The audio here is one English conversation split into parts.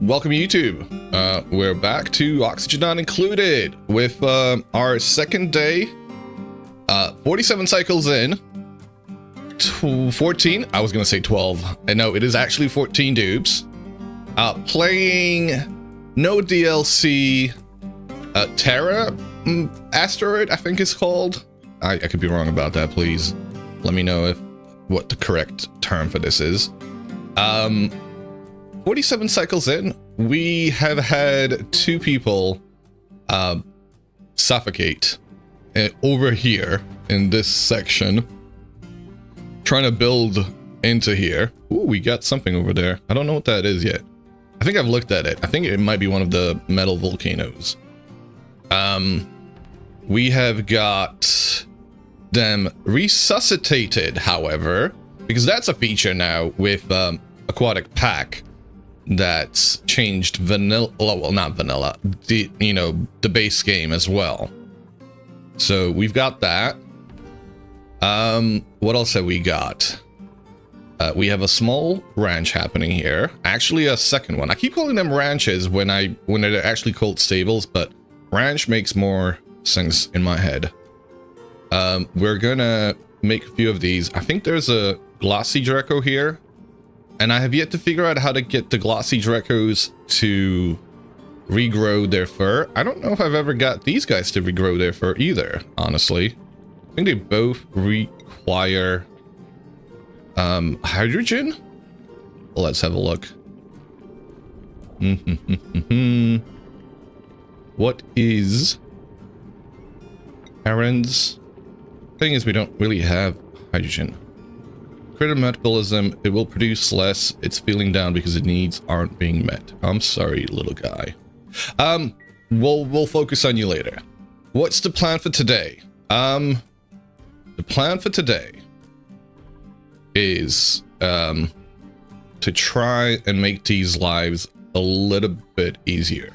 Welcome YouTube. We're back to Oxygen Not Included with our second day. 47 cycles in. 14. I was gonna say 12. And no, it is actually 14 dupes. Playing no DLC. Terra Asteroid, I think it's called. I could be wrong about that. Please let me know what the correct term for this is. 47 cycles in, we have had two people suffocate over here in this section, trying to build into here. Ooh, we got something over there. I don't know what that is yet. I think I've looked at it. I think it might be one of the metal volcanoes. We have got them resuscitated, however, because that's a feature now with Aquatic Pack that's changed vanilla, well, not vanilla, the base game as well. So we've got that. What else have we got? We have a small ranch happening here. Actually, a second one. I keep calling them ranches when they're actually called stables, but ranch makes more sense in my head. We're gonna make a few of these. I think there's a glossy Draco here, and I have yet to figure out how to get the glossy Dracos to regrow their fur. I don't know if I've ever got these guys to regrow their fur either, honestly. I think they both require hydrogen. Well, let's have a look. What is errands? Thing is, we don't really have hydrogen. Critical metabolism, it will produce less. It's feeling down because its needs aren't being met. I'm sorry, little guy. We'll focus on you later. What's the plan for today? The plan for today is to try and make these lives a little bit easier.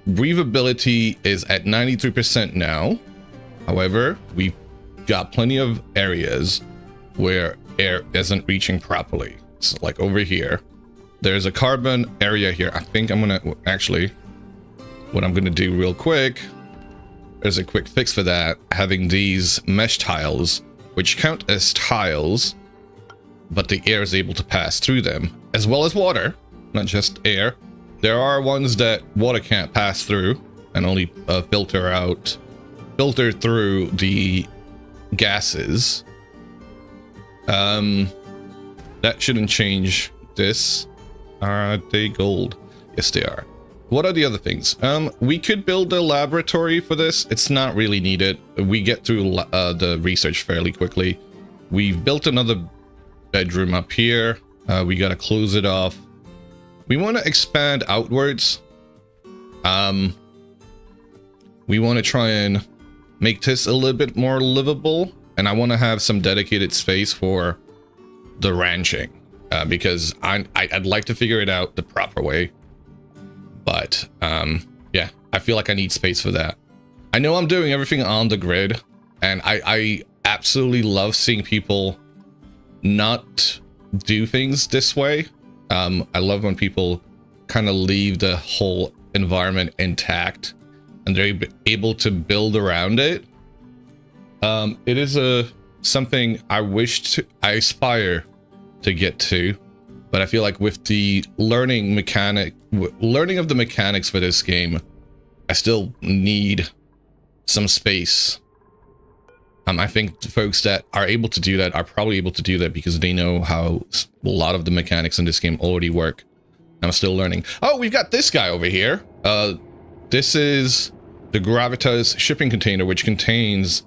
Breathability is at 93% now. However, we've got plenty of areas where air isn't reaching properly. So like over here, there's a carbon area here. I think I'm gonna actually, what I'm gonna do real quick, there's a quick fix for that. Having these mesh tiles, which count as tiles, but the air is able to pass through them, as well as water, not just air. There are ones that water can't pass through and only filter through the gases. That shouldn't change this. Are they gold? Yes, they are. What are the other things? We could build a laboratory for this. It's not really needed. We get through the research fairly quickly. We've built another bedroom up here. We gotta close it off. We want to expand outwards. We want to try and make this a little bit more livable, and I want to have some dedicated space for the ranching, because I'd like to figure it out the proper way. But yeah, I feel like I need space for that. I know I'm doing everything on the grid, and I absolutely love seeing people not do things this way. I love when people kind of leave the whole environment intact and they're able to build around it. It is something I aspire to get to, but I feel like with the learning of the mechanics for this game, I still need some space. I think the folks that are able to do that are probably able to do that because they know how a lot of the mechanics in this game already work. I'm still learning. Oh, we've got this guy over here. This is the Gravitas shipping container, which contains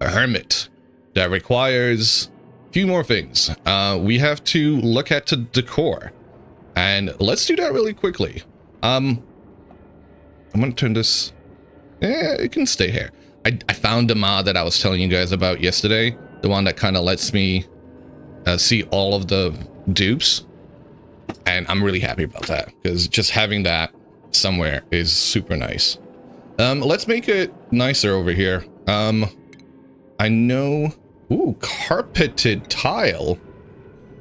a hermit that requires a few more things. We have to look at the decor, and let's do that really quickly. I'm gonna turn this. Yeah, it can stay here. I found the mod that I was telling you guys about yesterday, the one that kind of lets me see all of the dupes, and I'm really happy about that because just having that somewhere is super nice. Let's make it nicer over here. I know. Ooh, carpeted tile.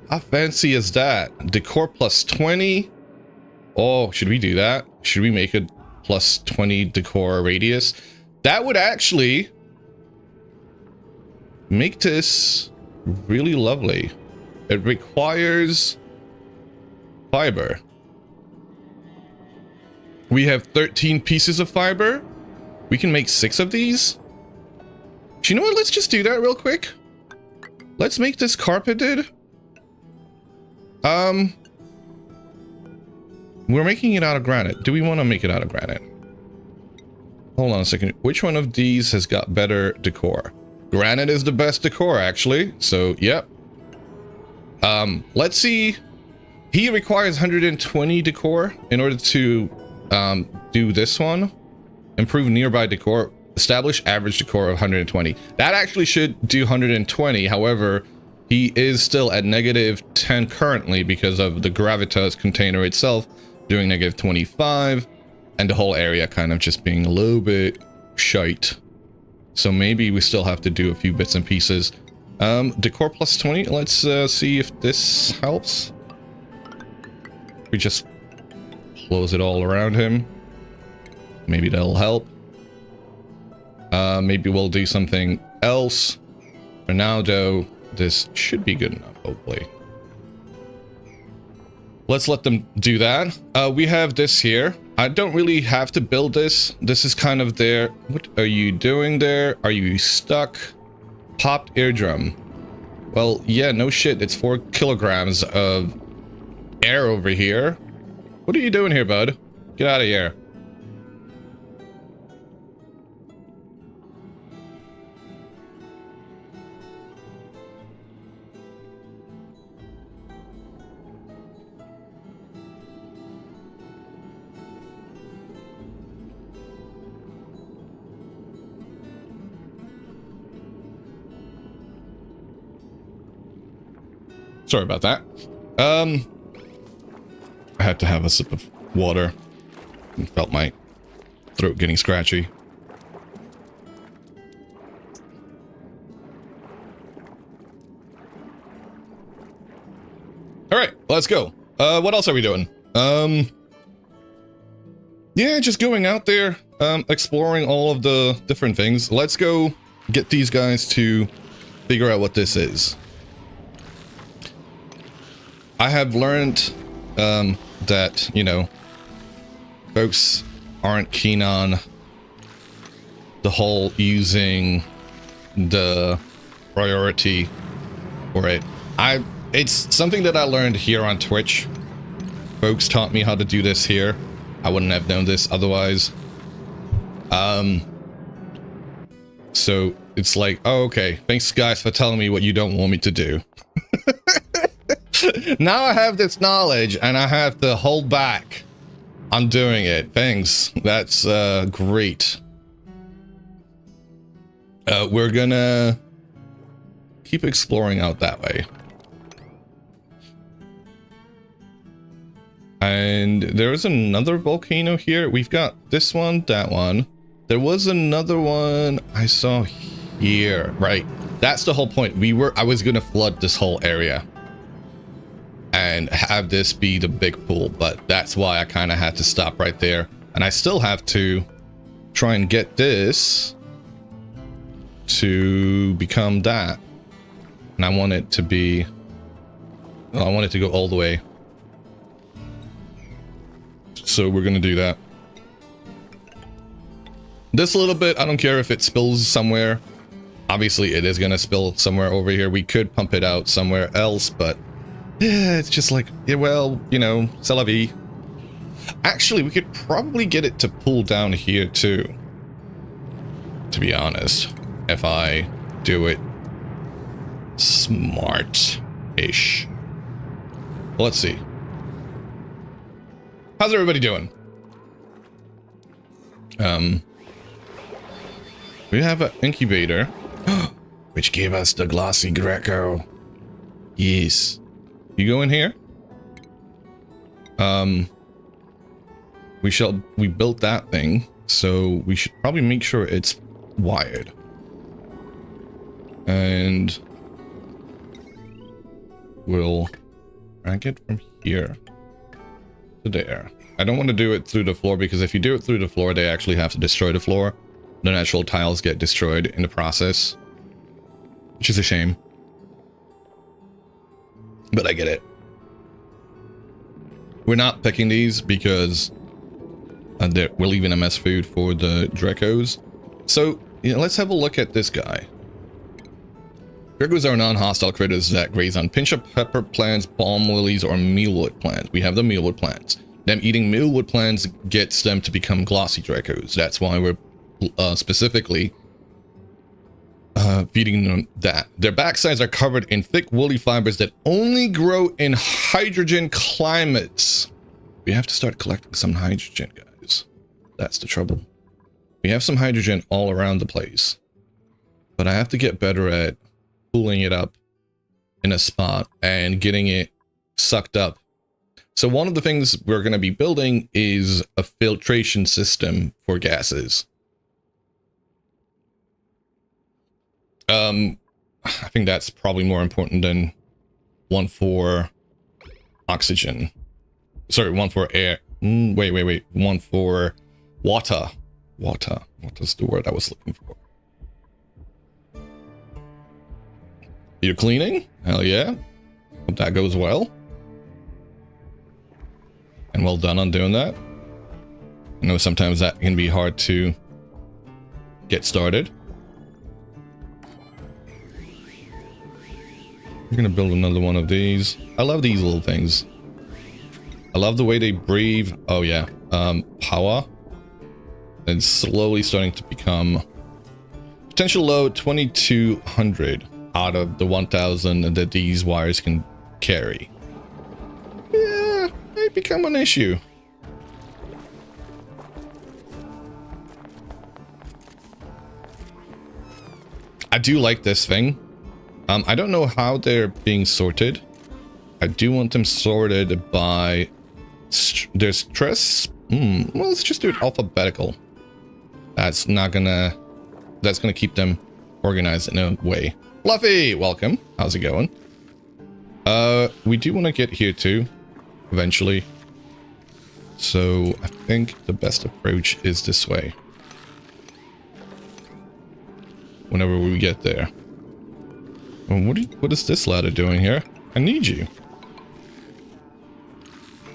How fancy is that? Decor plus 20. Oh, should we do that? Should we make a plus 20 decor radius? That would actually make this really lovely. It requires fiber. We have 13 pieces of fiber. We can make 6 of these. Do you know what? Let's just do that real quick. Let's make this carpeted. We're making it out of granite. Do we want to make it out of granite? Hold on a second. Which one of these has got better decor? Granite is the best decor, actually. So, yep. Let's see. He requires 120 decor in order to do this one. Improve nearby decor. Establish average decor of 120. That actually should do 120. However, he is still at -10 currently because of the gravitas container itself doing -25 and the whole area kind of just being a little bit shite. So maybe we still have to do a few bits and pieces. Decor plus 20. Let's see if this helps. We just close it all around him. Maybe that'll help. Maybe we'll do something else. For now, though, this should be good enough, hopefully. Let's let them do that. We have this here. I don't really have to build this. This is kind of there. What are you doing there? Are you stuck? Popped eardrum. Well, yeah, no shit. It's 4 kilograms of air over here. What are you doing here, bud? Get out of here. Sorry about that. I had to have a sip of water. I felt my throat getting scratchy. All right, let's go. What else are we doing? Yeah, just going out there, exploring all of the different things. Let's go get these guys to figure out what this is. I have learned that, you know, folks aren't keen on the whole using the priority for it. It's something that I learned here on Twitch. Folks taught me how to do this here. I wouldn't have known this otherwise. So it's like, oh, okay, thanks guys for telling me what you don't want me to do. Now I have this knowledge and I have to hold back on doing it. Thanks. That's great. We're gonna keep exploring out that way. And there is another volcano here. We've got this one, that one. There was another one I saw here. Right. That's the whole point. I was gonna flood this whole area and have this be the big pool, but that's why I kind of had to stop right there. And I still have to try and get this to become that. And I want it to be, well, I want it to go all the way. So we're gonna do that. This little bit, I don't care if it spills somewhere. Obviously it is gonna spill somewhere over here. We could pump it out somewhere else, but yeah, it's just like, yeah, well, you know, c'est la vie. Actually, we could probably get it to pull down here too, to be honest, if I do it smart-ish. Let's see. How's everybody doing? We have an incubator, which gave us the glossy Greco. Yes. You go in here. We built that thing, so we should probably make sure it's wired. And we'll drag it from here to there. I don't want to do it through the floor, because if you do it through the floor, they actually have to destroy the floor. The natural tiles get destroyed in the process, which is a shame. But I get it. We're not picking these because we're leaving them as food for the Drekos. So, let's have a look at this guy. Drekos are non-hostile critters that graze on pinch of pepper plants, balm lilies, or mealwood plants. We have the mealwood plants. Them eating mealwood plants gets them to become glossy Drekos. That's why we're specifically feeding them that. Their backsides are covered in thick woolly fibers that only grow in hydrogen climates. We have to start collecting some hydrogen, guys. That's the trouble. We have some hydrogen all around the place, but I have to get better at pulling it up in a spot and getting it sucked up. So one of the things we're going to be building is a filtration system for gases. I think that's probably more important than one for oxygen. Sorry, one for air. Wait. One for water. Water. What is the word I was looking for? You're cleaning? Hell yeah. Hope that goes well. And well done on doing that. I know sometimes that can be hard to get started. We're gonna build another one of these. I love these little things. I love the way they breathe. Oh yeah. Power. And slowly starting to become potential load 2200 out of the 1000 that these wires can carry. Yeah, might become an issue. I do like this thing. I don't know how they're being sorted. I do want them sorted by their stress. Well, let's just do it alphabetical. That's gonna keep them organized in a way. Fluffy, welcome. How's it going? We do want to get here too, eventually. So I think the best approach is this way. Whenever we get there. What is this ladder doing here? I need you.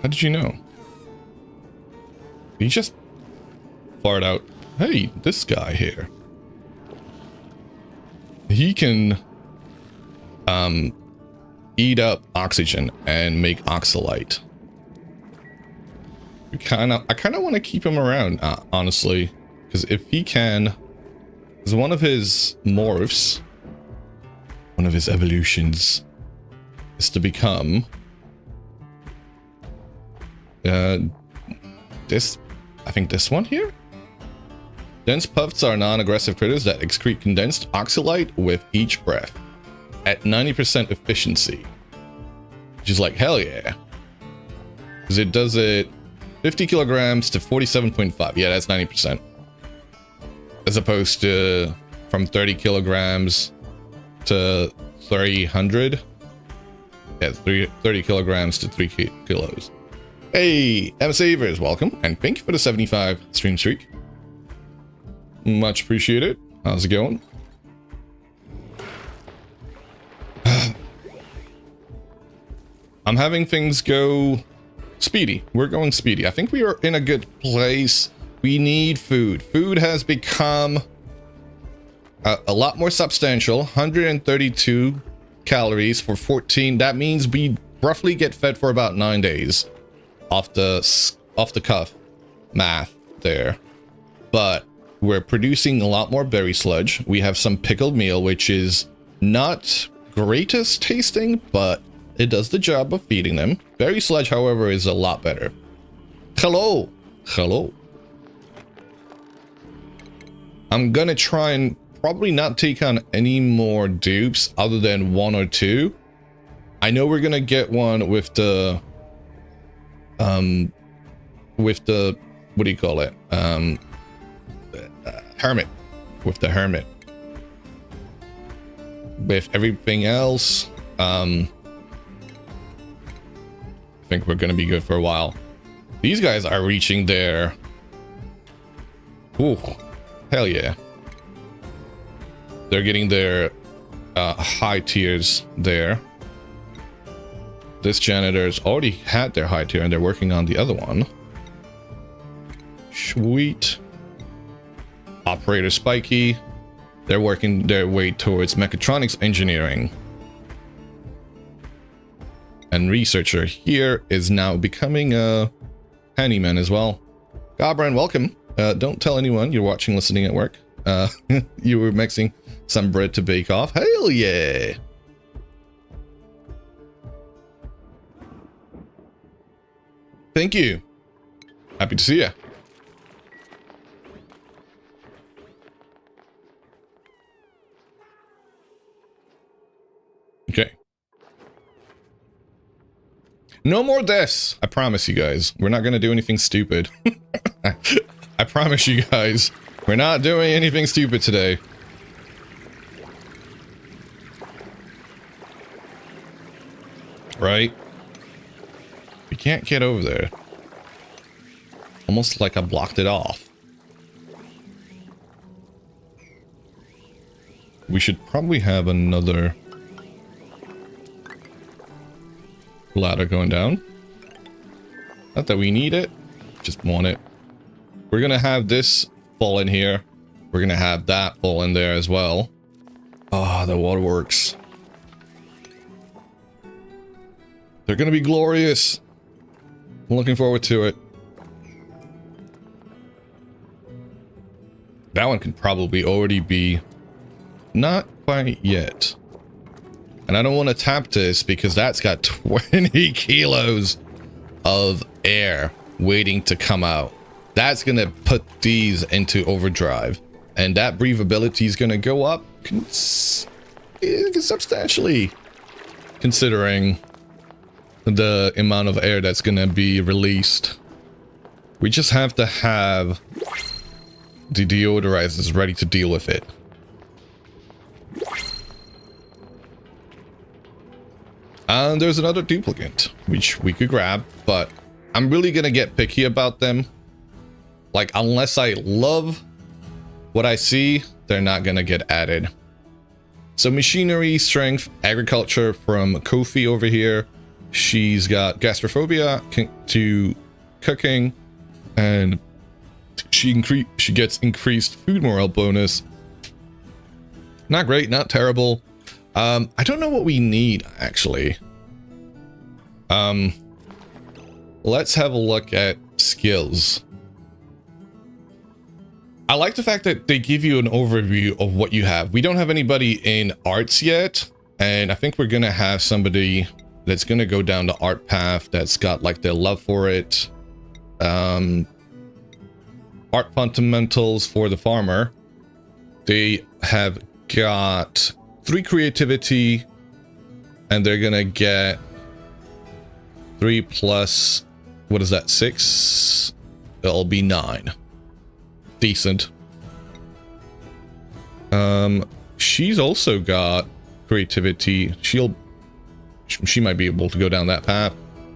How did you know? You just fired out. Hey, this guy here. He can eat up oxygen and make oxalite. I kind of want to keep him around, honestly, because if he can, as one of his morphs, one of his evolutions is to become this, I think this one here. Dense puffs are non-aggressive critters that excrete condensed oxalite with each breath at 90% efficiency, which is like hell yeah, because it does it 50 kilograms to 47.5. Yeah, that's 90%, as opposed to from 30 kilograms to 300. Yeah, 30 kilograms to 3 kilos. Hey, M. Savers, welcome, and thank you for the 75 stream streak. Much appreciated. How's it going? I'm having things go speedy. We're going speedy. I think we are in a good place. We need food. Food has become a lot more substantial. 132 calories for 14. That means we roughly get fed for about 9 days. Off the cuff math there. But we're producing a lot more berry sludge. We have some pickled meal, which is not greatest tasting, but it does the job of feeding them. Berry sludge, however, is a lot better. Hello. Hello. I'm gonna try and probably not take on any more dupes other than 1 or 2. I know we're gonna get one with the what do you call it? Hermit. With the hermit. With everything else, I think we're gonna be good for a while. These guys are reaching their... Ooh, hell yeah. They're getting their high tiers there. This janitor's already had their high tier and they're working on the other one. Sweet. Operator Spiky. They're working their way towards mechatronics engineering. And researcher here is now becoming a handyman as well. Gobran, welcome. Don't tell anyone you're watching, listening at work. You were mixing some bread to bake off. Hell yeah! Thank you. Happy to see you. Okay. No more deaths. I promise you guys. We're not going to do anything stupid. I promise you guys. We're not doing anything stupid today. Right? We can't get over there. Almost like I blocked it off. We should probably have another ladder going down. Not that we need it, just want it. We're gonna have this fall in here. We're gonna have that fall in there as well. Ah, the waterworks. They're gonna be glorious. I'm looking forward to it. That one can probably already be... Not quite yet. And I don't want to tap this because that's got 20 kilos of air waiting to come out. That's going to put these into overdrive. And that breathability is going to go up substantially. Considering the amount of air that's going to be released. We just have to have the deodorizers ready to deal with it. And there's another duplicate, which we could grab, but I'm really gonna get picky about them. Like, unless I love what I see, they're not gonna get added. So machinery, strength, agriculture from Kofi over here. She's got gastrophobia to cooking, and she gets increased food morale bonus. Not great, not terrible. I don't know what we need, actually. Let's have a look at skills. I like the fact that they give you an overview of what you have. We don't have anybody in arts yet, and I think we're gonna have somebody that's gonna go down the art path that's got like their love for it. Art fundamentals for the farmer. They have got 3 creativity, and they're gonna get 3 plus, what is that, 6? It'll be 9. Decent. She's also got creativity. She might be able to go down that path.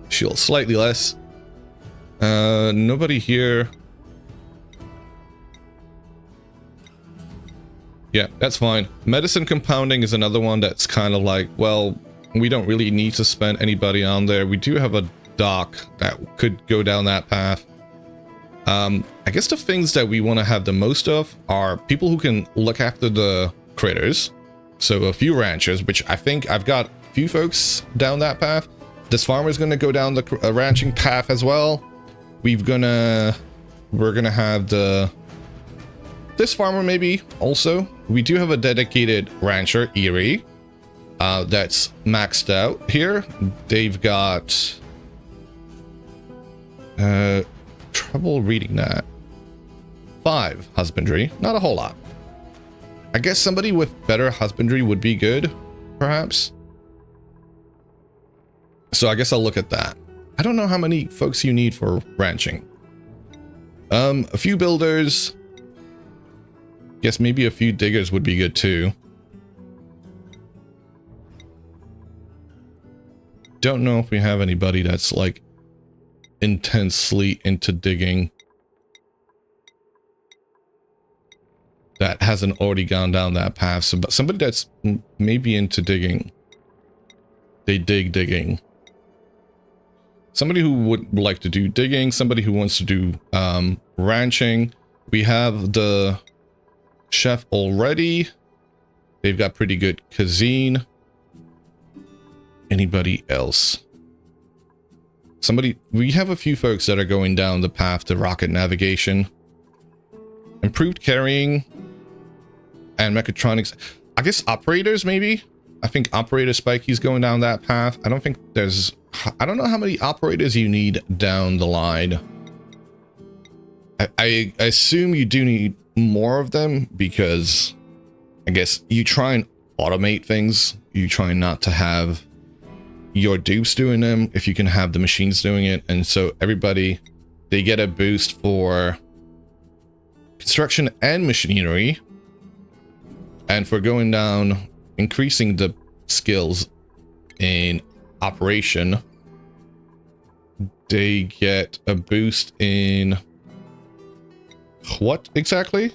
She'll slightly less. Nobody here. Yeah, that's fine. Medicine compounding is another one that's kind of like, well, we don't really need to spend anybody on there. We do have a doc that could go down that path. I guess the things that we want to have the most of are people who can look after the critters. So a few ranchers, which I think I've got a few folks down that path. This farmer's going to go down the ranching path as well. We're gonna have this farmer maybe also. We do have a dedicated rancher, Erie, that's maxed out here. They've got trouble reading that. 5 husbandry, not a whole lot. I guess somebody with better husbandry would be good, perhaps. So I guess I'll look at that. I don't know how many folks you need for ranching. A few builders. Guess maybe a few diggers would be good too. Don't know if we have anybody that's like intensely into digging that hasn't already gone down that path. So, but somebody that's maybe into digging, they dig digging. Somebody who would like to do digging, somebody who wants to do ranching. We have the chef already. They've got pretty good cuisine. Anybody else? Somebody, we have a few folks that are going down the path to rocket navigation. Improved carrying and mechatronics. I guess operators, maybe? I think operator Spikey's going down that path. I don't think there's... I don't know how many operators you need down the line. I assume you do need more of them because I guess you try and automate things. You try not to have your dupes doing them if you can have the machines doing it. And so everybody, they get a boost for construction and machinery. And for going down, increasing the skills in operation, they get a boost in what exactly?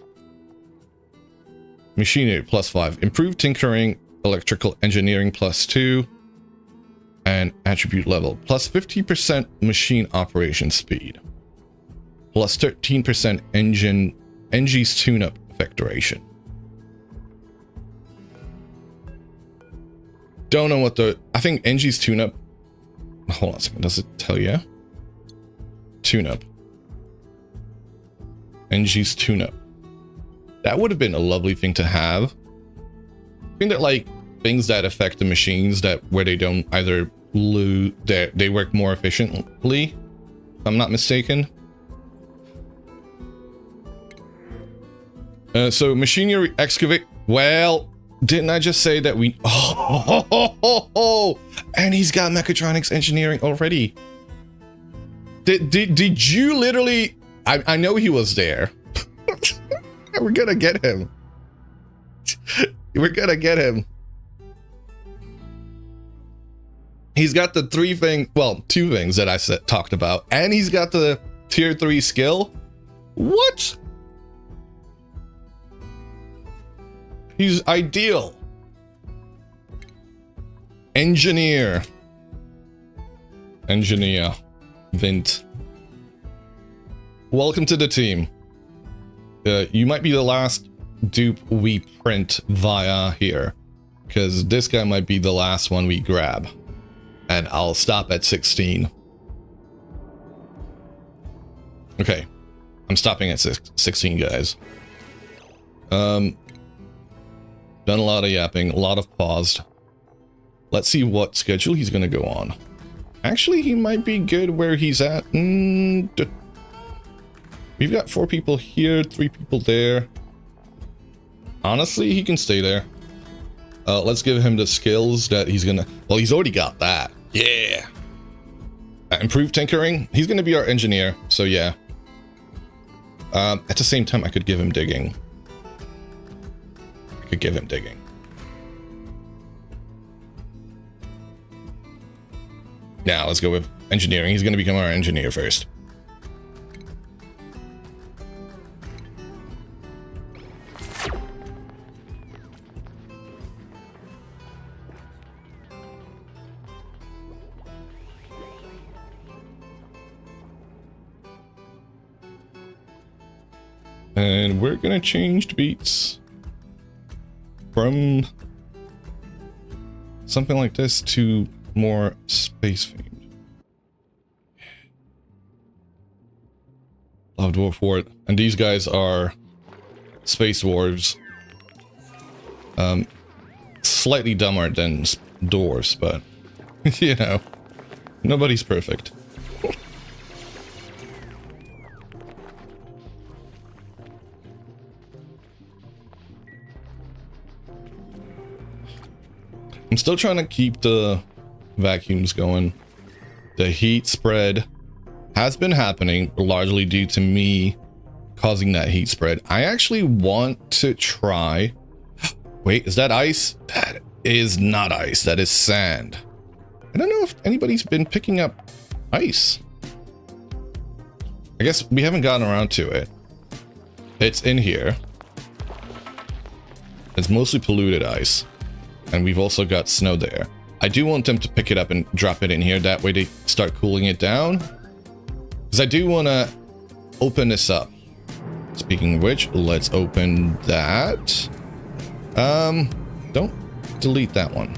Machinery +5, improved tinkering, electrical engineering +2, and attribute level +50% machine operation speed, +13% engines tune-up effectuation. Don't know what the... I think NG's tune-up... Hold on a second. Does it tell you? Tune-up. NG's tune-up. That would have been a lovely thing to have. I think that, like, things that affect the machines that where they don't either lose... They work more efficiently, if I'm not mistaken. So, machinery excavate... Well... Didn't I just say that we... Oh, and he's got mechatronics engineering already. Did you literally... I know he was there. We're gonna get him. We're gonna get him. He's got the two things that I talked about. And he's got the tier 3 skill. What? He's ideal. Engineer. Vint. Welcome to the team. You might be the last dupe we print via here, because this guy might be the last one we grab. And I'll stop at 16. Okay. I'm stopping at 16, guys. Done a lot of yapping, a lot of paused. Let's see what schedule he's gonna go on. Actually, he might be good where he's at. We've got 4 people here, 3 people there. Honestly, he can stay there. Let's give him the skills that he's gonna... Well, he's already got that. Yeah. Improved tinkering. He's gonna be our engineer, so yeah. At the same time, I could give him digging. Could give him digging. Now let's go with engineering. He's going to become our engineer first. And we're going to change the beats from something like this to more space themed. Love Dwarf Ward. And these guys are space dwarves. Slightly dumber than dwarves, but you know, nobody's perfect. I'm still trying to keep the vacuums going. The heat spread has been happening largely due to me causing that heat spread. I actually want to try... Wait, is that ice? That is not ice. That is sand. I don't know if anybody's been picking up ice. I guess we haven't gotten around to it. It's in here. It's mostly polluted ice. And we've also got snow there. I do want them to pick it up and drop it in here. That way they start cooling it down. Because I do want to open this up. Speaking of which, let's open that. Don't delete that one.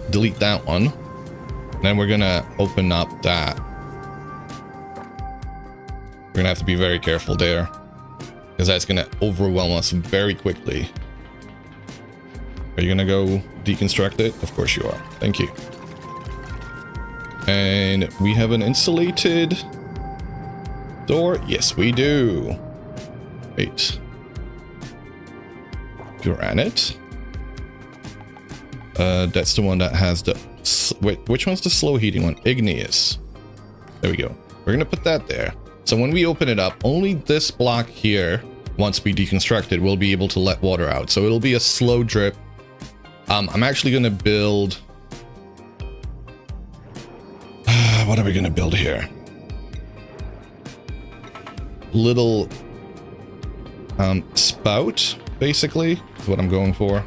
Delete that one. Then we're gonna open up that. We're gonna have to be very careful there, because that's gonna overwhelm us very quickly. Are you gonna go deconstruct it? Of course you are. Thank you. And we have an insulated door. Yes, we do. Wait. Granite. That's the one that has the... Wait, which one's the slow heating one? Igneous. There we go. We're gonna put that there. So when we open it up, only this block here, once we deconstruct it, will be able to let water out. So it'll be a slow drip. I'm actually gonna build... what are we gonna build here? Little... spout, basically, is what I'm going for.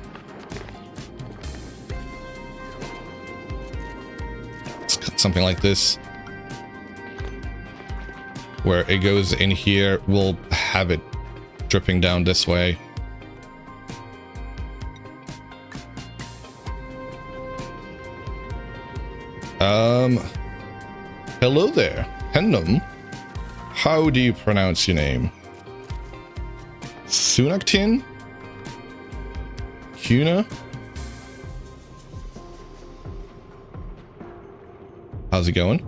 Something like this, where it goes in here. We'll have it dripping down this way. Hello there, Hendom. How do you pronounce your name? Sunaktin? Huna? How's it going?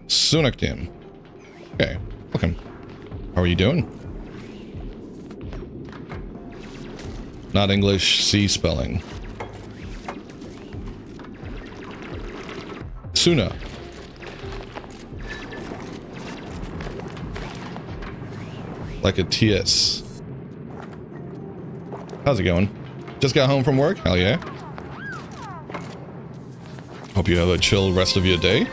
Sunaktin. Okay, welcome. How are you doing? Not English, C spelling. Suna. Like a TS. How's it going? Just got home from work? Hell yeah. Hope you have a chill rest of your day.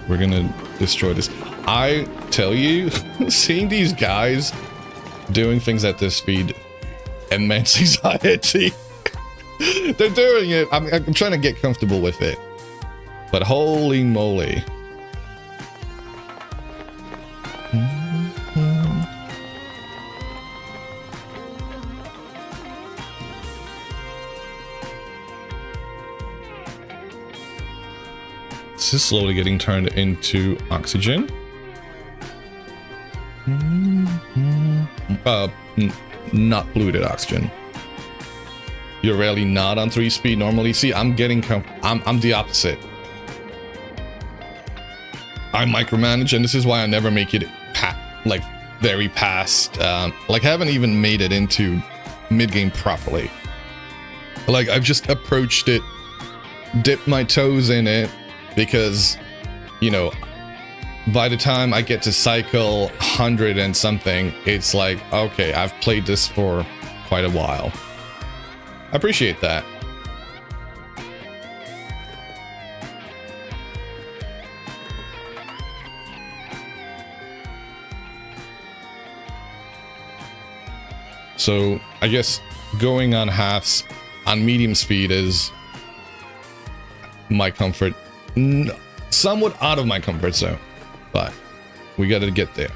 We're gonna destroy this. I tell you, seeing these guys doing things at this speed, immense anxiety. They're doing it. I'm trying to get comfortable with it. But holy moly. This is slowly getting turned into oxygen. Not polluted oxygen. You're rarely not on 3 speed normally. See, I'm getting I'm the opposite. I micromanage, and this is why I never make it like very past. Like I haven't even made it into mid-game properly. Like I've just approached it, dipped my toes in it, because, you know, by the time I get to cycle 100 and something, it's like, okay, I've played this for quite a while. I appreciate that. So I guess going on halves on medium speed is my comfort, somewhat out of my comfort zone, but we got to get there.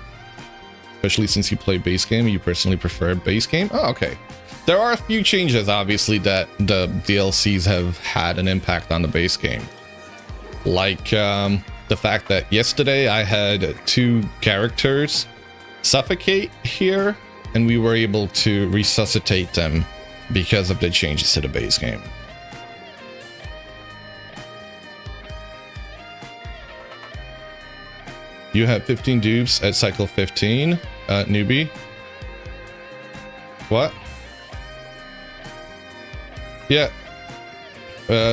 Especially since you play base game, you personally prefer base game. Oh, okay. There are a few changes, obviously, that the DLCs have had an impact on the base game. Like the fact that yesterday I had 2 characters suffocate here, and we were able to resuscitate them because of the changes to the base game. You have 15 dupes at cycle 15, newbie. What? Yeah.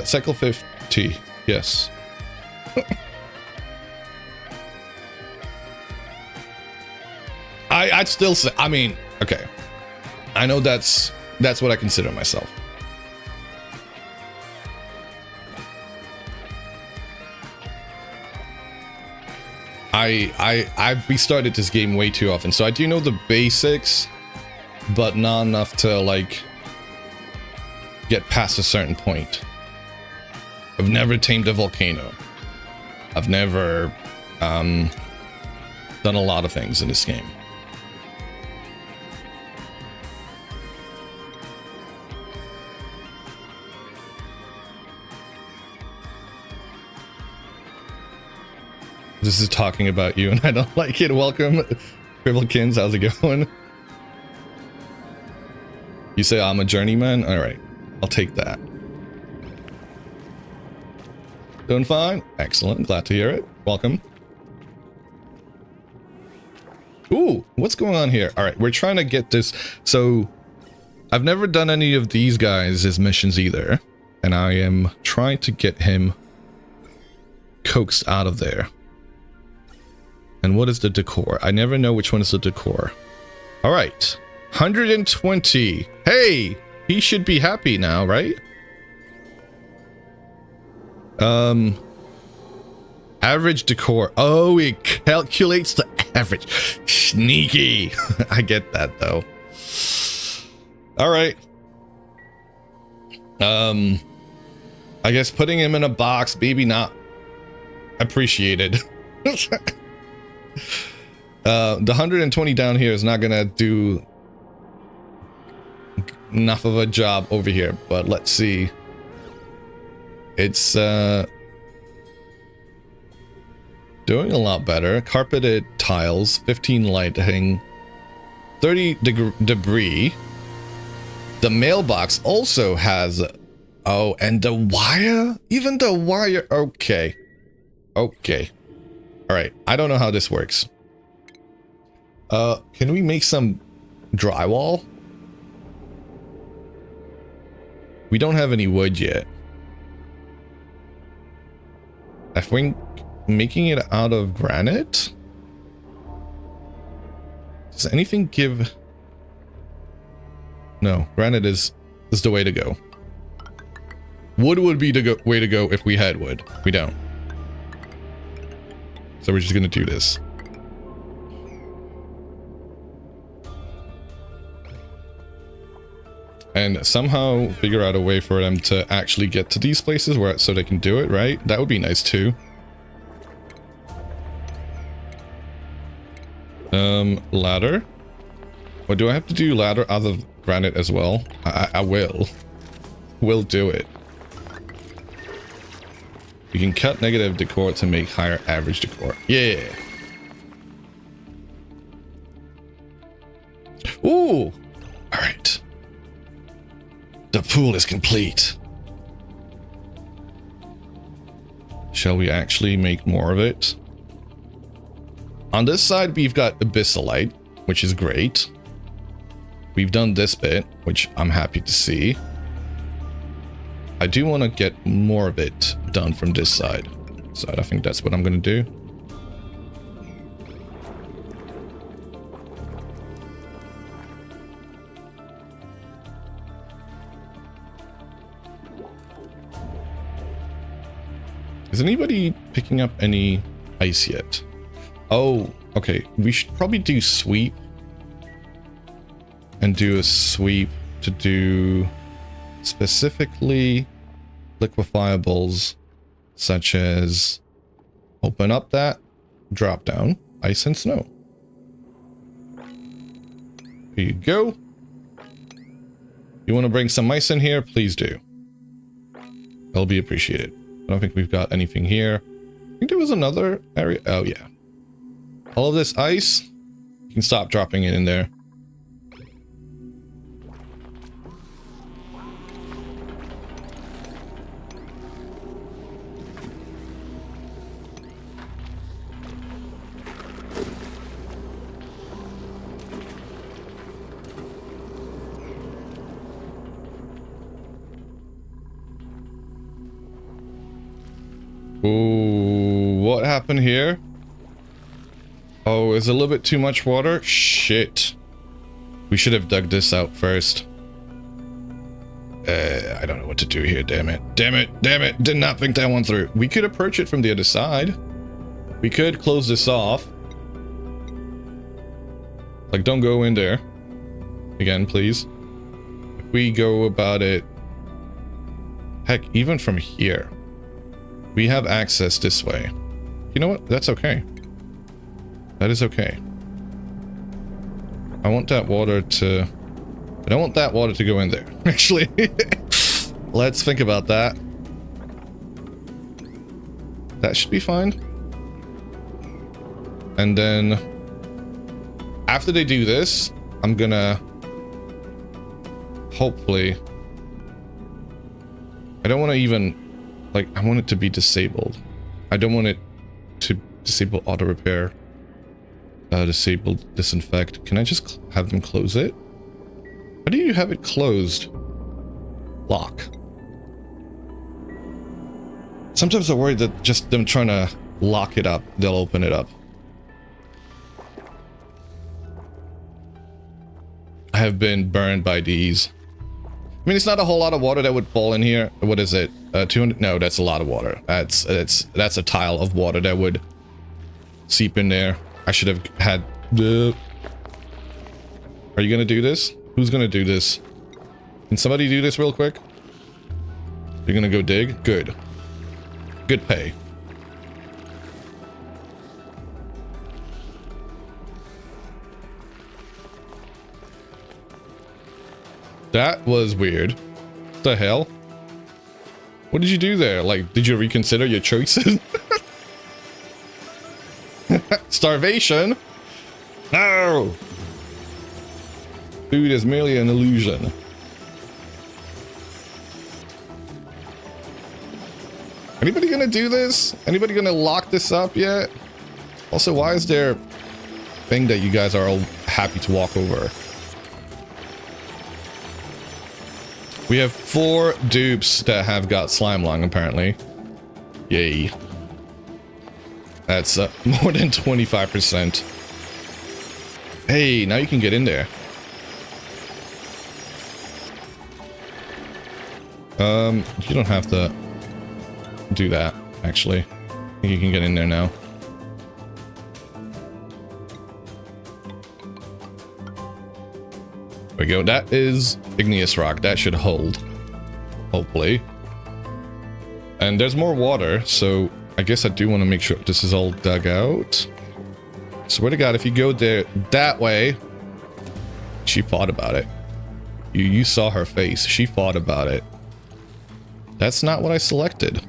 Cycle 50, yes. I'd still say, I mean, okay. I know that's what I consider myself. I've restarted this game way too often, so I do know the basics, but not enough to like get past a certain point. I've never tamed a volcano. I've never done a lot of things in this game. This is talking about you and I don't like it. Welcome, Cribblekins. How's it going? You say I'm a journeyman? Alright, I'll take that. Doing fine? Excellent. Glad to hear it. Welcome. Ooh, what's going on here? Alright, we're trying to get this. So, I've never done any of these guys' missions either. And I am trying to get him coaxed out of there. And what is the decor? I never know which one is the decor. Alright. 120. Hey! He should be happy now, right? Average decor. Oh, it calculates the average. Sneaky. I get that, though. Alright. I guess putting him in a box, maybe not appreciated. The 120 down here is not gonna do enough of a job over here, but let's see. It's doing a lot better. Carpeted tiles, 15 lighting, 30 debris. The mailbox also has, oh, and the wire, even the wire. Okay, okay. All right, I don't know how this works. Can we make some drywall? We don't have any wood yet. I think making it out of granite? Does anything give... No, granite is the way to go. Wood would be the way to go if we had wood. We don't. So we're just gonna do this. And somehow figure out a way for them to actually get to these places where so they can do it, right? That would be nice too. Ladder. Or do I have to do ladder out of granite as well? I will. Will do it. We can cut negative decor to make higher average decor. Yeah. Ooh. All right. The pool is complete. Shall we actually make more of it? On this side, we've got abyssalite, which is great. We've done this bit, which I'm happy to see. I do want to get more of it done from this side. So I think that's what I'm going to do. Is anybody picking up any ice yet? Oh, okay. We should probably do sweep. And do a sweep to do specifically liquefiables such as open up that drop down ice and snow. Here you go. You want to bring some ice in here? Please do. That'll be appreciated. I don't think we've got anything here. I think there was another area. Oh yeah. All of this ice, you can stop dropping it in there. Ooh, what happened here? Oh, is a little bit too much water? Shit. We should have dug this out first. I don't know what to do here, damn it. Damn it, damn it. Did not think that one through. We could approach it from the other side. We could close this off. Like, don't go in there. Again, please. If we go about it... Heck, even from here. We have access this way. You know what? That's okay. That is okay. I want that water to... I don't want that water to go in there, actually. Let's think about that. That should be fine. And then... after they do this, I'm gonna... hopefully... I don't want to even... like, I want it to be disabled. I don't want it to disable auto repair. Disable disinfect. Can I just have them close it? How do you have it closed? Lock. Sometimes I worry that just them trying to lock it up, they'll open it up. I have been burned by these. I mean, it's not a whole lot of water that would fall in here. What is it? 200? No, that's a lot of water. That's a tile of water that would seep in there. I should have had the... Are you gonna do this? Who's gonna do this? Can somebody do this real quick? You're gonna go dig? Good. Good pay. That was weird. What the hell? What did you do there? Like, did you reconsider your choices? Starvation? No! Food is merely an illusion. Anybody gonna do this? Anybody gonna lock this up yet? Also, why is there a thing that you guys are all happy to walk over? We have 4 dupes that have got slime lung, apparently. Yay. That's more than 25%. Hey, now you can get in there. You don't have to do that, actually. I think you can get in there now. There we go. That is igneous rock. That should hold. Hopefully. And there's more water, so I guess I do want to make sure this is all dug out. Swear to God, if you go there that way... She thought about it. You saw her face. She thought about it. That's not what I selected.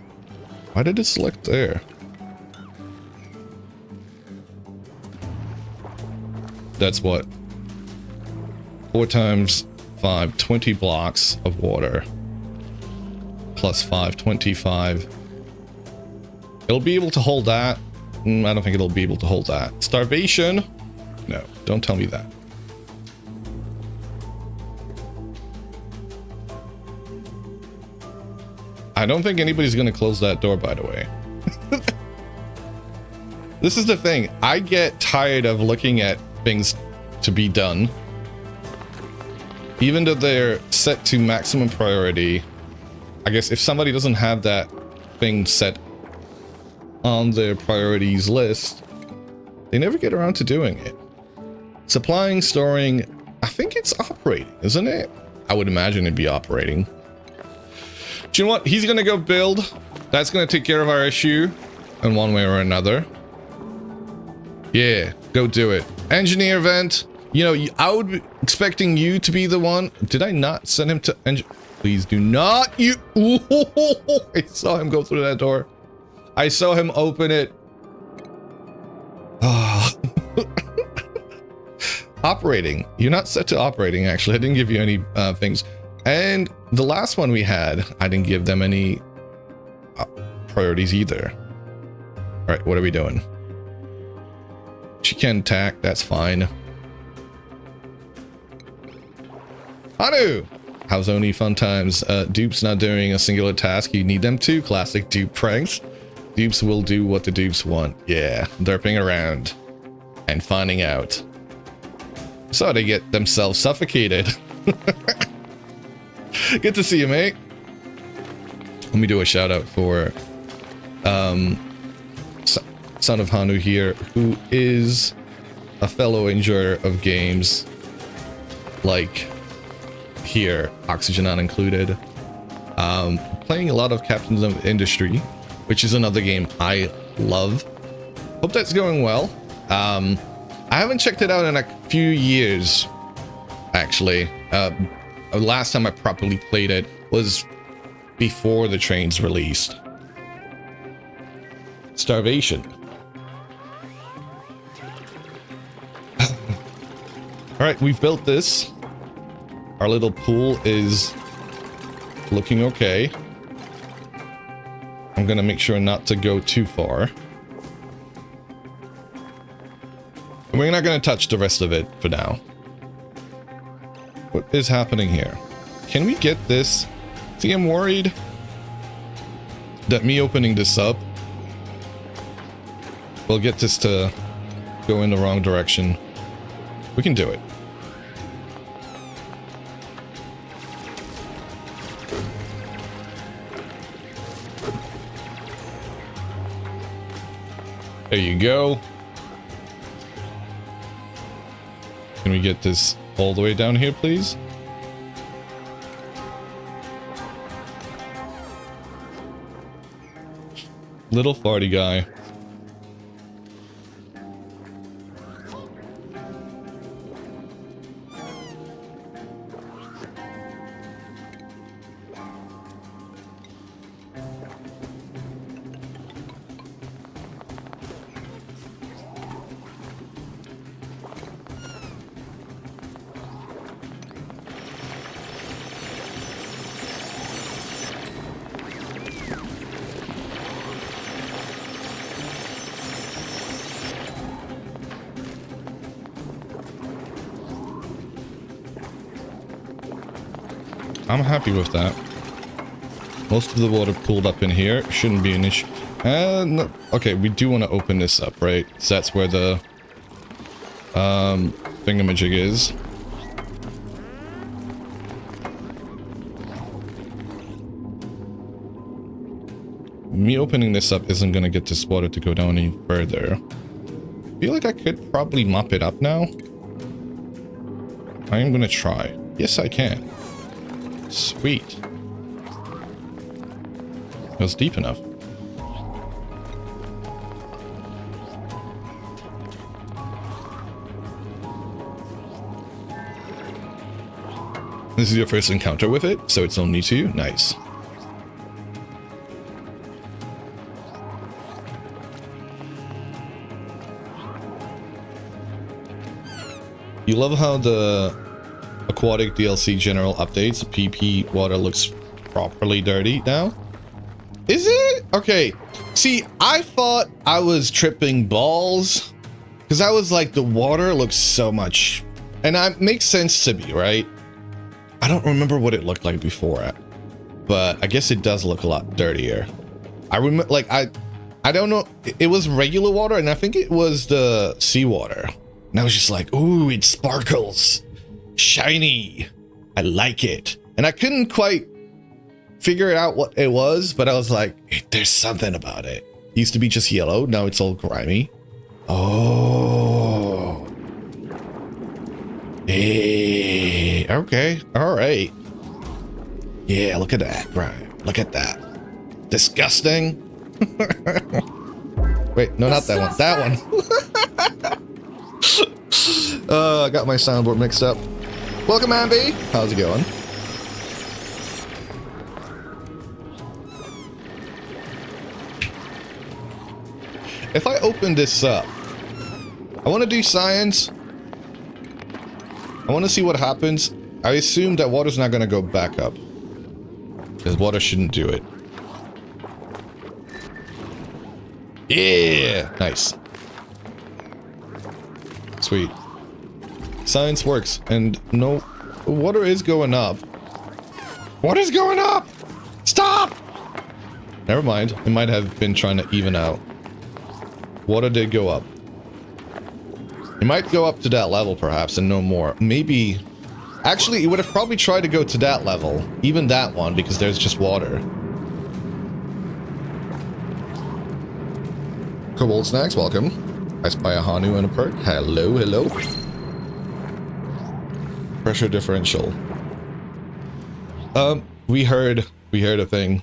Why did it select there? That's what? 4 times 5, 20 blocks of water. Plus 5, 25. It'll be able to hold that. I don't think it'll be able to hold that. Starvation? No, don't tell me that. I don't think anybody's gonna close that door, by the way. This is the thing. I get tired of looking at things to be done. Even though they're set to maximum priority. I guess if somebody doesn't have that thing set on their priorities list, they never get around to doing it. Supplying, storing, I think it's operating, isn't it? I would imagine it'd be operating. Do you know what? He's gonna go build. That's gonna take care of our issue in one way or another. Yeah, go do it. Engineer vent. You know, I would be expecting you to be the one. Did I not send him to Please do not. You. Ooh, I saw him go through that door. I saw him open it. Oh. Operating. You're not set to operating, actually. I didn't give you any things. And the last one we had, I didn't give them any priorities either. All right, what are we doing? She can attack. That's fine. Hanu! How's only fun times? Dupes not doing a singular task. You need them to. Classic dupe pranks. Dupes will do what the dupes want. Yeah, derping around and finding out. So they get themselves suffocated. Good to see you, mate. Let me do a shout out for Son of Hanu here, who is a fellow enjoyer of games like here, Oxygen not included. Playing a lot of Captains of Industry, which is another game I love. Hope that's going well. I haven't checked it out in a few years, actually. Last time I properly played it was before the trains released. Starvation. All right, we've built this. Our little pool is looking okay. I'm gonna make sure not to go too far. We're not gonna touch the rest of it for now. What is happening here? Can we get this? See, I'm worried that me opening this up will get this to go in the wrong direction. We can do it. There you go. Can we get this all the way down here, please? Little farty guy. I'm happy with that. Most of the water pooled up in here. Shouldn't be an issue. No, okay, we do want to open this up, right? So that's where the thingamajig is. Me opening this up isn't going to get this water to go down any further. I feel like I could probably mop it up now. I am going to try. Yes, I can. Sweet. It was deep enough. This is your first encounter with it, so it's only to you. Nice. You love how the Aquatic DLC general updates, PP water looks properly dirty now. Is it? Okay. See, I thought I was tripping balls because I was like, the water looks so much, and that makes sense to me, right? I don't remember what it looked like before, but I guess it does look a lot dirtier. I remember, like, I don't know. It was regular water, and I think it was the seawater. And I was just like, ooh, it sparkles. Shiny. I like it. And I couldn't quite figure out what it was, but I was like, hey, there's something about it. It used to be just yellow. Now it's all grimy. Oh. Hey. Okay. All right. Yeah, look at that grime. Look at that. Disgusting. Wait, no, not that one. That one. I got my soundboard mixed up. Welcome, Ambi. How's it going? If I open this up, I want to do science. I want to see what happens. I assume that water's not going to go back up, because water shouldn't do it. Yeah, nice. Sweet. Science works, and no, water is going up. What is going up? Stop! Never mind. It might have been trying to even out. Water did go up. It might go up to that level, perhaps, and no more. Maybe... Actually, it would have probably tried to go to that level. Even that one, because there's just water. Cobalt Snacks, welcome. I spy a Hanu and a perk. Hello, hello. Pressure differential. We heard a thing.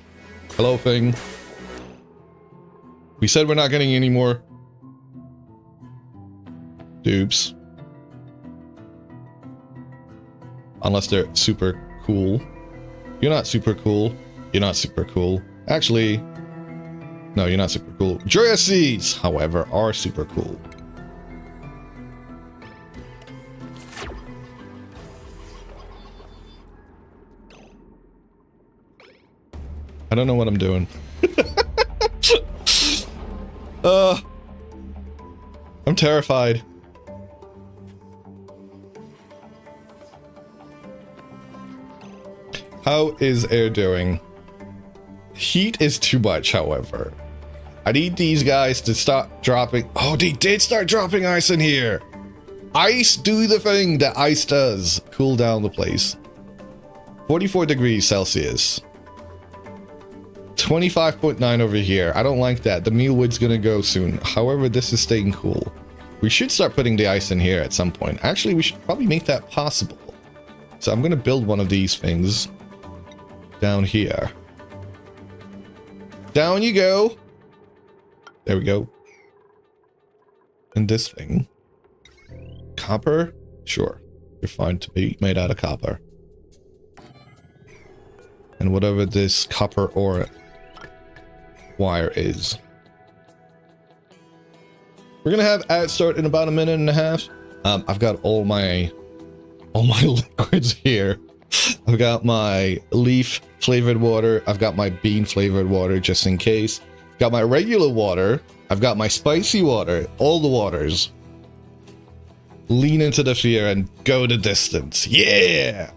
Hello, thing. We said we're not getting any more dupes. Unless they're super cool. You're not super cool. You're not super cool. Actually, no, you're not super cool. Joya Seeds, however, are super cool. I don't know what I'm doing. I'm terrified. How is air doing? Heat is too much, however. I need these guys to stop dropping. Oh, they did start dropping ice in here. Ice do the thing that ice does. Cool down the place. 44 degrees Celsius. 25.9 over here. I don't like that. The mealwood's gonna go soon. However, this is staying cool. We should start putting the ice in here at some point. Actually, we should probably make that possible. So I'm gonna build one of these things down here. Down you go. There we go. And this thing. Copper? Sure. You're fine to be made out of copper. And whatever this copper ore wire is. We're gonna have ad start in about a minute and a half. I've got all my liquids here. I've got my leaf flavored water. I've got my bean flavored water just in case. Got my regular water. I've got my spicy water. All the waters. Lean into the fear and go the distance. Yeah!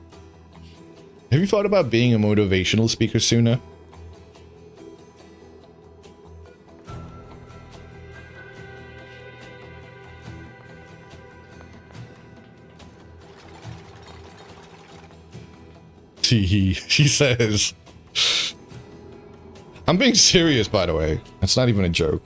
Have you thought about being a motivational speaker sooner? She says. I'm being serious, by the way. That's not even a joke.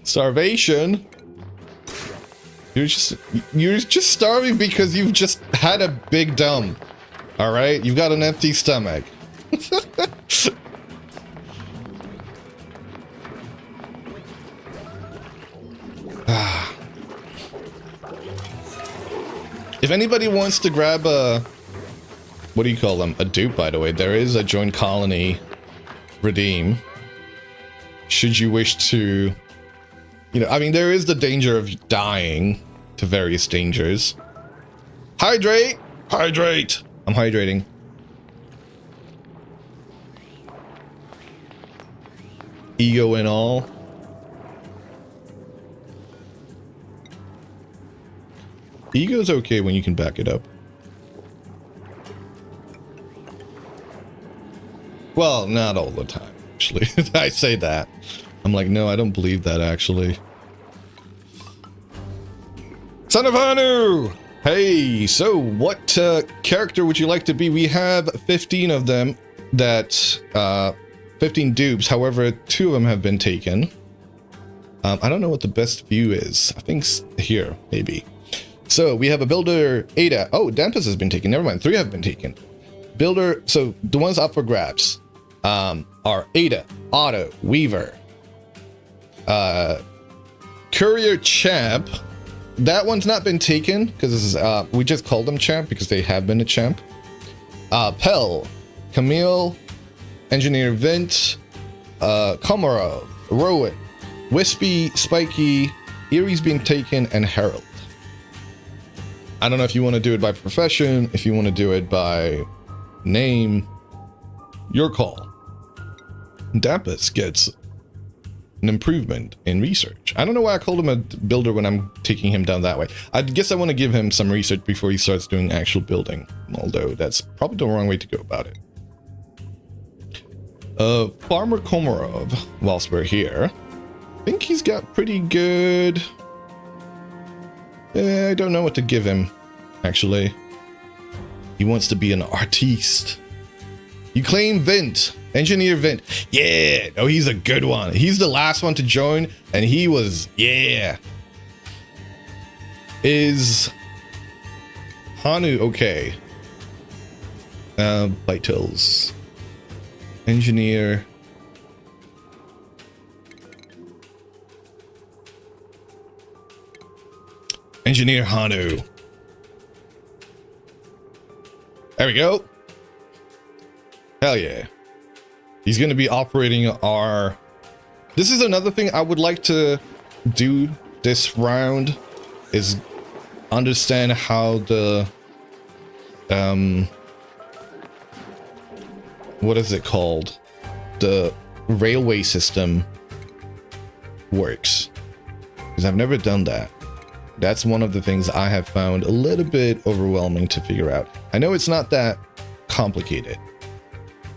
Starvation? You're just starving because you've just had a big dump. All right? You've got an empty stomach. If anybody wants to grab a... What do you call them? A dupe, by the way. There is a join colony redeem. Should you wish to... You know, I mean, there is the danger of dying to various dangers. Hydrate! Hydrate! I'm hydrating. Ego and all. Ego's okay when you can back it up. Well, not all the time, actually. I say that. I'm like, no, I don't believe that, actually. Son of Hanu! Hey, so what character would you like to be? We have 15 of them that, 15 dupes. However, 2 of them have been taken. I don't know what the best view is. I think here, maybe. So we have a builder, Ada. Oh, Dampus has been taken. Never mind. 3 have been taken. Builder. So the ones up for grabs are Ada, Otto, Weaver, Courier Champ. That one's not been taken because we just called them Champ because they have been a champ. Pell, Camille, Engineer Vint, Komarov, Rowan, Wispy, Spiky, Erie's been taken, and Harold. I don't know if you want to do it by profession, if you want to do it by name, your call. Dampus gets an improvement in research. I don't know why I called him a builder when I'm taking him down that way. I guess I want to give him some research before he starts doing actual building, although that's probably the wrong way to go about it. Farmer Komarov, whilst we're here, I think he's got pretty good... I don't know what to give him, actually. He wants to be an artiste. You claim Vint. Engineer Vint. Yeah. Oh, he's a good one. He's the last one to join, and he was... Yeah. Is... Hanu okay? Vitals. Engineer... Engineer Hanu. There we go. Hell yeah. He's going to be operating our... This is another thing I would like to do this round, is understand how the... what is it called? The railway system works. Because I've never done that. That's one of the things I have found a little bit overwhelming to figure out. I know it's not that complicated,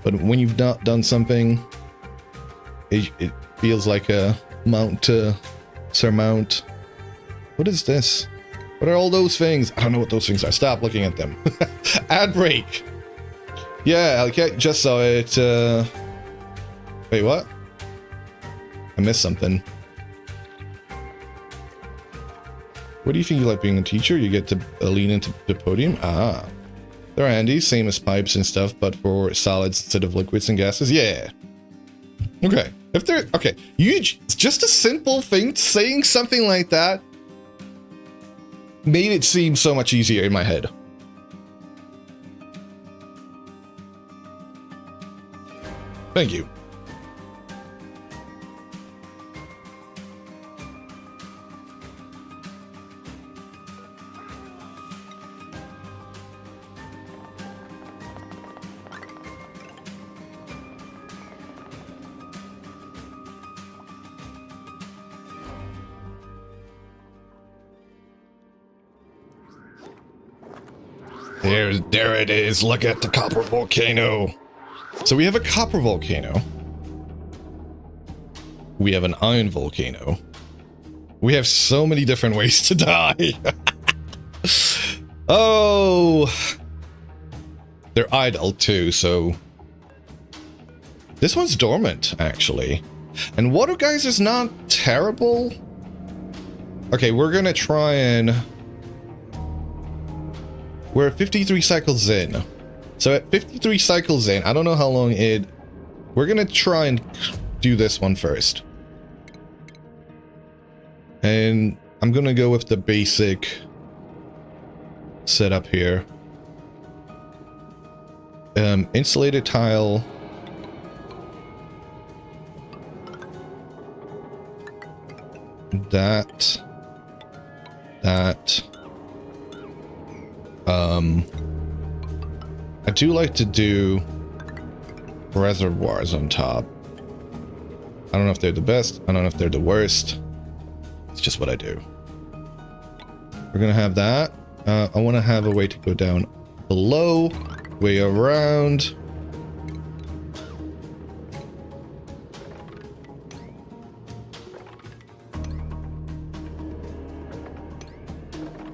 but when you've not done something, it feels like a mount to surmount. What is this? What are all those things? I don't know what those things are. Stop looking at them. Ad break. Yeah, okay, just saw it. Wait, what? I missed something. What do you think you like being a teacher? You get to lean into the podium? Ah. They're handy, same as pipes and stuff, but for solids instead of liquids and gases? Yeah. Okay. If they're... Okay. Just a simple thing, saying something like that made it seem so much easier in my head. Thank you. There it is. Look at the copper volcano. So we have a copper volcano. We have an iron volcano. We have so many different ways to die. Oh. They're idle too, so... This one's dormant, actually. And water guys is not terrible. Okay, we're gonna try and... We're at 53 cycles in. So at 53 cycles in, I don't know how long it... We're gonna try and do this one first. And I'm gonna go with the basic setup here. Insulated tile. That. I do like to do reservoirs on top. I don't know if they're the best. I don't know if they're the worst. It's just what I do. We're gonna have that. I want to have a way to go down below, way around.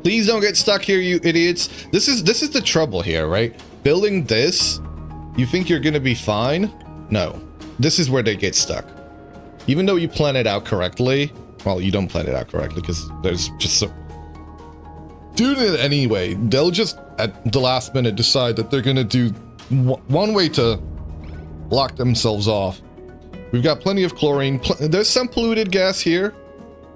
Please don't get stuck here, you idiots. This is the trouble here, right? Building this, you think you're gonna be fine? No. This is where they get stuck. Even though you plan it out correctly, well, you don't plan it out correctly because there's just so... Doing it anyway, they'll just at the last minute decide that they're gonna do one way to lock themselves off. We've got plenty of chlorine. There's some polluted gas here,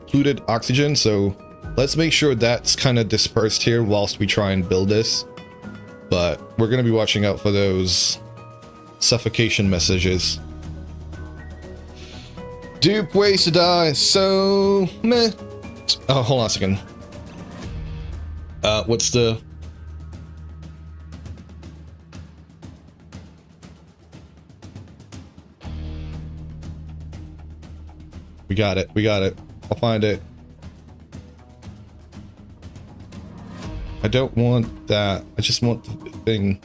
polluted oxygen, so let's make sure that's kind of dispersed here whilst we try and build this. But we're going to be watching out for those suffocation messages. Dupe ways to die, so meh. Oh, hold on a second. What's the... We got it. We got it. I'll find it. I don't want that. I just want the thing.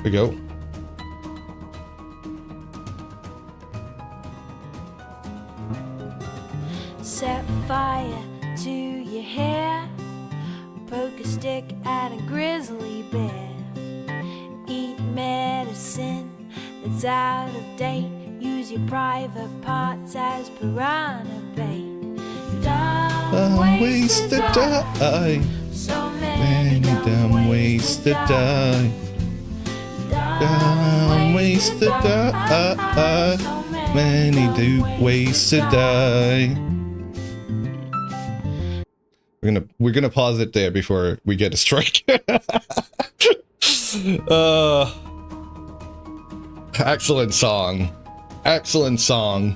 There we go. Set fire to your hair, poke a stick at a grizzly bear, eat medicine that's out of date, use your private parts as piranha bait. Dumb ways to die, so many dumb ways to die. Dumb ways to die, many ways to die. We're gonna pause it there before we get a strike. Excellent song. Excellent song.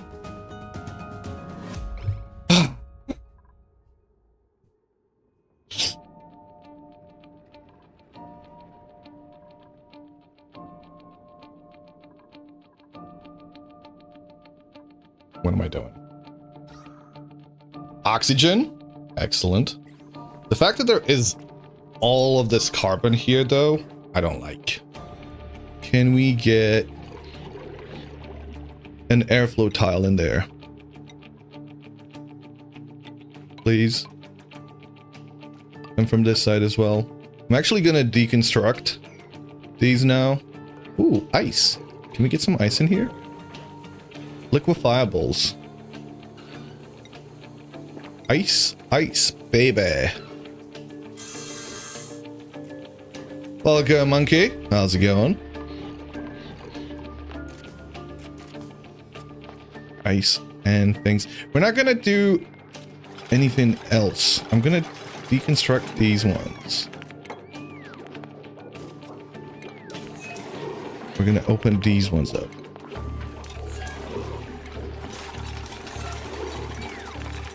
What am I doing? Oxygen. Excellent. The fact that there is all of this carbon here, though, I don't like. Can we get an airflow tile in there? Please. And from this side as well. I'm actually gonna deconstruct these now. Ooh, ice. Can we get some ice in here? Liquefiables. Ice, ice, baby. Welcome, monkey. How's it going? Ice and things. We're not gonna do anything else. I'm gonna deconstruct these ones. We're gonna open these ones up.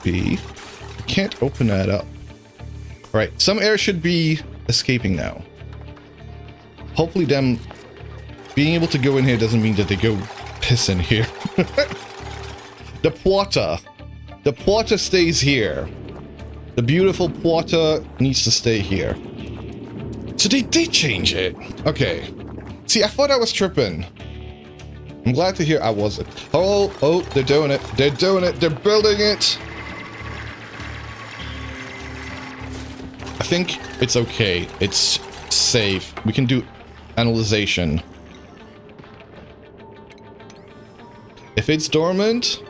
B. Can't open that up. All right, some air should be escaping now. Hopefully them being able to go in here doesn't mean that they go piss in here. The porter stays here. The beautiful porter needs to stay here. So they did change it. Okay. See, I thought I was tripping. I'm glad to hear I wasn't. Oh, they're doing it. They're doing it. They're building it. I think it's okay. It's safe. We can do analyzation. If it's dormant,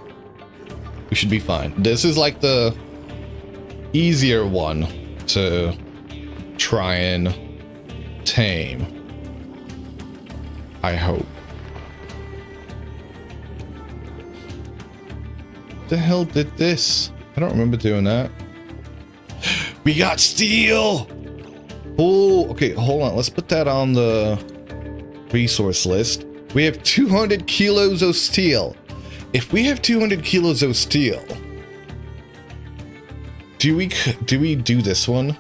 we should be fine. This is like the easier one to try and tame. I hope. The hell did this? I don't remember doing that. We got steel! Oh, okay, hold on. Let's put that on the resource list. We have 200 kilos of steel. If we have 200 kilos of steel, do we do this one?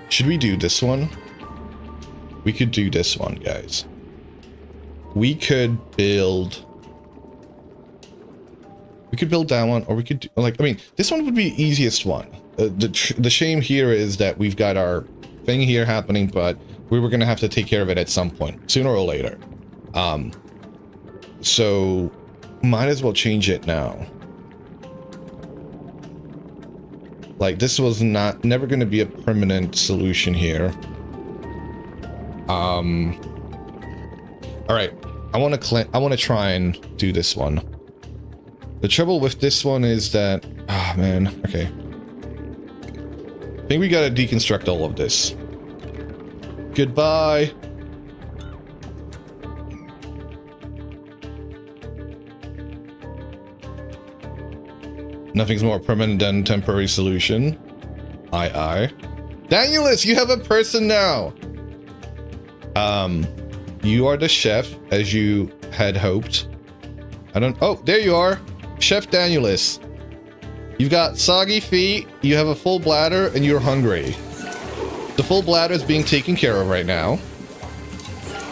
Should we do this one? We could do this one, guys. We could build that one, or we could do, like, I mean, this one would be the easiest one. The shame here is that we've got our thing here happening, but we were gonna have to take care of it at some point, sooner or later. So might as well change it now. Like, this was never gonna be a permanent solution here. All right, I want to try and do this one. The trouble with this one is that, man, okay. I think we gotta deconstruct all of this. Goodbye. Nothing's more permanent than temporary solution. Aye. Danielus, you have a person now. You are the chef, as you had hoped. Oh, there you are. Chef Danielus. You've got soggy feet, you have a full bladder, and you're hungry. The full bladder is being taken care of right now.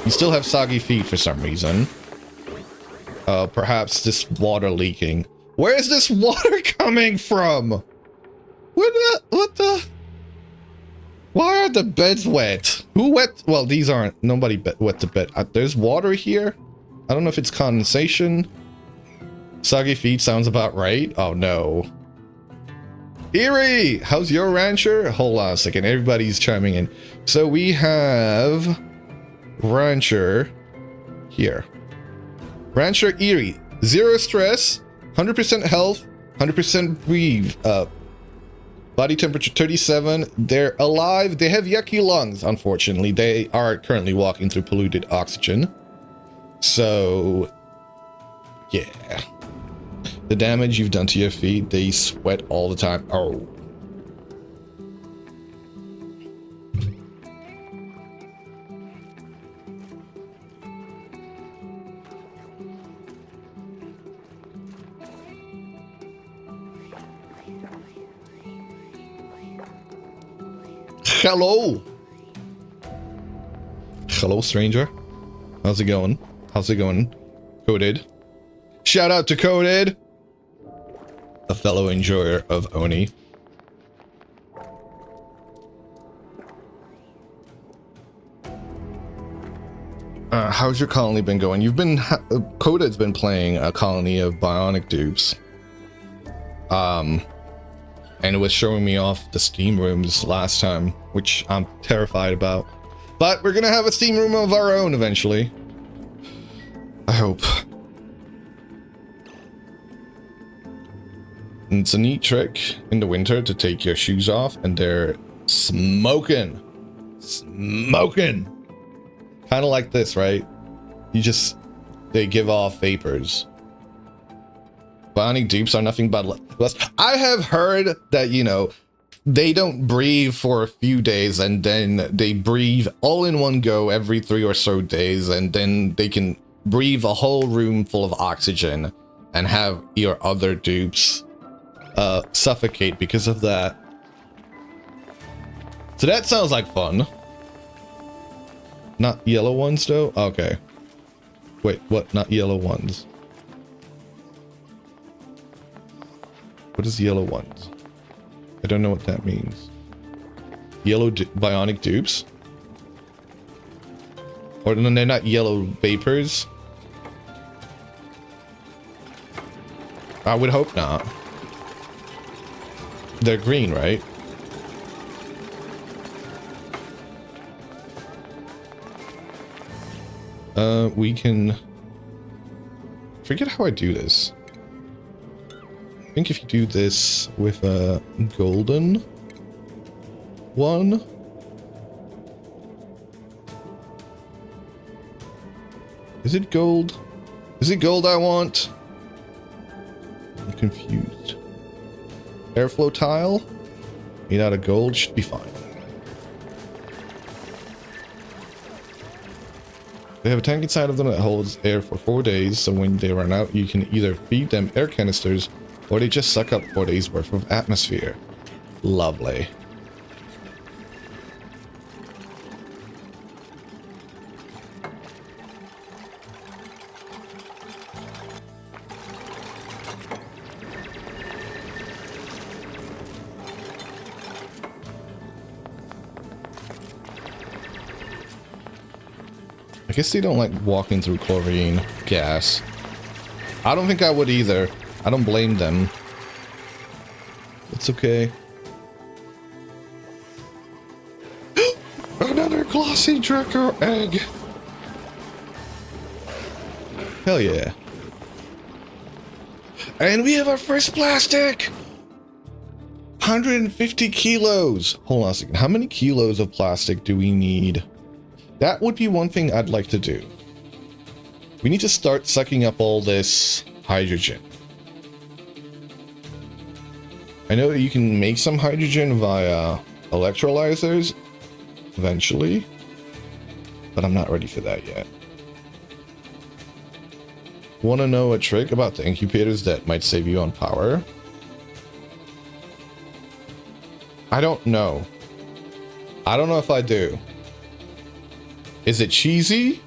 You still have soggy feet for some reason. Perhaps this water leaking. Where is this water coming from? What the? Why are the beds wet? Who wet? Well, these aren't. Nobody wet the bed. There's water here. I don't know if it's condensation. Soggy feet sounds about right. Oh no. Eerie, how's your rancher? Hold on a second. Everybody's chiming in. So we have rancher here. Rancher Eerie. 0 stress, 100% health, 100% breathe. Body temperature 37. They're alive. They have yucky lungs, unfortunately. They are currently walking through polluted oxygen. So, yeah. The damage you've done to your feet, they sweat all the time. Oh. Hello. Hello, stranger. How's it going? How's it going? Coded. Shout out to Coded, a fellow enjoyer of Oni. How's your colony been going? You've been Coded's been playing a colony of bionic dupes. And it was showing me off the steam rooms last time, which I'm terrified about. But we're gonna have a steam room of our own eventually. I hope. And it's a neat trick in the winter to take your shoes off and they're smoking. Smoking! Kind of like this, right? They give off vapors. Bionic dupes are nothing but less. I have heard that, you know, they don't breathe for a few days and then they breathe all in one go every 3 or so days, and then they can breathe a whole room full of oxygen and have your other dupes suffocate because of that. So that sounds like fun. Not yellow ones though? Okay. Wait, what? Not yellow ones. What is yellow ones? I don't know what that means. Yellow bionic dupes? Or no, they're not yellow vapors? I would hope not. They're green, right? We can... Forget how I do this. I think if you do this with a golden one. Is it gold? Is it gold I want? I'm confused. Airflow tile made out of gold should be fine. They have a tank inside of them that holds air for 4 days, so when they run out, you can either feed them air canisters or they just suck up 4 days worth of atmosphere. Lovely. I guess they don't like walking through chlorine gas. I don't think I would either. I don't blame them. It's okay. Another glossy Draco egg. Hell yeah. And we have our first plastic. 150 kilos. Hold on a second. How many kilos of plastic do we need? That would be one thing I'd like to do. We need to start sucking up all this hydrogen. I know you can make some hydrogen via electrolyzers eventually, but I'm not ready for that yet. Want to know a trick about the incubators that might save you on power? I don't know. I don't know if I do. Is it cheesy?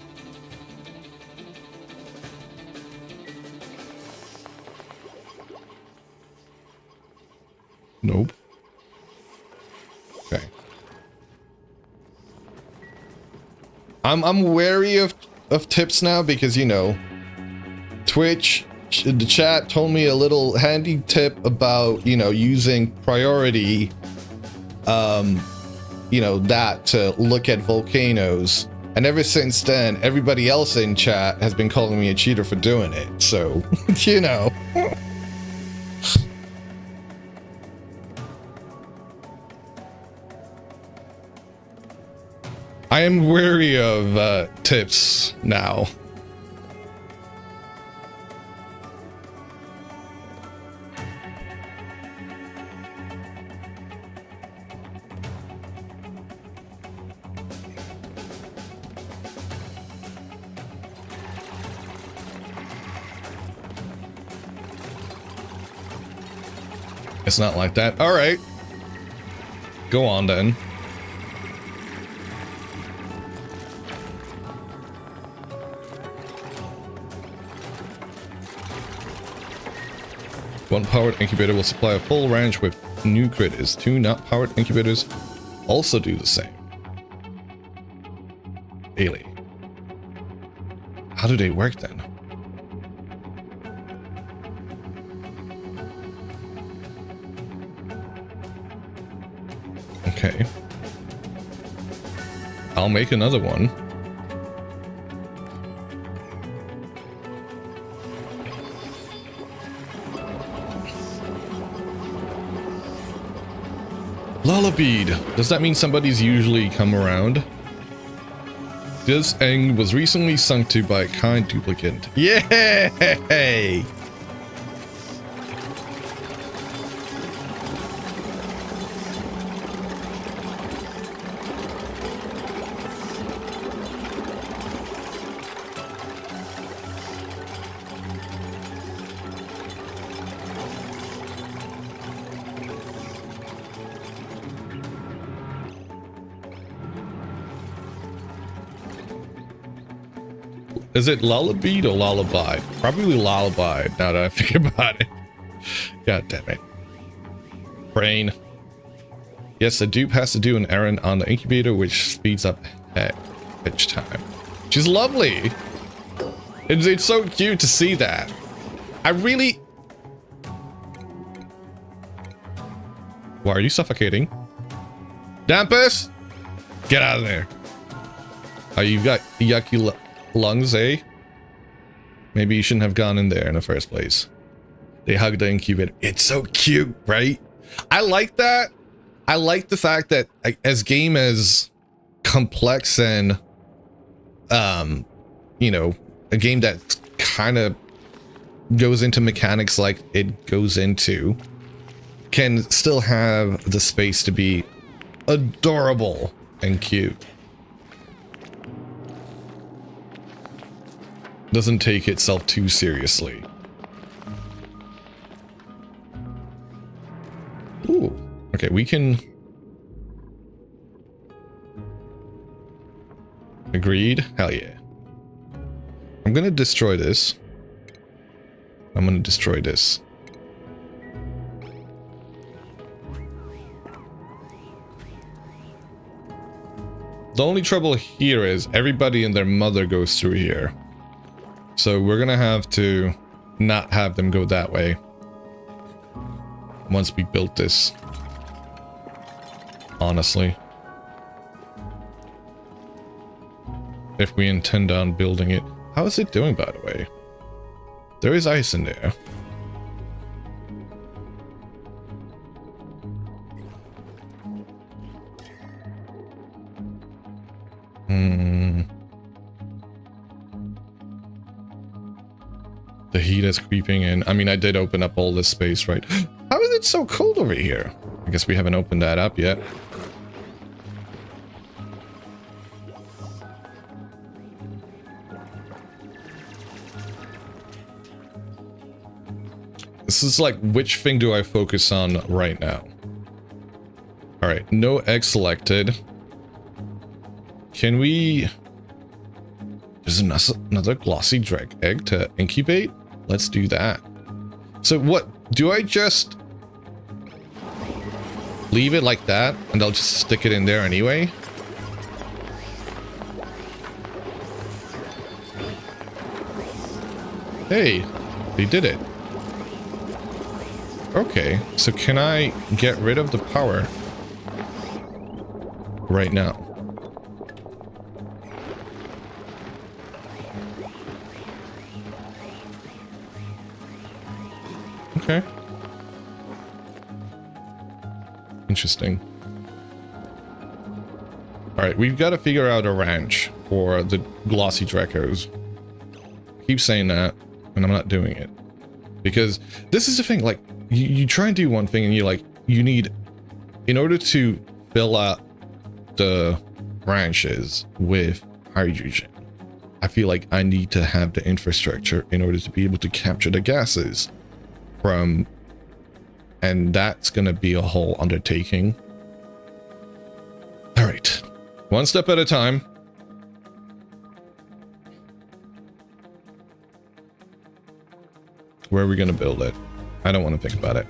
I'm wary of tips now because, you know, Twitch, the chat told me a little handy tip about, you know, using priority, you know, that to look at volcanoes. And ever since then, everybody else in chat has been calling me a cheater for doing it. So, you know. I am wary of tips now. It's not like that. All right. Go on then. One powered incubator will supply a full ranch with new critters. Two not powered incubators also do the same. Really? How do they work then? Okay. I'll make another one. Lullabeed. Does that mean somebody's usually come around? This end was recently sunk to by a kind duplicate. Yay! Is it lullaby or lullaby? Probably lullaby, now that I think about it. God damn it. Brain. Yes, the dupe has to do an errand on the incubator, which speeds up hatch time. She's lovely. It's so cute to see that. I really... Why are you suffocating? Dampus! Get out of there. Oh, you've got yucky lungs, eh? Maybe you shouldn't have gone in there in the first place. They hug the incubator. It's so cute, right? I like that. I like the fact that as game as complex and you know, a game that kind of goes into mechanics like it goes into, can still have the space to be adorable and cute. Doesn't take itself too seriously. Ooh. Okay, we can... Agreed? Hell yeah. I'm gonna destroy this. I'm gonna destroy this. The only trouble here is everybody and their mother goes through here. So we're gonna have to not have them go that way once we built this. Honestly. If we intend on building it. How is it doing, by the way? There is ice in there. The heat is creeping in. I mean, I did open up all this space, right? How is it so cold over here? I guess we haven't opened that up yet. This is like, which thing do I focus on right now? All right, no egg selected. Can we... There's another glossy dreg egg to incubate? Let's do that. So what, do I just leave it like that and I'll just stick it in there anyway? Hey, they did it. Okay, so can I get rid of the power right now? Okay. Interesting. Alright, we've got to figure out a ranch for the glossy Dracos. Keep saying that, and I'm not doing it. Because this is the thing, like, you try and do one thing and you're like, you need, in order to fill out the ranches with hydrogen, I feel like I need to have the infrastructure in order to be able to capture the gases from, and that's gonna be a whole undertaking. All right, one step at a time. Where are we gonna build it? I don't want to think about it.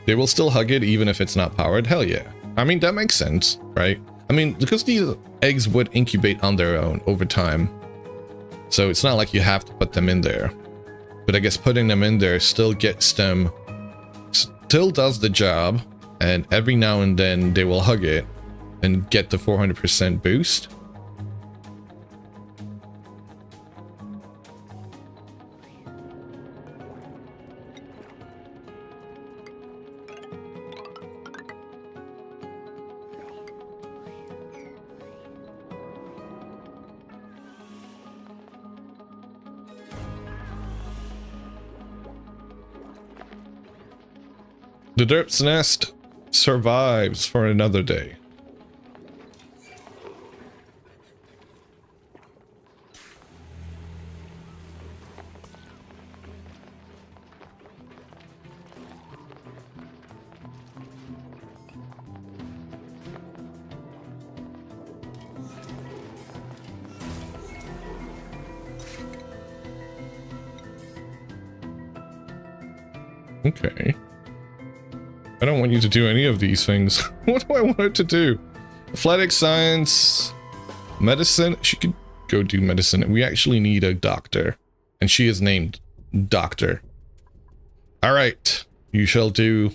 They will still hug it even if it's not powered. Hell yeah. I mean, that makes sense, right? I mean, because these eggs would incubate on their own over time. So it's not like you have to put them in there. But I guess putting them in there still gets them, still does the job. And every now and then they will hug it and get the 400% boost. The derp's nest survives for another day. Okay. I don't want you to do any of these things. What do I want it to do? Athletics, science, medicine. She could go do medicine. We actually need a doctor. And she is named Doctor. All right. You shall do...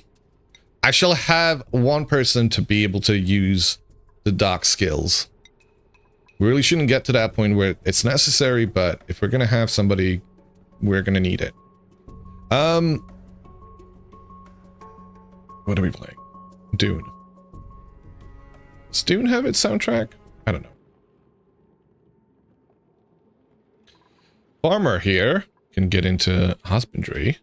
I shall have one person to be able to use the doc skills. We really shouldn't get to that point where it's necessary, but if we're going to have somebody, we're going to need it. What are we playing? Dune. Does Dune have its soundtrack? I don't know. Farmer here can get into husbandry.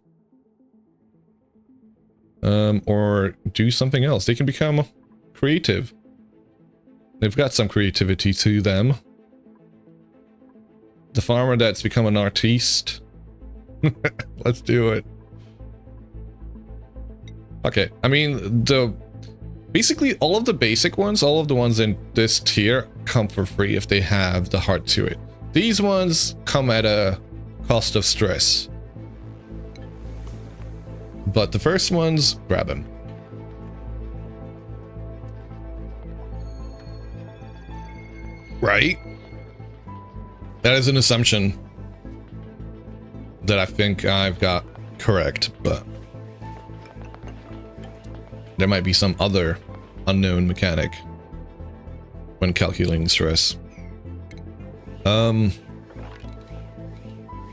Or do something else. They can become creative. They've got some creativity to them. The farmer that's become an artiste. Let's do it. Okay, I mean, basically all of the basic ones, all of the ones in this tier come for free if they have the heart to it. These ones come at a cost of stress. But the first ones, grab them. Right? That is an assumption that I think I've got correct, but there might be some other unknown mechanic when calculating stress.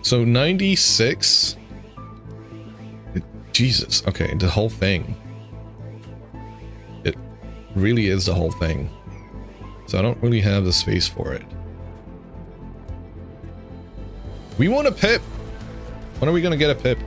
So 96. Jesus, okay, the whole thing. It really is the whole thing. So I don't really have the space for it. We want a pip. When are we gonna get a pip?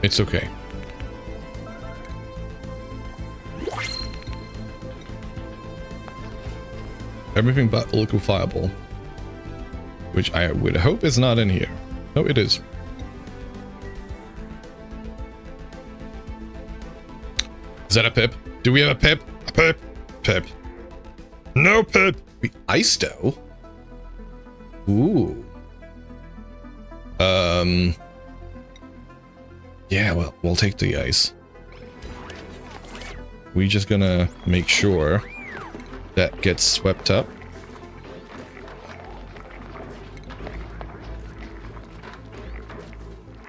It's okay. Everything but liquefiable, which I would hope is not in here. Oh, it is. Is that a pip? Do we have a pip? A pip? Pip. No pip. The ice dough? Ooh. Yeah, well, we'll take the ice. We just gonna make sure that gets swept up.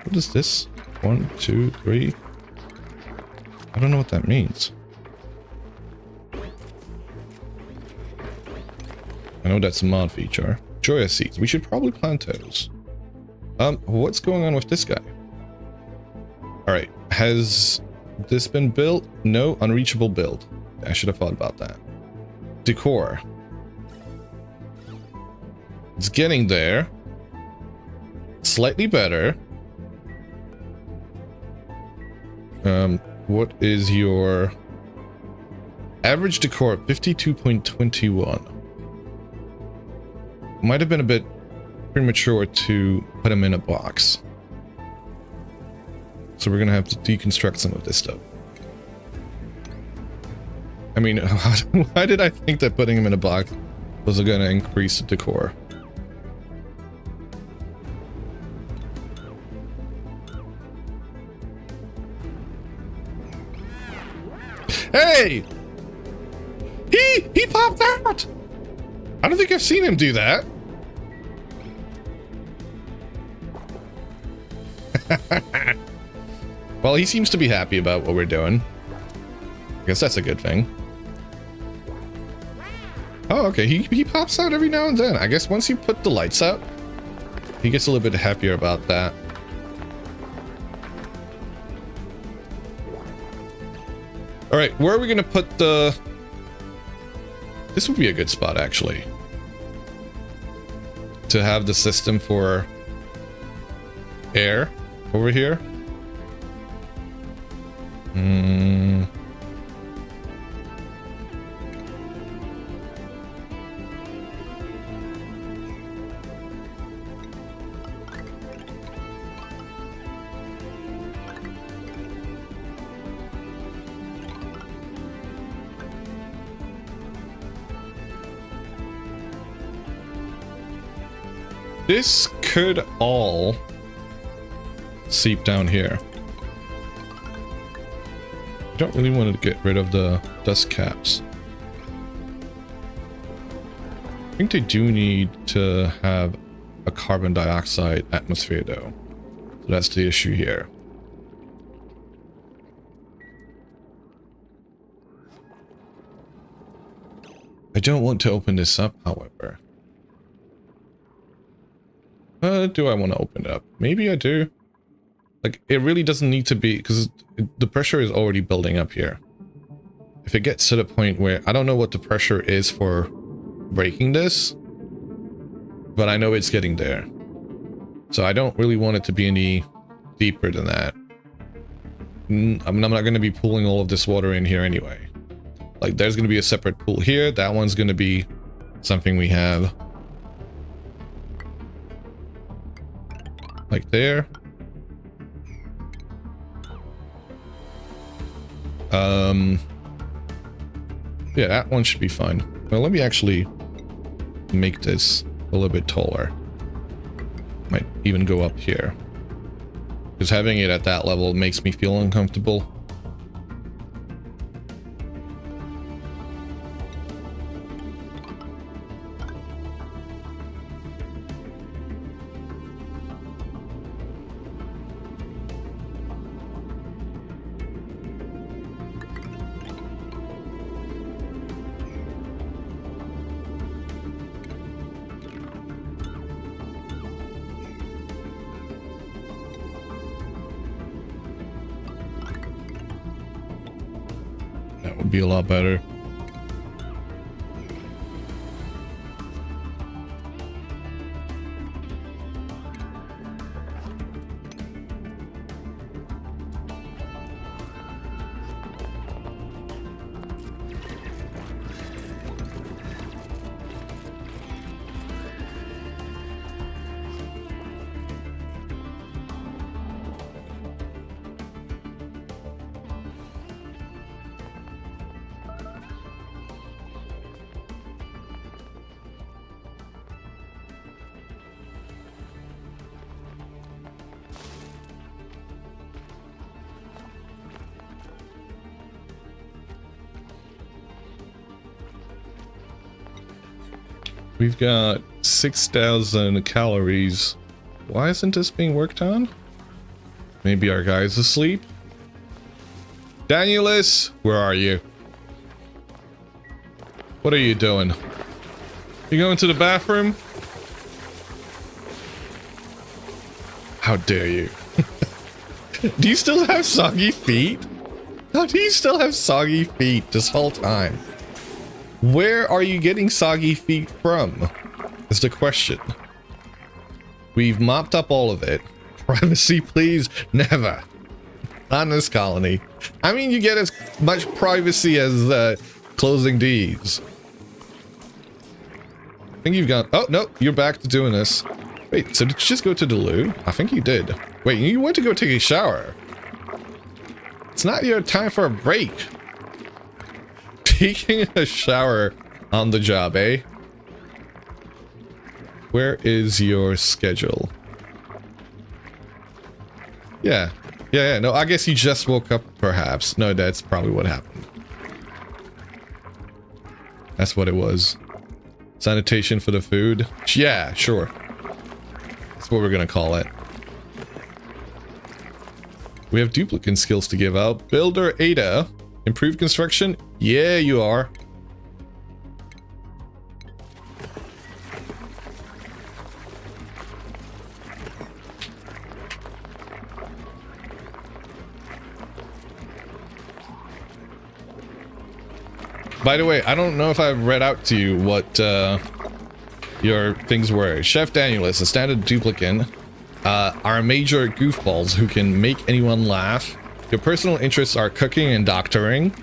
What is this? 1, 2, 3. I don't know what that means. I know that's a mod feature. Joya seeds. We should probably plant those. What's going on with this guy? Alright, has this been built? No, unreachable build. I should have thought about that. Decor. It's getting there. Slightly better. What is your average decor? 52.21. Might have been a bit premature to put him in a box. So we're gonna have to deconstruct some of this stuff. I mean, why did I think that putting him in a box was gonna increase the decor? Hey! He popped out! I don't think I've seen him do that. Well, he seems to be happy about what we're doing. I guess that's a good thing. Oh, okay. He pops out every now and then. I guess once you put the lights out, he gets a little bit happier about that. All right, where are we going to put the... This would be a good spot, actually. To have the system for air over here. This could all seep down here. I don't really want to get rid of the dust caps. I think they do need to have a carbon dioxide atmosphere though. So that's the issue here. I don't want to open this up, however. Do I want to open it up? Maybe I do. Like, it really doesn't need to be, because the pressure is already building up here. If it gets to the point where, I don't know what the pressure is for breaking this, but I know it's getting there. So I don't really want it to be any deeper than that. I'm not going to be pulling all of this water in here anyway. Like, there's going to be a separate pool here. That one's going to be something we have. Like there. Yeah, that one should be fine. Well, let me actually make this a little bit taller. Might even go up here. Because having it at that level makes me feel uncomfortable. Be a lot better. We've got 6,000 calories. Why isn't this being worked on? Maybe our guy's asleep? Danielus, where are you? What are you doing? You going to the bathroom? How dare you? Do you still have soggy feet? How do you still have soggy feet this whole time? Where are you getting soggy feet from? Is the question. We've mopped up all of it. Privacy, please. Never. Not in this colony. I mean, you get as much privacy as closing D's. I think you've got... Oh, no. You're back to doing this. Wait, so did you just go to the loo? I think you did. Wait, you went to go take a shower. It's not your time for a break. Taking a shower on the job, eh? Where is your schedule? Yeah. No, I guess you just woke up, perhaps. No, that's probably what happened. That's what it was. Sanitation for the food? Yeah, sure. That's what we're gonna call it. We have duplicate skills to give out. Builder Ada. Improved construction? Yeah, you are. By the way, I don't know if I've read out to you what your things were. Chef Danielus, a standard duplicant, are major goofballs who can make anyone laugh. Your personal interests are cooking and doctoring.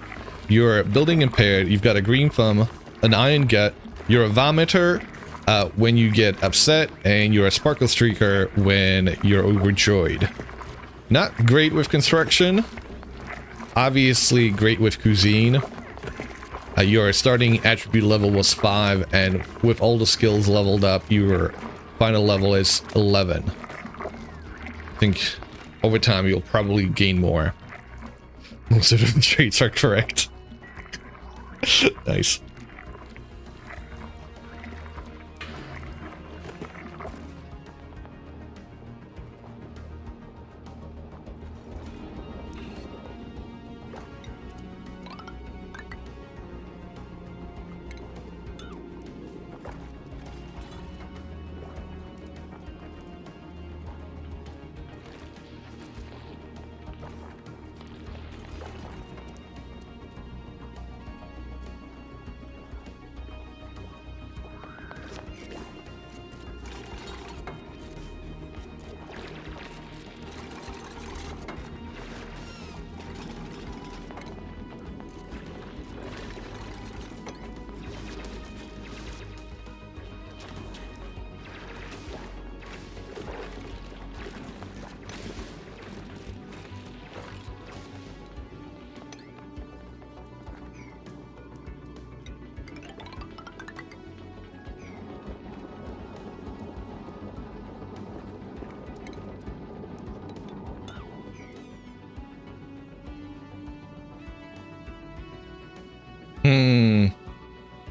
You're building impaired. You've got a green thumb, an iron gut. You're a vomiter when you get upset, and you're a sparkle streaker when you're overjoyed. Not great with construction. Obviously great with cuisine. Your starting attribute level was 5, and with all the skills leveled up, your final level is 11. I think over time you'll probably gain more. Most of the traits are correct. Nice.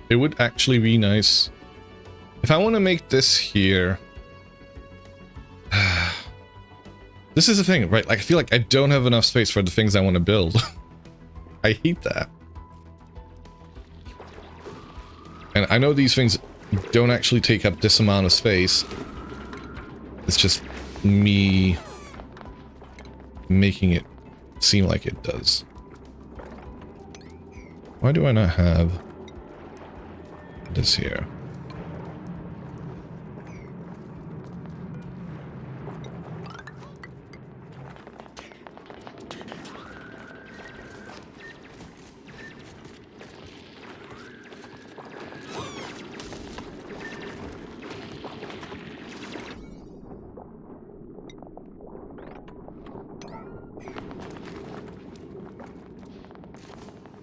It would actually be nice if I want to make this here. This is the thing, right? Like, I feel like I don't have enough space for the things I want to build. I hate that. And I know these things don't actually take up this amount of space. It's just me making it seem like it does. Why do I not have this here?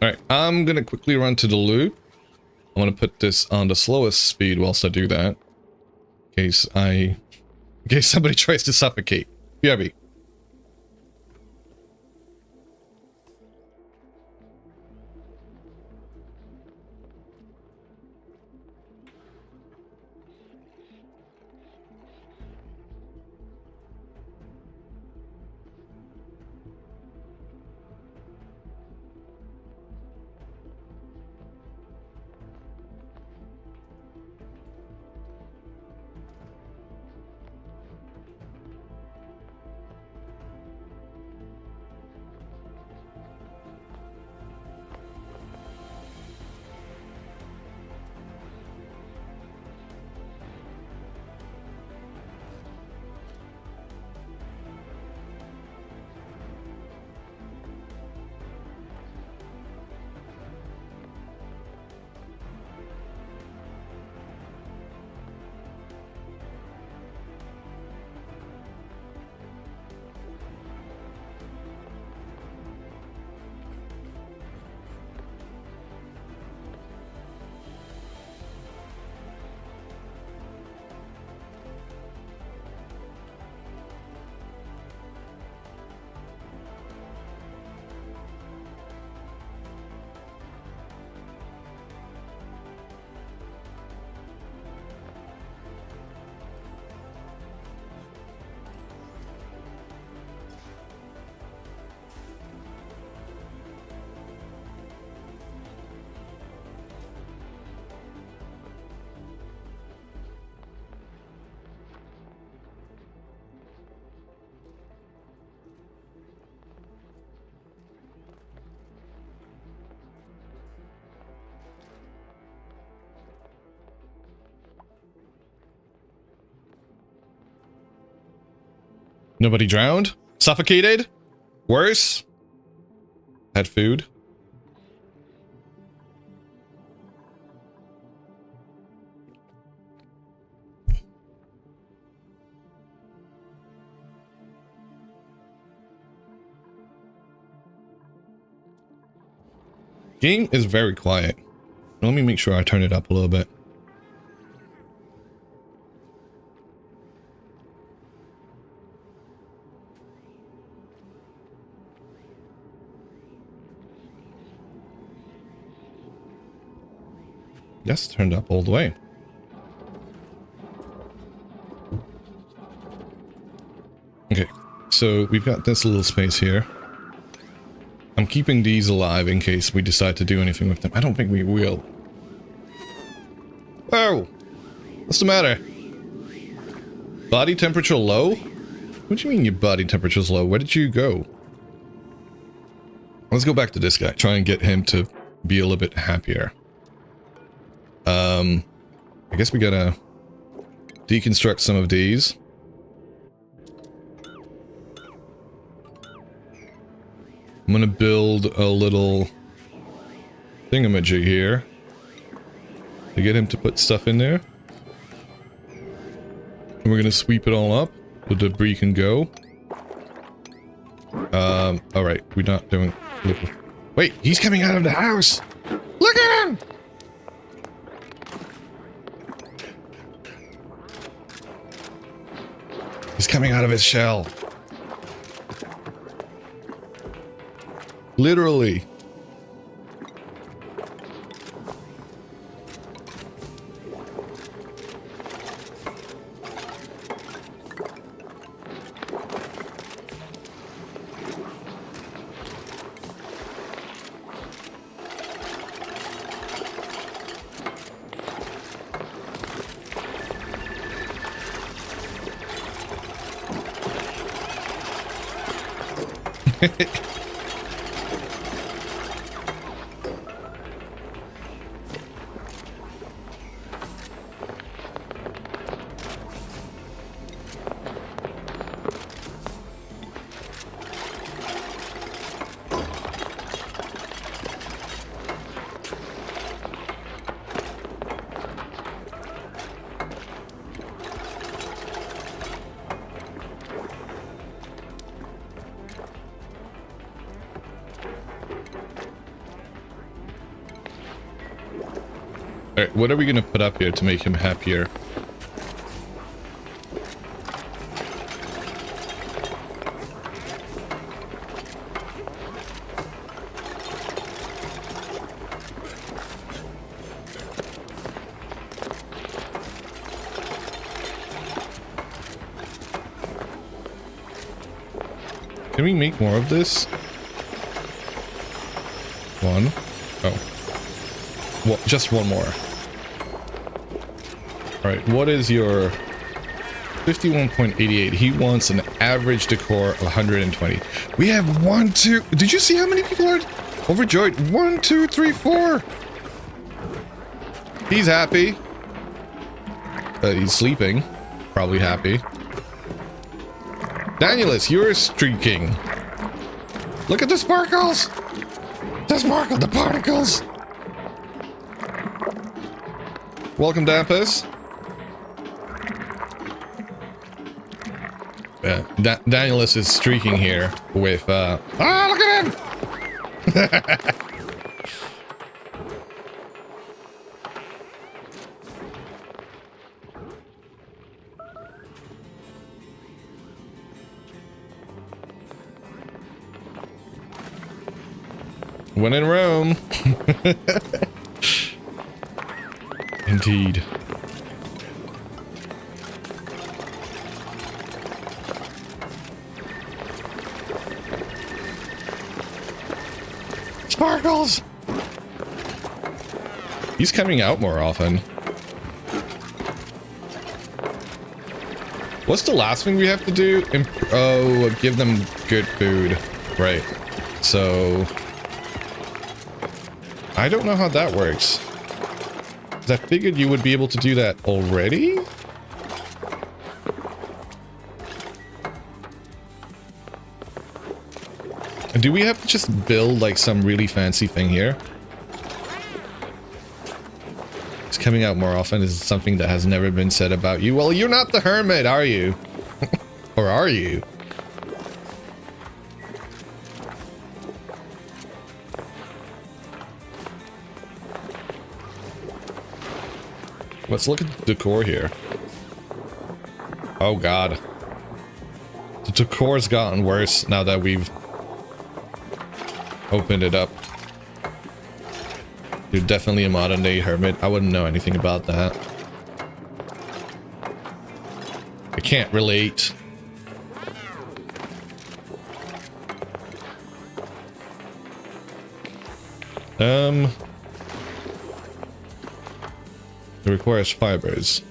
Alright, I'm gonna quickly run to the loo. I'm gonna put this on the slowest speed whilst I do that. In case somebody tries to suffocate. BRB. Nobody drowned? Suffocated? Worse? Had food? Game is very quiet. Let me make sure I turn it up a little bit. Yes, turned up all the way. Okay, so we've got this little space here. I'm keeping these alive in case we decide to do anything with them. I don't think we will. Whoa! What's the matter? Body temperature low? What do you mean your body temperature's low? Where did you go? Let's go back to this guy. Try and get him to be a little bit happier. I guess we gotta deconstruct some of these. I'm gonna build a little thingamajig here to get him to put stuff in there. And we're gonna sweep it all up. The debris can go. Alright, we're not doing... Wait, he's coming out of the house! Look at him! He's coming out of his shell. Literally. Alright, what are we gonna put up here to make him happier? Can we make more of this? One. Oh. Well, just one more. Alright, what is your 51.88? He wants an average decor of 120. We have 1, 2. Did you see how many people are overjoyed? 1, 2, 3, 4. He's happy. He's sleeping. Probably happy. Danielus, you're streaking. Look at the sparkles. The sparkle, the particles. Welcome, Dampus. Danielus is streaking here with, look at him! When in Rome. Indeed. Sparkles! He's coming out more often. What's the last thing we have to do? Give them good food. Right. So... I don't know how that works. 'Cause I figured you would be able to do that already? Do we have to just build like some really fancy thing here? It's coming out more often is something that has never been said about you. Well, you're not the hermit, are you? Or are you? Let's look at the decor here. Oh god. The decor's gotten worse now that we've opened it up. You're definitely a modern day hermit. I wouldn't know anything about that. I can't relate. It requires fibers.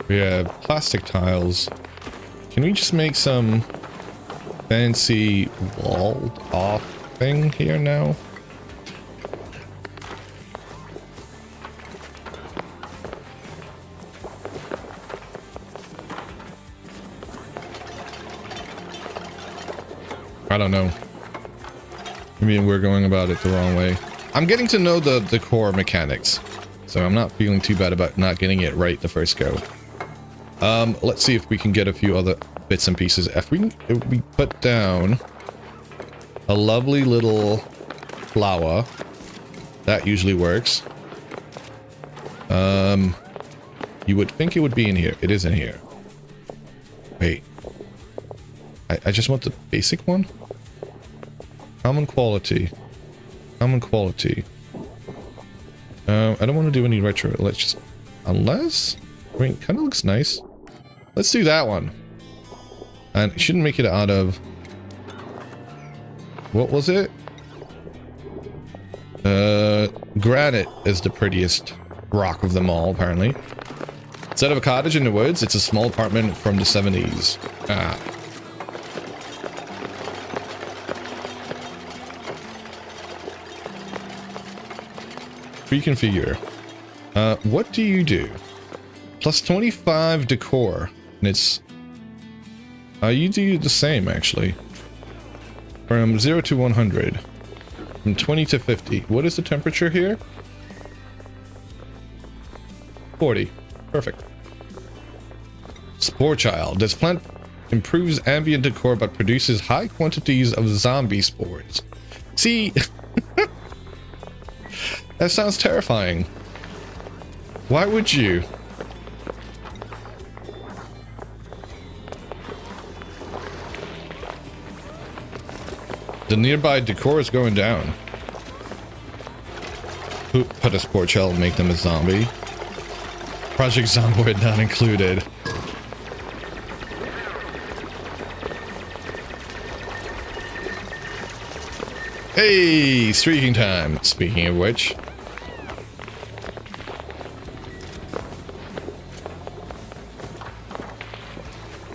We have plastic tiles. Can we just make some fancy walled off thing here now? I don't know. Maybe we're going about it the wrong way. I'm getting to know the core mechanics, so I'm not feeling too bad about not getting it right the first go. Let's see if we can get a few other bits and pieces. If we put down a lovely little flower, that usually works. You would think it would be in here. It is in here. Wait. I just want the basic one. Common quality. Common quality. I don't want to do any retro. Let's just... Unless... I mean, kind of looks nice. Let's do that one. And it shouldn't make it out of... What was it? Granite is the prettiest rock of them all, apparently. Instead of a cottage in the woods, it's a small apartment from the 70s. Ah. Reconfigure. What do you do? Plus 25 decor. And it's... you do the same, actually. From 0 to 100. From 20 to 50. What is the temperature here? 40. Perfect. Spore Child. This plant improves ambient decor but produces high quantities of zombie spores. See... That sounds terrifying. Why would you? The nearby decor is going down. Who put a spore child and make them a zombie? Project Zomboid not included. Hey, streaking time. Speaking of which.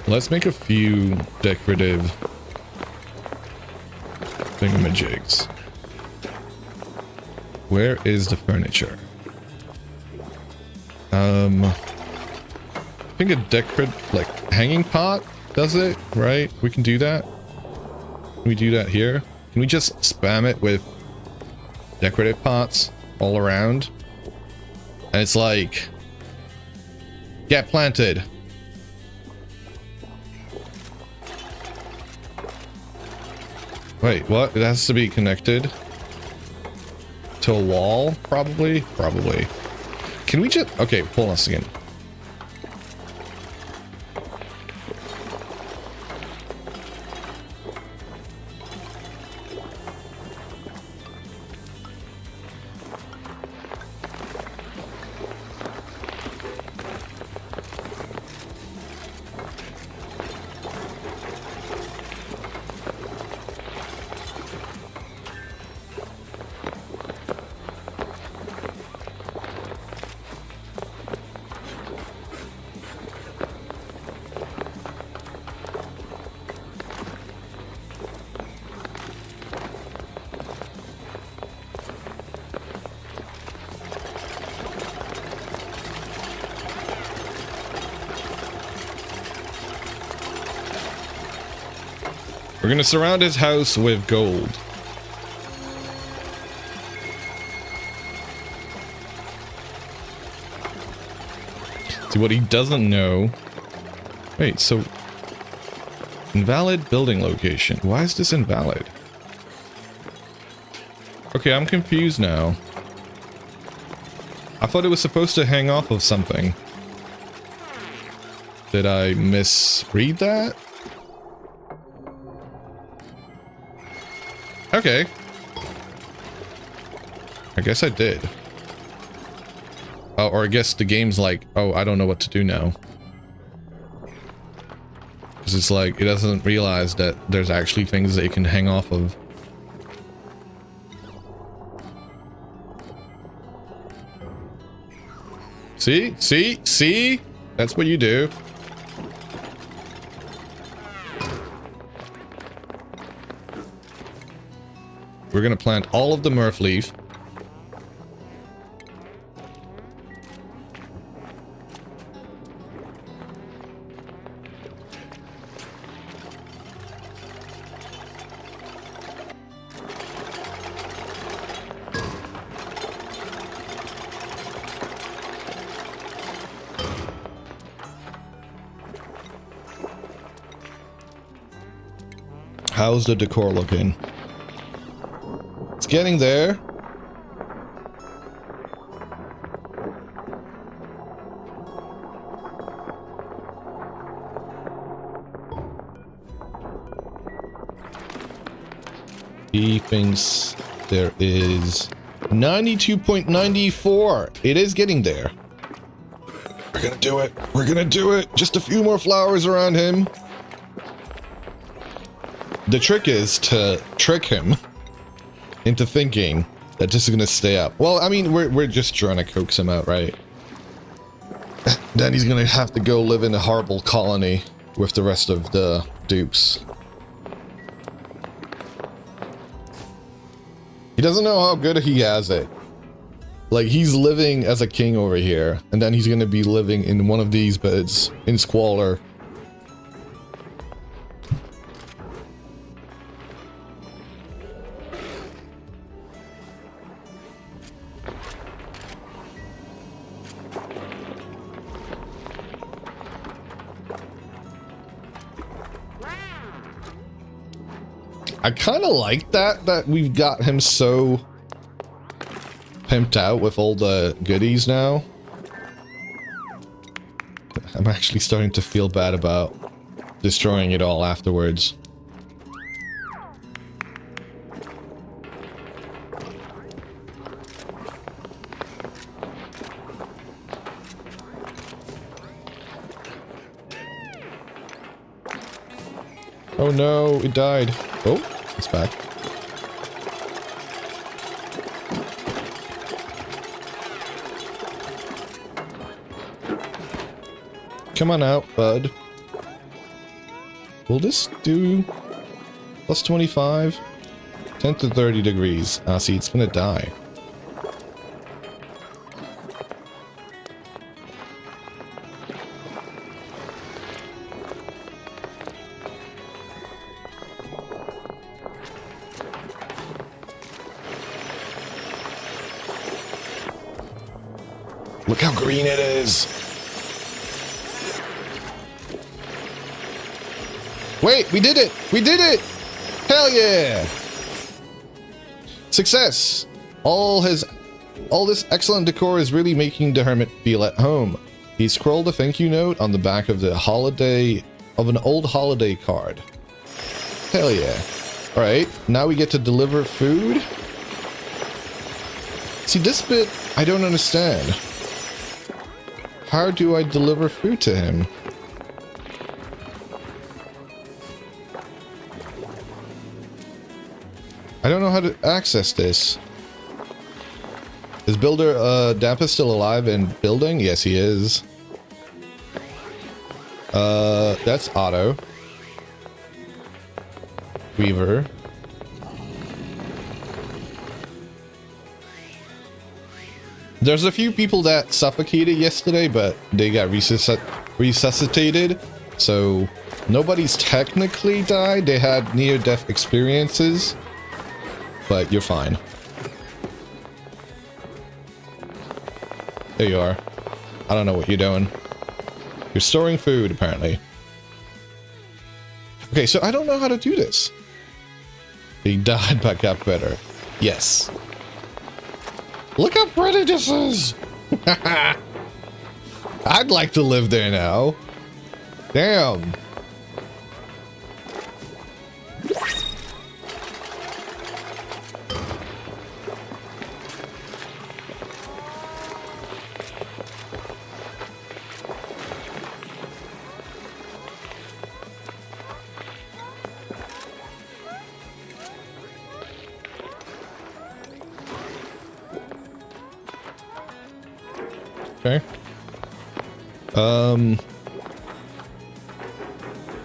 Let's make a few decorative thingamajigs. Where is the furniture? I think a decorative, like, hanging pot does it, right? We can do that. Can we do that here? Can we just spam it with decorative pots all around? And it's like, get planted. Wait, what? It has to be connected to a wall, probably? Probably. Can we just... Okay, hold on a second. We're gonna surround his house with gold. See what he doesn't know. Wait, so invalid building location. Why is this invalid? Okay, I'm confused now. I thought it was supposed to hang off of something. Did I misread that? Okay. I guess I did. Oh, or I guess the game's like, oh, I don't know what to do now. Because it's like, it doesn't realize that there's actually things that it can hang off of. See? See? See? That's what you do. We're gonna plant all of the Murph leaf. How's the decor looking? It's getting there. He thinks there is 92.94. It is getting there. We're gonna do it. We're gonna do it. Just a few more flowers around him. The trick is to trick him into thinking that this is gonna stay up. Well, I mean, we're just trying to coax him out, right? Then he's gonna have to go live in a horrible colony with the rest of the dupes. He doesn't know how good he has it. Like, he's living as a king over here, and then he's gonna be living in one of these beds in squalor. I kind of like that we've got him so pimped out with all the goodies now. I'm actually starting to feel bad about destroying it all afterwards. Oh no, it died. Oh, it's back. Come on out, bud. Will this do plus 25? 10 to 30 degrees. Ah, see, it's gonna die. Look how green it is. Wait, we did it! We did it! Hell yeah! Success! All this excellent decor is really making the hermit feel at home. He scrolled a thank you note on the back of an old holiday card. Hell yeah. Alright, now we get to deliver food. See, this bit, I don't understand. How do I deliver food to him? I don't know how to access this. Is Builder Dampa still alive and building? Yes, he is. That's Otto. Weaver. There's a few people that suffocated yesterday, but they got resuscitated. So nobody's technically died. They had near-death experiences, but you're fine. There you are. I don't know what you're doing. You're storing food, apparently. Okay, so I don't know how to do this. He died but got better. Yes. Look how pretty this is! I'd like to live there now. Damn. Okay.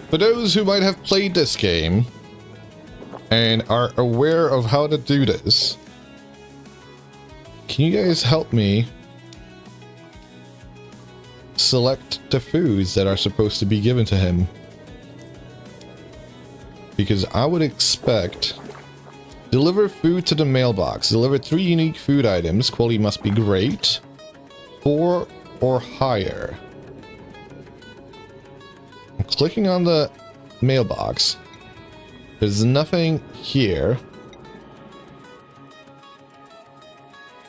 For those who might have played this game and are aware of how to do this, can you guys help me select the foods that are supposed to be given to him? Because I would expect deliver food to the mailbox. Deliver 3 unique food items. Quality must be great. 4 or higher. I'm clicking on the mailbox. There's nothing here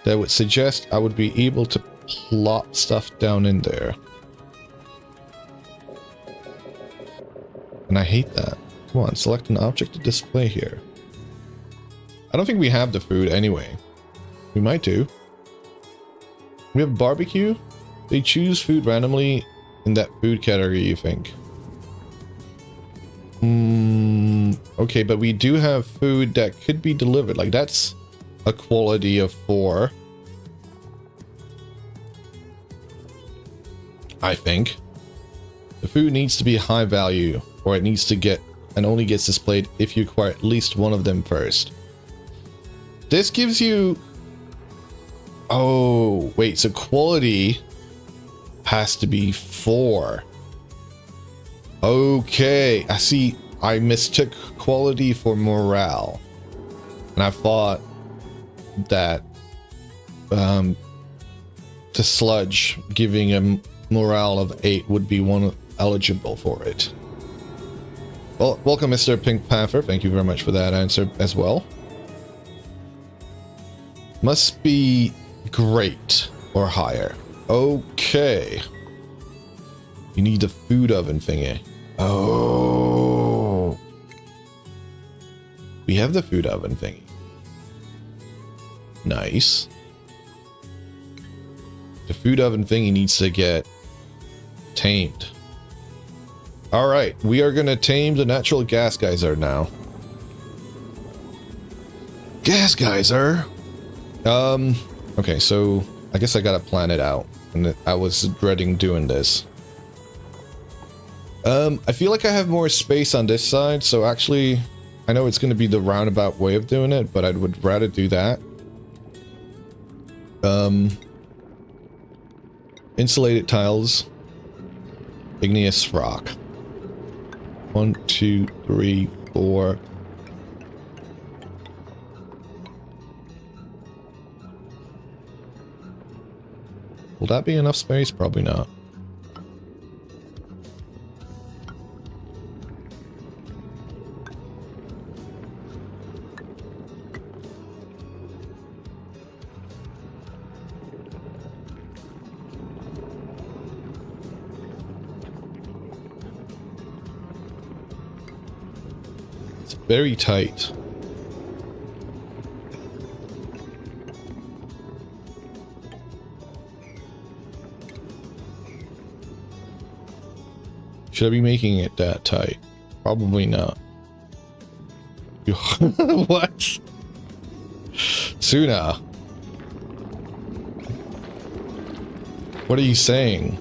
that would suggest I would be able to plop stuff down in there. And I hate that. Come on, select an object to display here. I don't think we have the food anyway. We might do. We have barbecue. They choose food randomly in that food category, you think? Okay, but we do have food that could be delivered. Like, that's a quality of 4. I think. The food needs to be high value, or it needs to get, and only gets displayed if you acquire at least one of them first. This gives you... Oh, wait, so quality has to be 4. Okay, I see. I mistook quality for morale. And I thought that to Sludge giving a morale of 8 would be one eligible for it. Well, welcome, Mr. Pink Panther. Thank you very much for that answer as well. Must be great or higher. Okay. You need the food oven thingy. Oh. We have the food oven thingy. Nice. The food oven thingy needs to get tamed. Alright, we are gonna tame the natural gas geyser now. Gas geyser! Okay, so I guess I gotta plan it out. And I was dreading doing this. I feel like I have more space on this side, so actually, I know it's gonna be the roundabout way of doing it, but I would rather do that. Insulated tiles. Igneous rock. 1, 2, 3, 4. Will that be enough space? Probably not. It's very tight. Should I be making it that tight? Probably not. What? Suna. What are you saying?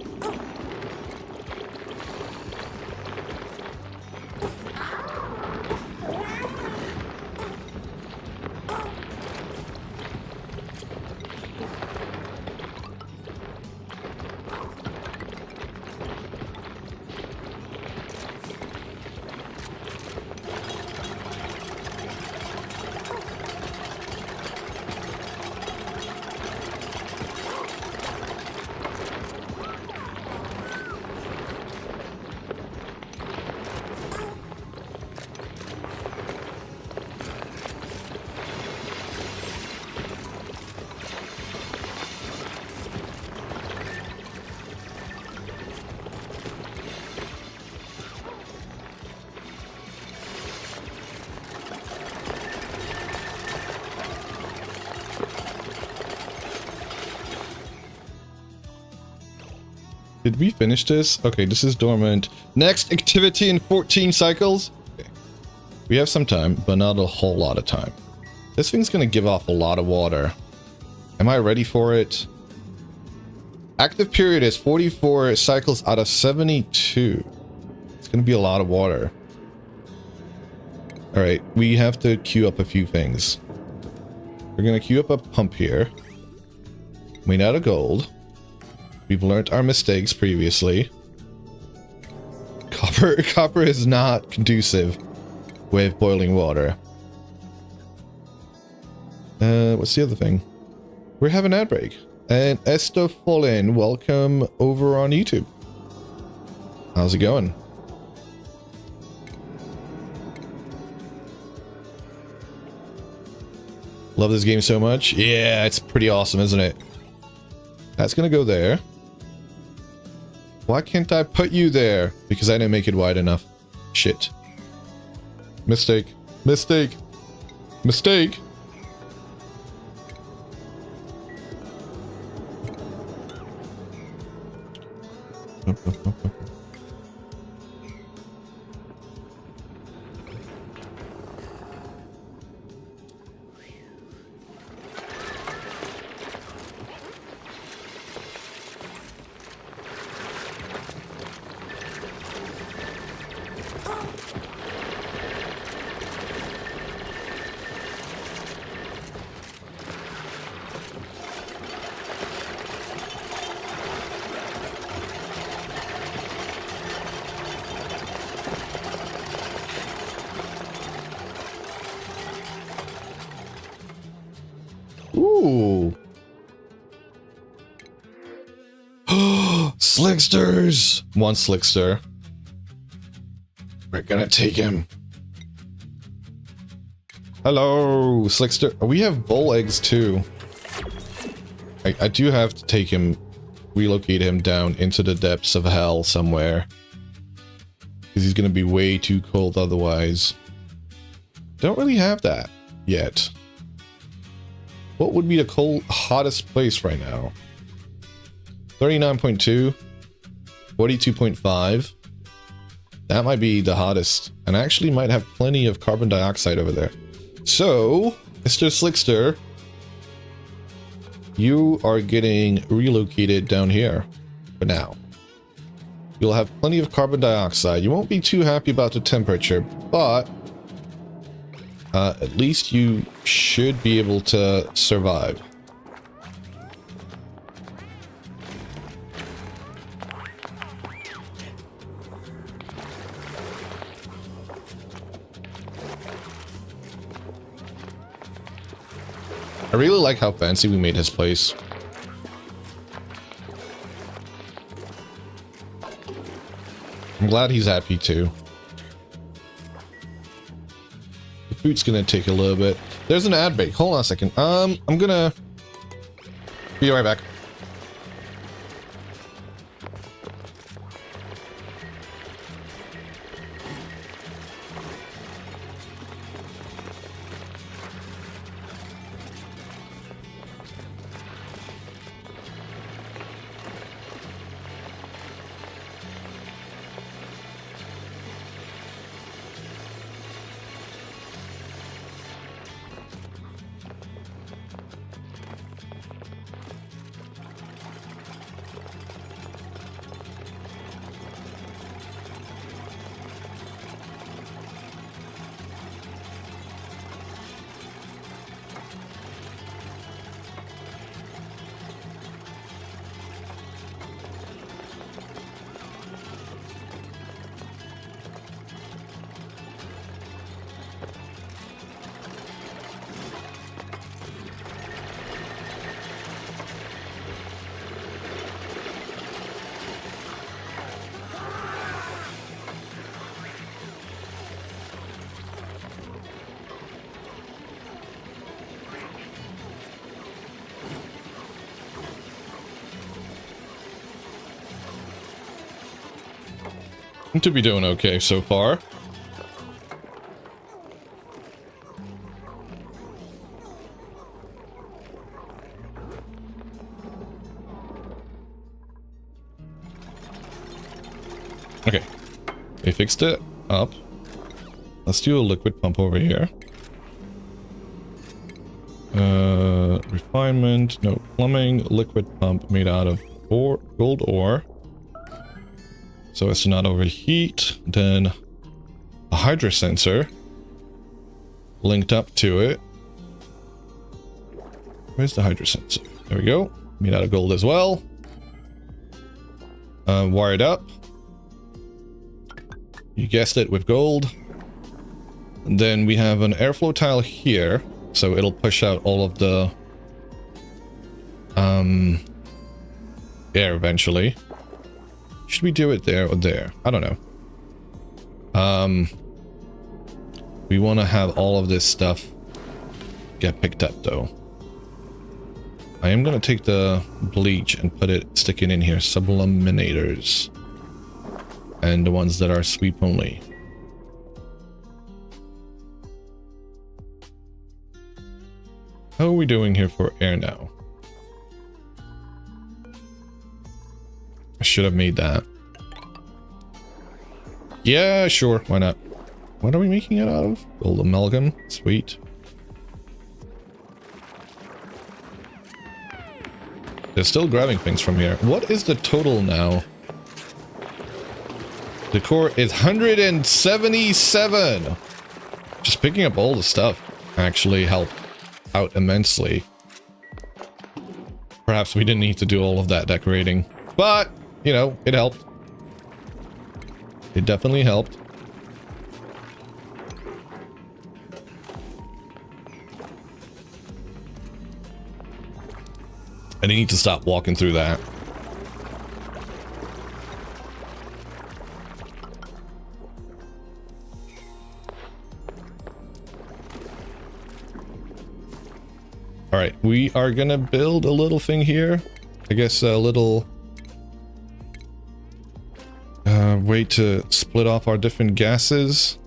Did we finish this? Okay, this is dormant. Next activity in 14 cycles. Okay. We have some time, but not a whole lot of time. This thing's gonna give off a lot of water. Am I ready for it? Active period is 44 cycles out of 72. It's gonna be a lot of water. Alright, we have to queue up a few things. We're gonna queue up a pump here. Made out of gold. We've learned our mistakes previously. Copper is not conducive with boiling water. What's the other thing? We're having an ad break. And Esther Fallen, welcome over on YouTube. How's it going? Love this game so much. Yeah, it's pretty awesome, isn't it? That's gonna go there. Why can't I put you there? Because I didn't make it wide enough. Shit. Mistake. Mistake. Mistake. Ooh. Slicksters! One slickster. We're gonna take him. Hello, slickster. We have bull eggs too. I do have to take him, relocate him down into the depths of hell somewhere. Because he's gonna be way too cold otherwise. Don't really have that yet. What would be the hottest place right now? 39.2, 42.5. That might be the hottest, and actually might have plenty of carbon dioxide over there. So, Mr. Slickster, you are getting relocated down here for now. You'll have plenty of carbon dioxide. You won't be too happy about the temperature, but at least you should be able to survive. I really like how fancy we made his place. I'm glad he's happy too. The food's gonna take a little bit. There's an ad break. Hold on a second. I'm gonna be right back. Seem to be doing okay so far. Okay. We fixed it up. Let's do a liquid pump over here. Refinement, no, plumbing, liquid pump made out of gold ore. So as to not overheat. Then a hydro sensor linked up to it. Where's the hydro sensor? There we go. Made out of gold as well. Wired up. You guessed it, with gold. And then we have an airflow tile here, so it'll push out all of the air eventually. Should we do it there or there? I don't know. We want to have all of this stuff get picked up though. I am going to take the bleach and stick it in here. Subliminators. And the ones that are sweep only. How are we doing here for air now? I should have made that. Yeah, sure. Why not? What are we making it out of? Gold amalgam. Sweet. They're still grabbing things from here. What is the total now? The core is 177. Just picking up all the stuff actually helped out immensely. Perhaps we didn't need to do all of that decorating, but you know, it helped. It definitely helped. And I need to stop walking through that. All right, we are gonna build a little thing here. I guess a little way to split off our different gases.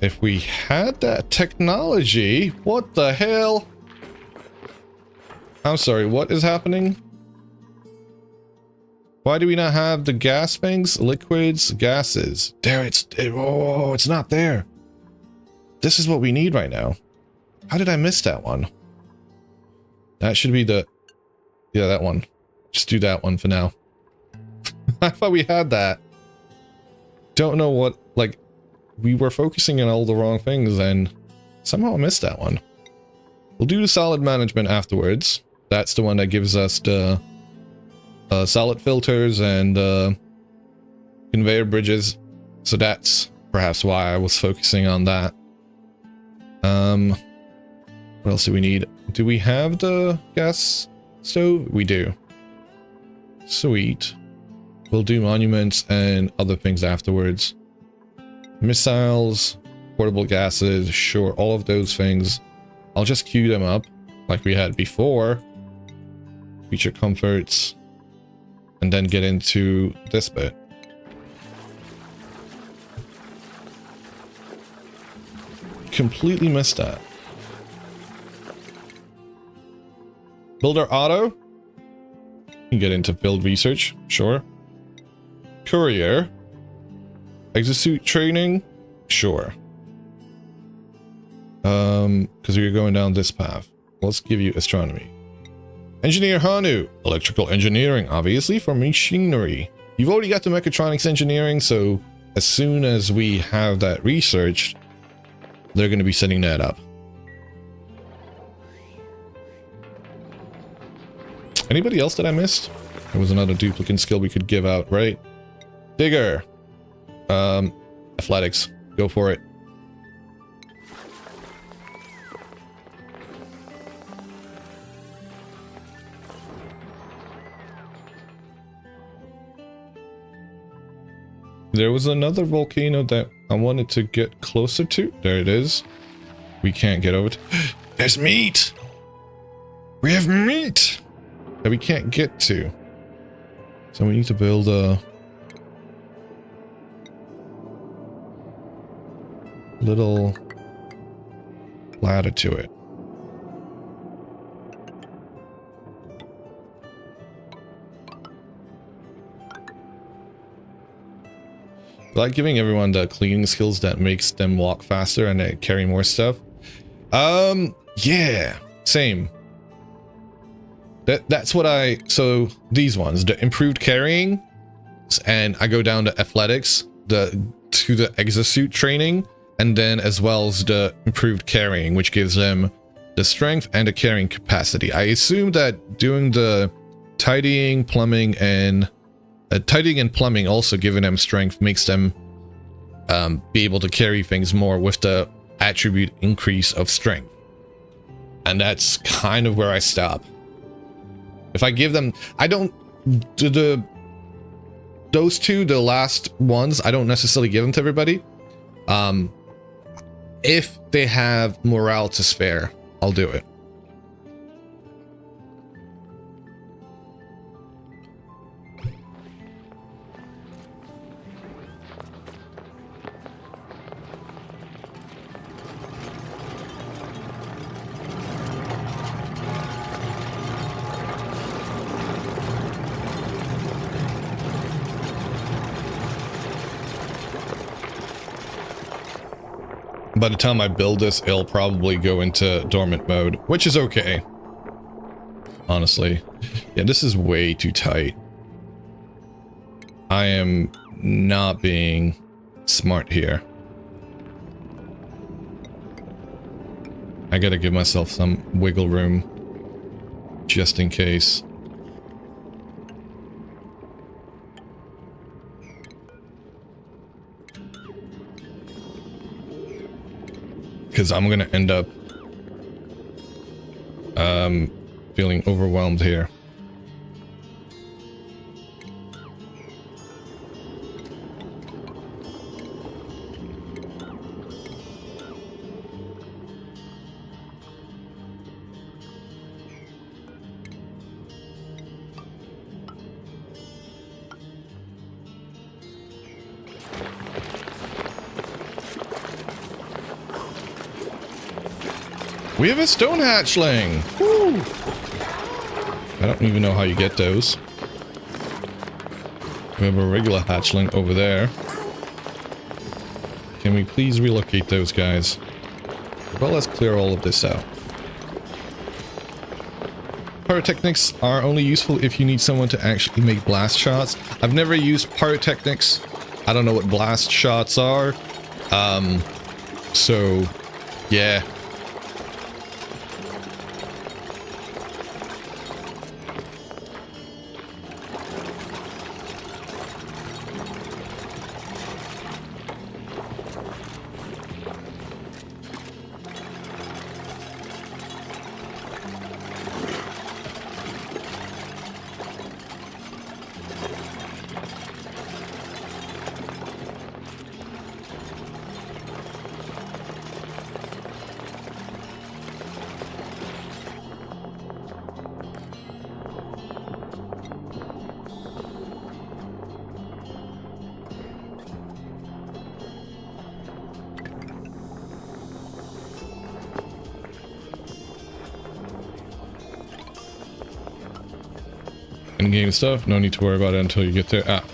If we had that technology, what the hell? I'm sorry, what is happening? Why do we not have the gas things? Liquids, gases. There, oh, it's not there. This is what we need right now. How did I miss that one? That should be the... Yeah, that one. Just do that one for now. I thought we had that. Don't know what... Like, we were focusing on all the wrong things and somehow I missed that one. We'll do the solid management afterwards. That's the one that gives us the solid filters and conveyor bridges. So that's perhaps why I was focusing on that. What else do we need? Do we have the gas stove? We do. Sweet. We'll do monuments and other things afterwards. Missiles, portable gases, sure, all of those things. I'll just queue them up like we had before. Feature comforts. And then get into this bit. Completely missed that. Builder auto. You can get into build research, sure. Courier. Exosuit training, sure. Because we're going down this path. Let's give you astronomy. Engineer Hanu, electrical engineering, obviously for machinery. You've already got the mechatronics engineering, so as soon as we have that researched, they're going to be setting that up. Anybody else that I missed? There was another duplicate skill we could give out, right? Digger. Athletics. Go for it. There was another volcano that I wanted to get closer to. There it is. We can't get over to... There's meat! We have meat! That we can't get to. So we need to build a... little ladder to it. I like giving everyone the cleaning skills that makes them walk faster and carry more stuff. Yeah, same. That's what so these ones, the improved carrying, and I go down to athletics, to the exosuit training, and then as well as the improved carrying, which gives them the strength and the carrying capacity. I assume that doing the tidying, plumbing, and also giving them strength makes them be able to carry things more with the attribute increase of strength. And that's kind of where I stop. If I give them, I don't, those two, the last ones, I don't necessarily give them to everybody. If they have morale to spare, I'll do it. By the time I build this, it'll probably go into dormant mode, which is okay. Honestly. Yeah, this is way too tight. I am not being smart here. I gotta give myself some wiggle room, just in case. Because I'm gonna end up feeling overwhelmed here. We have a stone hatchling! Woo! I don't even know how you get those. We have a regular hatchling over there. Can we please relocate those guys? Well, let's clear all of this out. Pyrotechnics are only useful if you need someone to actually make blast shots. I've never used pyrotechnics. I don't know what blast shots are. So, yeah. In-game stuff, no need to worry about it until you get there. Ah.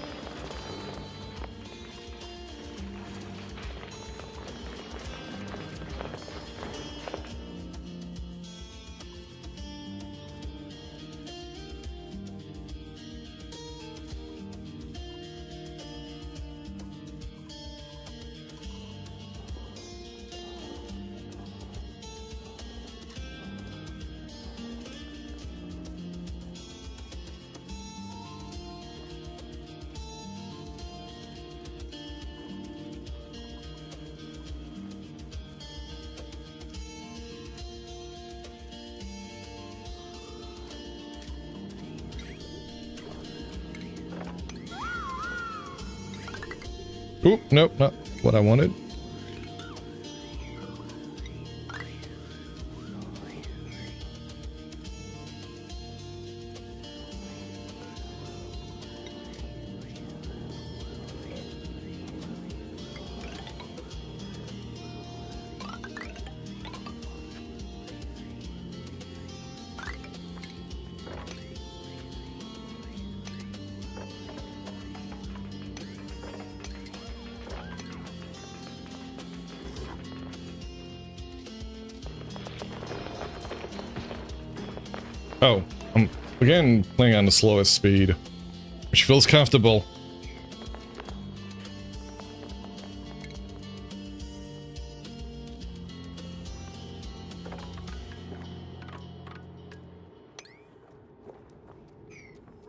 Oop, nope, not what I wanted. Oh, I'm again playing on the slowest speed, which feels comfortable.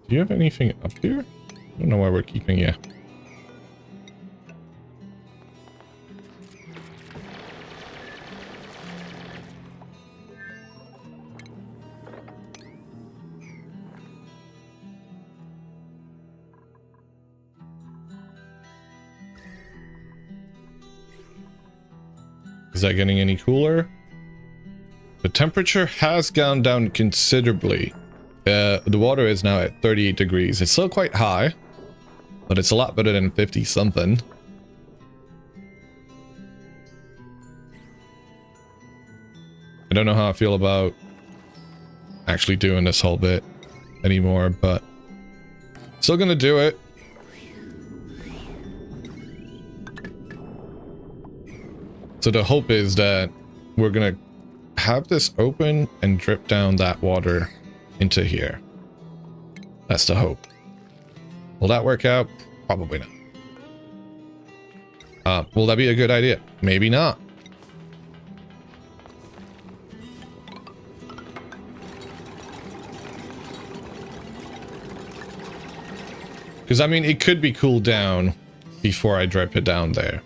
Do you have anything up here? I don't know why we're keeping you. Is that getting any cooler? The temperature has gone down considerably. The water is now at 38 degrees. It's still quite high, but it's a lot better than 50 something. I don't know how I feel about actually doing this whole bit anymore, but still gonna do it. So the hope is that we're gonna have this open and drip down that water into here. That's the hope. Will that work out? Probably not. Will that be a good idea? Maybe not. Because, I mean, it could be cooled down before I drip it down there.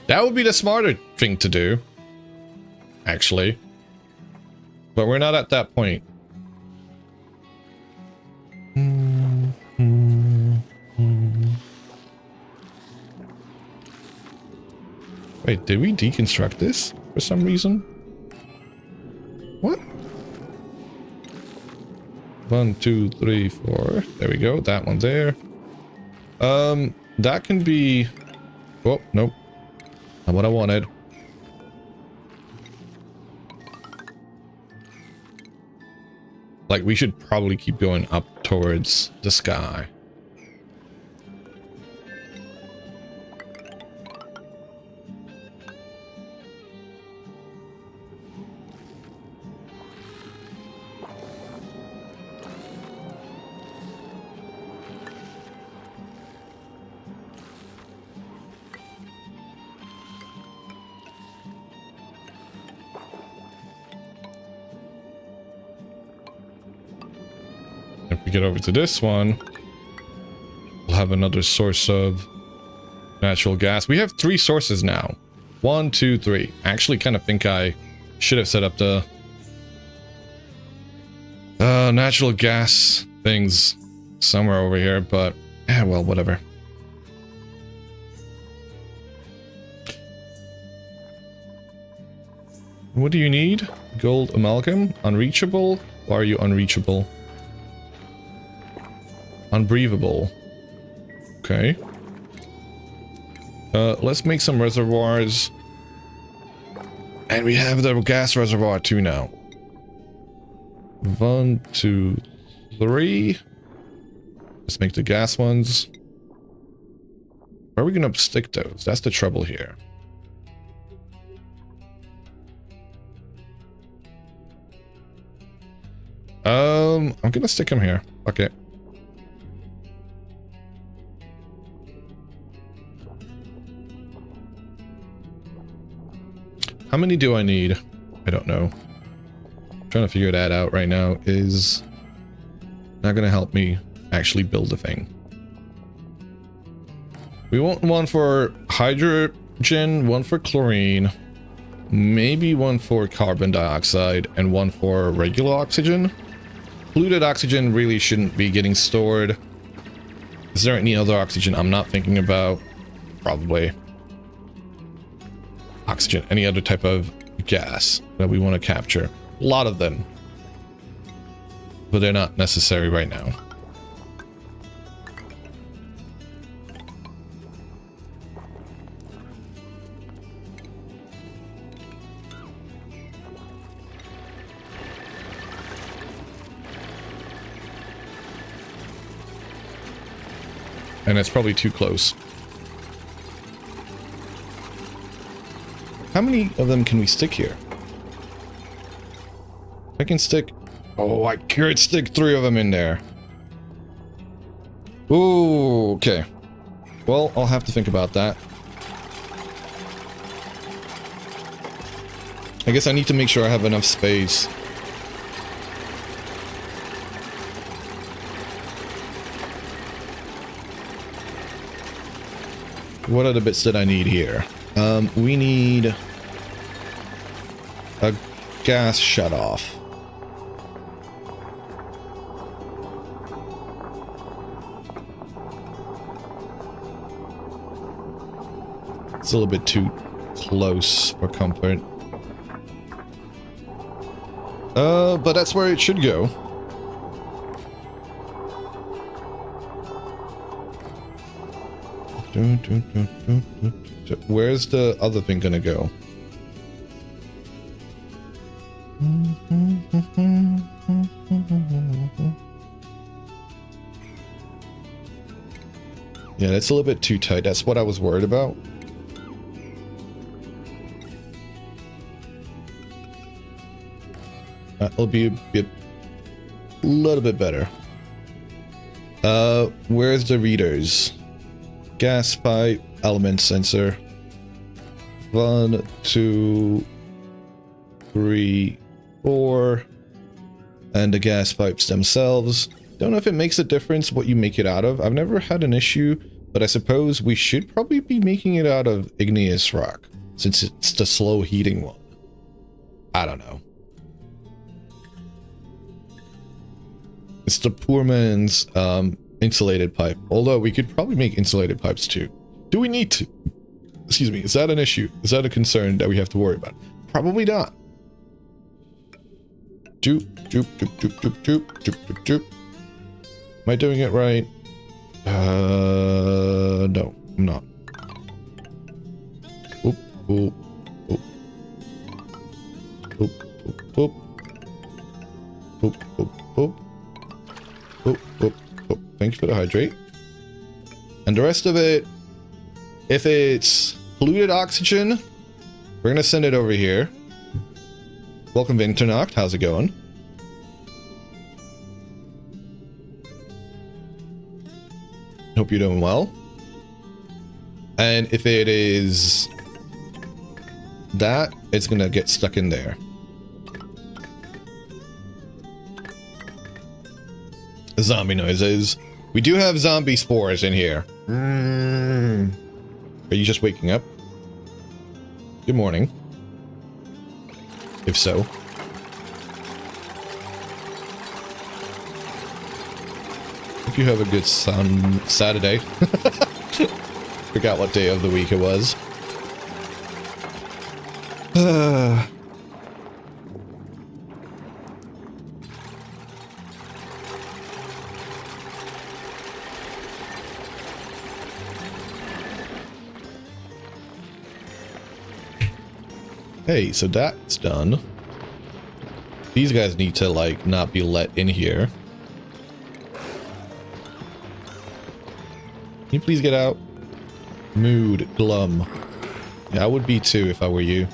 That would be the smarter thing to do, actually. But we're not at that point. Wait, did we deconstruct this for some reason? What? 1, 2, 3, 4. There we go. That one there. That can be... Oh, nope. Not what I wanted. Like, we should probably keep going up towards the sky. If we get over to this one, we'll have another source of natural gas. We have 3 sources now. 1, 2, 3. I actually kind of think I should have set up the natural gas things somewhere over here, but yeah, well, whatever. What do you need? Gold amalgam? Unreachable? Why are you unreachable? Unbreathable. Okay. Let's make some reservoirs. And we have the gas reservoir too now. 1, 2, 3. Let's make the gas ones. Where are we gonna stick those? That's the trouble here. I'm gonna stick them here. Okay. How many do I need? I don't know. Trying to figure that out right now is not gonna help me actually build the thing. We want one for hydrogen, one for chlorine, maybe one for carbon dioxide, and one for regular oxygen. Polluted oxygen really shouldn't be getting stored. Is there any other oxygen I'm not thinking about? Probably. Oxygen, any other type of gas that we want to capture. A lot of them. But they're not necessary right now. And it's probably too close. How many of them can we stick here? I can stick Oh, I could stick 3 of them in there. Ooh, okay. Well, I'll have to think about that. I guess I need to make sure I have enough space. What are the bits that I need here? We need a gas shutoff. It's a little bit too close for comfort. But that's where it should go. Where's the other thing gonna go? Yeah, that's a little bit too tight. That's what I was worried about. That'll be a little bit better. Where's the readers? Gas pipe, element sensor. 1, 2, 3, 4. And the gas pipes themselves. Don't know if it makes a difference what you make it out of. I've never had an issue, but I suppose we should probably be making it out of igneous rock, since it's the slow heating one. I don't know. It's the poor man's insulated pipe. Although we could probably make insulated pipes too. Do we need to? Excuse me, is that an issue? Is that a concern that we have to worry about? Probably not. Doop, doop, doop, doop, doop, doop, doop, doop, doop. Am I doing it right? No, I'm not. Oop, oop, oop. Oop, oop, oop. Oop, oop, oop. Oop, oop, oop. Thank you for the hydrate. And the rest of it, if it's polluted oxygen, we're gonna send it over here. Welcome, Vinternacht. How's it going? Hope you're doing well. And if it is that, it's gonna get stuck in there. Zombie noises. We do have zombie spores in here. Are you just waking up? Good morning. If so. Hope you have a good Saturday. Forgot what day of the week it was. Hey, so that's done. These guys need to, like, not be let in here. Can you please get out? Mood, glum. Yeah, I would be too if I were you.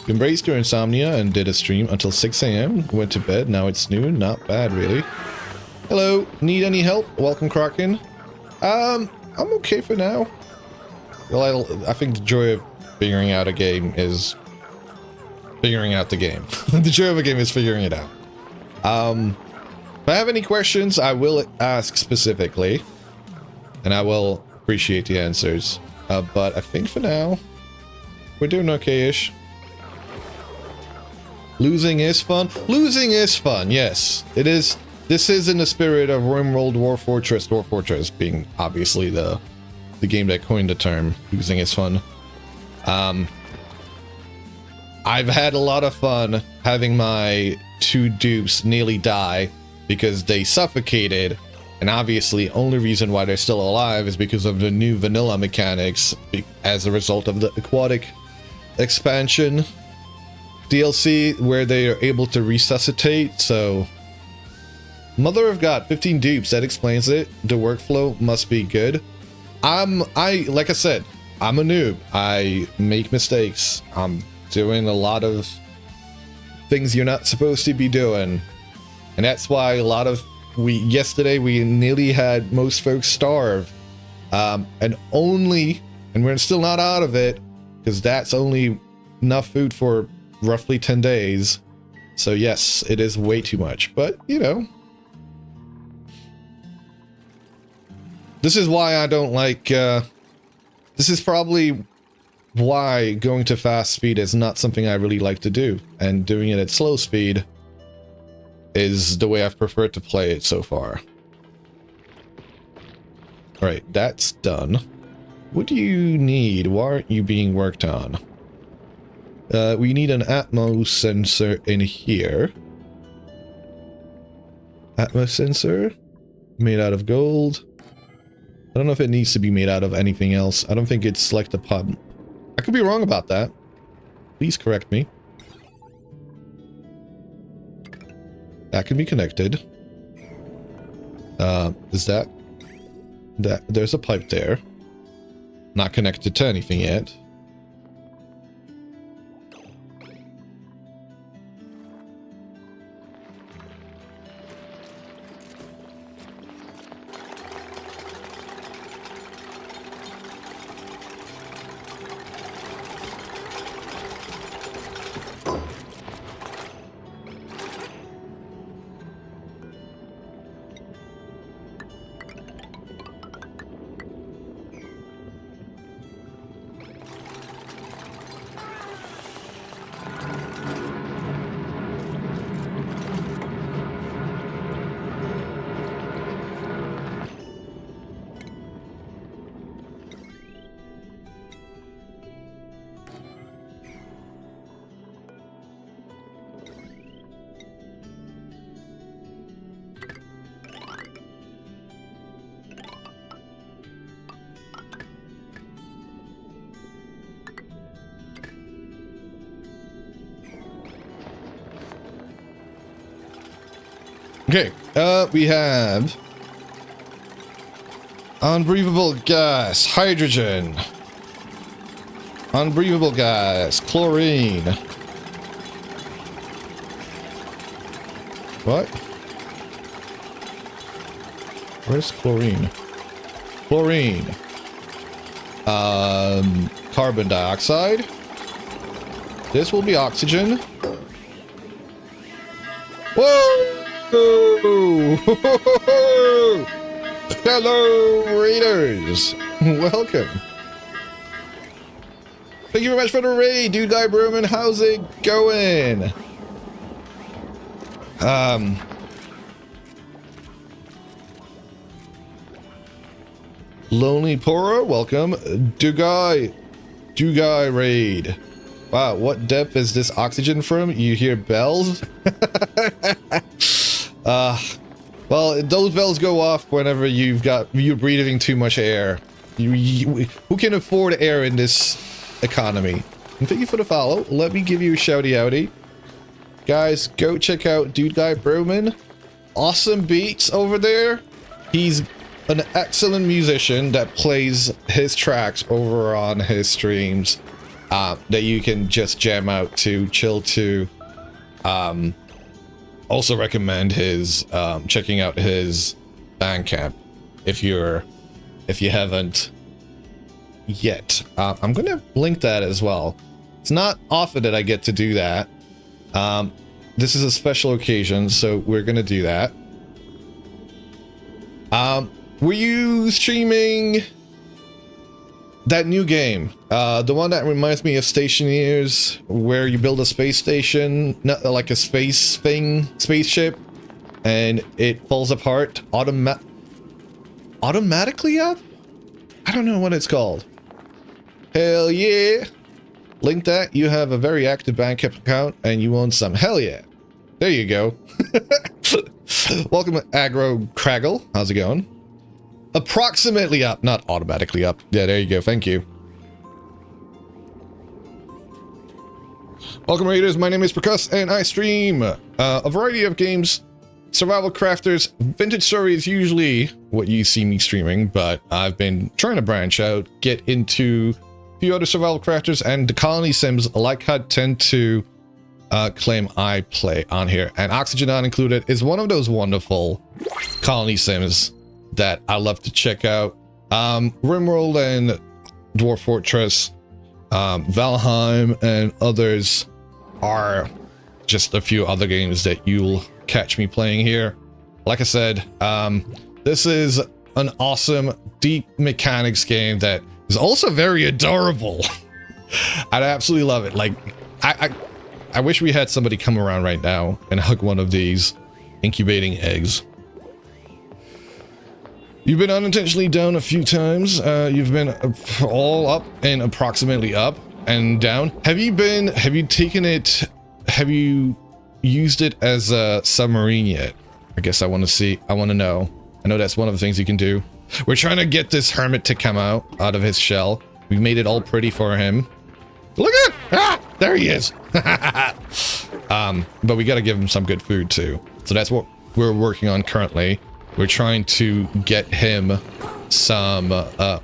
You embraced your insomnia and did a stream until 6 AM. Went to bed, now it's noon. Not bad, really. Hello, need any help? Welcome, Kraken. I'm okay for now. Well, I think the joy of figuring out a game is figuring out the game. The joy of a game is figuring it out. If I have any questions, I will ask specifically, and I will appreciate the answers. But I think for now, we're doing okay-ish. Losing is fun. Losing is fun, yes. It is. This is in the spirit of RimWorld War Fortress. Dwarf Fortress being obviously the game that coined the term. Losing is fun. I've had a lot of fun having my 2 dupes nearly die because they suffocated, and obviously only reason why they're still alive is because of the new vanilla mechanics as a result of the aquatic expansion DLC where they are able to resuscitate. So Mother of God, 15 dupes, that explains it. The workflow must be good. Like I said, I'm a noob. I make mistakes. I'm doing a lot of things you're not supposed to be doing. And that's why yesterday we nearly had most folks starve. And we're still not out of it, because that's only enough food for roughly 10 days. So yes, it is way too much, but you know, this is why I don't like, this is probably why going to fast speed is not something I really like to do, and doing it at slow speed is the way I've preferred to play it so far. Alright, that's done. What do you need? Why aren't you being worked on? We need an Atmos sensor in here. Atmos sensor? Made out of gold. I don't know if it needs to be made out of anything else. I don't think it's like the pump. I could be wrong about that. Please correct me. That can be connected. Is that... There's a pipe there. Not connected to anything yet. Okay, we have unbreathable gas, hydrogen, unbreathable gas, chlorine. What? Where's chlorine? Chlorine. Carbon dioxide. This will be oxygen. Whoa! Hello, raiders. Welcome. Thank you very much for the raid, Dude Guy Broman. How's it going? Lonely Poro, welcome. Dugai raid. Wow, what depth is this oxygen from? You hear bells? Well, those bells go off whenever you're breathing too much air. Who can afford air in this economy? And thank you for the follow. Let me give you a shouty outy. Guys, go check out Dude Guy Broman. Awesome beats over there. He's an excellent musician that plays his tracks over on his streams that you can just jam out to, chill to. Also recommend his checking out his Bandcamp if you haven't yet. I'm gonna link that as well. It's not often that I get to do that. This is a special occasion, so we're gonna do that. Were you streaming that new game? The one that reminds me of Stationeers, where you build a space station, not like a spaceship, and it falls apart automatically up? I don't know what it's called. Hell yeah. Link that. You have a very active Bandcamp account and you own some. Hell yeah. There you go. Welcome, Aggro Craggle. How's it going? Approximately up, not automatically up. Yeah, there you go. Thank you. Welcome, Raiders. My name is Percuss, and I stream a variety of games. Survival crafters. Vintage Story is usually what you see me streaming, but I've been trying to branch out, get into a few other survival crafters, and the colony sims like I tend to claim I play on here, and Oxygen Not Included is one of those wonderful colony sims that I love to check out. Rimworld and Dwarf Fortress, Valheim, and others are just a few other games that you'll catch me playing here. Like I said, this is an awesome, deep mechanics game that is also very adorable. I absolutely love it. Like, I wish we had somebody come around right now and hug one of these incubating eggs. You've been unintentionally down a few times. You've been all up and approximately up and down. Have you taken it? Have you used it as a submarine yet? I guess I want to know. I know that's one of the things you can do. We're trying to get this hermit to come out of his shell. We've made it all pretty for him. Look at there he is. But we got to give him some good food too. So that's what we're working on currently. We're trying to get him some,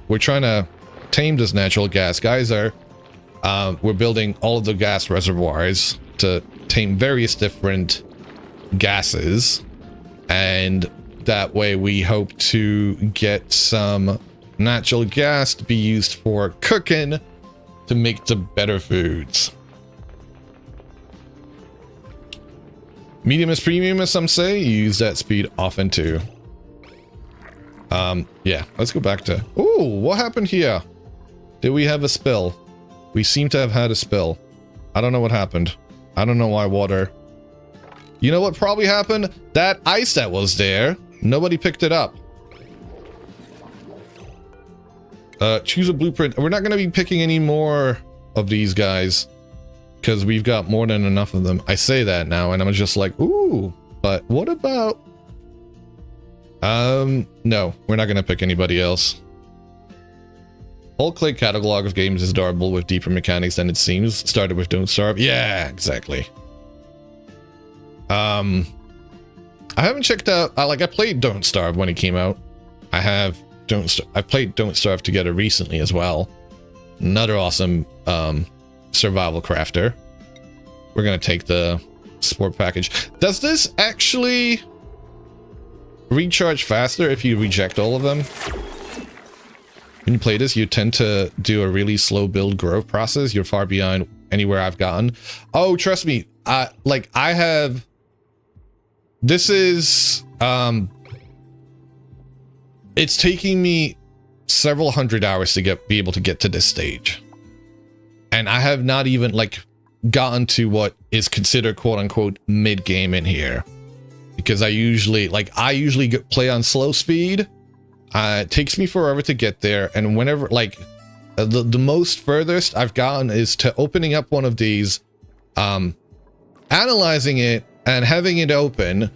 we're trying to tame this natural gas geyser. We're building all of the gas reservoirs to tame various different gases. And that way we hope to get some natural gas to be used for cooking to make the better foods. Medium is premium, as some say. You use that speed often too. Yeah, let's go back to... Ooh, what happened here? Did we have a spill? We seem to have had a spill. I don't know what happened. I don't know why water... You know what probably happened? That ice that was there, nobody picked it up. Choose a blueprint. We're not going to be picking any more of these guys because we've got more than enough of them. I say that now and I'm just like, ooh, but what about... No, we're not going to pick anybody else. Whole Clay catalog of games is adorable with deeper mechanics than it seems. Started with Don't Starve. Yeah, exactly. I haven't checked out... I played Don't Starve when it came out. I played Don't Starve Together recently as well. Another awesome survival crafter. We're gonna take the sport package. Does this actually recharge faster if you reject all of them? When you play this, you tend to do a really slow build growth process. You're far behind anywhere I've gotten. Oh, trust me. I have... This is... It's taking me several hundred hours to be able to get to this stage. And I have not even gotten to what is considered quote unquote mid game in here. Because I usually play on slow speed. It takes me forever to get there. And whenever the most furthest I've gotten is to opening up one of these, analyzing it and having it open,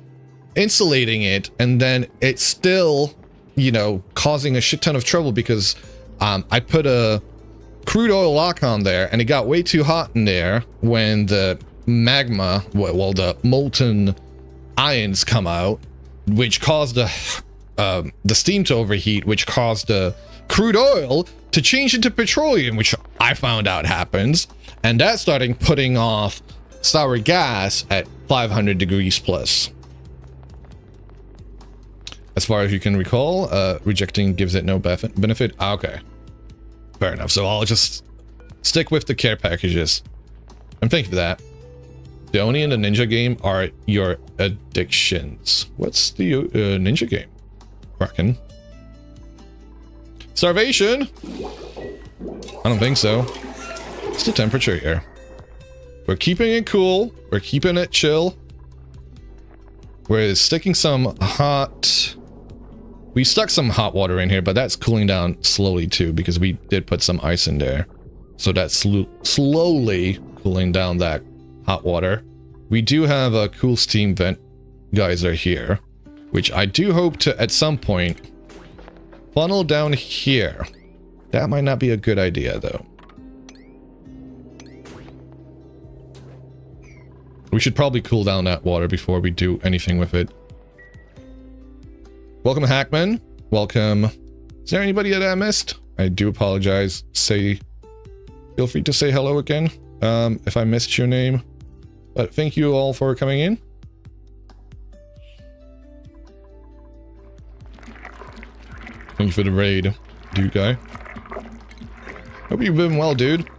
insulating it, and then it's still, you know, causing a shit ton of trouble because I put a crude oil lock on there and it got way too hot in there when the magma, well, the molten ions come out, which caused the steam to overheat, which caused the crude oil to change into petroleum, which I found out happens, and that started putting off sour gas at 500 degrees plus. As far as you can recall, rejecting gives it no benefit. Okay, fair enough. So I'll just stick with the care packages. And thank you for that. The Oni and the Ninja game are your addictions. What's the Ninja game? Kraken. Starvation? I don't think so. What's the temperature here? We're keeping it cool. We're keeping it chill. We're sticking some hot... We stuck some hot water in here, but that's cooling down slowly too, because we did put some ice in there. So that's slowly cooling down that hot water. We do have a cool steam vent geyser here, which I do hope to, at some point, funnel down here. That might not be a good idea, though. We should probably cool down that water before we do anything with it. Welcome, Hackman. Welcome. Is there anybody that I missed? I do apologize. Feel free to say hello again if I missed your name. But thank you all for coming in. Thank you for the raid, dude guy. Hope you've been well, dude.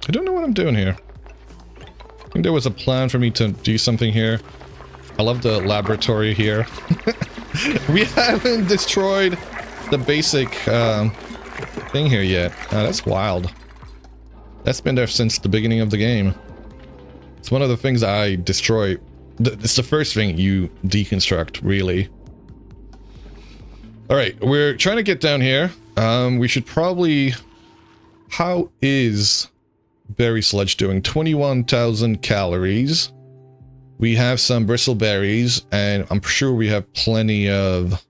I don't know what I'm doing here. I think there was a plan for me to do something here. I love the laboratory here. We haven't destroyed the basic thing here yet. That's wild. That's been there since the beginning of the game. It's one of the things I destroy. It's the first thing you deconstruct, really. Alright, we're trying to get down here. We should probably... How is berry sludge doing? 21,000 calories. We have some bristleberries, and I'm sure we have plenty of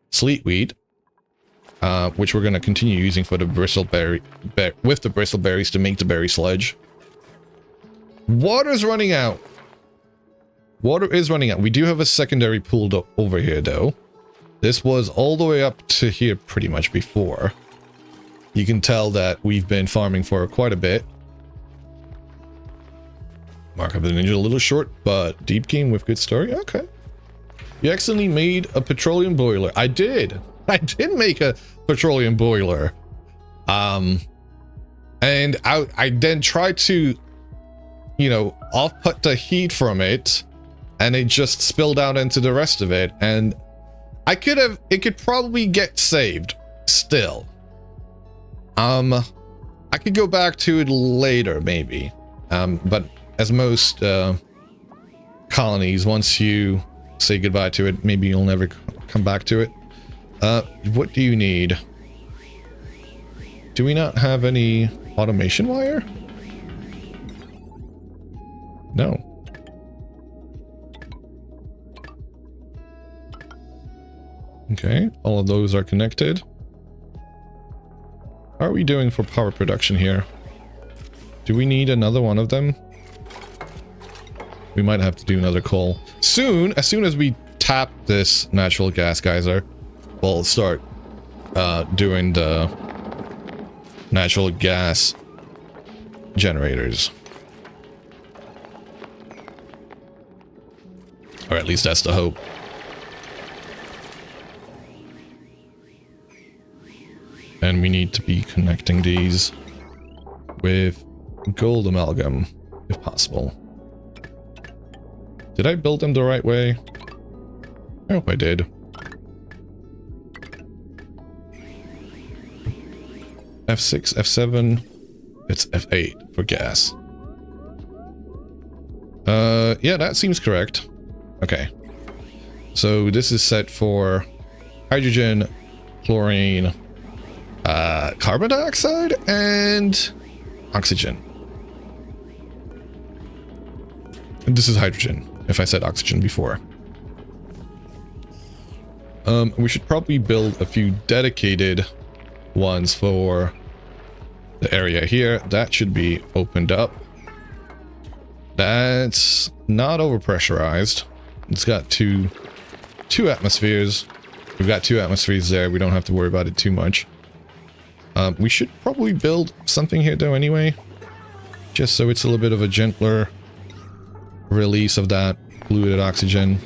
sleetweed. Which we're going to continue using for the bristleberry, with the bristleberries to make the berry sludge. Water's running out. Water is running out. We do have a secondary pool over here, though. This was all the way up to here pretty much before. You can tell that we've been farming for quite a bit. Mark of the Ninja a little short, but deep game with good story. Okay. You accidentally made a petroleum boiler. I did. I did make a petroleum boiler. And I then tried to, you know, off-put the heat from it, and it just spilled out into the rest of it. And it could probably get saved still. I could go back to it later, maybe. But as most colonies, once you say goodbye to it, maybe you'll never come back to it. What do you need? Do we not have any automation wire? No. Okay, all of those are connected. How are we doing for power production here? Do we need another one of them? We might have to do another coal. Soon, as soon as we tap this natural gas geyser, we'll start doing the natural gas generators. Or at least that's the hope. And we need to be connecting these with gold amalgam, if possible. Did I build them the right way? I hope I did. F6, F7, it's F8 for gas. Yeah, that seems correct. Okay. So this is set for hydrogen, chlorine, carbon dioxide, and oxygen. And this is hydrogen, if I said oxygen before. We should probably build a few dedicated ones for the area here. That should be opened up. That's not overpressurized. It's got two atmospheres. We've got 2 atmospheres there. We don't have to worry about it too much. We should probably build something here though anyway, just so it's a little bit of a gentler release of that fluid oxygen.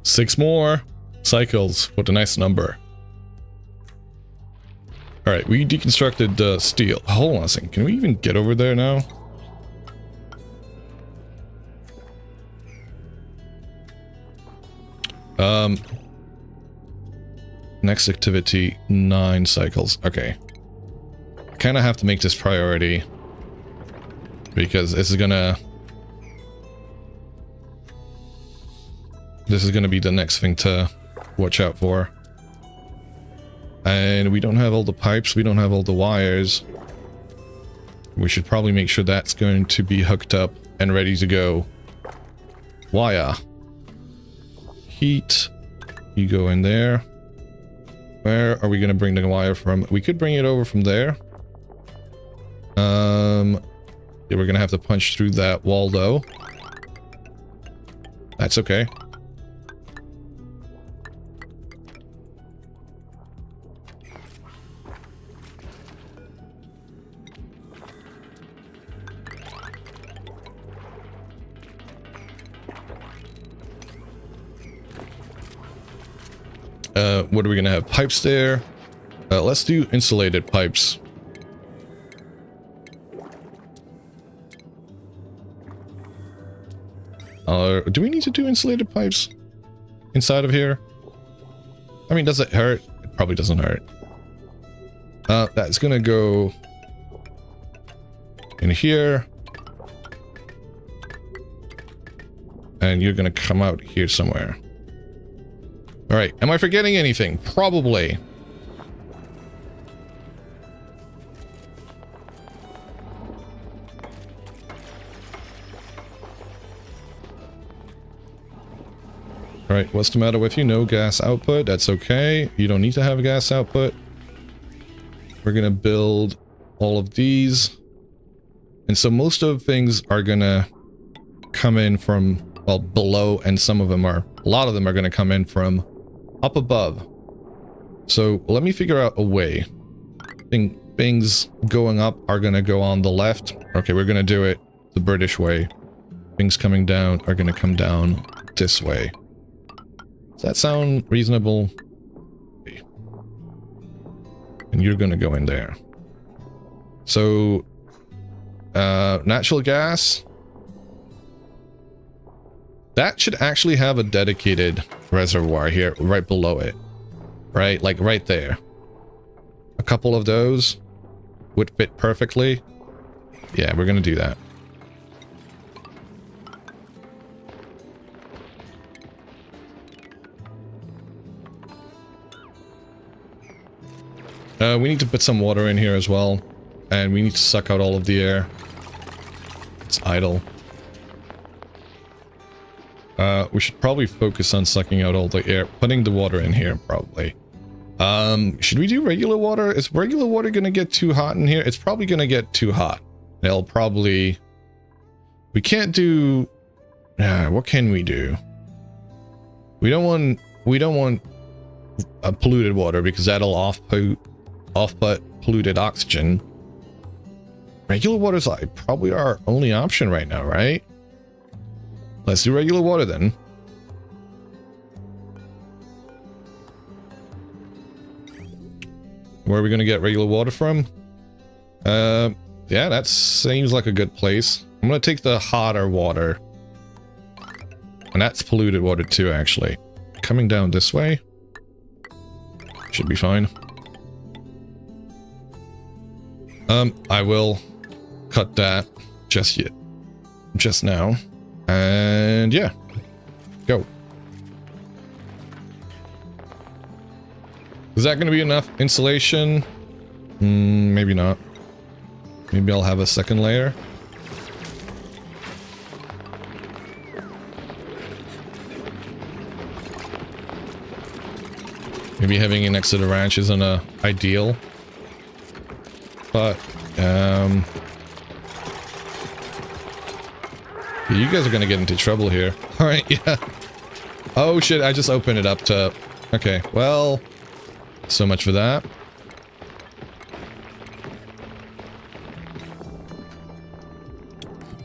Six more cycles. What a nice number. Alright, we deconstructed the steel. Hold on a second. Can we even get over there now? Next activity, 9 cycles. Okay. I kind of have to make this priority. because this is gonna be the next thing to watch out for. And we don't have all the pipes, we don't have all the wires. We should probably make sure that's going to be hooked up and ready to go. Wire. Heat. You go in there. Where are we going to bring the wire from? We could bring it over from there. Yeah, we're going to have to punch through that wall though. That's okay. What are we gonna have? Pipes there. Let's do insulated pipes. Do we need to do insulated pipes inside of here? I mean, does it hurt? It probably doesn't hurt. That's gonna go in here. And you're gonna come out here somewhere. All right, am I forgetting anything? Probably. All right, what's the matter with you? No gas output. That's okay. You don't need to have a gas output. We're gonna build all of these. And so most of the things are gonna come in from, well, below, and some of them are, a lot of them are gonna come in from up above. So let me figure out a way. Things going up are gonna go on the left. Okay, we're gonna do it the British way. Things coming down are gonna come down this way. Does that sound reasonable? And you're gonna go in there. So, natural gas. That should actually have a dedicated reservoir here, right below it. Right? Like right there. A couple of those would fit perfectly. Yeah, we're gonna do that. We need to put some water in here as well. And we need to suck out all of the air. It's idle. We should probably focus on sucking out all the air. Putting the water in here, probably. Should we do regular water? Is regular water gonna get too hot in here? It's probably gonna get too hot. They'll probably... We can't do... what can we do? We don't want polluted water because that'll off-put polluted oxygen. Regular water is like probably our only option right now, right? Let's do regular water then. Where are we going to get regular water from? Yeah, that seems like a good place. I'm going to take the hotter water. And that's polluted water too, actually. Coming down this way. Should be fine. I will cut that just now. And yeah, go. Is that going to be enough insulation? Maybe not. Maybe I'll have a second layer. Maybe having it next to the ranch isn't ideal. But, you guys are gonna get into trouble here. Alright, yeah. Oh shit, I just opened it up to... Okay, well... So much for that.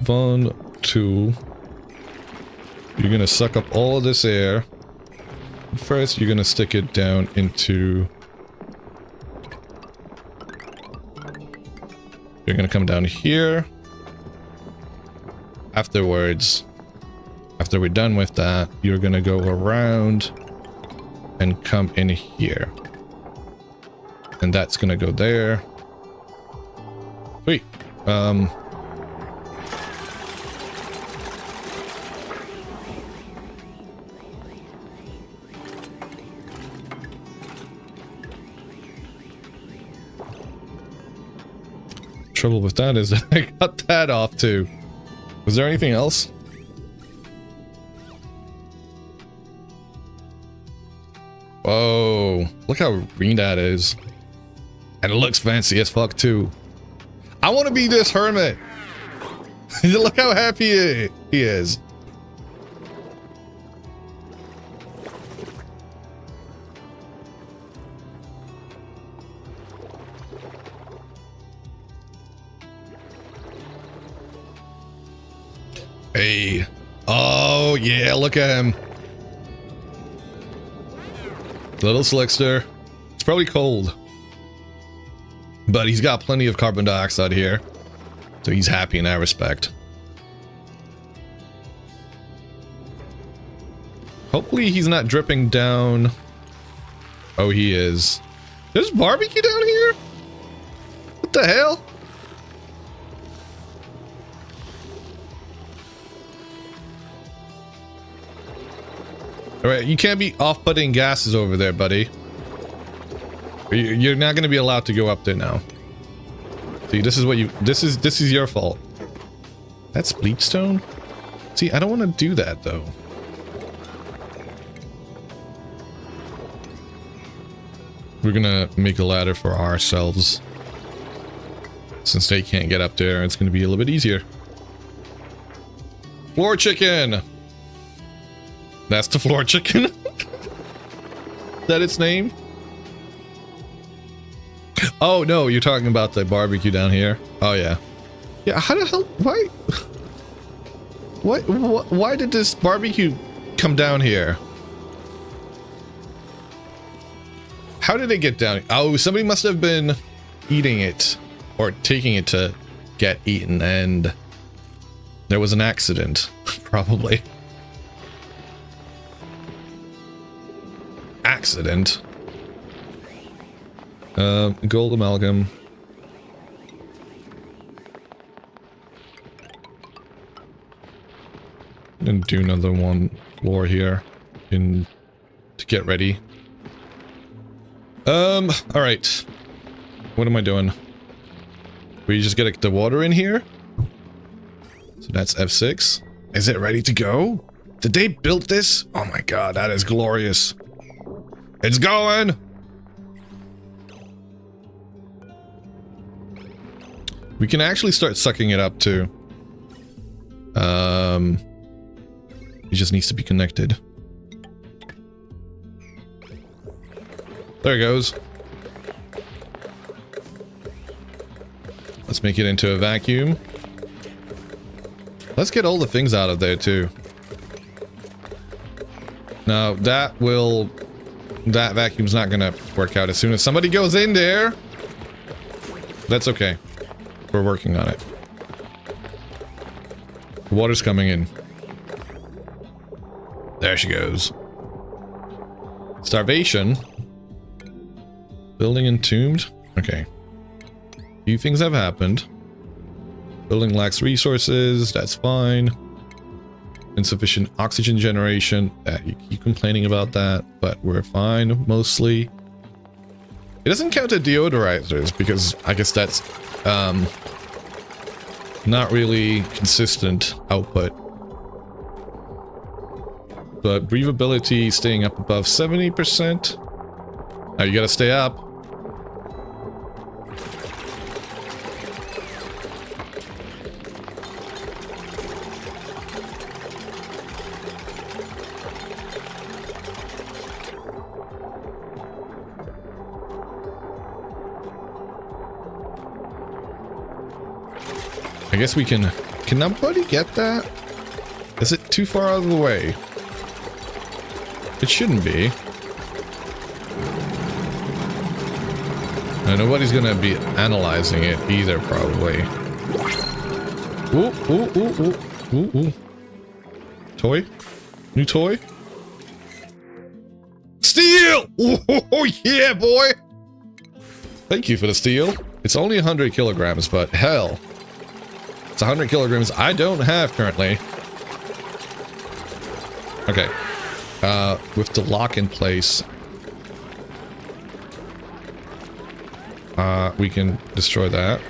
One, two... You're gonna suck up all of this air. First, you're gonna stick it down into... You're gonna come down here. Afterwards, after we're done with that, you're gonna go around and come in here. And that's gonna go there. Sweet. Trouble with that is that I got that off too. Was there anything else? Whoa, look how green that is. And it looks fancy as fuck too. I want to be this hermit. Look how happy he is. Hey. Oh, yeah, look at him. Little slickster. It's probably cold. But he's got plenty of carbon dioxide here. So he's happy in that respect. Hopefully he's not dripping down. Oh, he is. There's barbecue down here? What the hell? Alright, you can't be off-putting gases over there, buddy. You're not going to be allowed to go up there now. See, this is what you... This is your fault. That's bleachstone? See, I don't want to do that, though. We're gonna make a ladder for ourselves. Since they can't get up there, it's gonna be a little bit easier. Floor chicken! That's the floor chicken? Is that its name? Oh no, you're talking about the barbecue down here. Oh yeah. Yeah, how the hell, why did this barbecue come down here? How did it get down? Oh, somebody must have been eating it or taking it to get eaten and there was an accident, probably. Accident? Gold amalgam. And do another one floor here to get ready. Alright. What am I doing? We just get the water in here? So that's F6. Is it ready to go? Did they build this? Oh my god, that is glorious. It's going! We can actually start sucking it up too. It just needs to be connected. There it goes. Let's make it into a vacuum. Let's get all the things out of there too. Now that vacuum's not gonna work out as soon as somebody goes in there. That's okay. We're working on it. The water's coming in. There she goes. Starvation. Building entombed. Okay. A few things have happened. Building lacks resources. That's fine. Insufficient oxygen generation. You keep complaining about that, but we're fine mostly. It doesn't count the deodorizers because I guess that's not really consistent output. But breathability staying up above 70%. Now you gotta stay up. I guess we can nobody get that? Is it too far out of the way? It shouldn't be. And nobody's gonna be analyzing it either, probably. Ooh, ooh, ooh, ooh, ooh, ooh. Toy? New toy? Steel! Oh, yeah, boy! Thank you for the steel. It's only 100 kilograms, but hell. It's 100 kilograms I don't have currently. Okay. With the lock in place, we can destroy that.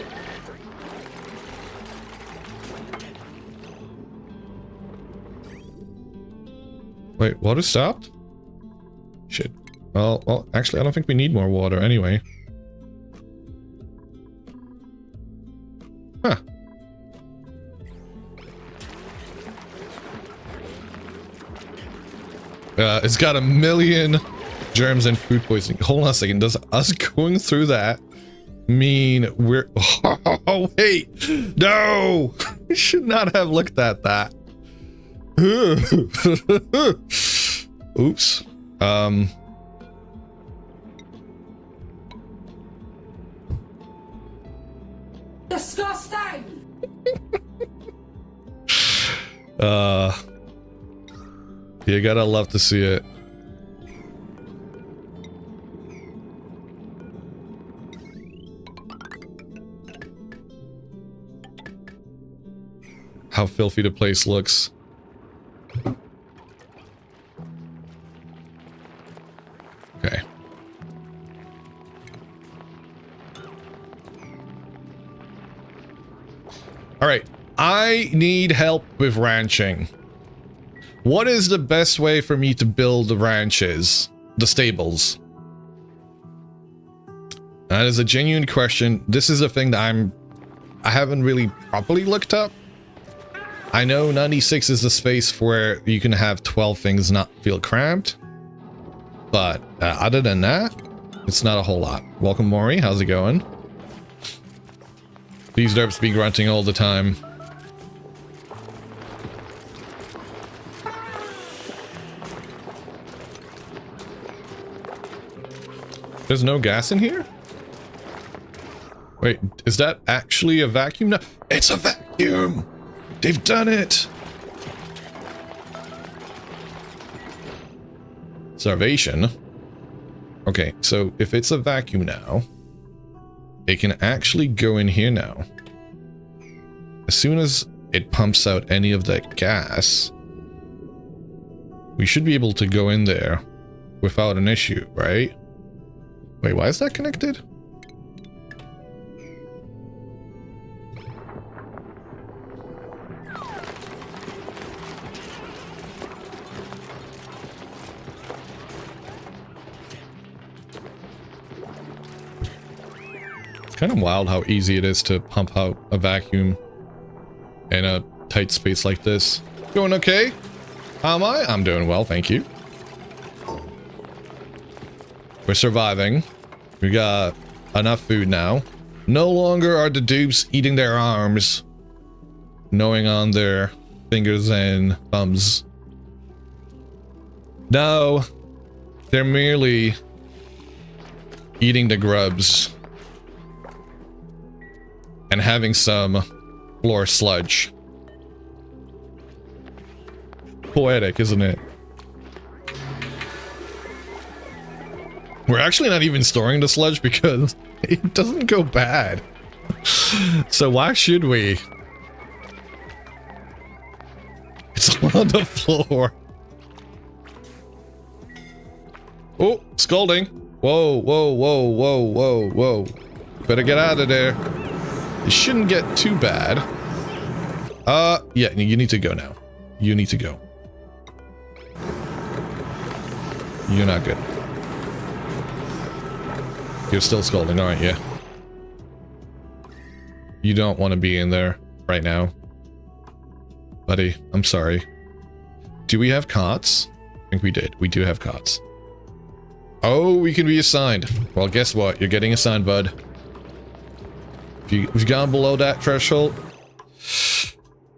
Wait, water stopped? Shit. Well, actually, I don't think we need more water anyway. Huh. It's got 1 million germs and food poisoning. Hold on a second. Does us going through that mean we're... Oh, wait. No! We should not have looked at that. Oops. Disgusting! You gotta love to see it. How filthy the place looks. Okay. All right. I need help with ranching. What is the best way for me to build the ranches? The stables? That is a genuine question. This is a thing that I haven't really properly looked up. I know 96 is the space where you can have 12 things not feel cramped. But other than that, it's not a whole lot. Welcome, Maury. How's it going? These derps be grunting all the time. There's no gas in here? Wait, is that actually a vacuum? No, it's a vacuum! They've done it! Starvation. Okay, so if it's a vacuum now, it can actually go in here now. As soon as it pumps out any of that gas, we should be able to go in there without an issue, right? Wait, why is that connected? It's kind of wild how easy it is to pump out a vacuum in a tight space like this. Going okay? How am I? I'm doing well, thank you. We're surviving. We got enough food now. No longer are the dupes eating their arms, gnawing on their fingers and thumbs. No, they're merely eating the grubs and having some floor sludge. Poetic, isn't it? We're actually not even storing the sludge because it doesn't go bad. So why should we? It's on the floor. Oh, scalding. Whoa, whoa, whoa, whoa, whoa, whoa. Better get out of there. It shouldn't get too bad. Yeah, you need to go now. You need to go. You're not good. You're still scalding, aren't you? You don't want to be in there right now. Buddy, I'm sorry. Do we have cots? I think we did. We do have cots. Oh, we can be assigned. Well, guess what? You're getting assigned, bud. If you've gone below that threshold...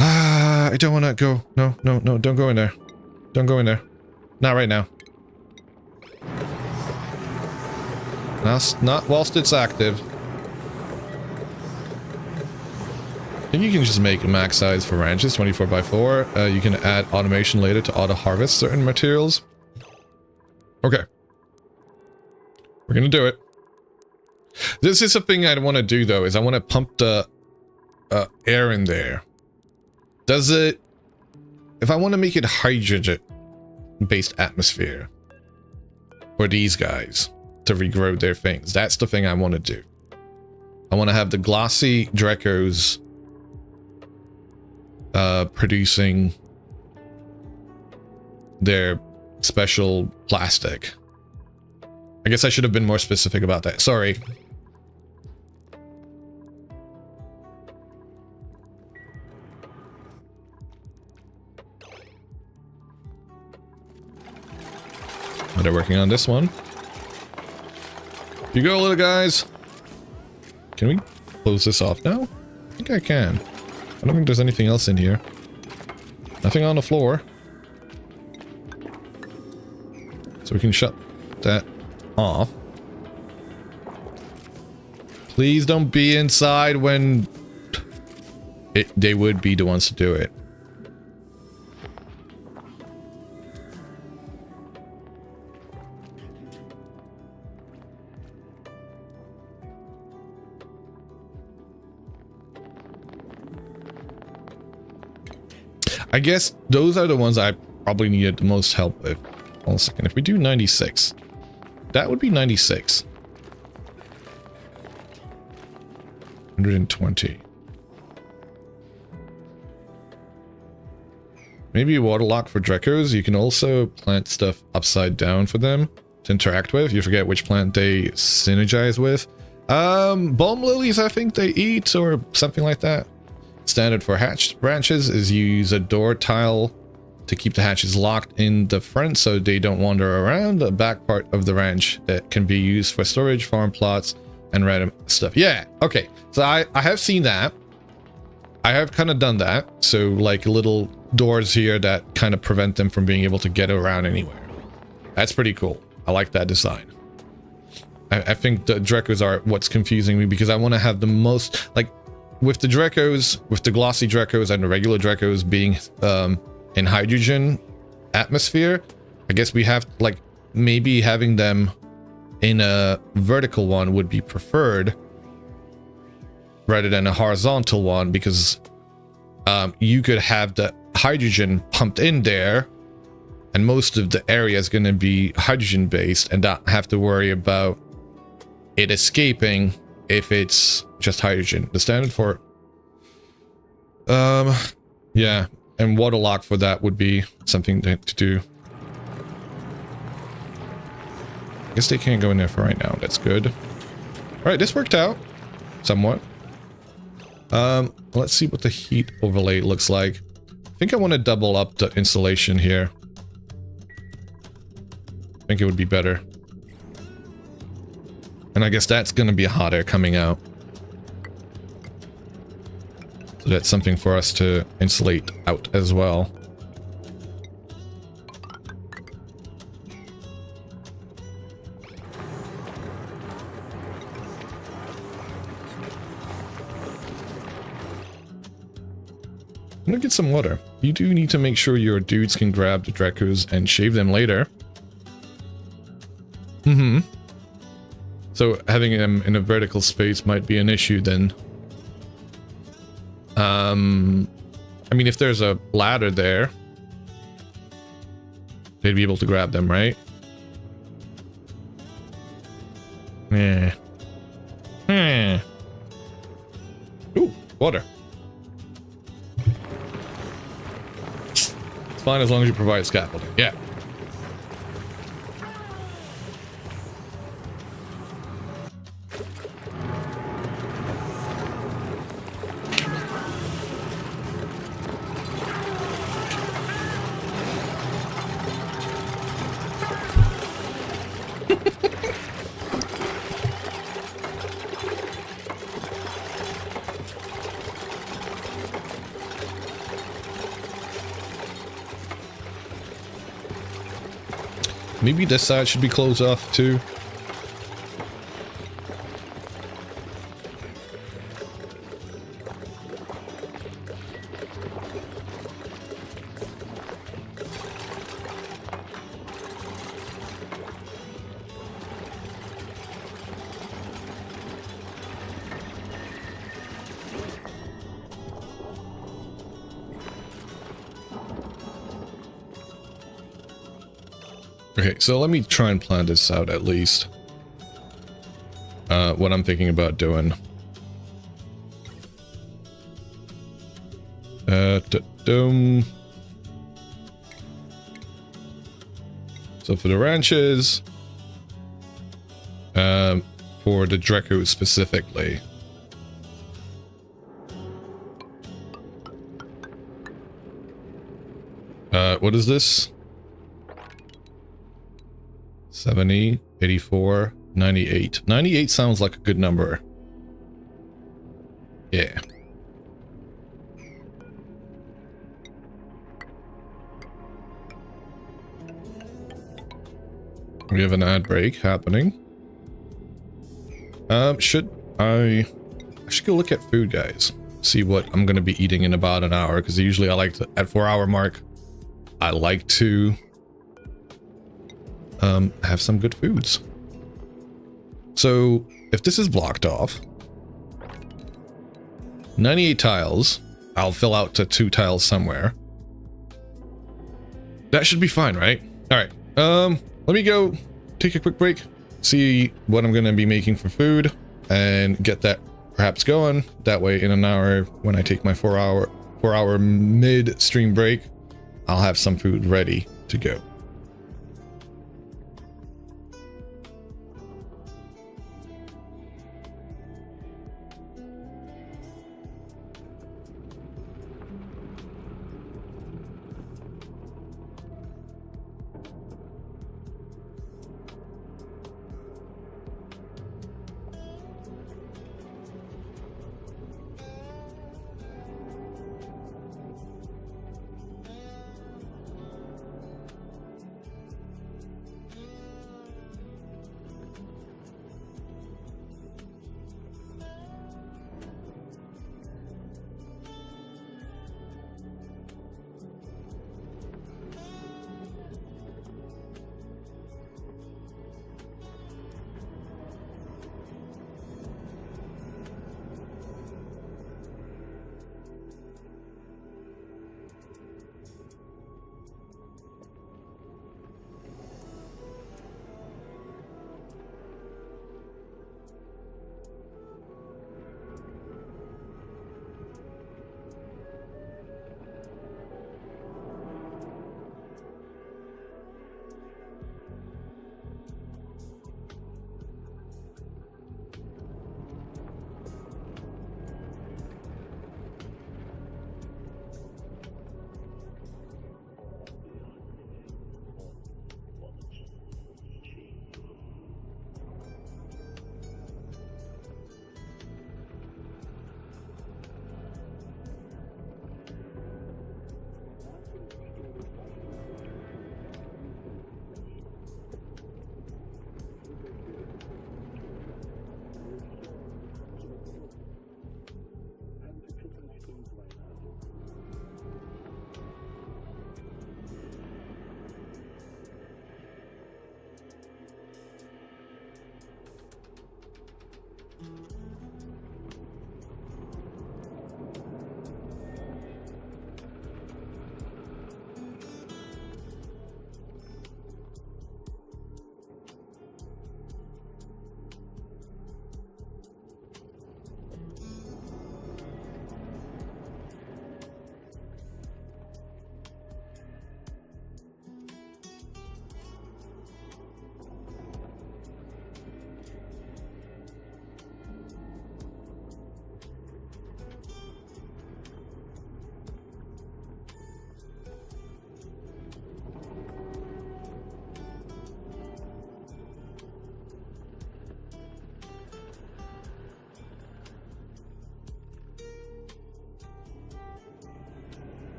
I don't want to go. No, no, no. Don't go in there. Don't go in there. Not right now. Not whilst it's active. I think you can just make a max size for ranches, 24x4. You can add automation later to auto-harvest certain materials. Okay. We're gonna do it. This is a thing I want to do, though, is I want to pump the air in there. Does it... If I want to make it hydrogen-based atmosphere for these guys to regrow their things, that's the thing I want to do. I want to have the glossy Drecos producing their special plastic. I guess I should have been more specific about that. Sorry. But they're working on this one. You go, little guys. Can we close this off now? I think I can. I don't think there's anything else in here. Nothing on the floor. So we can shut that off. Please don't be inside when they would be the ones to do it. I guess those are the ones I probably needed the most help with. Hold on a second. If we do 96, that would be 96. 120. Maybe a water lock for Drekos. You can also plant stuff upside down for them to interact with. You forget which plant they synergize with. Balm lilies, I think they eat, or something like that. Standard for hatched branches is you use a door tile to keep the hatches locked in the front so they don't wander around. The back part of the ranch that can be used for storage, farm plots, and random stuff. Yeah, okay. So I have seen that. I have kind of done that. So like little doors here that kind of prevent them from being able to get around anywhere. That's pretty cool. I like that design. I think the Drekos are what's confusing me because I want to have the most, like, with the Drekos, with the glossy Drekos and the regular Drekos being in hydrogen atmosphere, I guess we have, like, maybe having them in a vertical one would be preferred rather than a horizontal one, because you could have the hydrogen pumped in there and most of the area is going to be hydrogen based and not have to worry about it escaping if it's just hydrogen. The standard for yeah, and water lock for that would be something to do. I guess they can't go in there for right now. That's good. All right, this worked out somewhat. Let's see what the heat overlay looks like. I think I want to double up the insulation here. I think it would be better. And I guess that's going to be hot air coming out. So that's something for us to insulate out as well. I'm gonna get some water. You do need to make sure your dudes can grab the Drekos and shave them later. So having them in a vertical space might be an issue then. I mean, if there's a ladder there, they'd be able to grab them, right? Yeah. Ooh, water. It's fine as long as you provide scaffolding. Yeah. Maybe this side should be closed off too. Okay, so let me try and plan this out at least. What I'm thinking about doing. So for the ranches, for the Dreku specifically, what is this? 70, 84, 98. 98 sounds like a good number. Yeah. We have an ad break happening. I should go look at food, guys. See what I'm gonna be eating in about an hour, because usually I like to, at 4-hour mark, I like to have some good foods. So if this is blocked off, 98 tiles, I'll fill out to 2 tiles somewhere. That should be fine, right? All right. Let me go take a quick break, see what I'm going to be making for food, and get that perhaps going. That way, in an hour, when I take my 4-hour mid-stream break, I'll have some food ready to go.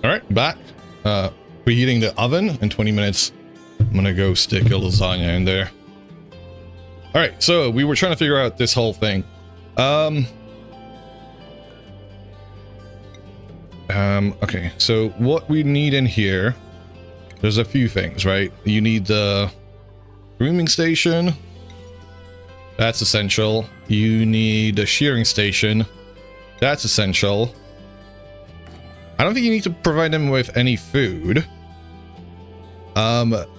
All right, back. Preheating the oven in 20 minutes. I'm gonna go stick a lasagna in there. All right, so we were trying to figure out this whole thing. Okay, so what we need in here, there's a few things, right? You need the grooming station. That's essential. You need a shearing station. That's essential. I don't think you need to provide them with any food.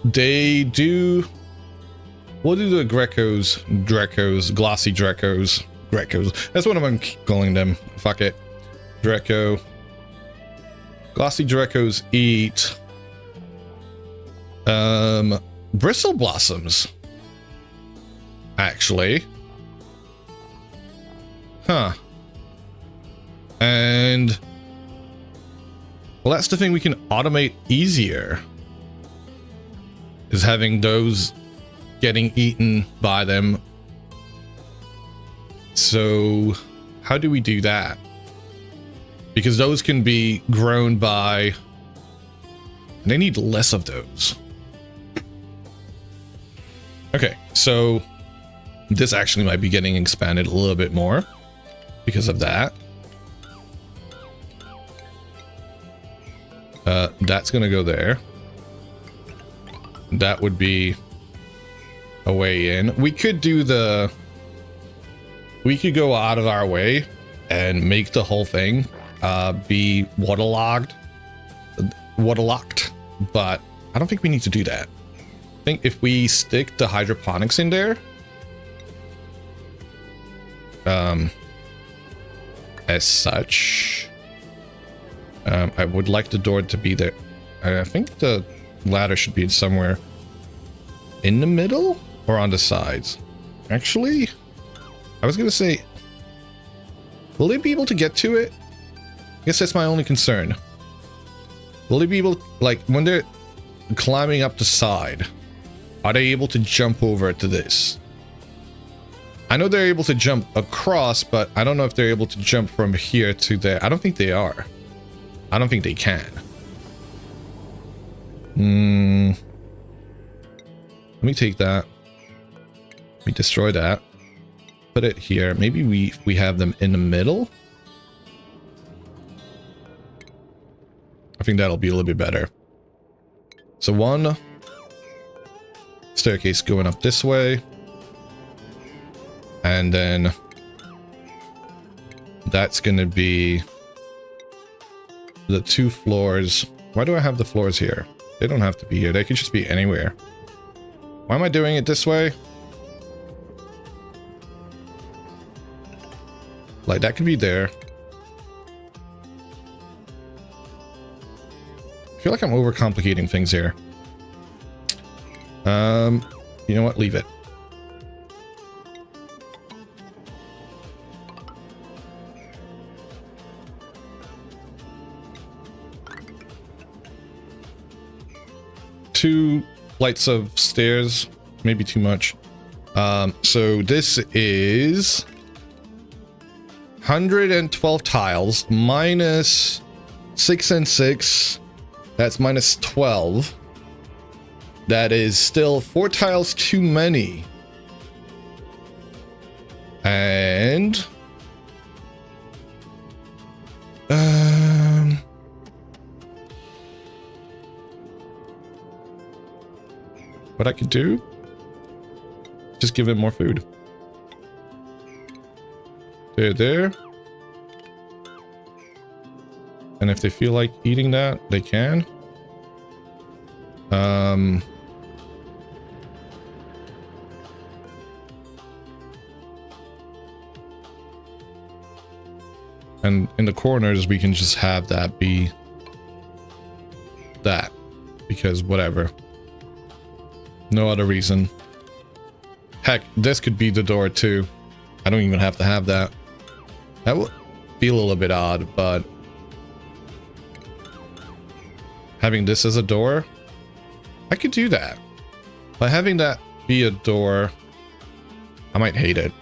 They do... What do the glossy Drecos? That's what I'm calling them. Fuck it. Dreco. Glossy Drecos eat... bristle blossoms. Actually. Huh. And... Well, that's the thing we can automate easier. Is having those getting eaten by them. So, how do we do that? Because those can be grown by... They need less of those. Okay, so this actually might be getting expanded a little bit more because of that. That's gonna go there. That would be a way in. We could do the... We could go out of our way and make the whole thing be waterlogged, but I don't think we need to do that. I think if we stick the hydroponics in there, as such, I would like the door to be there. I think the ladder should be somewhere in the middle or on the sides. Actually, I was gonna say, will they be able to get to it? I guess that's my only concern. Will they be able, like, when they're climbing up the side, are they able to jump over to this? I know they're able to jump across, but I don't know if they're able to jump from here to there. I don't think they are. I don't think they can. Let me take that. Let me destroy that. Put it here. Maybe we have them in the middle. I think that'll be a little bit better. So one staircase going up this way. And then that's going to be the 2 floors. Why do I have the floors here? They don't have to be here. They could just be anywhere. Why am I doing it this way? Like, that could be there. I feel like I'm overcomplicating things here. You know what? Leave it. Two flights of stairs, maybe too much. So this is 112 tiles minus 6 and 6. That's minus 12. That is still 4 tiles too many. And what I could do, just give them more food. There. And if they feel like eating that, they can. And in the corners, we can just have that be that, because whatever. No other reason. Heck, this could be the door too. I don't even have to have that. That would feel a little bit odd, but having this as a door, I could do that. By having that be a door, I might hate it.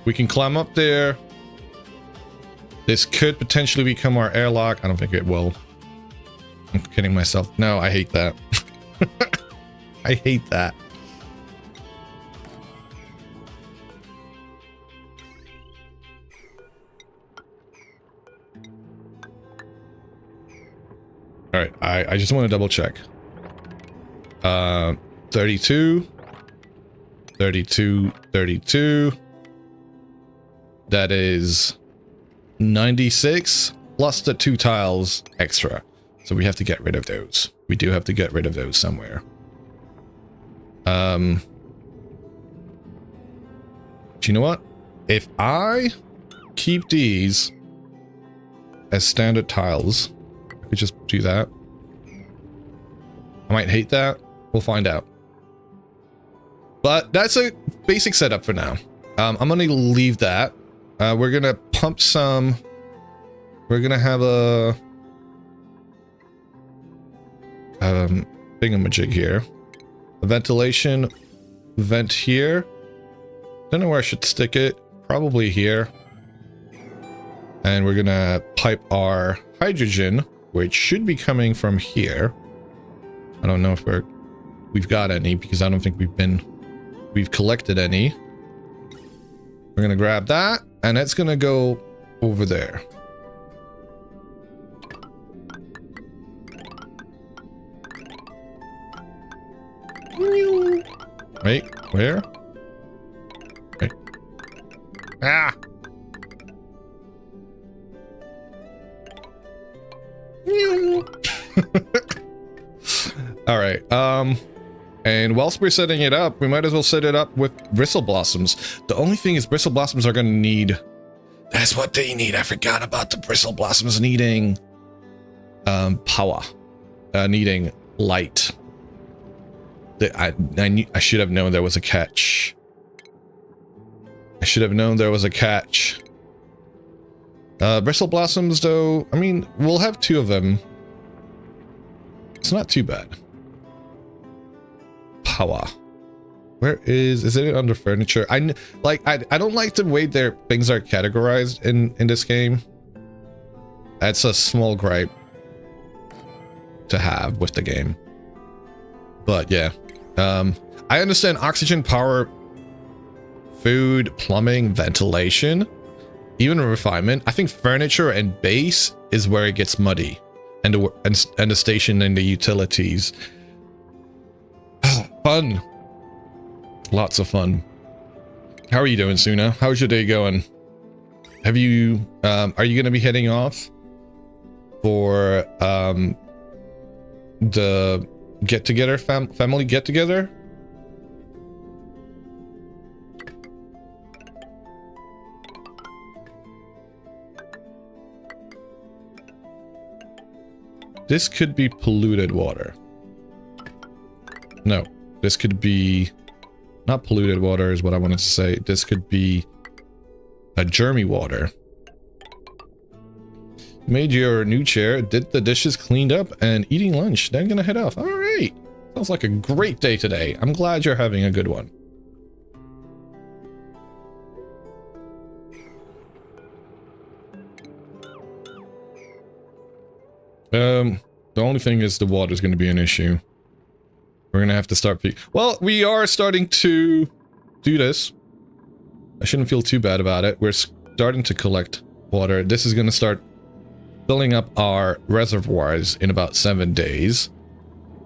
We can climb up there. This could potentially become our airlock. I don't think it will. I'm kidding myself. No, I hate that. I hate that. All right, I just want to double check. 32, 32, 32. That is 96 plus the 2 tiles extra. So we have to get rid of those. We do have to get rid of those somewhere. Do you know what? If I keep these as standard tiles, I could just do that. I might hate that. We'll find out. But that's a basic setup for now. I'm going to leave that. We're going to pump some. We're going to have a thingamajig here. A ventilation vent here. Don't know where I should stick it. Probably here. And we're going to pipe our hydrogen, which should be coming from here. I don't know if we've got any, because I don't think we've collected any. We're gonna grab that, and it's gonna go over there. Wait, where? Wait. Ah! All right. And whilst we're setting it up, we might as well set it up with bristle blossoms. The only thing is bristle blossoms are going to need... That's what they need. I forgot about the bristle blossoms needing power. Needing light. I should have known there was a catch. I should have known there was a catch. Bristle blossoms, though, I mean, we'll have 2 of them. It's not too bad. Power. Where is it under furniture? I don't like the way their things are categorized in this game. That's a small gripe to have with the game. But yeah. I understand oxygen, power, food, plumbing, ventilation, even refinement. I think furniture and base is where it gets muddy. And the station and the utilities. Fun. Lots of fun. How are you doing, Suna? How's your day going? Have you are you gonna be heading off for the get-together, family get-together? This could be polluted water. No, this could be not polluted water is what I wanted to say. This could be a germy water. Made your new chair, did the dishes, cleaned up, and eating lunch. Then gonna head off. All right. Sounds like a great day today. I'm glad you're having a good one. The only thing is the water is going to be an issue. We're going to have to start... Well, we are starting to do this. I shouldn't feel too bad about it. We're starting to collect water. This is going to start filling up our reservoirs in about 7 days.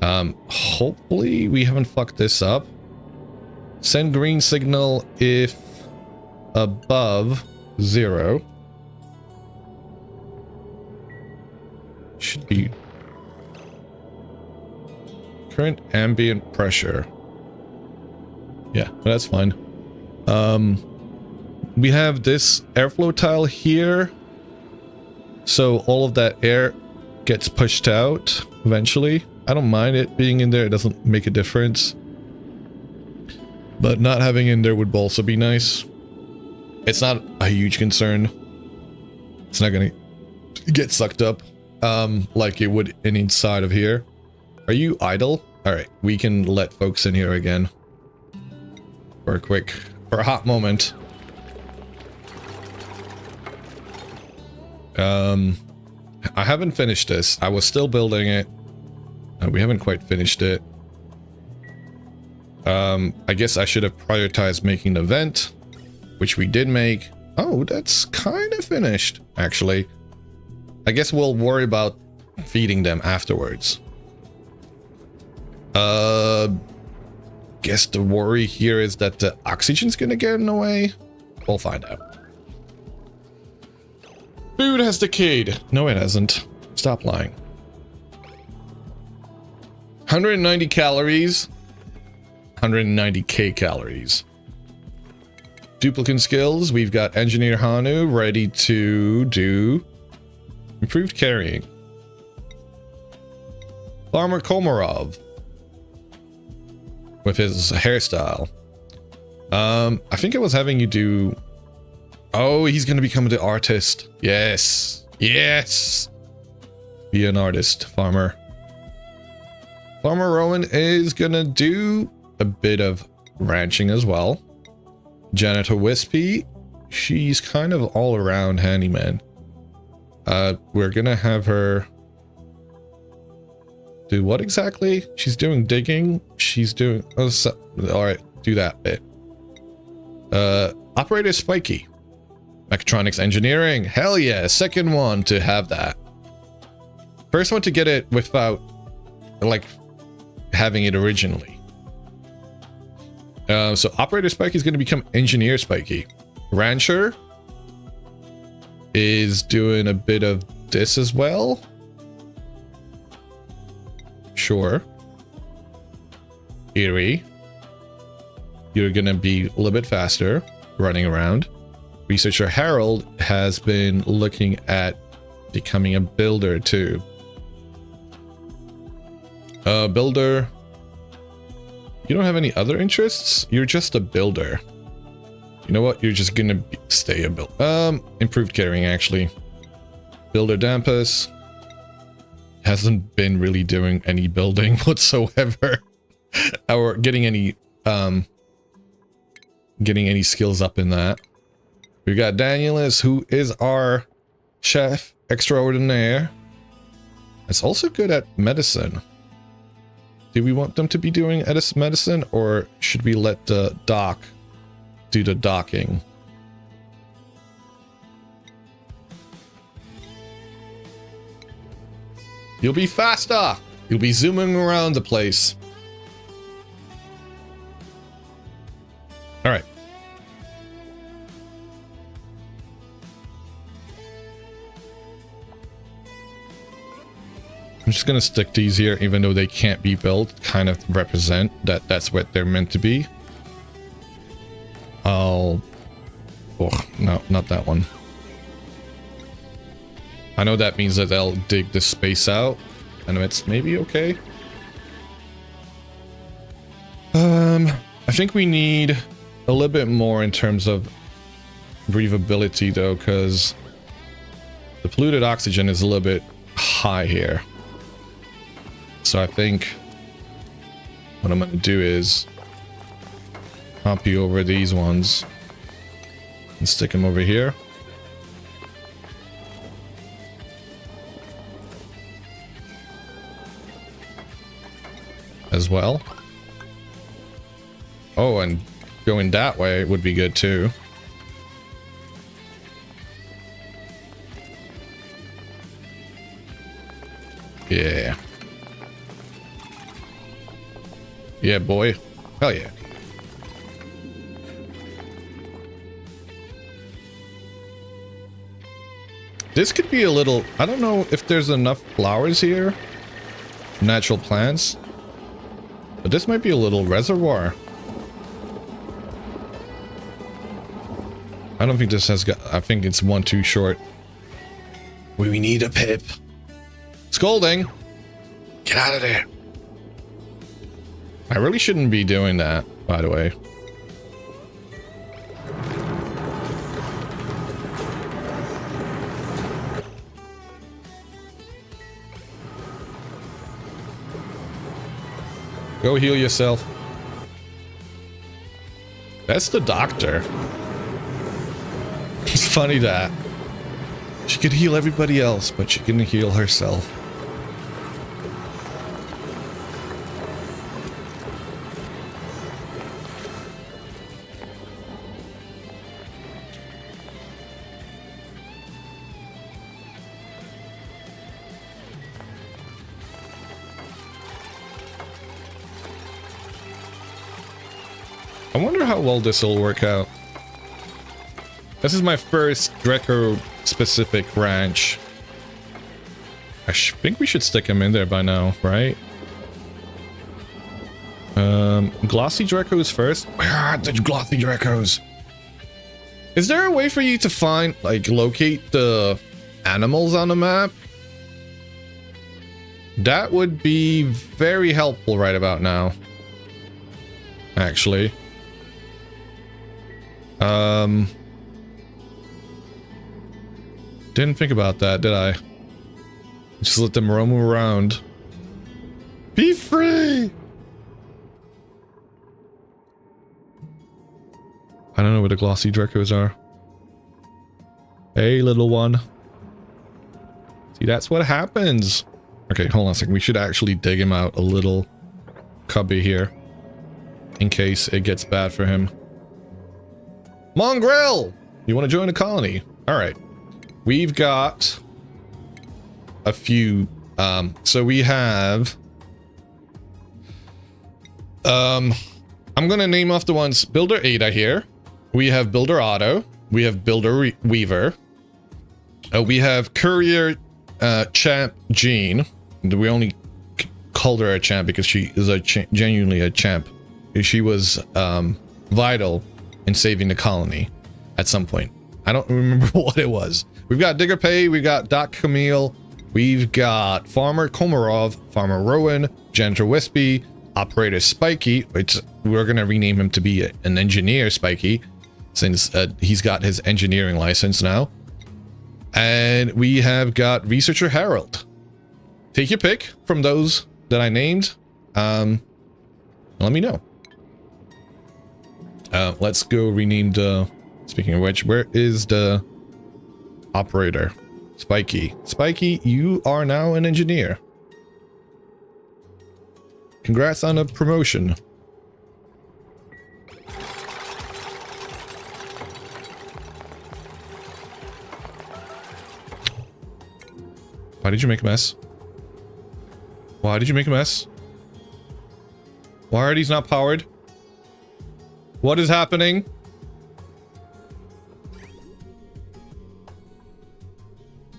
Hopefully we haven't fucked this up. Send green signal if above 0. Should be current ambient pressure. Yeah, that's fine. We have this airflow tile here, so all of that air gets pushed out eventually. I don't mind it being in there, it doesn't make a difference, but not having it in there would also be nice. It's not a huge concern. It's not gonna get sucked up like it would inside of here. Are you idle? All right, we can let folks in here again for a hot moment. I haven't finished this. I was still building it. We haven't quite finished it. I guess I should have prioritized making the vent, which we did make. Oh, that's kind of finished, actually. I guess we'll worry about feeding them afterwards. Guess the worry here is that the oxygen's gonna get in the way. We'll find out. Food has decayed. No, it hasn't. Stop lying. 190 calories. 190k calories. Duplicate skills. We've got Engineer Hanu ready to do improved carrying. Farmer Komarov with his hairstyle. I think it was having you do... Oh, he's going to become the artist. Yes. Yes. Be an artist, farmer. Farmer Rowan is going to do a bit of ranching as well. Janitor Wispy, she's kind of all around handyman. We're going to have her do what exactly? She's doing digging. She's doing... Oh, all right, do that bit. Operator Spiky. Mechatronics engineering. Hell yeah, second one to have that. First one to get it without, like, having it originally. So Operator Spiky is going to become Engineer Spiky. Rancher is doing a bit of this as well. Sure. Eerie. You're going to be a little bit faster running around. Researcher Harold has been looking at becoming a builder too. Builder. You don't have any other interests? You're just a builder. You know what? You're just gonna stay a builder. Improved carrying actually. Builder Dampus hasn't been really doing any building whatsoever. Or getting any skills up in that. We got Danielis, who is our chef extraordinaire. It's also good at medicine. Do we want them to be doing medicine, or should we let the doc do the docking? You'll be faster. You'll be zooming around the place. All right. I'm just gonna stick these here, even though they can't be built, kind of represent that that's what they're meant to be. Oh, no, not that one. I know that means that they'll dig the space out, and it's maybe okay. I think we need a little bit more in terms of breathability, though, because the polluted oxygen is a little bit high here. So I think what I'm going to do is copy over these ones and stick them over here. As well. Oh, and going that way would be good too. Yeah. Yeah, boy. Hell yeah. This could be a little... I don't know if there's enough flowers here. Natural plants. But this might be a little reservoir. I don't think this has got... I think it's one too short. We need a pip. Scolding. Get out of there. I really shouldn't be doing that, by the way. Go heal yourself. That's the doctor. It's funny that She could heal everybody else, but she couldn't heal herself. I wonder how well this will work out. This is my first Draco-specific ranch. I think we should stick him in there by now, right? Glossy Dracos first. Where are the Glossy Dracos? Is there a way for you to find, like, locate the animals on the map? That would be very helpful right about now. Actually. Didn't think about that, did I? Just let them roam around. Be free! I don't know where the Glossy Dracos are. Hey, little one. See, that's what happens. Okay, hold on a second. We should actually dig him out a little cubby here. In case it gets bad for him. Mongrel! You want to join a colony? Alright. We've got a few, so we have, I'm gonna name off the ones. Builder Ada here. We have Builder Otto. We have Builder Weaver. We have Courier, Champ Jean. We only called her a champ because she is genuinely a champ. She was, vital in saving the colony at some point. I don't remember what it was. We've got Digger Pay, we've got Doc Camille, we've got Farmer Komarov, Farmer Rowan, Janitor Wispy, Operator Spiky, which we're going to rename him to be an Engineer Spiky, since he's got his engineering license now. And we have got Researcher Harold. Take your pick from those that I named. Let me know. Let's go rename the... Speaking of which, where is the operator? Spiky. Spiky, you are now an engineer. Congrats on a promotion. Why did you make a mess? Why did you make a mess? Why are these not powered? What is happening?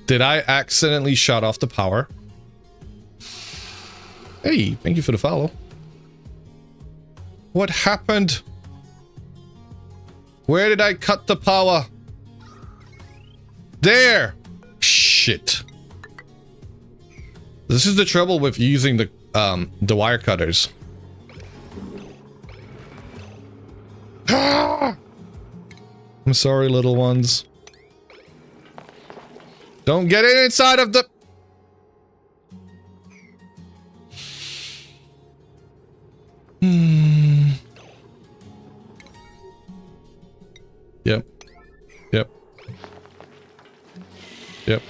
Did I accidentally shut off the power? Hey, thank you for the follow. What happened? Where did I cut the power? There! Shit. This is the trouble with using the wire cutters. I'm sorry, little ones. Don't get it inside of the... Yep. Yep. Yep.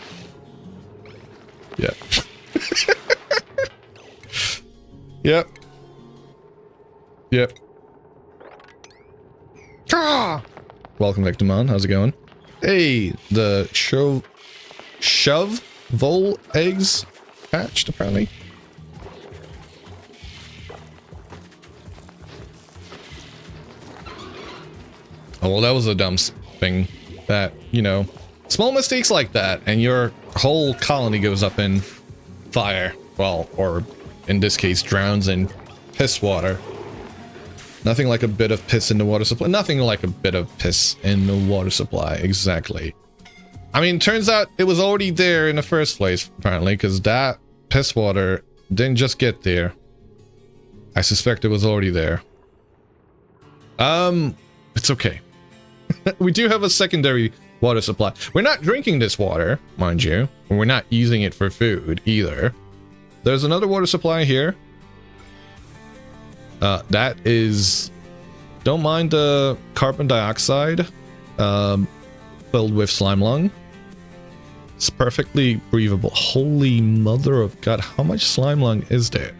Yep. Yep. Yep. Ah! Welcome back to Mon. How's it going? Hey, the shove vol eggs hatched apparently. Oh, well, that was a dumb thing. That, you know, small mistakes like that, and your whole colony goes up in fire. Well, or in this case, drowns in piss water. Nothing like a bit of piss in the water supply. Nothing like a bit of piss in the water supply. Exactly. I mean, turns out it was already there in the first place, apparently, because that piss water didn't just get there. I suspect it was already there. It's okay. We do have a secondary water supply. We're not drinking this water, mind you. And we're not using it for food, either. There's another water supply here. That is... Don't mind the carbon dioxide filled with slime lung. It's perfectly breathable. Holy mother of God, how much slime lung is there?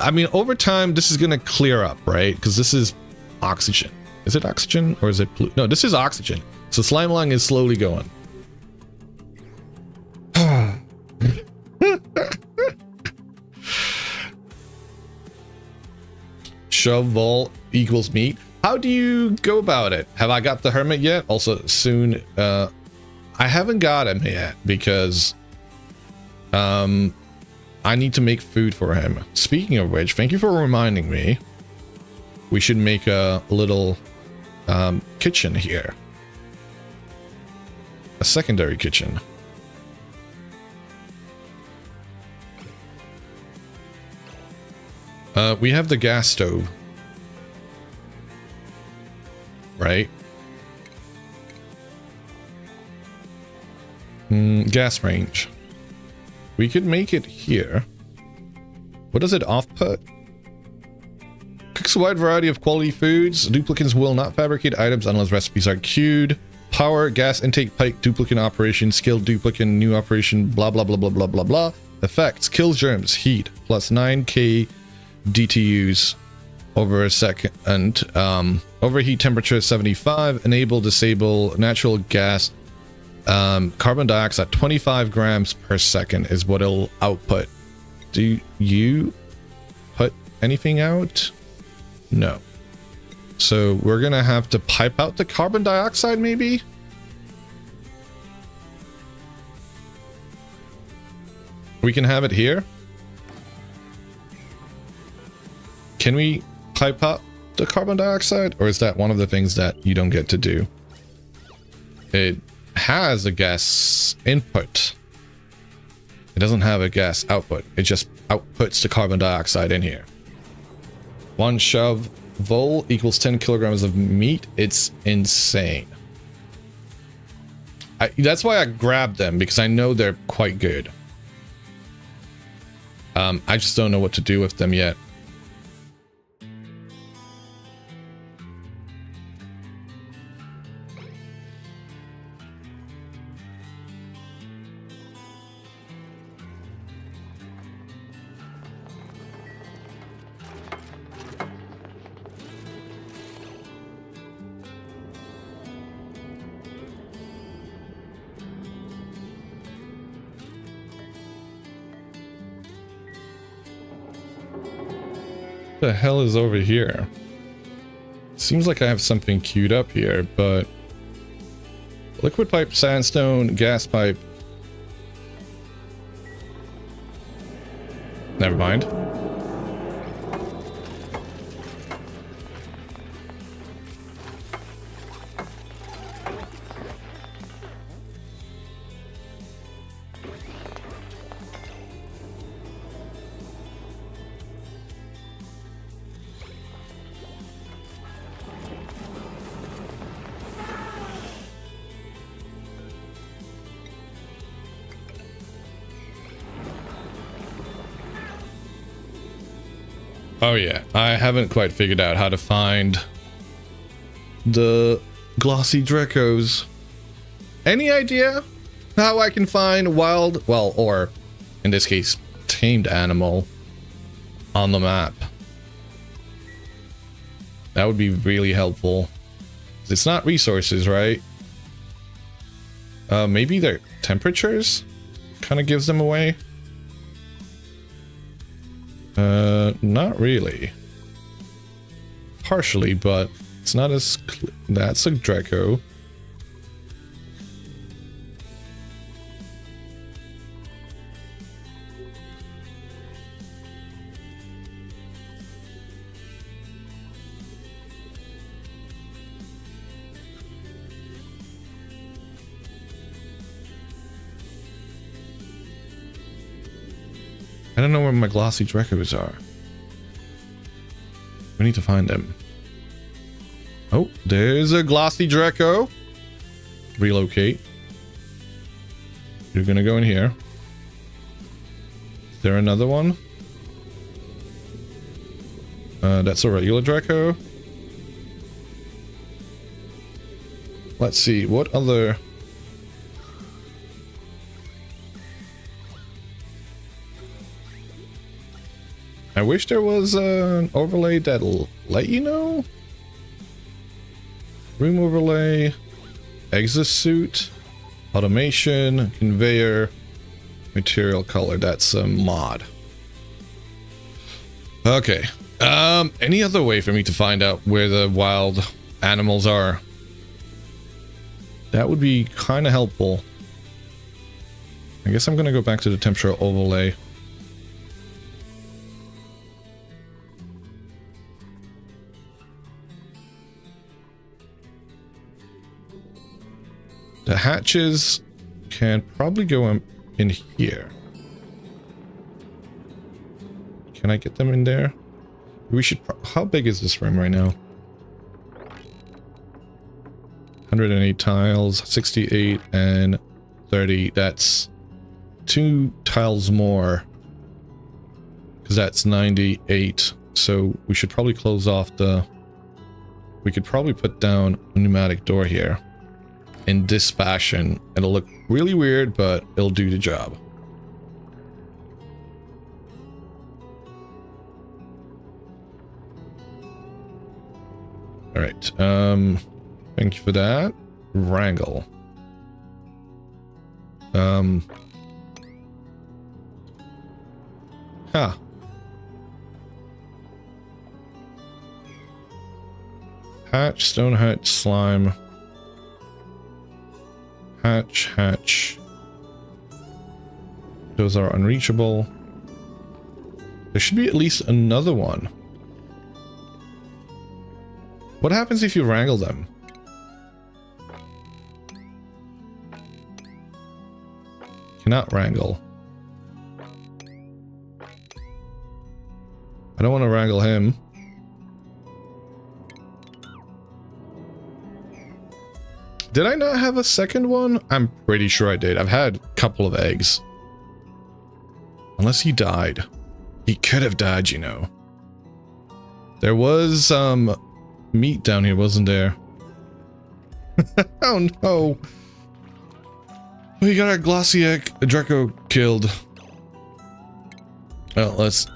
I mean, over time, this is going to clear up, right? Because this is oxygen. Is it oxygen or is it blue? No, this is oxygen. So slime lung is slowly going. Shovel equals meat. How do you go about it? Have I got the hermit yet? Also, soon. I haven't got him yet because I need to make food for him. Speaking of which, thank you for reminding me. We should make a little kitchen here. A secondary kitchen. We have the gas stove. Right? Gas range. We could make it here. What does it off-put? Cooks a wide variety of quality foods. Duplicants will not fabricate items unless recipes are queued. Power, gas intake pipe, duplicant operation, skilled duplicant, new operation, blah, blah, blah, blah, blah, blah, blah. Effects, kills germs, heat, plus 9k DTUs over a second. Overheat temperature 75. Enable, disable, natural gas. Carbon dioxide 25 grams per second is what it'll output. Do you put anything out? No. So we're gonna have to pipe out the carbon dioxide, maybe? We can have it here. Can we pipe out the carbon dioxide, or is that one of the things that you don't get to do? It has a gas input. It doesn't have a gas output. It just outputs the carbon dioxide in here. One shove vol equals 10 kilograms of meat. It's insane. That's why I grabbed them, because I know they're quite good. I just don't know what to do with them yet. What the hell is over here? Seems like I have something queued up here, but liquid pipe, sandstone, gas pipe. Never mind. Oh yeah, I haven't quite figured out how to find the glossy Drecos. Any idea how I can find wild, well, or in this case, tamed animal on the map? That would be really helpful. It's not resources, right? Maybe their temperatures kind of gives them away. Not really. Partially, but it's not as that's a Dreco. I don't know where my glossy Drecos are. We need to find them. Oh, there's a glossy Dreco. Relocate. You're gonna go in here. Is there another one? That's a regular Dreco. Let's see, what other... I wish there was an overlay that'll let you know. Room overlay, exosuit, automation, conveyor, material color. That's a mod. Okay. Any other way for me to find out where the wild animals are? That would be kind of helpful. I guess I'm gonna go back to the temperature overlay. The hatches can probably go in here. Can I get them in there? We should... How big is this room right now? 108 tiles, 68 and 30. That's 2 tiles more. Because that's 98. So we should probably close off the... We could probably put down a pneumatic door here. In this fashion. It'll look really weird, but it'll do the job. All right. Thank you for that. Wrangle. Huh. Hatch, stone hatch, slime. Hatch. Those are unreachable. There should be at least another one. What happens if you wrangle them? Cannot wrangle. I don't want to wrangle him. Did I not have a second one? I'm pretty sure I did. I've had a couple of eggs. Unless he died. He could have died, you know. There was meat down here, wasn't there? Oh no. We got our glossy egg Draco killed. Well, let's...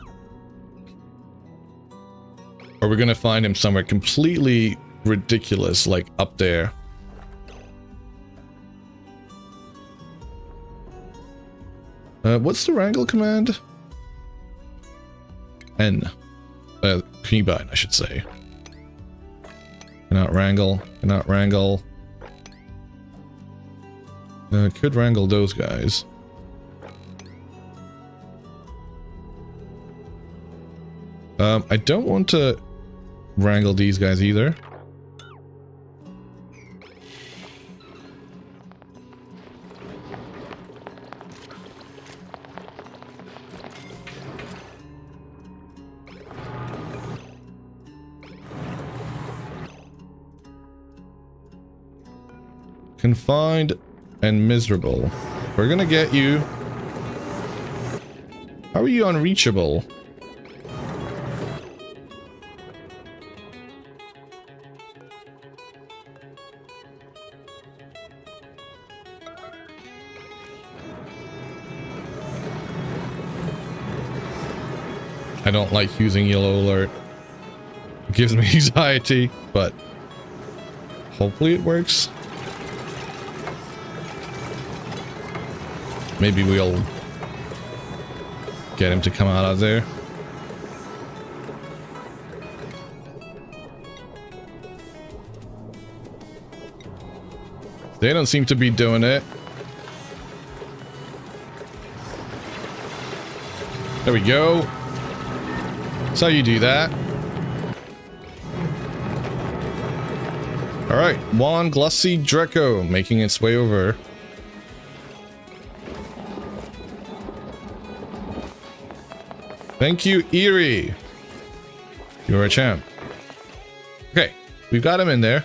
Or we're gonna find him somewhere completely ridiculous, like up there. What's the wrangle command? N. Keybind, I should say. Cannot wrangle. Cannot wrangle. Could wrangle those guys. I don't want to wrangle these guys either. Confined and miserable. We're gonna get you. How are you unreachable? I don't like using yellow alert. It gives me anxiety, but hopefully it works. Maybe we'll get him to come out of there. They don't seem to be doing it. There we go. That's how you do that. Alright, one glossy Draco making its way over. Thank you, Eerie. You're a champ. Okay, we've got him in there.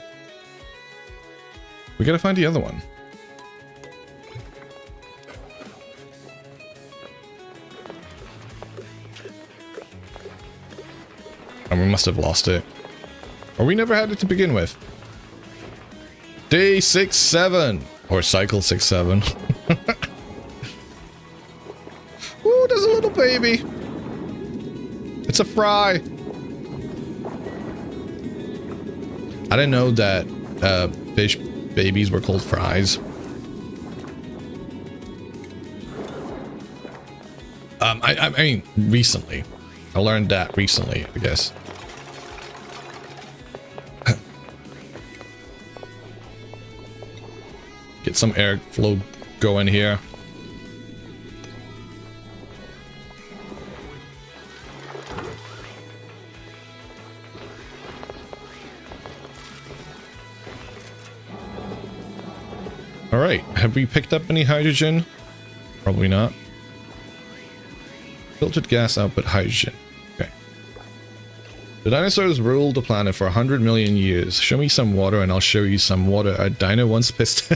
We gotta find the other one. And we must have lost it. Or we never had it to begin with. Day 6-7. Or cycle 6-7. Ooh, there's a little baby. It's a fry. I didn't know that fish babies were called fries. I mean, recently. I learned that recently, I guess. Get some airflow going here. All right, have we picked up any hydrogen? Probably not. Filtered gas output hydrogen. Okay. The dinosaurs ruled the planet for 100 million years. Show me some water and I'll show you some water a dino once pissed.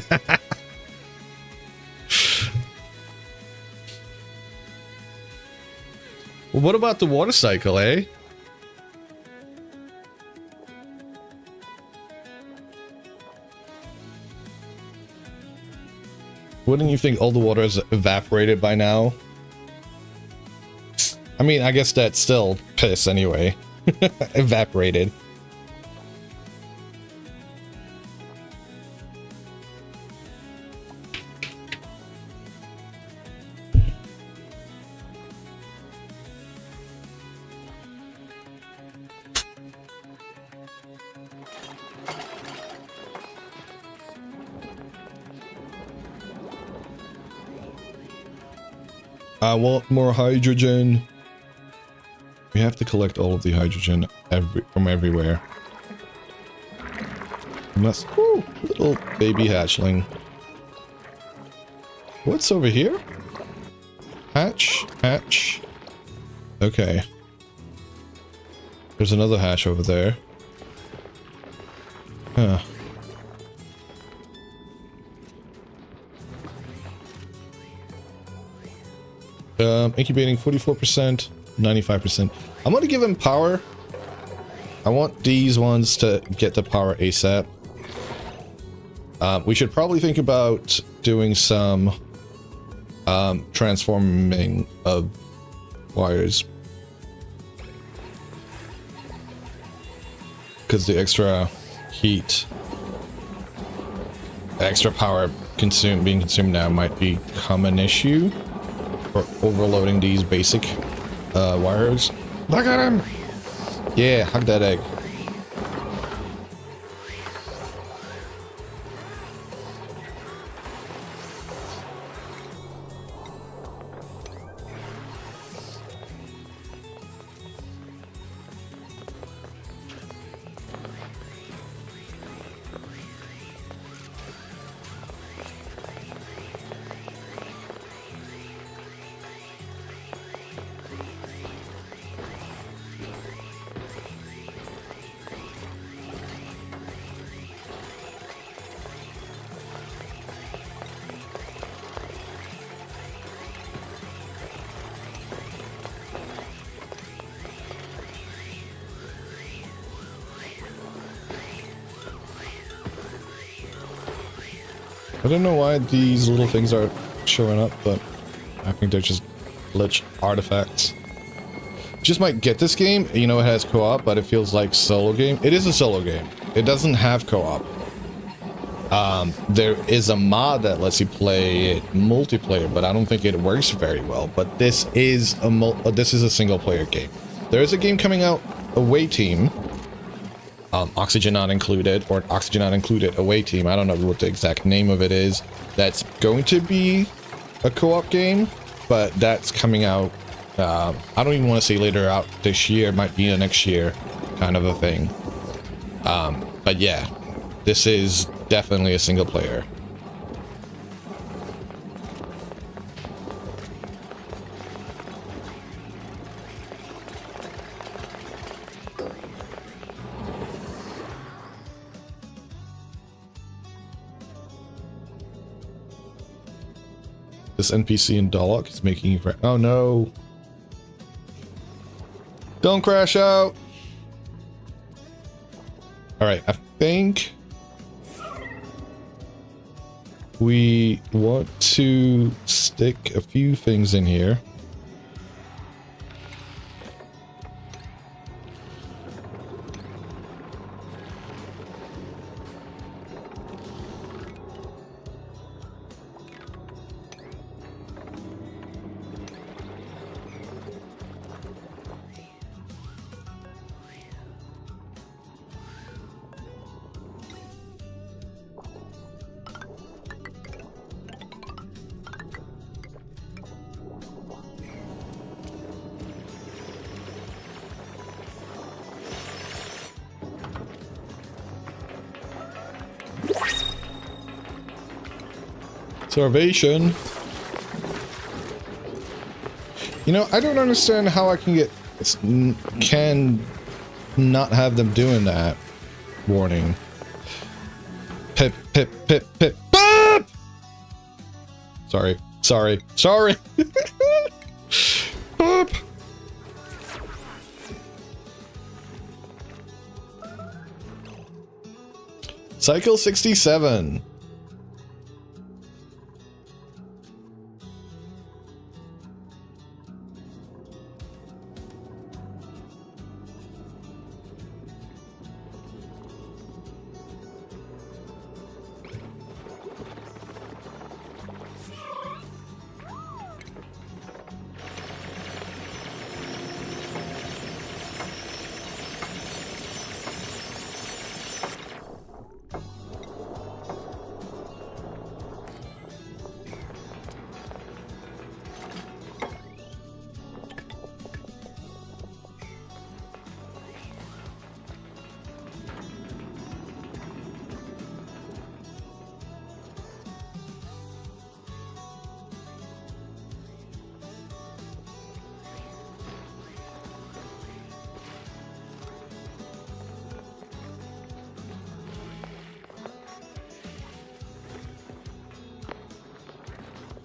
Well, what about the water cycle, eh? Wouldn't you think all the water is evaporated by now? I mean, I guess that's still piss anyway. Evaporated. I want more hydrogen. We have to collect all of the hydrogen from everywhere. Unless, ooh, little baby hatchling. What's over here? Hatch, hatch. Okay. There's another hatch over there. Huh. Incubating 44%, 95%. I'm gonna give him power. I want these ones to get the power ASAP. We should probably think about doing some transforming of wires. Because the extra heat, extra power being consumed now might become an issue. For overloading these basic wires. Look at him! Yeah, hug that egg. I don't know why these little things are showing up, but I think they're just glitch artifacts. Just might get this game. You know, it has co-op, but it feels like solo game. It is a solo game. It doesn't have co-op. There is a mod that lets you play it multiplayer, but I don't think it works very well. But this is a single player game. There is a game coming out, Away Team. Oxygen Not Included, or Oxygen Not Included Away Team. I don't know what the exact name of it is. That's going to be a co-op game, but that's coming out. I don't even want to say later out this year. It might be next year, kind of a thing. But yeah, this is definitely a single player. This NPC in Dalek is making you crash. Oh no. Don't crash out. All right, I think we want to stick a few things in here. Starvation. You know, I don't understand how I can not have them doing that. Warning. Pip, pip, pip, pip, pip! Sorry. Pip! Cycle 67.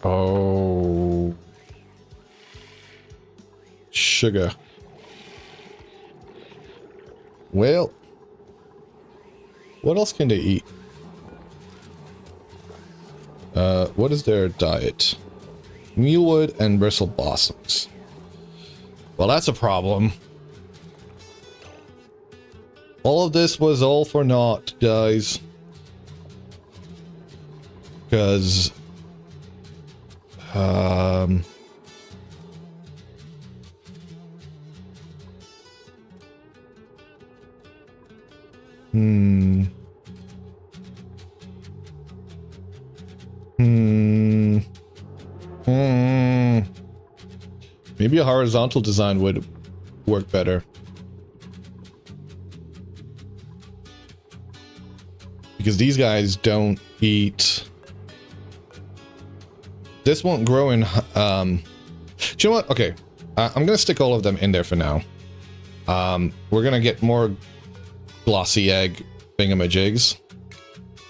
Oh. Sugar. Well, what else can they eat? What is their diet? Mealwood and bristle blossoms. Well, that's a problem. All of this was all for naught, guys. Because maybe a horizontal design would work better. Because these guys don't eat. This won't grow in, do you know what? Okay, I'm gonna stick all of them in there for now. We're gonna get more glossy egg thingamajigs,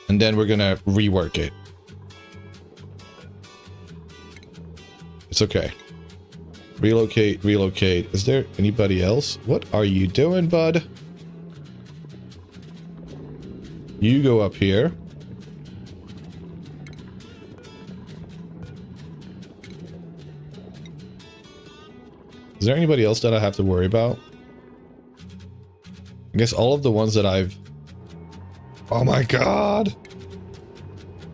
and then we're gonna rework it. It's okay. Relocate, relocate. Is there anybody else? What are you doing, bud? You go up here. Is there anybody else that I have to worry about? I guess all of the ones that I've... Oh my god!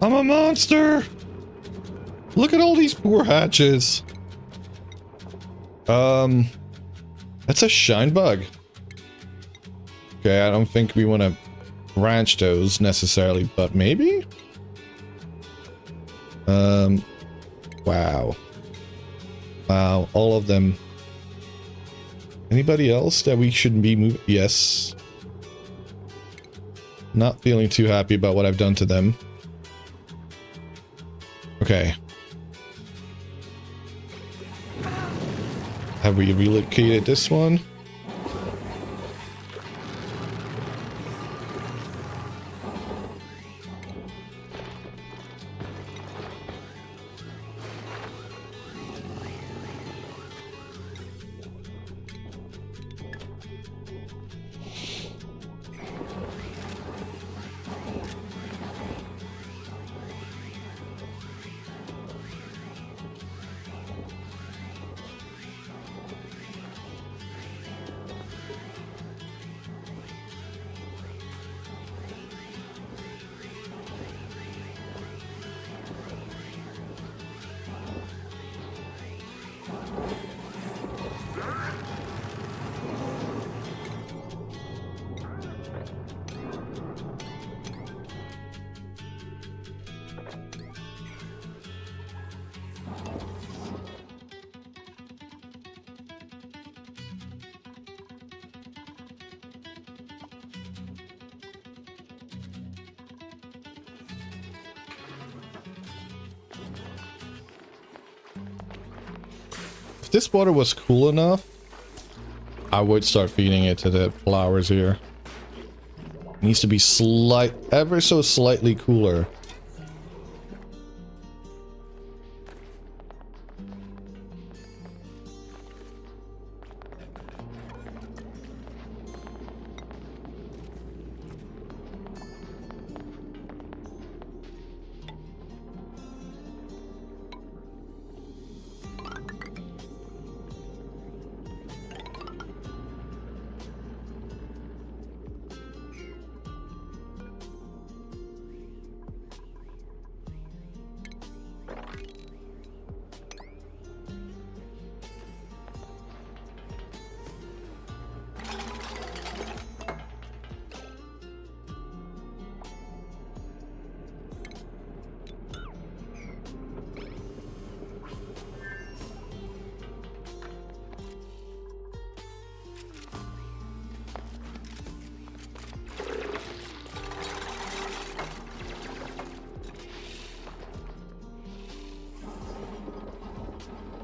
I'm a monster! Look at all these poor hatches! That's a shine bug. Okay, I don't think we want to ranch those necessarily, but maybe? Wow. Wow, all of them. Anybody else that we should be moving? Yes. Not feeling too happy about what I've done to them. Okay. Have we relocated this one? if this water was cool enough, I would start feeding it to the flowers here. It needs to be ever so slightly cooler.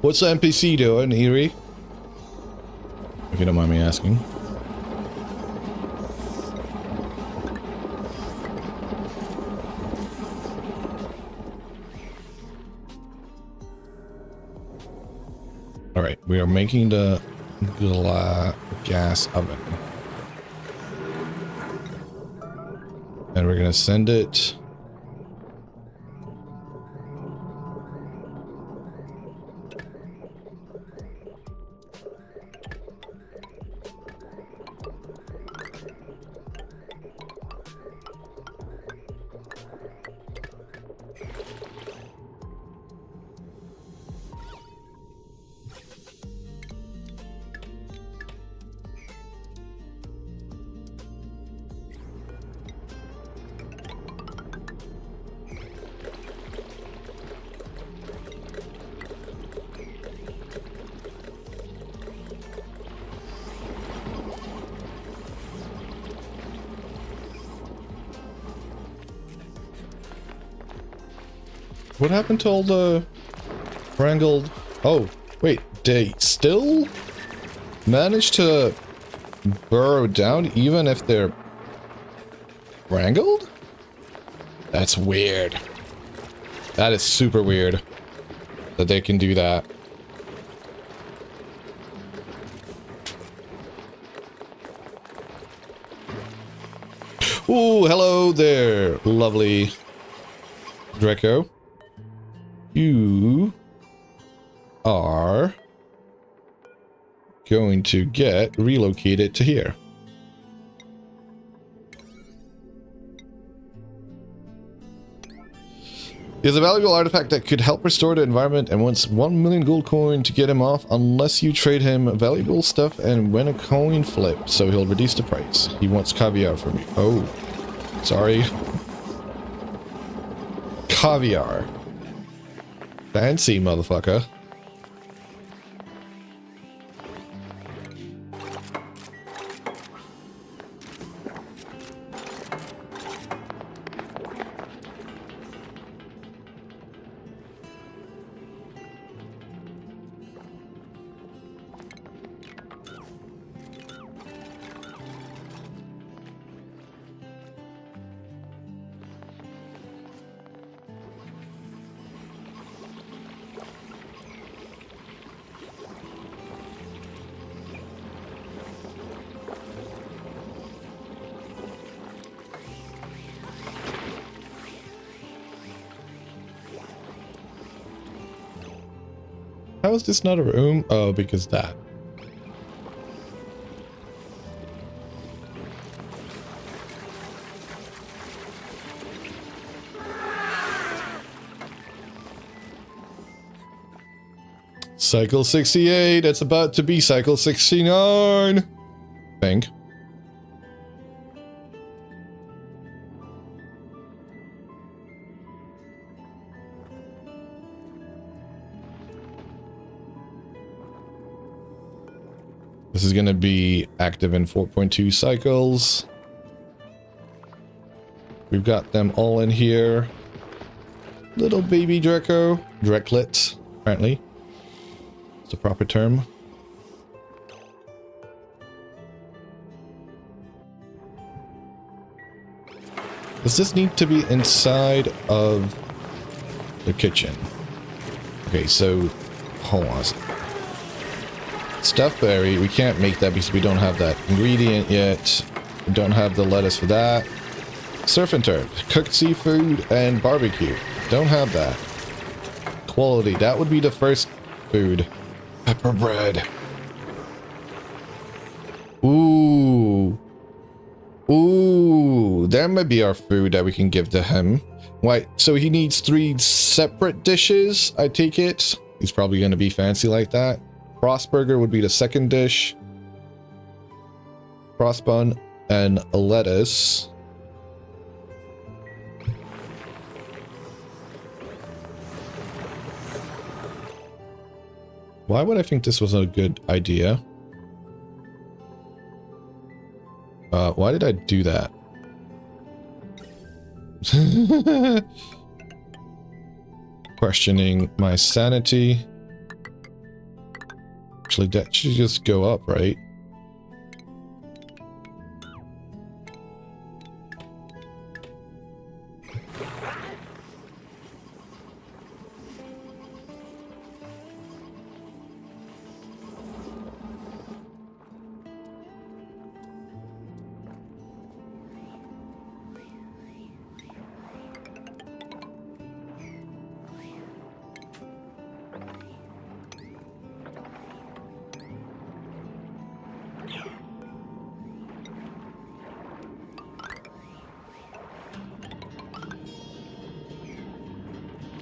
What's the NPC doing, Eerie? If you don't mind me asking. Alright, we are making the gas oven. And we're gonna send it... What happened to all the wrangled... Oh, wait, they still manage to burrow down even if they're wrangled? That's weird. That is super weird that they can do that. Ooh, hello there, lovely Draco. You are going to get relocated to here. He has a valuable artifact that could help restore the environment and wants 1 million gold coin to get him off unless you trade him valuable stuff and win a coin flip, so he'll reduce the price. He wants caviar from you. Oh, sorry. Caviar. Fancy, motherfucker. How is this not a room? Oh, because that. Cycle 68. It's about to be cycle 69. I think. This is going to be active in 4.2 cycles. We've got them all in here. Little baby Draco. Drecklets, apparently. What's the proper term? Does this need to be inside of the kitchen? Okay, so hold on a second. Stuffed berry, we can't make that because we don't have that ingredient yet. We don't have the lettuce for that. Surf and turf, cooked seafood and barbecue. Don't have that. Quality, that would be the first food. Pepper bread. Ooh. Ooh, that might be our food that we can give to him. Why, so he needs 3 separate dishes, I take it? He's probably going to be fancy like that. Cross burger would be the second dish. Cross bun and a lettuce. Why would I think this was a good idea? Why did I do that? Questioning my sanity. Actually, that should just go up, right?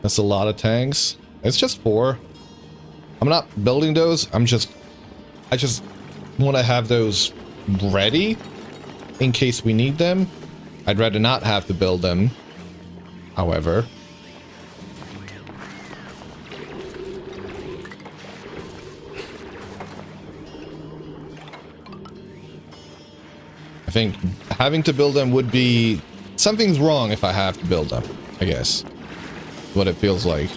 That's a lot of tanks. It's just 4. I'm not building those. I just want to have those ready in case we need them. I'd rather not have to build them. However, I think having to build them would be... Something's wrong if I have to build them, I guess. What it feels like.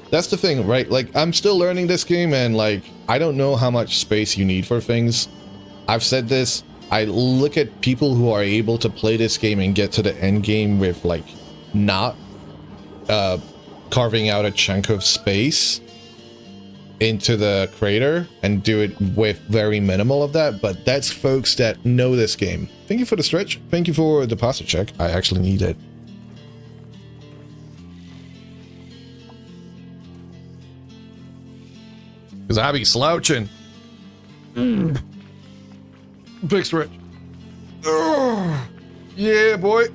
That's the thing, right? Like, I'm still learning this game and like, I don't know how much space you need for things. I've said this. I look at people who are able to play this game and get to the end game with like not carving out a chunk of space into the crater and do it with very minimal of that, but that's folks that know this game. Thank you for the stretch. Thank you for the pasta check. I actually need it. Because I be slouching. Big stretch. Yeah, boy.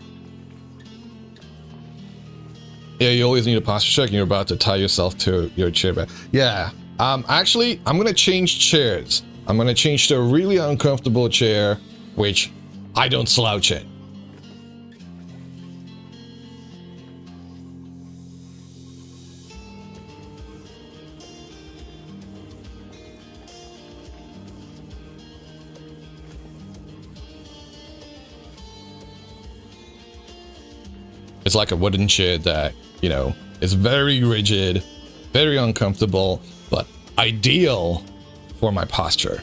Yeah, you always need a posture check and you're about to tie yourself to your chair back. Yeah. Actually, I'm going to change chairs. I'm going to change to a really uncomfortable chair, which I don't slouch in. It's like a wooden chair that, you know, is very rigid, very uncomfortable, but ideal for my posture.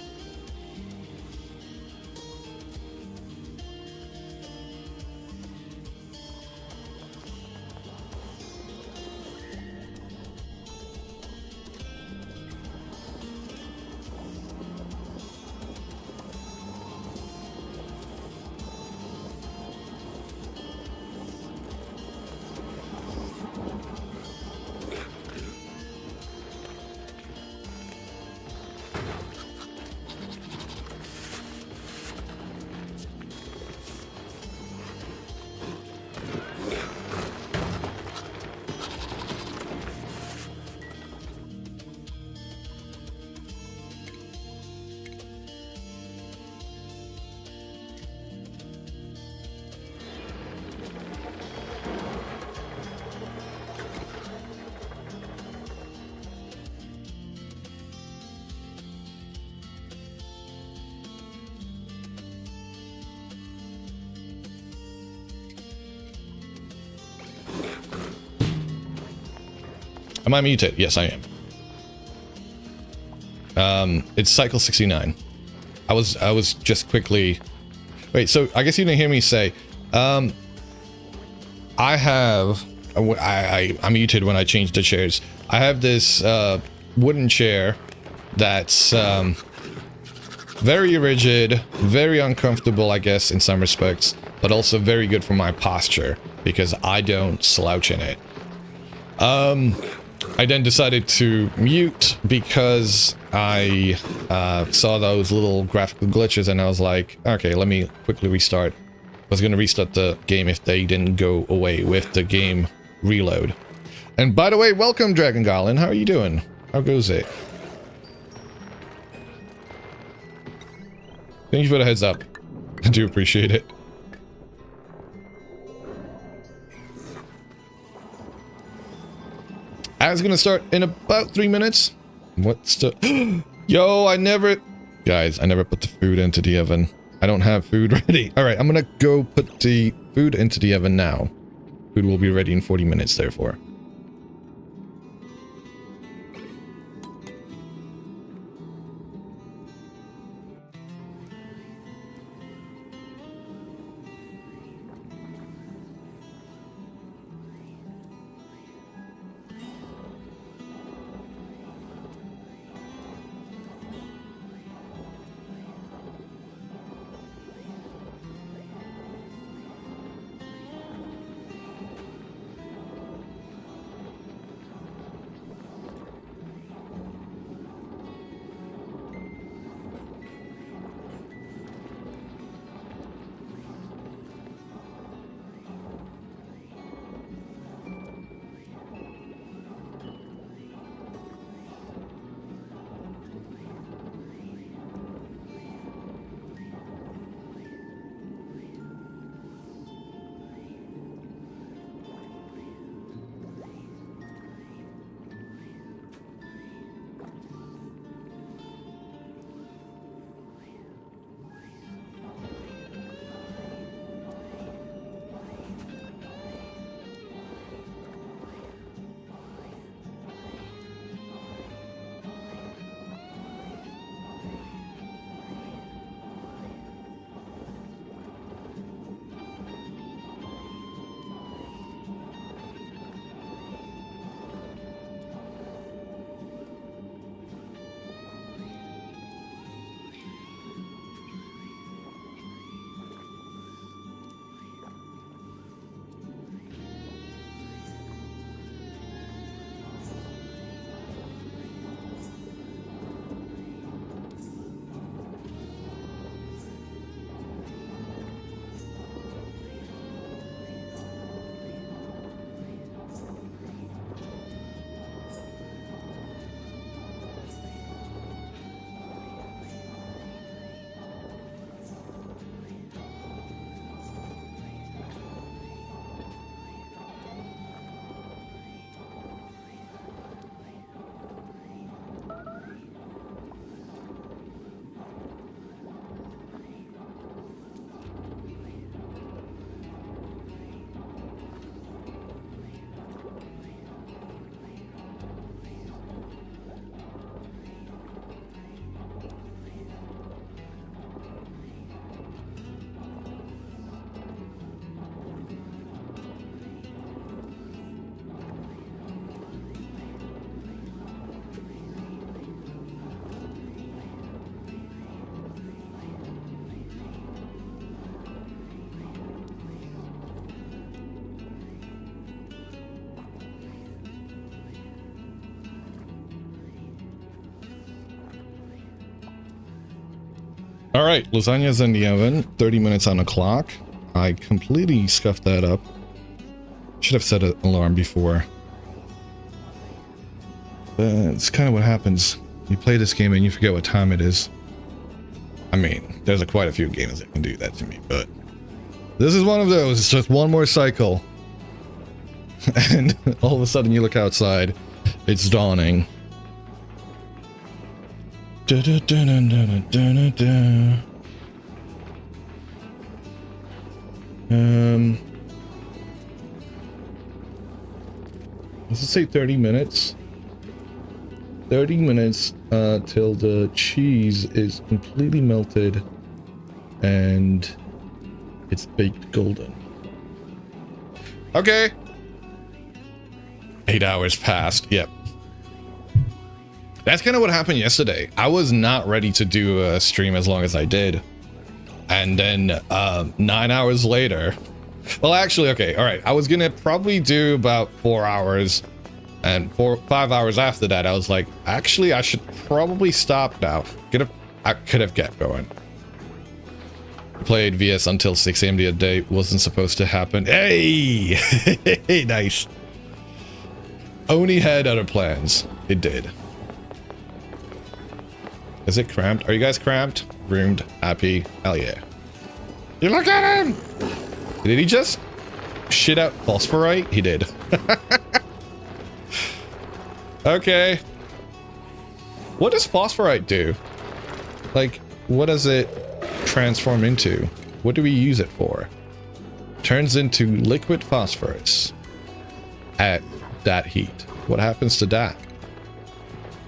Am I muted? Yes, I am. It's cycle 69. I was just quickly... Wait, so I guess you didn't hear me say... I'm muted when I changed the chairs. I have this wooden chair that's very rigid, very uncomfortable, I guess, in some respects, but also very good for my posture because I don't slouch in it. I then decided to mute because I saw those little graphical glitches and I was like, okay, let me quickly restart. I was going to restart the game if they didn't go away with the game reload. And by the way, welcome Dragon Garland. How are you doing? How goes it? Thank you for the heads up. I do appreciate it. I was gonna start in about 3 minutes. What's the... Yo, Guys, I never put the food into the oven. I don't have food ready. Alright, I'm gonna go put the food into the oven now. Food will be ready in 40 minutes, therefore. All right, lasagna's in the oven, 30 minutes on the clock. I completely scuffed that up. Should have set an alarm before. It's kind of what happens. You play this game and you forget what time it is. I mean, there's quite a few games that can do that to me, but this is one of those. It's just one more cycle. And all of a sudden you look outside, it's dawning. Da, da, da, da, da, da, da, da. let's just say 30 minutes. 30 minutes till the cheese is completely melted and it's baked golden. Okay. 8 hours passed. Yep. That's kind of what happened yesterday. I was not ready to do a stream as long as I did. And then 9 hours later, well, actually, okay, all right. I was going to probably do about 4 hours, and 5 hours after that, I was like, actually, I should probably stop now. I could have kept going. Played VS until 6 a.m. the other day. Wasn't supposed to happen. Hey! Nice. Only had other plans. It did. Is it cramped? Are you guys cramped? Roomed? Happy? Hell yeah. You look at him! Did he just shit out phosphorite? He did. Okay. What does phosphorite do? Like, what does it transform into? What do we use it for? Turns into liquid phosphorus at that heat. What happens to that?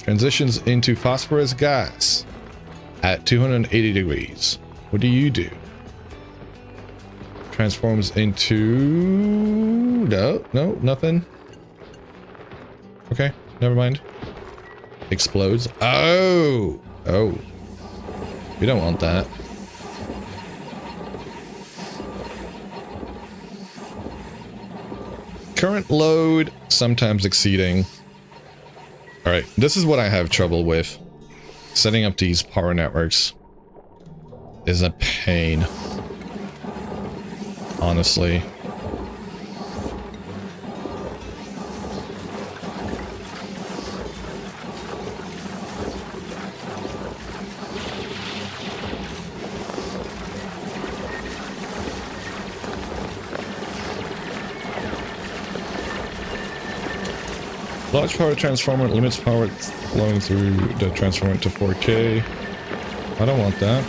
Transitions into phosphorus gas at 280 degrees. What do you do? Transforms into... No, nothing. Okay, never mind. Explodes. Oh! We don't want that. Current load, sometimes exceeding. Alright, this is what I have trouble with. Setting up these power networks is a pain. Honestly. Large power transformer limits power flowing through the transformer to 4K. I don't want that.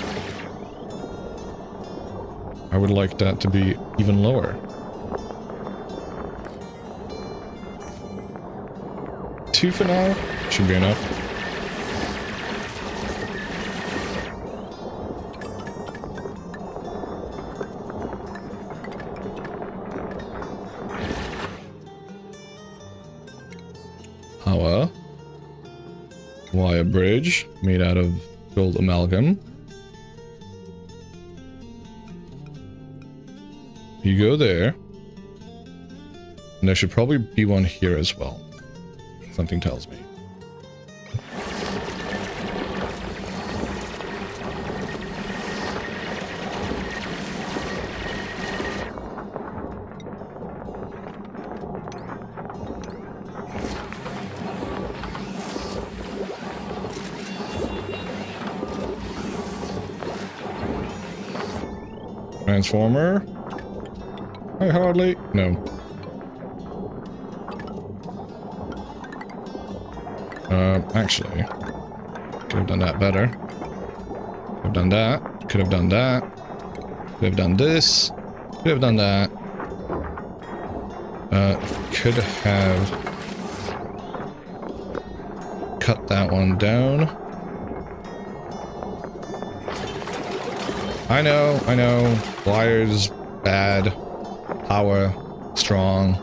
I would like that to be even lower. 2 for now? Should be enough. Power. Wire bridge made out of gold amalgam. You go there. And there should probably be one here as well. Something tells me. Transformer. I hardly... No. Actually, could have done that better. Could have done that. Could have done that. Could have done this. Could have done that. Could have cut that one down. I know. Wires, bad. Power, strong.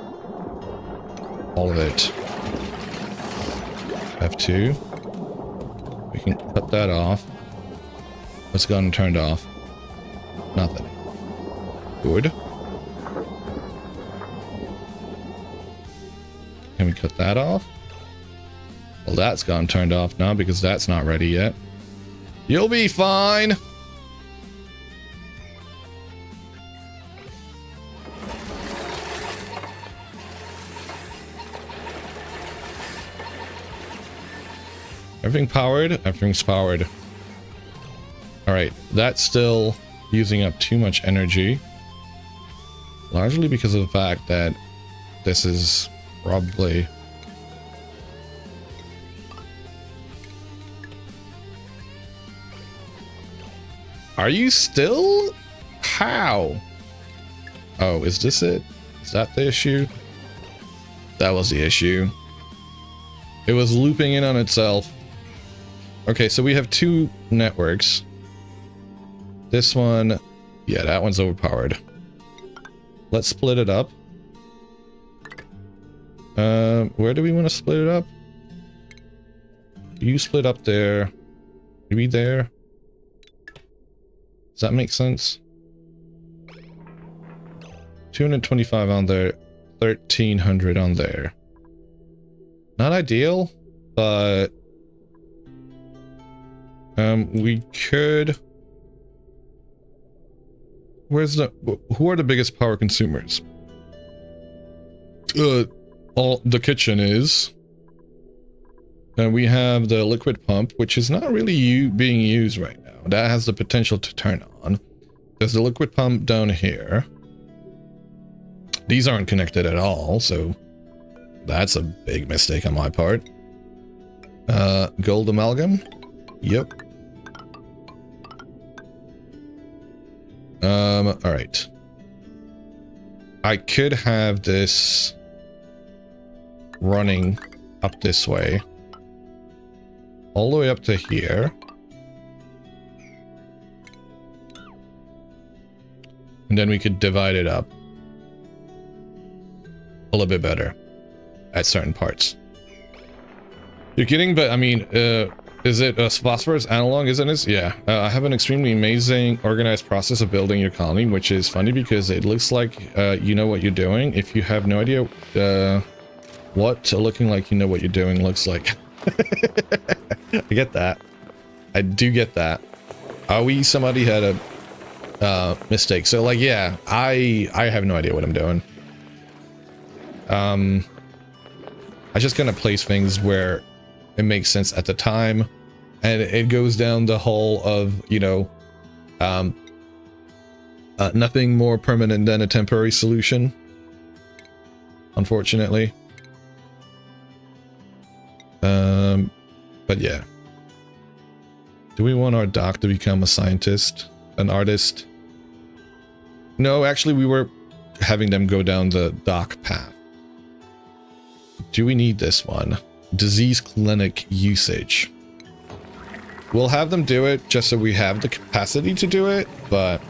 All of it. F2. We can cut that off. What's gone turned off? Nothing. Good. Can we cut that off? Well, that's gone turned off now because that's not ready yet. You'll be fine. Everything powered? Everything's powered. Alright, that's still using up too much energy. Largely because of the fact that this is probably... Are you still? How? Oh, is this it? Is that the issue? That was the issue. It was looping in on itself. Okay, so we have two networks. This one, yeah, that one's overpowered. Let's split it up. Where do we want to split it up? You split up there. Maybe there. Does that make sense? 225 on there, 1300 on there. Not ideal, but we could. Who are the biggest power consumers? All the kitchen is. And we have the liquid pump, which is not really being used right now. That has the potential to turn on. There's the liquid pump down here. These aren't connected at all, so that's a big mistake on my part. Gold amalgam? Yep. Alright. I could have this running up this way. All the way up to here. And then we could divide it up a little bit better at certain parts. You're kidding, but I mean, is it a phosphorus analog, isn't it? Yeah. I have an extremely amazing organized process of building your colony, which is funny because it looks like you know what you're doing. If you have no idea what looking like you know what you're doing looks like. I get that. I do get that. Somebody had a mistake. So like, yeah, I have no idea what I'm doing. I'm just gonna place things where it makes sense at the time, and it goes down the whole of, you know, nothing more permanent than a temporary solution, unfortunately. But yeah. Do we want our doc to become a scientist, an artist? No, actually we were having them go down the doc path. Do we need this one? Disease clinic usage. We'll have them do it just so we have the capacity to do it, but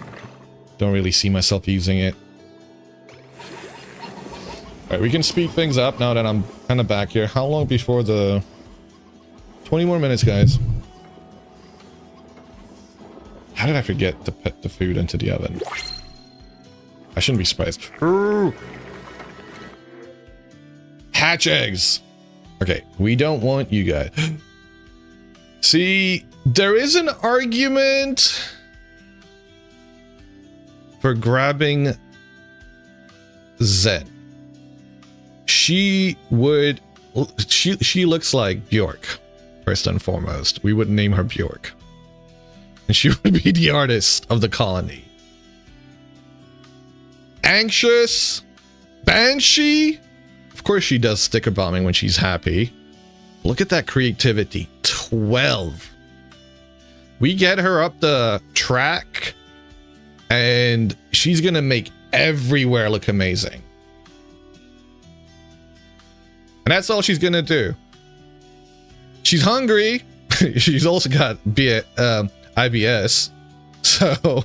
don't really see myself using it. Alright, we can speed things up now that I'm kind of back here. How long before the... 20 more minutes, guys. How did I forget to put the food into the oven? I shouldn't be surprised. Hatch eggs! Okay, we don't want you guys. See, there is an argument for grabbing Zen. She looks like Bjork, first and foremost. We would name her Bjork. And she would be the artist of the colony. Anxious? Banshee? Of course she does sticker bombing when she's happy. Look at that creativity. 12. We get her up the track and she's gonna make everywhere look amazing. And that's all she's gonna do. She's hungry. She's also got IBS. So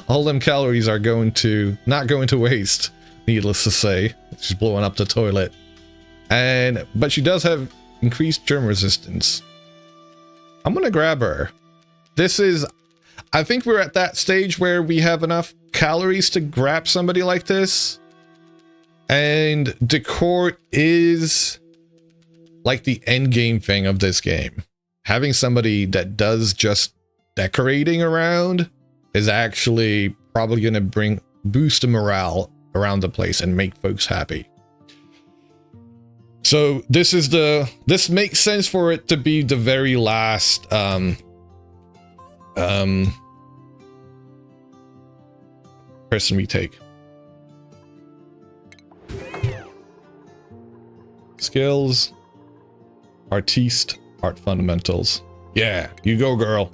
all them calories are not going to waste, needless to say. She's blowing up the toilet. But she does have increased germ resistance. I'm gonna grab her. I think we're at that stage where we have enough calories to grab somebody like this. And decor is like the end game thing of this game. Having somebody that does just decorating around is actually probably going to boost the morale around the place and make folks happy. So this makes sense for it to be the very last person we take. Skills, artiste, art fundamentals. Yeah, you go, girl.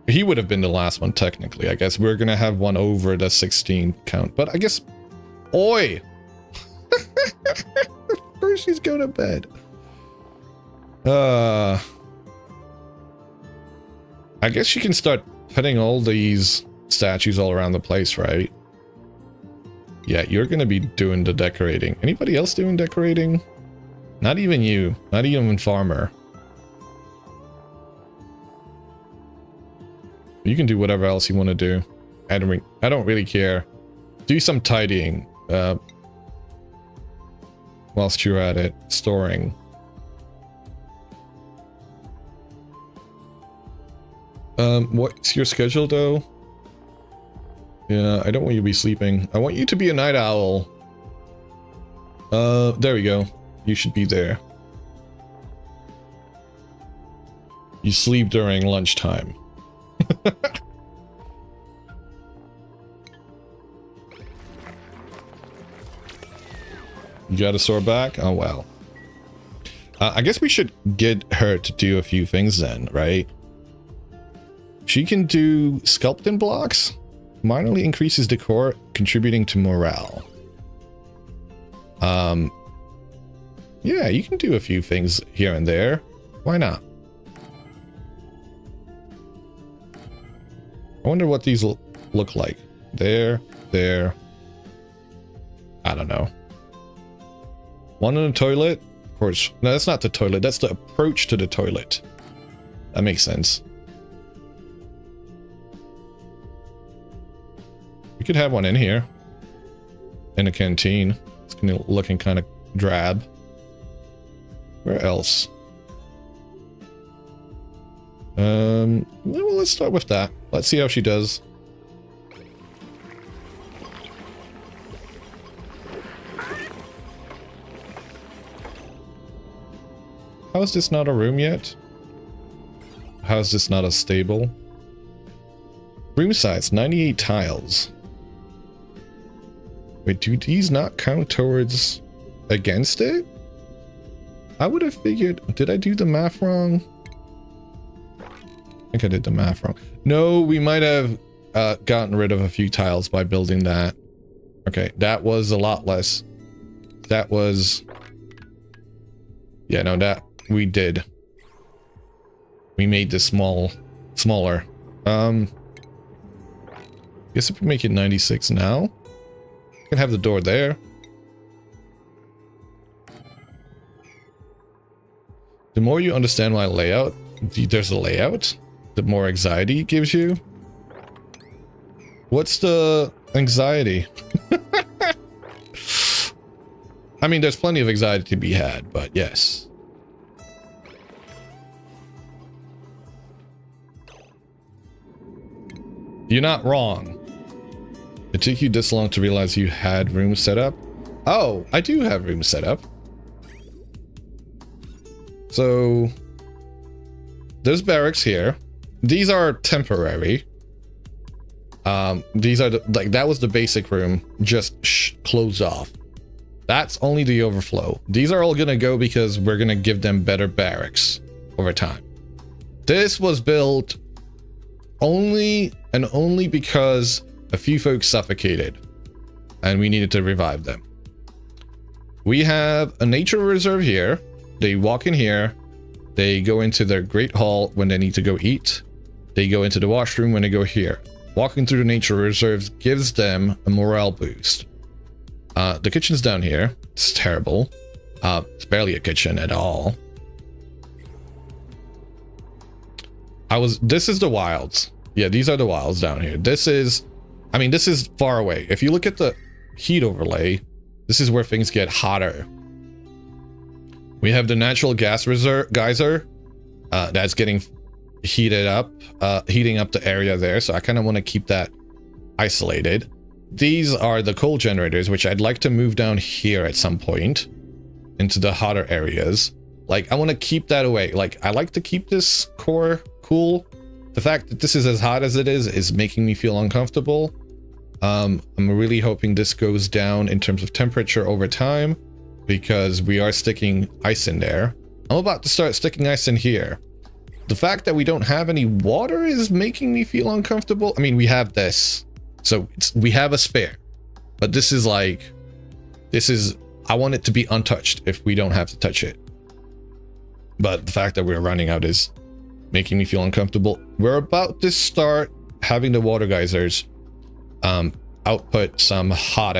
he would have been the last one technically. I guess we're gonna have one over the 16 count, but I guess, oi. First she's going to bed. I guess you can start putting all these statues all around the place, right? Yeah, you're gonna be doing the decorating. Anybody else doing decorating? Not even you. Not even Farmer. You can do whatever else you want to do. I don't really care. Do some tidying. Whilst you're at it. Storing. What's your schedule though? Yeah, I don't want you to be sleeping. I want you to be a night owl. There we go. You should be there. You sleep during lunchtime. You got a sore back? Oh, well. I guess we should get her to do a few things then, right? She can do sculpting blocks. Minorly increases decor, contributing to morale. Yeah, you can do a few things here and there. Why not? I wonder what these look like. There. I don't know. One in the toilet? Of course. No, that's not the toilet. That's the approach to the toilet. That makes sense. We could have one in here. In a canteen. It's looking kind of drab. Where else? Well, let's start with that. Let's see how she does. How is this not a room yet? How is this not a stable? Room size, 98 tiles. Wait, do these not count towards against it? I would have figured... Did I do the math wrong? I think I did the math wrong. No, we might have gotten rid of a few tiles by building that. Okay, that was a lot less. That was... Yeah, no, that we did. We made this smaller. Guess if we make it 96 now, we can have the door there. The more you understand my layout, there's a layout, the more anxiety it gives you. What's the anxiety? I mean, there's plenty of anxiety to be had, but yes. You're not wrong. It took you this long to realize you had rooms set up? Oh, I do have rooms set up. So, there's barracks here. These are temporary. These are that was the basic room, just closed off. That's only the overflow. These are all gonna go because we're gonna give them better barracks over time. This was built only because a few folks suffocated and we needed to revive them. We have a nature reserve here. They walk in here, they go into their great hall when they need to go eat, they go into the washroom when they go here. Walking through the nature reserves gives them a morale boost. The kitchen's down here. It's terrible. It's barely a kitchen at all. This is the wilds. Yeah, these are the wilds down here. This is far away. If you look at the heat overlay, this is where things get hotter. We have the natural gas geyser that's getting heated up, heating up the area there. So I kind of want to keep that isolated. These are the coal generators, which I'd like to move down here at some point into the hotter areas. Like, I want to keep that away. Like, I like to keep this core cool. The fact that this is as hot as it is making me feel uncomfortable. I'm really hoping this goes down in terms of temperature over time, because we are sticking ice in there. I'm about to start sticking ice in here. the fact that we don't have any water is making me feel uncomfortable. I mean, we have this, so we have a spare, but this is like, I want it to be untouched if we don't have to touch it. But the fact that we're running out is making me feel uncomfortable. We're about to start having the water geysers output some hot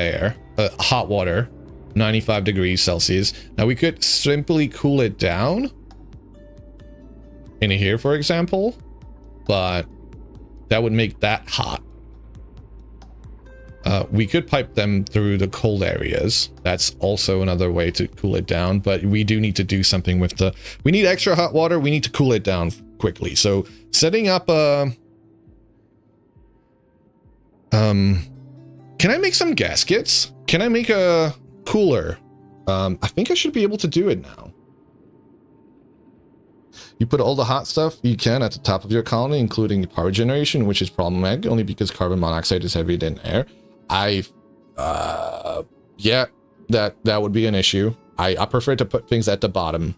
water, 95 degrees Celsius. Now we could simply cool it down in here, for example, but that would make that hot. We could pipe them through the cold areas. That's also another way to cool it down, but we do need to do something with we need extra hot water. We need to cool it down quickly. So setting up can I make some gaskets? Can I make a cooler? I think I should be able to do it now. You put all the hot stuff you can at the top of your colony, including power generation, which is problematic only because carbon monoxide is heavier than air. Yeah, that would be an issue. I prefer to put things at the bottom.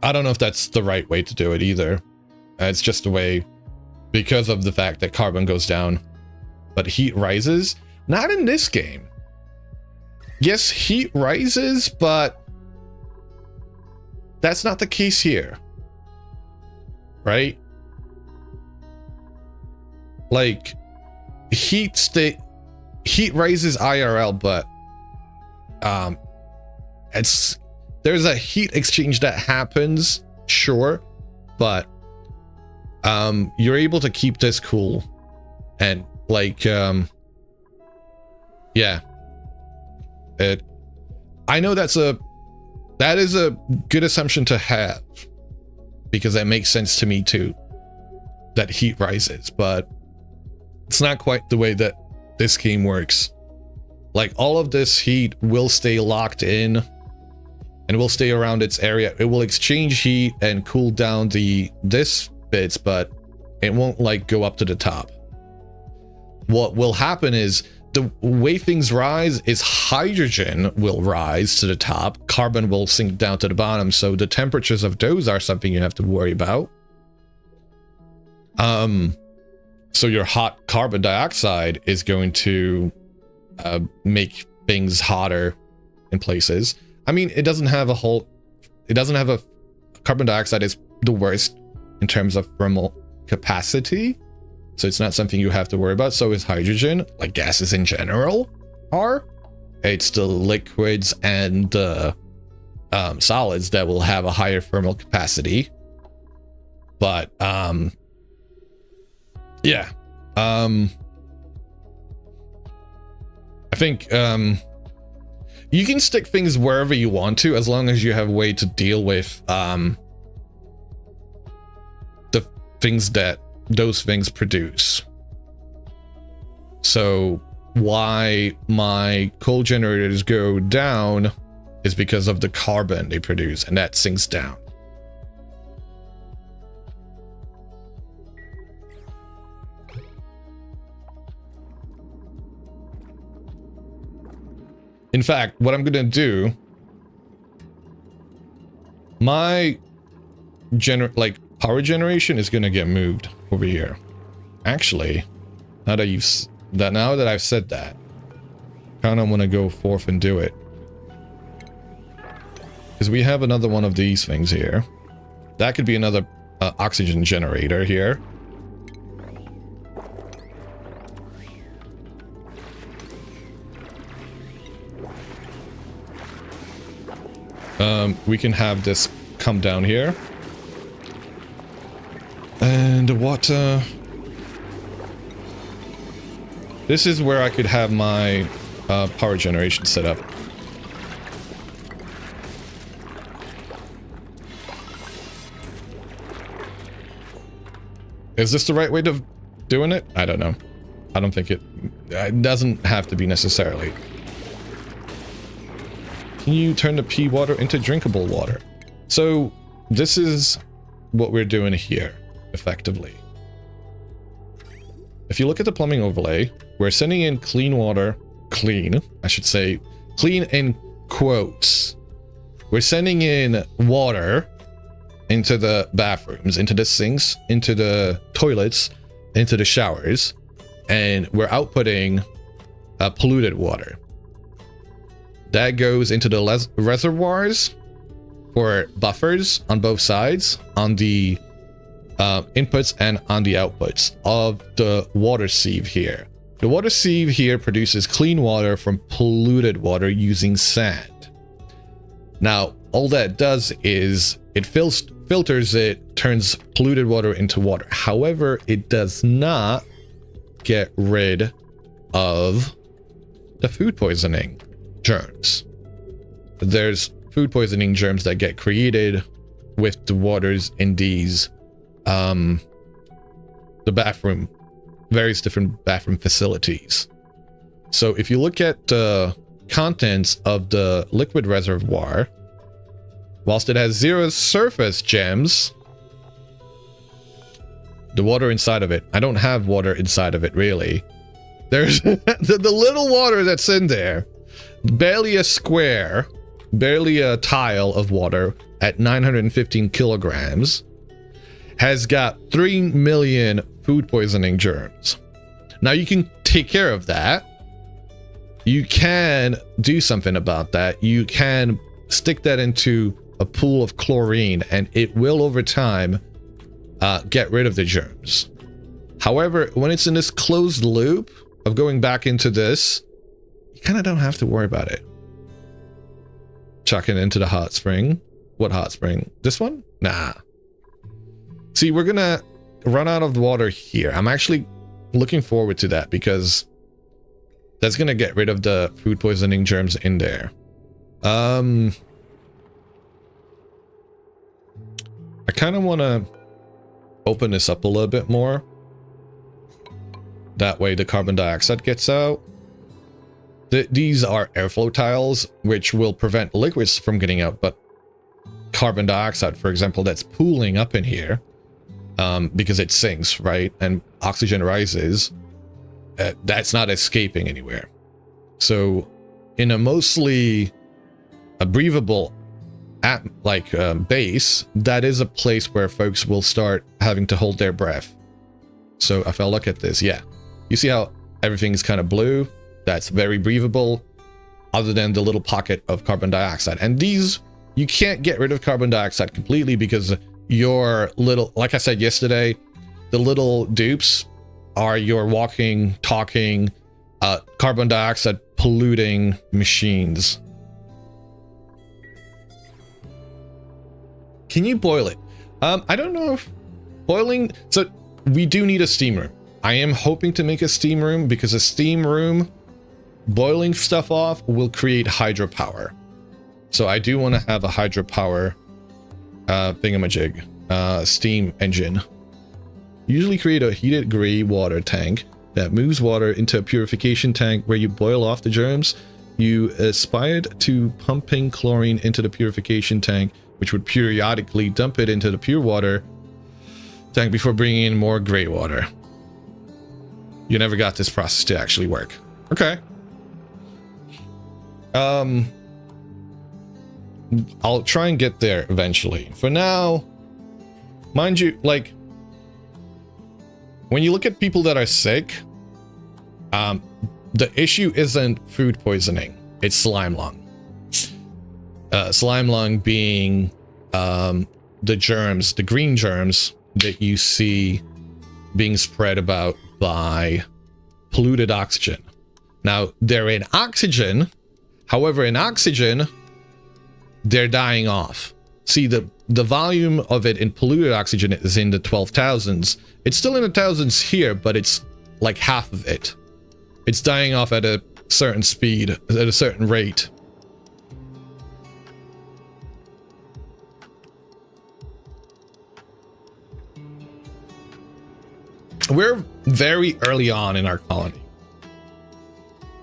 I don't know if that's the right way to do it either. It's just a way because of the fact that carbon goes down, but heat rises. Not in this game. Yes, heat rises, but that's not the case here, right? Like heat rises IRL, but there's a heat exchange that happens, sure, but you're able to keep this cool and like yeah, I know that is a good assumption to have, because that makes sense to me too, that heat rises, but it's not quite the way that this game works. Like all of this heat will stay locked in and will stay around its area. It will exchange heat and cool down this bits, but it won't like go up to the top. What will happen is the way things rise is hydrogen will rise to the top, carbon will sink down to the bottom, so the temperatures of those are something you have to worry about. So your hot carbon dioxide is going to make things hotter in places. I mean, it doesn't have a carbon dioxide is the worst in terms of thermal capacity, so it's not something you have to worry about. So is hydrogen, like gases in general are. It's the liquids and the solids that will have a higher thermal capacity. But yeah, I think you can stick things wherever you want to, as long as you have a way to deal with the things that those things produce. So why my coal generators go down is because of the carbon they produce, and that sinks down. In fact, what I'm gonna do, my power generation is gonna get moved over here. Actually, now that I've said that, kind of want to go forth and do it, because we have another one of these things here. That could be another oxygen generator here. We can have this come down here. And what, this is where I could have my power generation set up. Is this the right way of doing it? I don't know. I don't think it doesn't have to be necessarily. Can you turn the pea water into drinkable water? So this is what we're doing here, effectively. If you look at the plumbing overlay, we're sending in clean water, clean in quotes. We're sending in water into the bathrooms, into the sinks, into the toilets, into the showers, and we're outputting polluted water. That goes into the reservoirs for buffers on both sides, on the inputs and on the outputs of the water sieve here. The water sieve here produces clean water from polluted water using sand. Now, all that does is it filters it, turns polluted water into water. However, it does not get rid of the food poisoning germs. There's food poisoning germs that get created with the waters in these the bathroom, various different bathroom facilities. So if you look at the contents of the liquid reservoir, whilst it has 0 surface gems, the water inside of it, I don't have water inside of it really. There's the little water that's in there, barely a square, barely a tile of water at 915 kilograms, has got 3 million food poisoning germs. Now you can take care of that. You can do something about that. You can stick that into a pool of chlorine and it will over time get rid of the germs. However, when it's in this closed loop of going back into this, you kind of don't have to worry about it. Chuck it into the hot spring. What hot spring? This one? Nah. See, we're gonna run out of water here. I'm actually looking forward to that because that's gonna get rid of the food poisoning germs in there. I kind of want to open this up a little bit more. That way the carbon dioxide gets out. These are airflow tiles, which will prevent liquids from getting out, but carbon dioxide, for example, that's pooling up in here because it sinks, right? And oxygen rises. That's not escaping anywhere. So in a mostly breathable base, that is a place where folks will start having to hold their breath. So if I look at this, yeah, you see how everything's kind of blue? That's very breathable, other than the little pocket of carbon dioxide. And these, you can't get rid of carbon dioxide completely because your little, like I said yesterday, the little dupes are your walking, talking, carbon dioxide polluting machines. Can you boil it? I don't know if boiling, so we do need a steam room. I am hoping to make a steam room because a steam room, boiling stuff off will create hydropower. So I do want to have a hydropower thingamajig, steam engine. Usually create a heated gray water tank that moves water into a purification tank where you boil off the germs. You aspired to pumping chlorine into the purification tank, which would periodically dump it into the pure water tank before bringing in more gray water. You never got this process to actually work. Okay. I'll try and get there eventually. For now, mind you, like, when you look at people that are sick, the issue isn't food poisoning, it's slime lung. Slime lung being the germs, the green germs that you see being spread about by polluted oxygen. Now, they're in oxygen. However, in oxygen, they're dying off. See, the volume of it in polluted oxygen is in the 12,000s. It's still in the thousands here, but it's like half of it. It's dying off at a certain speed, at a certain rate. We're very early on in our colony.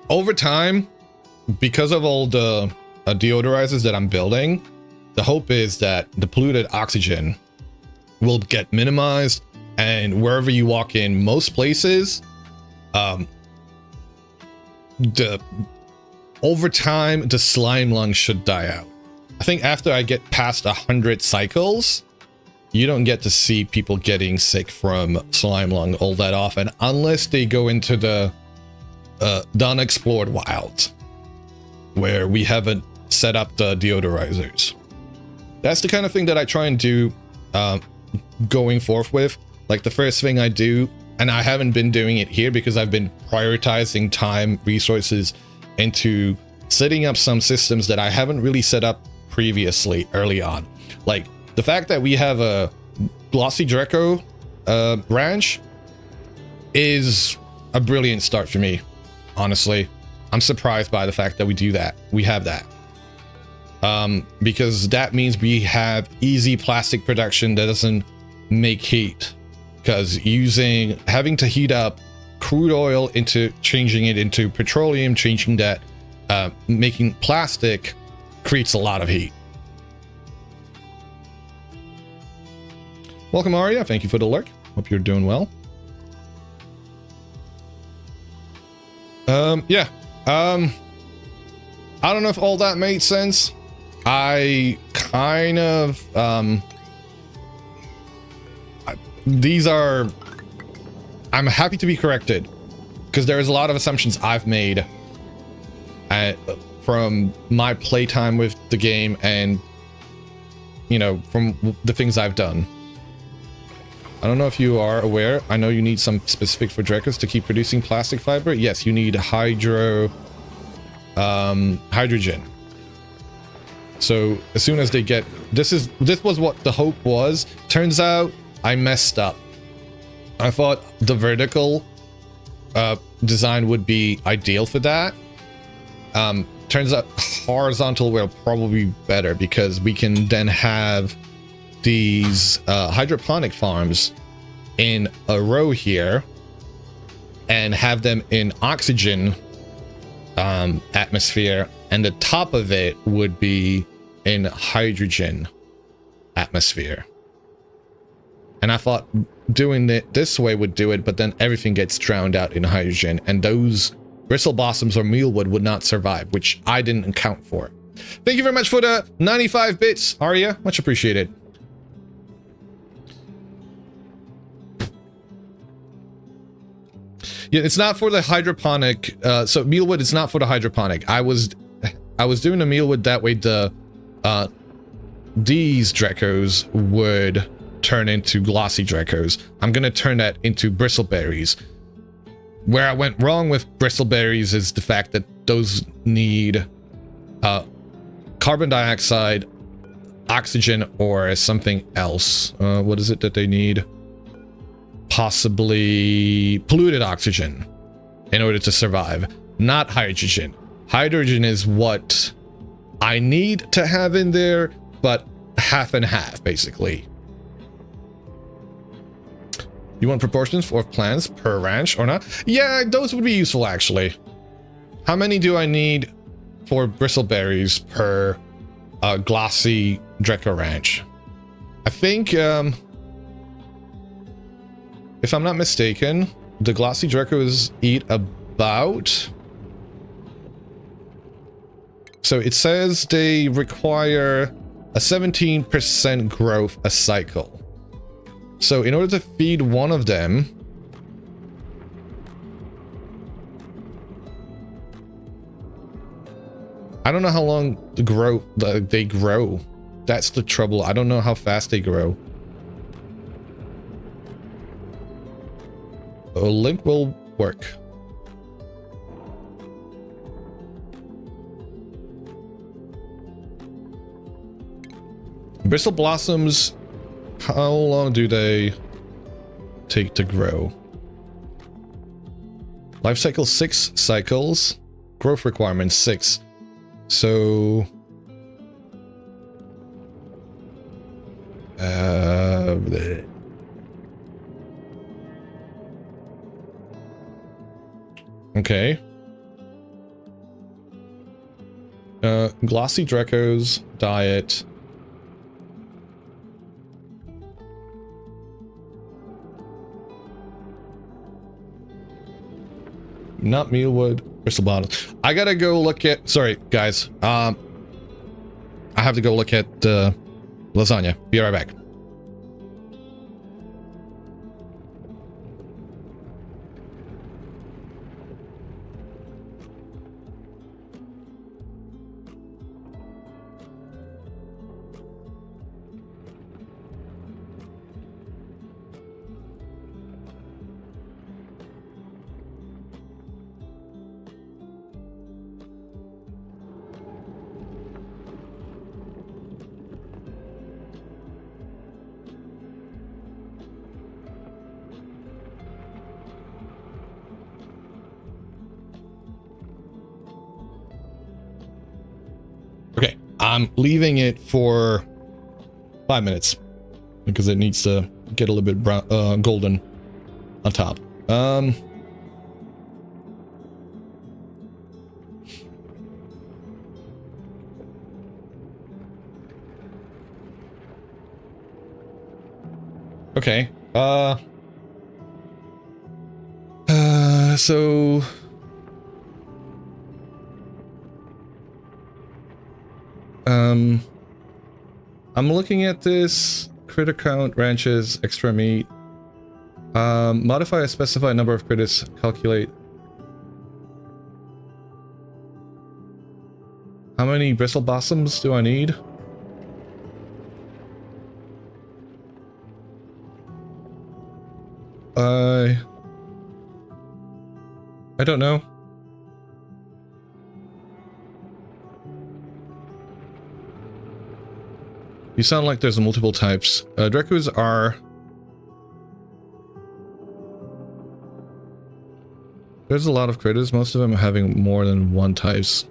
Over time, because of all the deodorizers that I'm building, the hope is that the polluted oxygen will get minimized, and wherever you walk in, most places, over time, the slime lung should die out. I think after I get past 100 cycles, you don't get to see people getting sick from slime lung all that often unless they go into the unexplored wilds where we haven't set up the deodorizers. That's the kind of thing that I try and do going forth with. Like the first thing I do, and I haven't been doing it here because I've been prioritizing time, resources into setting up some systems that I haven't really set up previously early on. Like the fact that we have a Glossy Draco ranch is a brilliant start for me, honestly. I'm surprised by the fact that we do that. We have that. Because that means we have easy plastic production that doesn't make heat. Because having to heat up crude oil into changing it into petroleum, changing that, making plastic creates a lot of heat. Welcome, Aria. Thank you for the lurk. Hope you're doing well. Yeah. I don't know if all that made sense. I kind of, I'm happy to be corrected because there's a lot of assumptions I've made from my playtime with the game and, you know, from the things I've done. I don't know if you are aware. I know you need some specific for Dracos to keep producing plastic fiber. Yes, you need hydrogen. So as soon as they get this was what the hope was. Turns out I messed up. I thought the vertical design would be ideal for that. Turns out horizontal will probably be better because we can then have these hydroponic farms in a row here and have them in oxygen atmosphere, and the top of it would be in hydrogen atmosphere. And I thought doing it this way would do it, but then everything gets drowned out in hydrogen, and those bristle blossoms or mealwood would not survive, which I didn't account for. Thank you very much for the 95 bits, Arya. Much appreciated. Yeah, it's not for the hydroponic. So mealwood is not for the hydroponic. I was doing the mealwood that way. These Dracos would turn into glossy Dracos. I'm gonna turn that into bristleberries. Where I went wrong with bristleberries is the fact that those need carbon dioxide, oxygen, or something else. What is it that they need? Possibly polluted oxygen in order to survive, not hydrogen. Hydrogen is what I need to have in there, but half and half, basically. You want proportions for plants per ranch or not? Yeah, those would be useful, actually. How many do I need for bristleberries per glossy Draco ranch? I think, if I'm not mistaken, the glossy Dracos eat about... So it says they require a 17% growth a cycle. So in order to feed one of them, I don't know how long they grow. That's the trouble. I don't know how fast they grow. A link will work. Bristle blossoms, how long do they take to grow? Life cycle 6 cycles. Growth requirement 6. So okay. Glossy Dracos diet. Not mealwood, bristle bottles. I gotta go look at, sorry guys, I have to go look at lasagna. Be right back. I'm leaving it for 5 minutes because it needs to get a little bit brown, golden on top. Okay. So I'm looking at this critter count, ranches, extra meat. Modify a specified number of critters, calculate how many bristle blossoms do I need? I don't know. You sound like there's multiple types. Drekus are... There's a lot of critters, most of them having more than one types.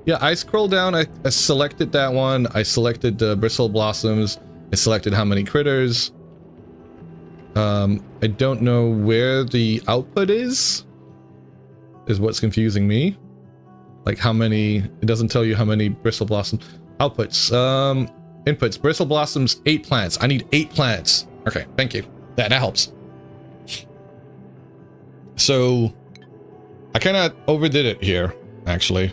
Yeah, I scrolled down, I selected that one, I selected the bristle blossoms, I selected how many critters. I don't know where the output is what's confusing me. Like how many, it doesn't tell you how many bristle blossoms. Outputs, inputs, bristle blossoms, 8 plants. I need 8 plants. Okay, thank you. That helps. So, I kind of overdid it here, actually.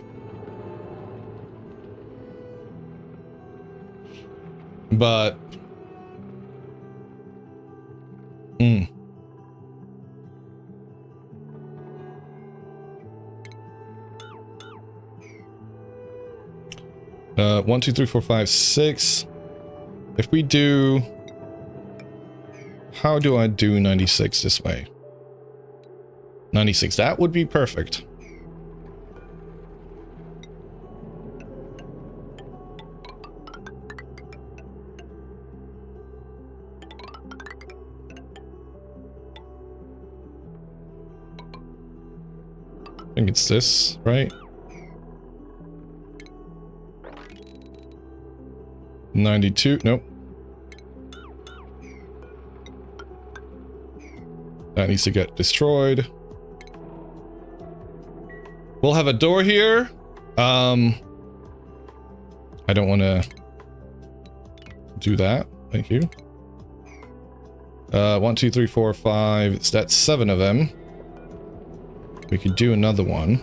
But... 1, 2, 3, 4, 5, 6. If we do... How do I do 96 this way? 96, that would be perfect. I think it's this, right? 92, nope. That needs to get destroyed. We'll have a door here. I don't want to do that. Thank you. 1, 2, 3, 4, 5. So that's 7 of them. We could do another one.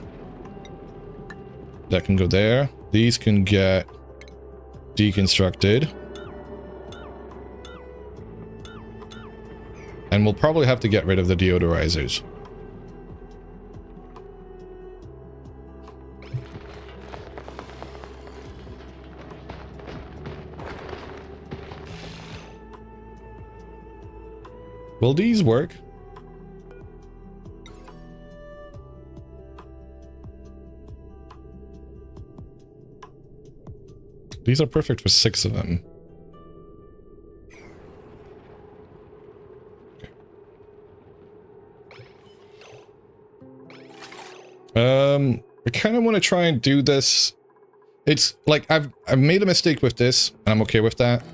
That can go there. These can get deconstructed. And we'll probably have to get rid of the deodorizers. Will these work? These are perfect for 6 of them. Okay. I kind of want to try and do this. It's like I've made a mistake with this, and I'm okay with that.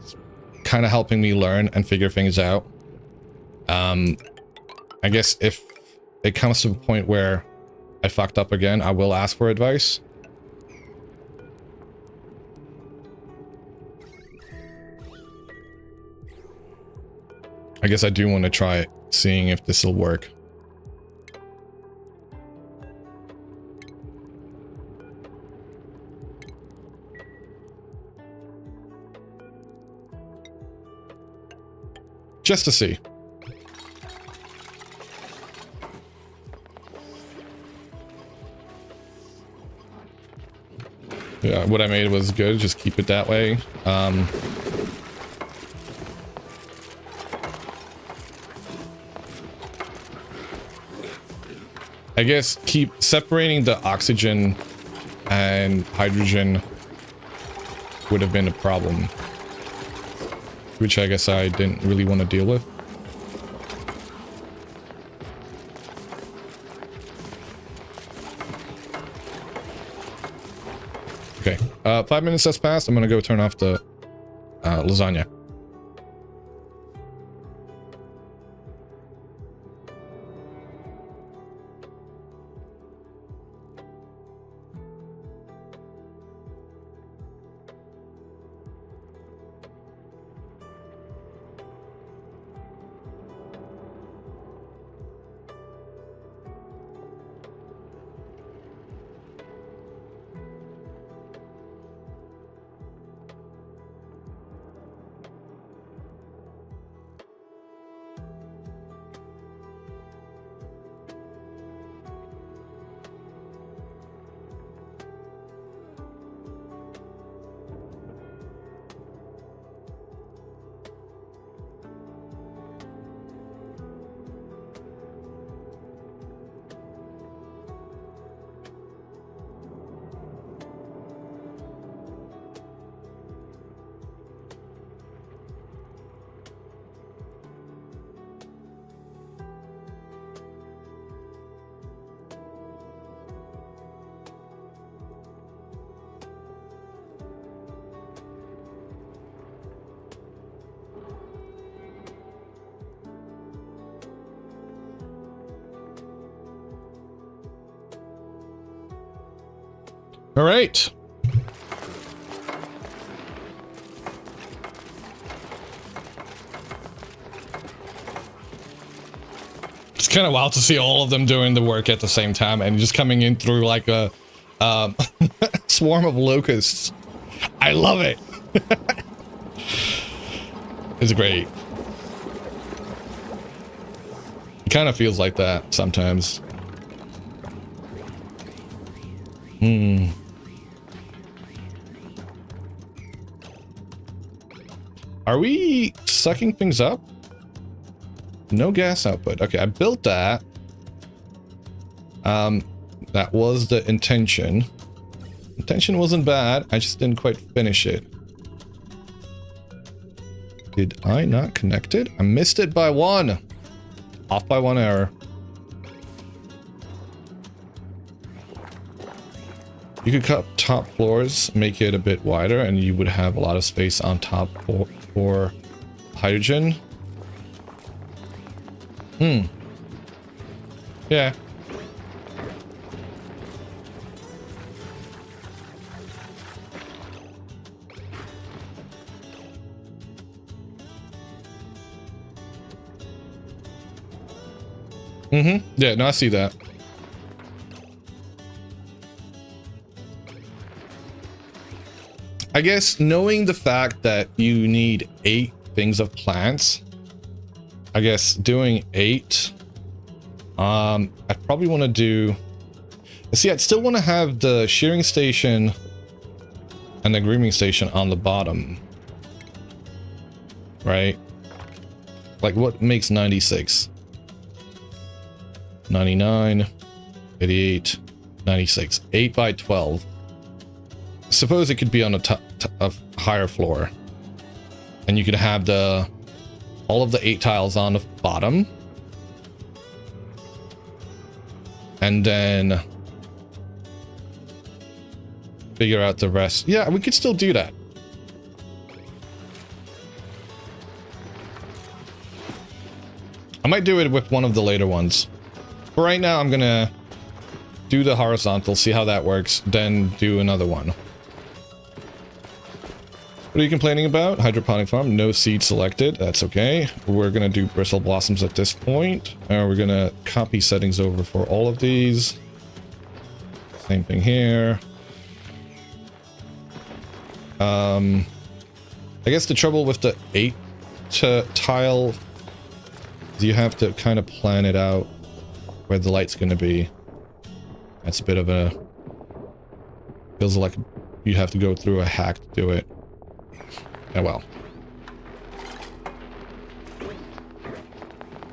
It's kind of helping me learn and figure things out. I guess if it comes to a point where I fucked up again, I will ask for advice. I guess I do want to try seeing if this will work. Just to see. Yeah, what I made was good. Just keep it that way. I guess keep separating the oxygen and hydrogen would have been a problem, which I guess I didn't really want to deal with. Okay, 5 minutes has passed. I'm gonna go turn off the lasagna. All right. It's kind of wild to see all of them doing the work at the same time and just coming in through like a swarm of locusts. I love it. It's great. It kind of feels like that sometimes. Are we sucking things up? No gas output. Okay, I built that. That was the intention. Intention wasn't bad. I just didn't quite finish it. Did I not connect it? I missed it by one. Off by 1 error. You could cut top floors, make it a bit wider, and you would have a lot of space on top for hydrogen. Yeah. Yeah, no, I see that. I guess knowing the fact that you need 8 things of plants, I guess doing 8, I probably want to do, see, I'd still want to have the shearing station and the grooming station on the bottom, right? Like what makes 96? 99, 88, 96, 8 by 12. Suppose it could be on a higher floor, and you could have all of the 8 tiles on the bottom, and then figure out the rest. Yeah, we could still do that. I might do it with one of the later ones. For right now, I'm gonna do the horizontal, see how that works, then do another one. What are you complaining about? Hydroponic farm, no seed selected. That's okay. We're gonna do bristle blossoms at this point. We're gonna copy settings over for all of these. Same thing here. I guess the trouble with the 8 tile is you have to kind of plan it out where the light's gonna be. That's a bit of a... feels like you have to go through a hack to do it. Oh well.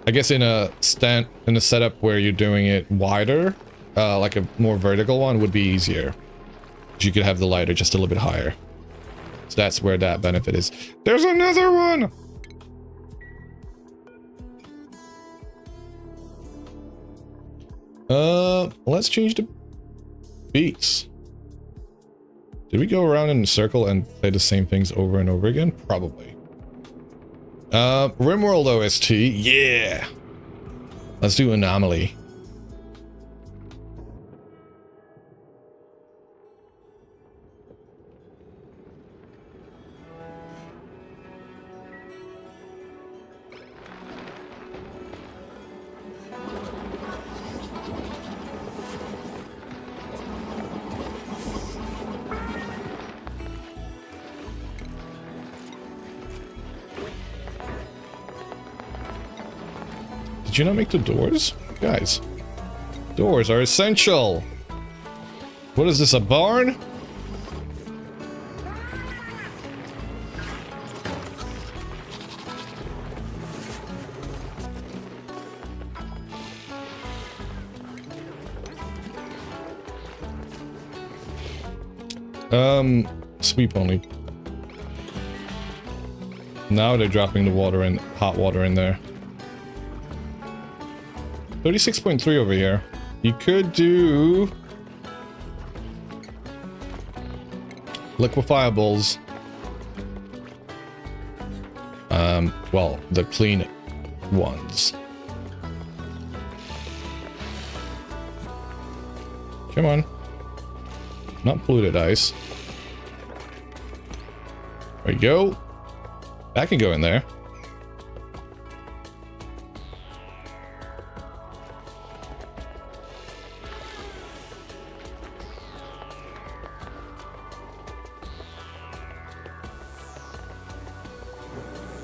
I guess in a setup where you're doing it wider, like a more vertical one would be easier. You could have the lighter just a little bit higher. So that's where that benefit is. There's another one! Let's change the beats. Did we go around in a circle and play the same things over and over again? Probably. Rimworld OST. Yeah! Let's do Anomaly. Did you not make the doors? Guys, doors are essential. What is this, a barn? Sweep only. Now they're dropping the water in, hot water in there. 36.3 over here. You could do liquefiables. Well, the clean ones. Come on. Not polluted ice. There you go. That can go in there.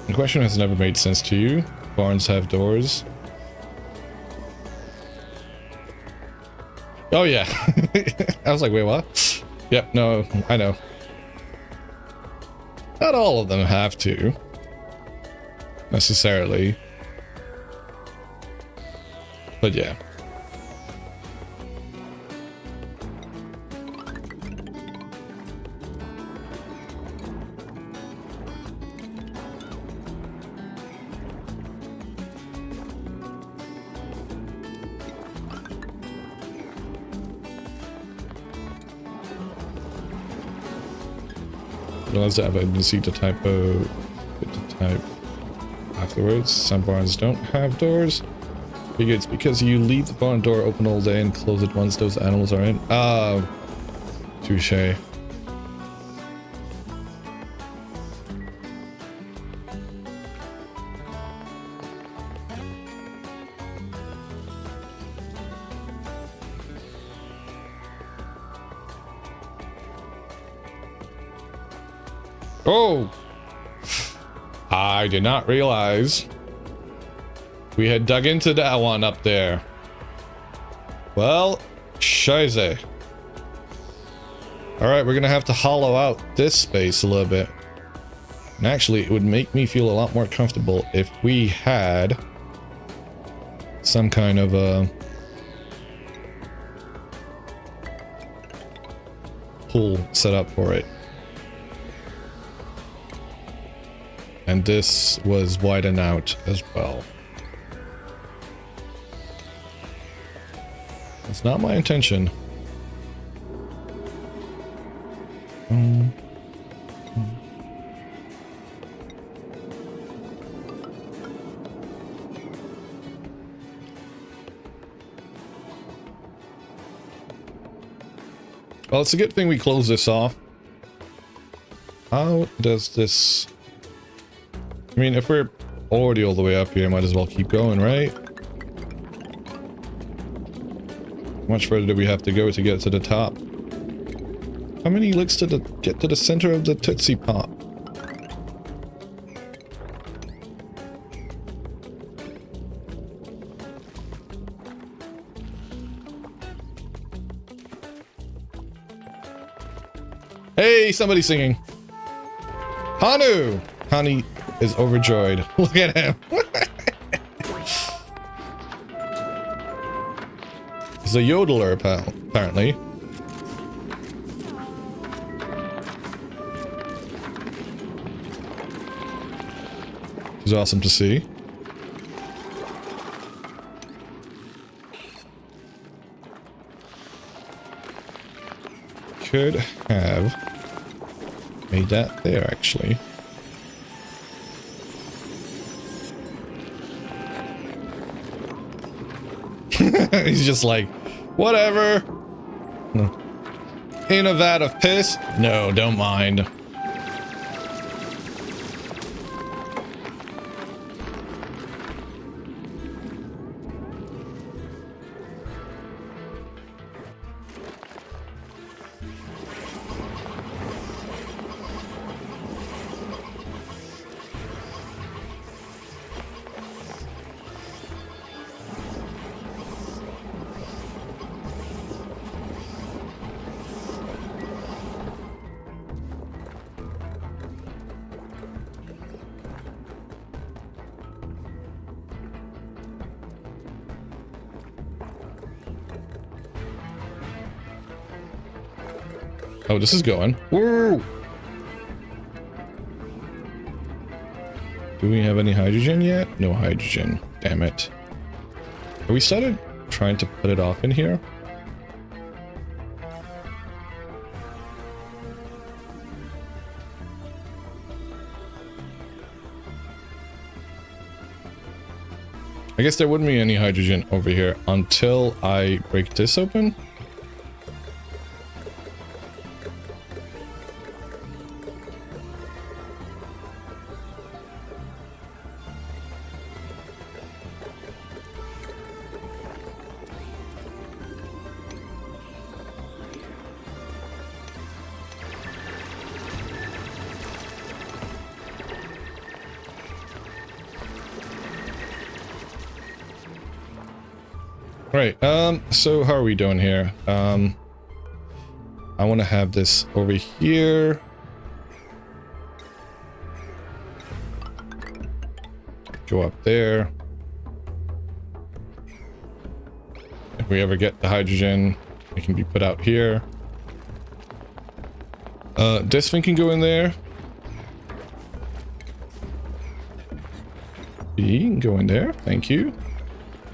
The question has never made sense to you. Barns have doors. Oh yeah. I was like, wait, what? Yep, no, I know. Not all of them have to. Necessarily. But yeah. Realize that I've received a typo. To type afterwards. Some barns don't have doors. Figure it's because you leave the barn door open all day and close it once those animals are in. Ah, touche. Oh! I did not realize we had dug into that one up there. Well, scheiße. Alright, we're gonna have to hollow out this space a little bit. And actually, it would make me feel a lot more comfortable if we had some kind of a pool set up for it. And this was widen out as well. That's not my intention. Well, it's a good thing we close this off. How does this... I mean, if we're already all the way up here, might as well keep going, right? How much further do we have to go to get to the top? How many licks to get to the center of the Tootsie Pop? Hey, somebody's singing. Hanu! Hani is overjoyed. Look at him. He's a yodeler, apparently. It's awesome to see. Could have made that there, actually. He's just like, whatever. No. In a vat of piss? No, don't mind. Oh, this is going. Woo! Do we have any hydrogen yet? No hydrogen. Damn it. Have we started trying to put it off in here? I guess there wouldn't be any hydrogen over here until I break this open. Right, so how are we doing here? I want to have this over here. Go up there. If we ever get the hydrogen, it can be put out here. This thing can go in there. You can go in there, thank you.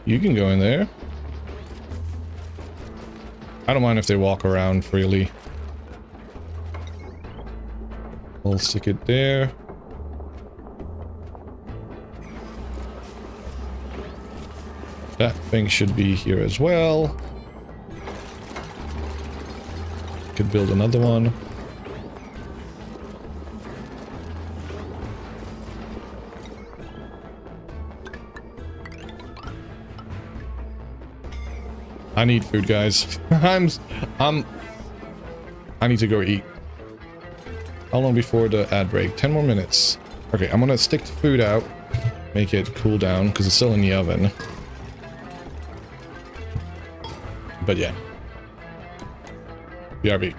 You can go in there. I don't mind if they walk around freely. I'll stick it there. That thing should be here as well. Could build another one. I need food, guys. I need to go eat. How long before the ad break? 10 more minutes. Okay, I'm gonna stick the food out. Make it cool down, because it's still in the oven. But yeah. BRB.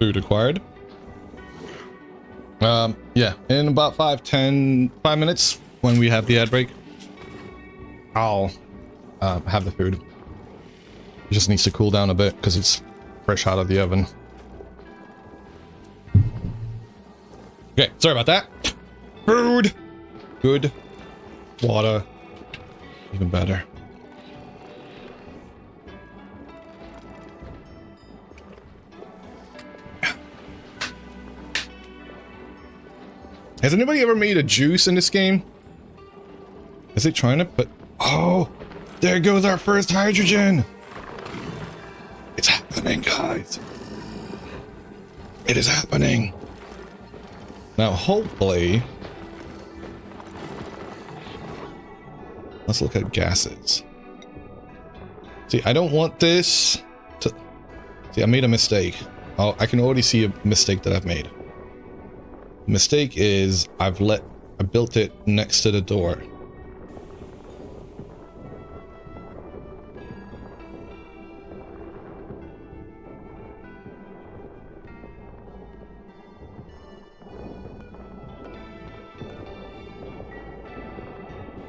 Food acquired. Yeah, in about 5 minutes when we have the ad break, I'll have the food. It just needs to cool down a bit because it's fresh out of the oven. Okay, sorry about that. Food! Good. Water. Even better. Has anybody ever made a juice in this game? Is it trying to put... Oh! There goes our first hydrogen! It's happening, guys. It is happening. Now, hopefully... Let's look at gases. See, I don't want this to... See, I made a mistake. Oh, I can already see a mistake that I've made. The mistake is I built it next to the door.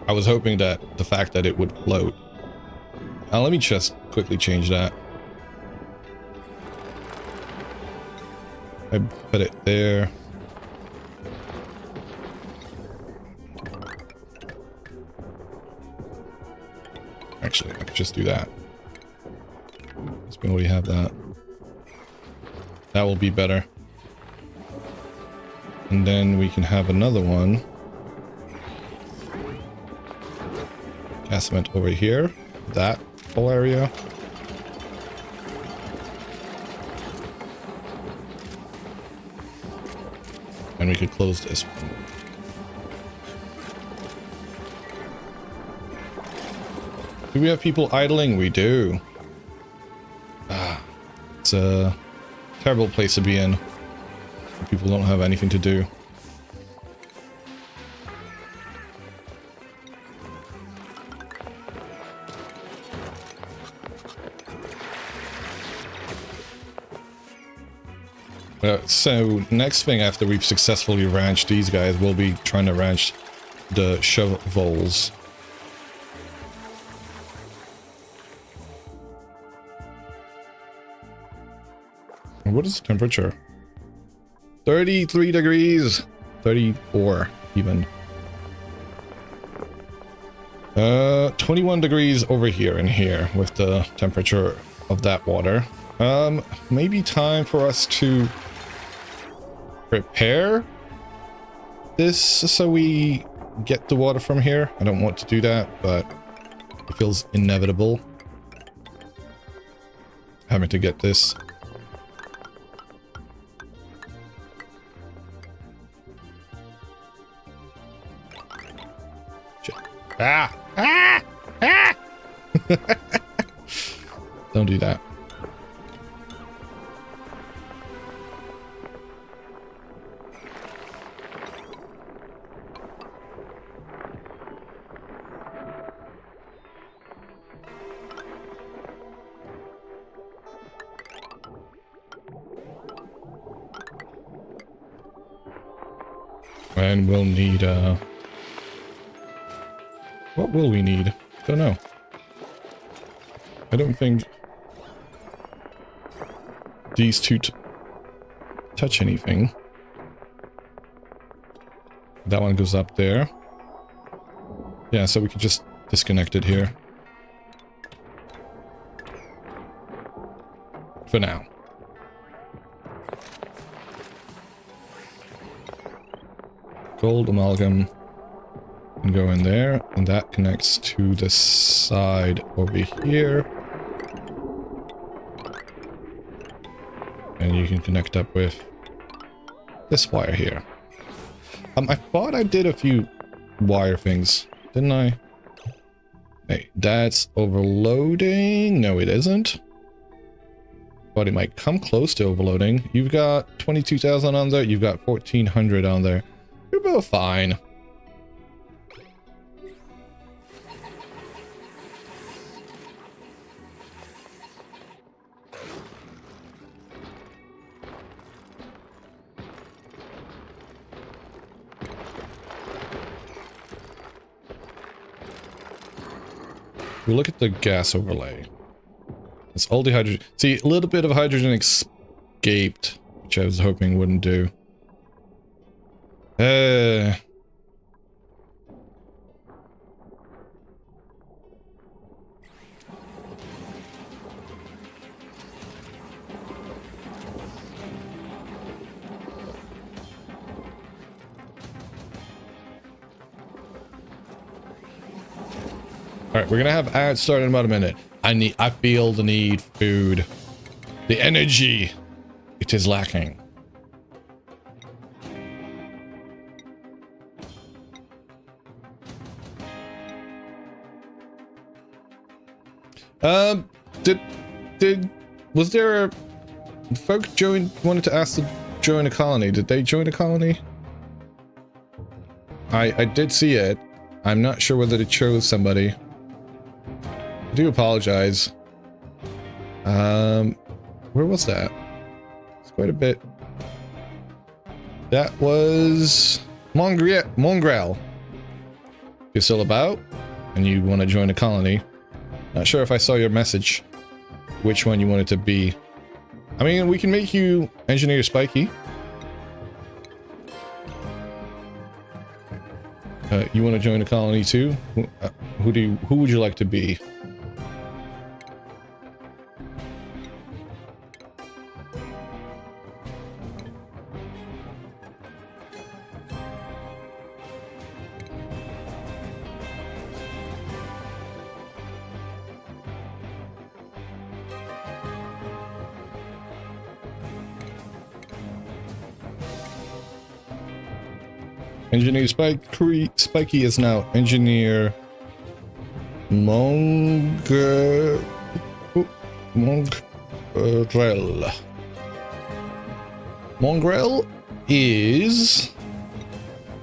I was hoping that the fact that it would float. Now let me just quickly change that. I put it there. Actually, I could just do that. Because we already have that. That will be better. And then we can have another one. Gas cement over here. That whole area. And we could close this one. Do we have people idling? We do. It's a terrible place to be in. People don't have anything to do. So next thing after we've successfully ranched these guys, we'll be trying to ranch the shovels. What is the temperature? 33 degrees. 34 even. 21 degrees over here and here with the temperature of that water. Maybe time for us to prepare this so we get the water from here. I don't want to do that, but it feels inevitable having to get this. Ah! Ah! Ah! Don't do that. And we'll need, what will we need? Don't know. I don't think these two touch anything. That one goes up there. Yeah, so we could just disconnect it here. For now. Gold amalgam can go in there, and that connects to the side over here. And you can connect up with this wire here. I thought I did a few wire things, didn't I? Hey, that's overloading. No, it isn't. But it might come close to overloading. You've got 22,000 on there. You've got 1,400 on there. You're both fine. We look at the gas overlay. It's all the hydrogen. See, a little bit of hydrogen escaped, which I was hoping wouldn't do. Alright, we're gonna have ads starting in about a minute. I feel the need for food. The energy. It is lacking. Was there a folk wanted to ask to join a colony? Did they join a colony? I did see it. I'm not sure whether it chose somebody. I do apologize. Where was that? It's quite a bit. That was Mongrel. You're still about, and you want to join a colony. Not sure if I saw your message. Which one you want it to be? I mean, we can make you Engineer Spiky. You want to join a colony too? Who would you like to be? Engineer Spiky is now Engineer Mongrel. Mongrel is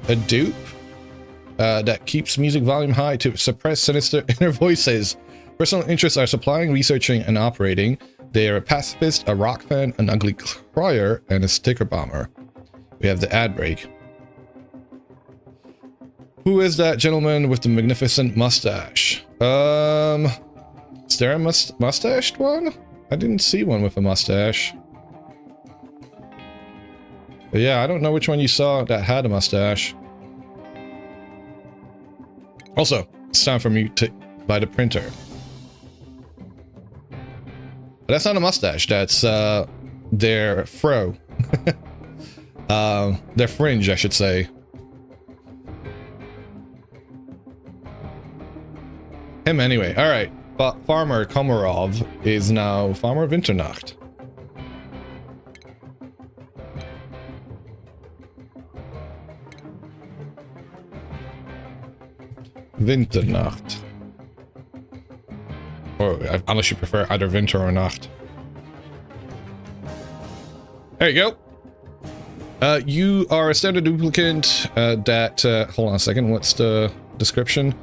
a dupe that keeps music volume high to suppress sinister inner voices. Personal interests are supplying, researching, and operating. They are a pacifist, a rock fan, an ugly crier, and a sticker bomber. We have the ad break. Who is that gentleman with the magnificent mustache? Is there a mustached one? I didn't see one with a mustache. But yeah, I don't know which one you saw that had a mustache. Also, it's time for me to buy the printer. But that's not a mustache, that's their fro. Their fringe, I should say. Him anyway. Alright. But Farmer Komarov is now Farmer Winternacht. Winternacht. Or unless you prefer either winter or nacht. There you go. You are a standard duplicate that hold on a second, what's the description?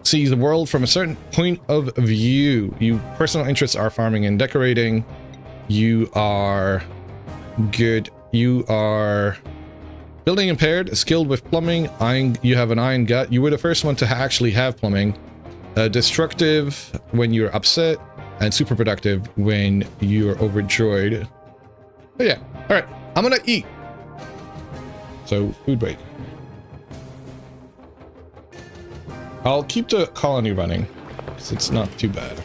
Sees the world from a certain point of view. You personal interests are farming and decorating. You are good. You are building impaired, skilled with plumbing. You have an iron gut. You were the first one to actually have plumbing. Destructive when you're upset, and super productive when you're overjoyed. But yeah, all right. I'm gonna eat. So food break. I'll keep the colony running, because it's not too bad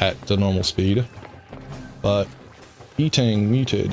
at the normal speed, but eating muted.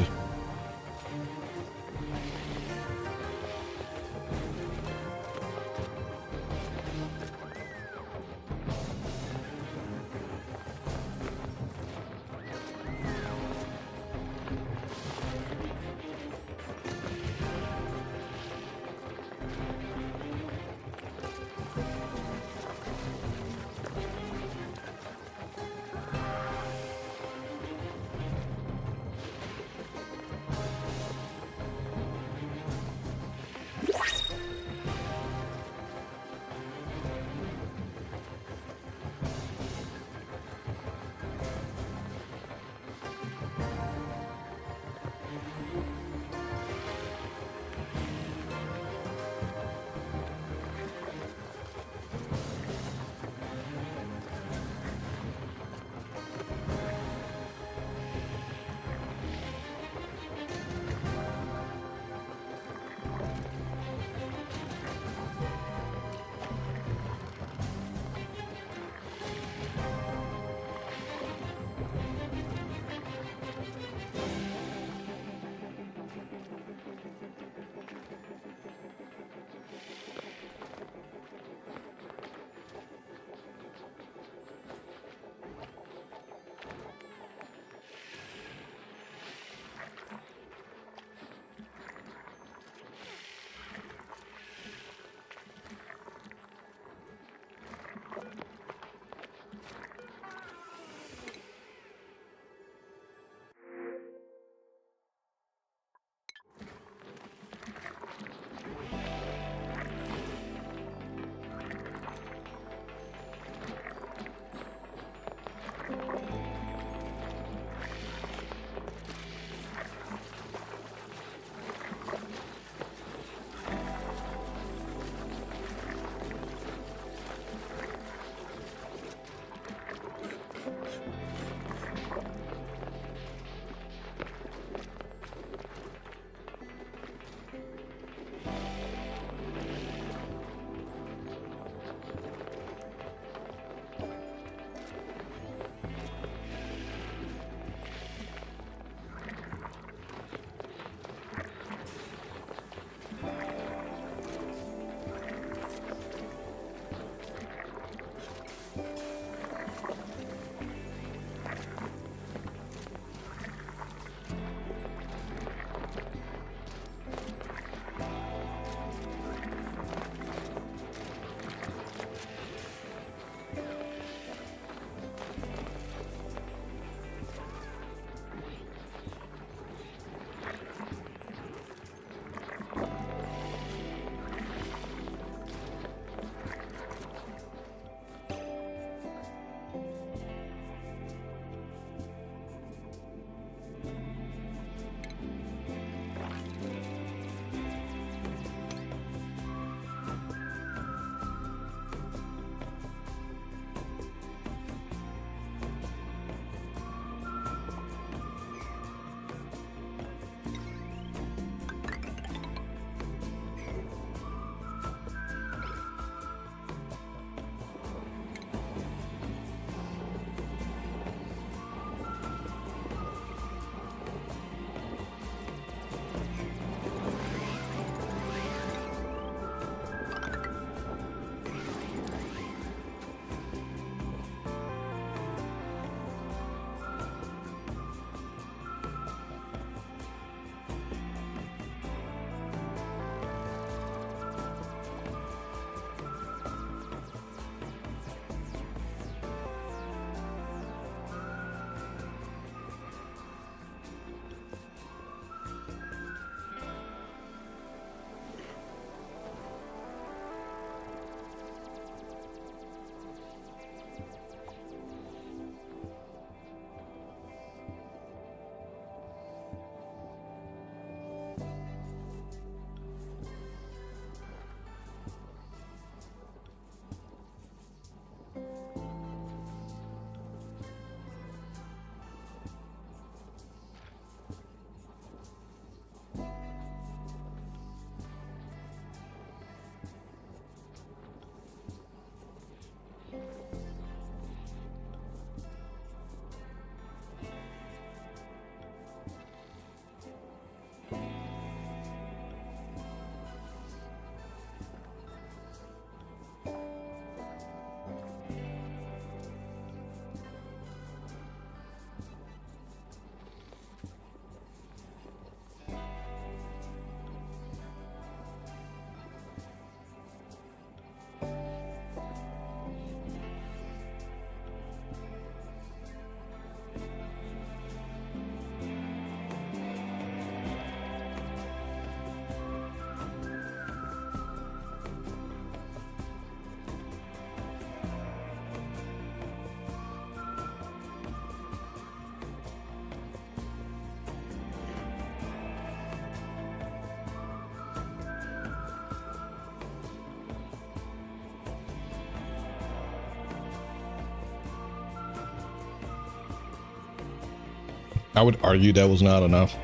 I would argue that was not enough.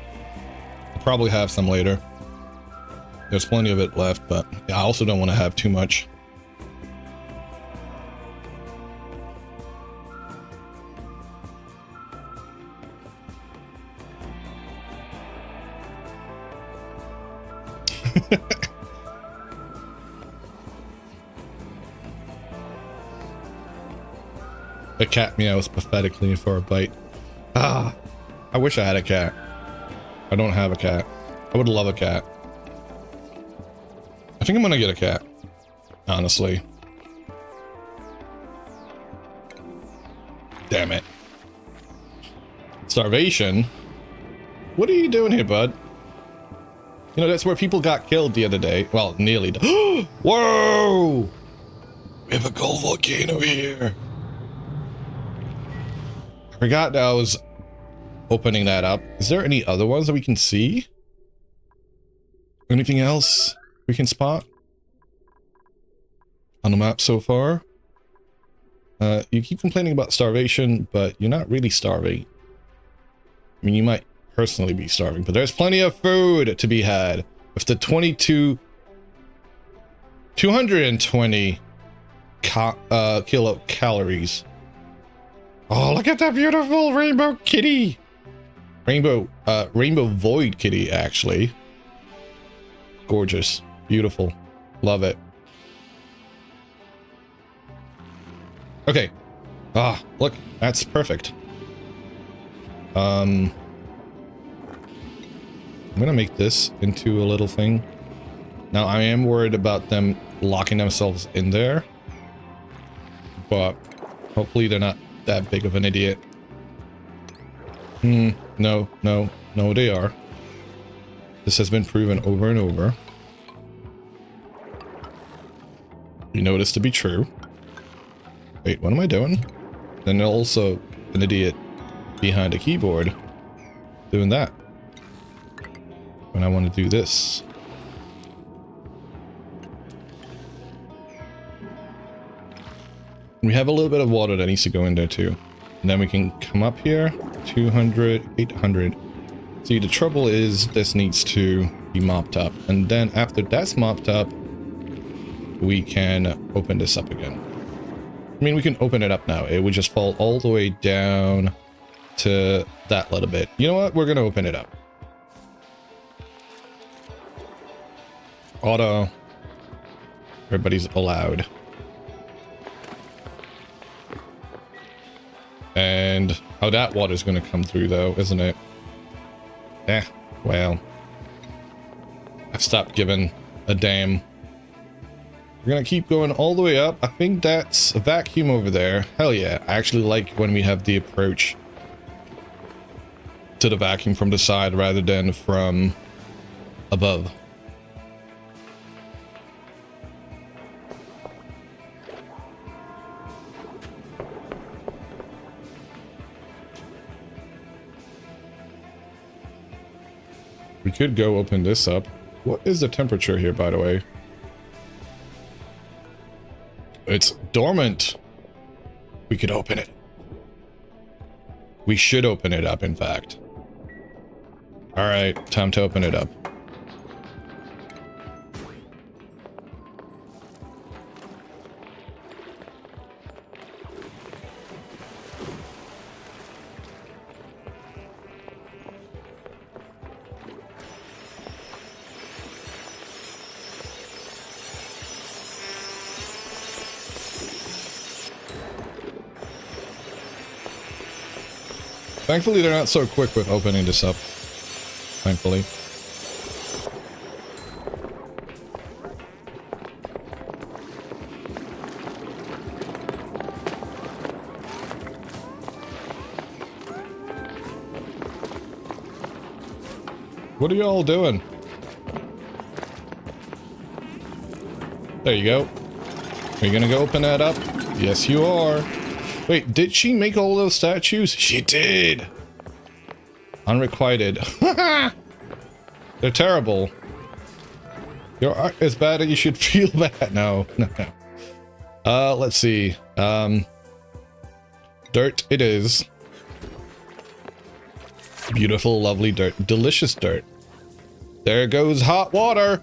I'll probably have some later. There's plenty of it left, but I also don't want to have too much. The cat meows pathetically for a bite. Ah, I wish I had a cat. I don't have a cat. I would love a cat. I think I'm gonna get a cat, honestly. Damn it. Starvation? What are you doing here, bud? You know, that's where people got killed the other day. Well, nearly. Whoa! We have a gold volcano here. I forgot that I was opening that up. Is there any other ones that we can see? Anything else we can spot on the map so far? You keep complaining about starvation, but you're not really starving. I mean, you might personally be starving, but there's plenty of food to be had. With the 220 kilocalories. Oh, look at that beautiful rainbow kitty. Rainbow void kitty, actually. Gorgeous. Beautiful. Love it. Okay. Ah, look, that's perfect. I'm gonna make this into a little thing. Now, I am worried about them locking themselves in there, but hopefully they're not that big of an idiot. No, they are. This has been proven over and over. You know this to be true. Wait, what am I doing? Then also an idiot behind a keyboard doing that when I want to do this. We have a little bit of water that needs to go in there too. And then we can come up here. 200, 800. See, the trouble is this needs to be mopped up. And then after that's mopped up, we can open this up again. I mean, we can open it up now. It would just fall all the way down to that little bit. You know what? We're going to open it up. Auto. Everybody's allowed. And how that water's going to come through, though, isn't it? Well. I've stopped giving a damn. We're going to keep going all the way up. I think that's a vacuum over there. Hell yeah. I actually like when we have the approach to the vacuum from the side rather than from above. We could go open this up. What is the temperature here, by the way? It's dormant. We could open it. We should open it up, in fact. All right, time to open it up. Thankfully, they're not so quick with opening this up. Thankfully. What are y'all doing? There you go. Are you gonna go open that up? Yes, you are. Wait, did she make all those statues? She did! Unrequited. They're terrible. Your art is bad and you should feel bad. No. Let's see. Dirt it is. Beautiful, lovely dirt. Delicious dirt. There goes hot water.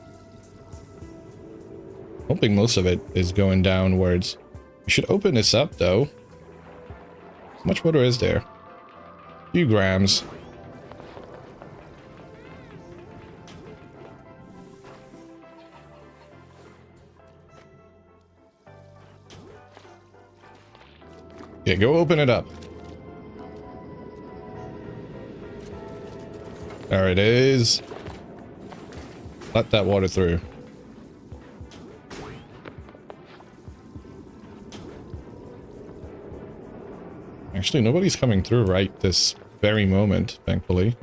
Hoping most of it is going downwards. We should open this up, though. How much water is there? A few grams. Yeah, go open it up. There it is. Let that water through. Actually, nobody's coming through right this very moment, thankfully.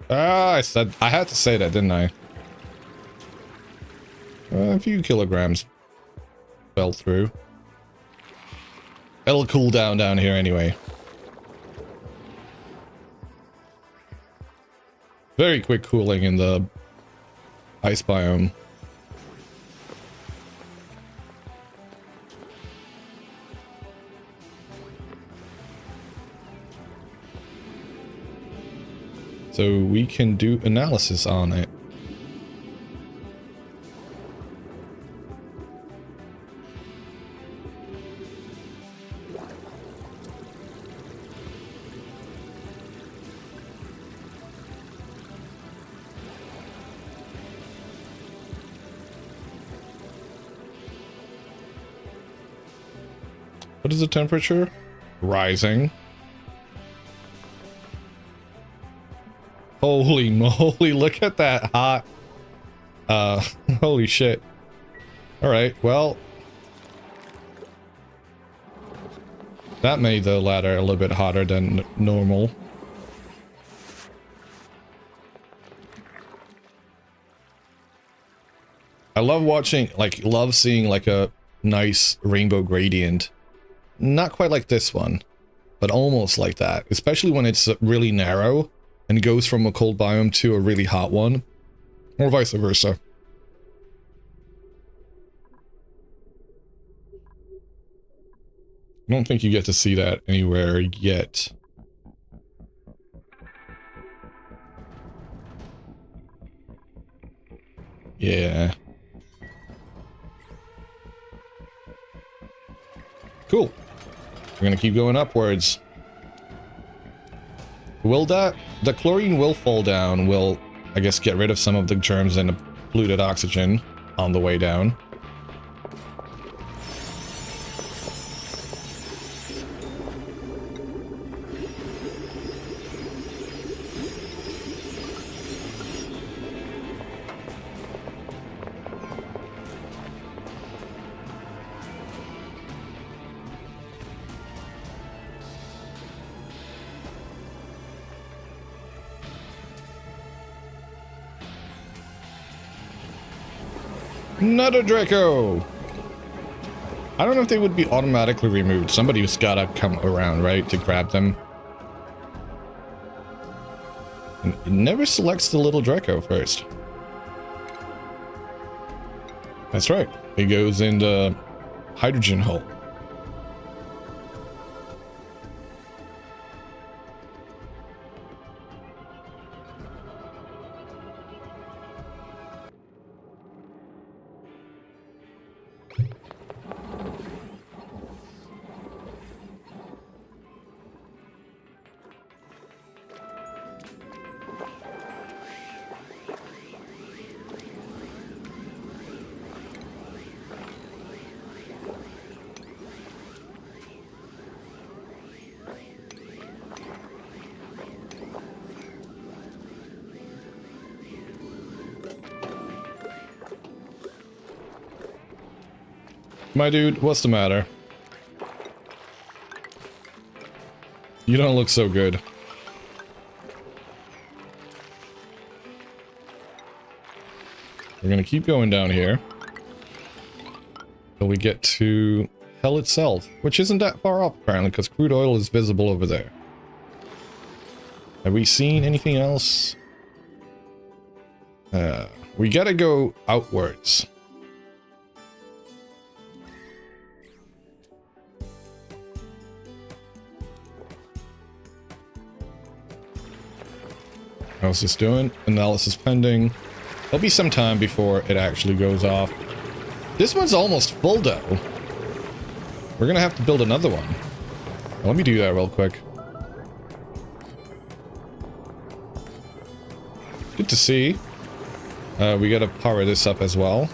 Ah, I had to say that, didn't I? A few kilograms fell through. It'll cool down here anyway. Very quick cooling in the ice biome. So we can do analysis on it. What is the temperature? Rising. Holy moly, look at that hot. Holy shit. Alright, well. That made the ladder a little bit hotter than normal. I love watching, love seeing like a nice rainbow gradient. Not quite like this one, but almost like that. Especially when it's really narrow and goes from a cold biome to a really hot one. Or vice versa. I don't think you get to see that anywhere yet. Yeah. Cool. We're gonna keep going upwards. Will the chlorine will fall down, will, I guess, get rid of some of the germs and the polluted oxygen on the way down. Another Draco! I don't know if they would be automatically removed. Somebody's gotta come around, right, to grab them. And it never selects the little Draco first. That's right. It goes in the hydrogen hole. My dude, what's the matter? You don't look so good. We're gonna keep going down here till we get to hell itself, which isn't that far up apparently, because crude oil is visible over there. Have we seen anything else? We gotta go outwards. How's this doing? Analysis pending. There'll be some time before it actually goes off. This one's almost full though. We're gonna have to build another one. Let me do that real quick. Good to see. We gotta power this up as well.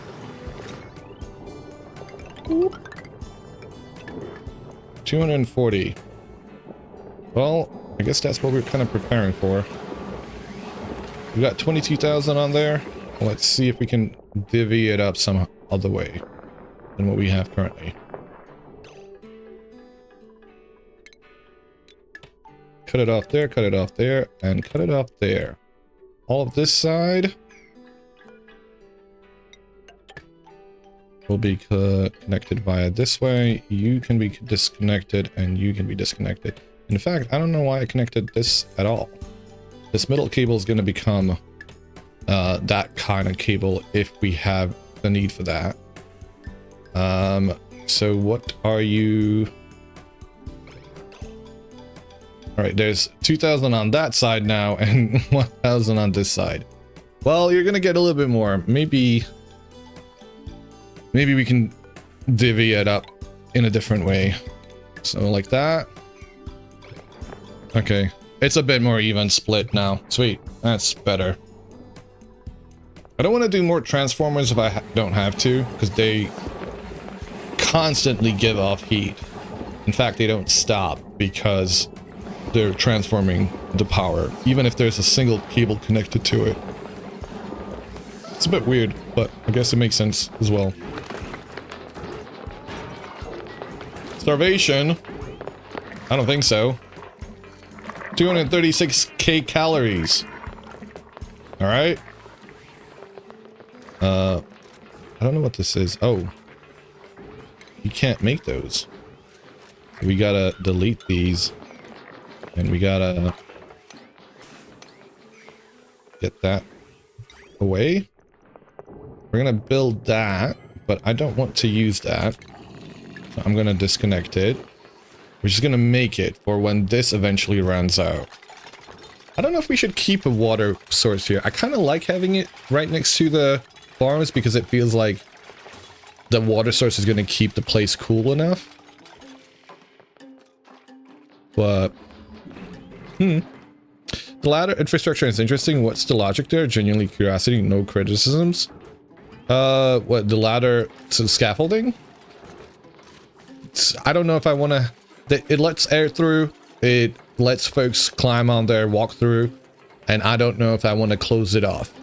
240. Well, I guess that's what we're kind of preparing for. We got 22,000 on there. Let's see if we can divvy it up some other way than what we have currently. Cut it off there, cut it off there, and cut it off there. All of this side will be connected via this way. You can be disconnected and you can be disconnected. In fact, I don't know why I connected this at all. This middle cable is going to become that kind of cable if we have the need for that. So what are you? All right, there's 2,000 on that side now and 1,000 on this side. Well, you're going to get a little bit more. Maybe we can divvy it up in a different way. So like that. Okay. It's a bit more even split now. Sweet. That's better. I don't want to do more transformers if I don't have to, because they constantly give off heat. In fact, they don't stop because they're transforming the power, even if there's a single cable connected to it. It's a bit weird, but I guess it makes sense as well. Starvation? I don't think so. 236k calories. All right. I don't know what this is. Oh, you can't make those. We gotta delete these, and we gotta get that away. We're gonna build that, but I don't want to use that. So I'm gonna disconnect it. We're just gonna make it for when this eventually runs out. I don't know if we should keep a water source here. I kind of like having it right next to the farms because it feels like the water source is gonna keep the place cool enough. But, the ladder infrastructure is interesting. What's the logic there? Genuinely curiosity, no criticisms. What, the ladder to scaffolding? I don't know if I want to. It lets air through. It lets folks climb on there, walk through, and I don't know if I want to close it off.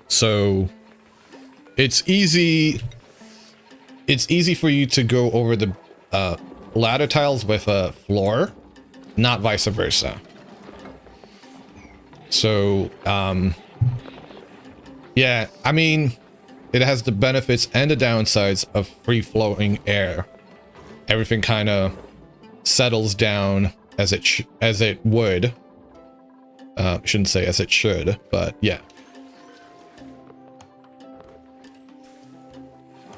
So it's easy. It's easy for you to go over the ladder tiles with a floor, not vice versa. So, yeah, I mean, it has the benefits and the downsides of free-flowing air. Everything kind of settles down as it would. Shouldn't say as it should, but yeah.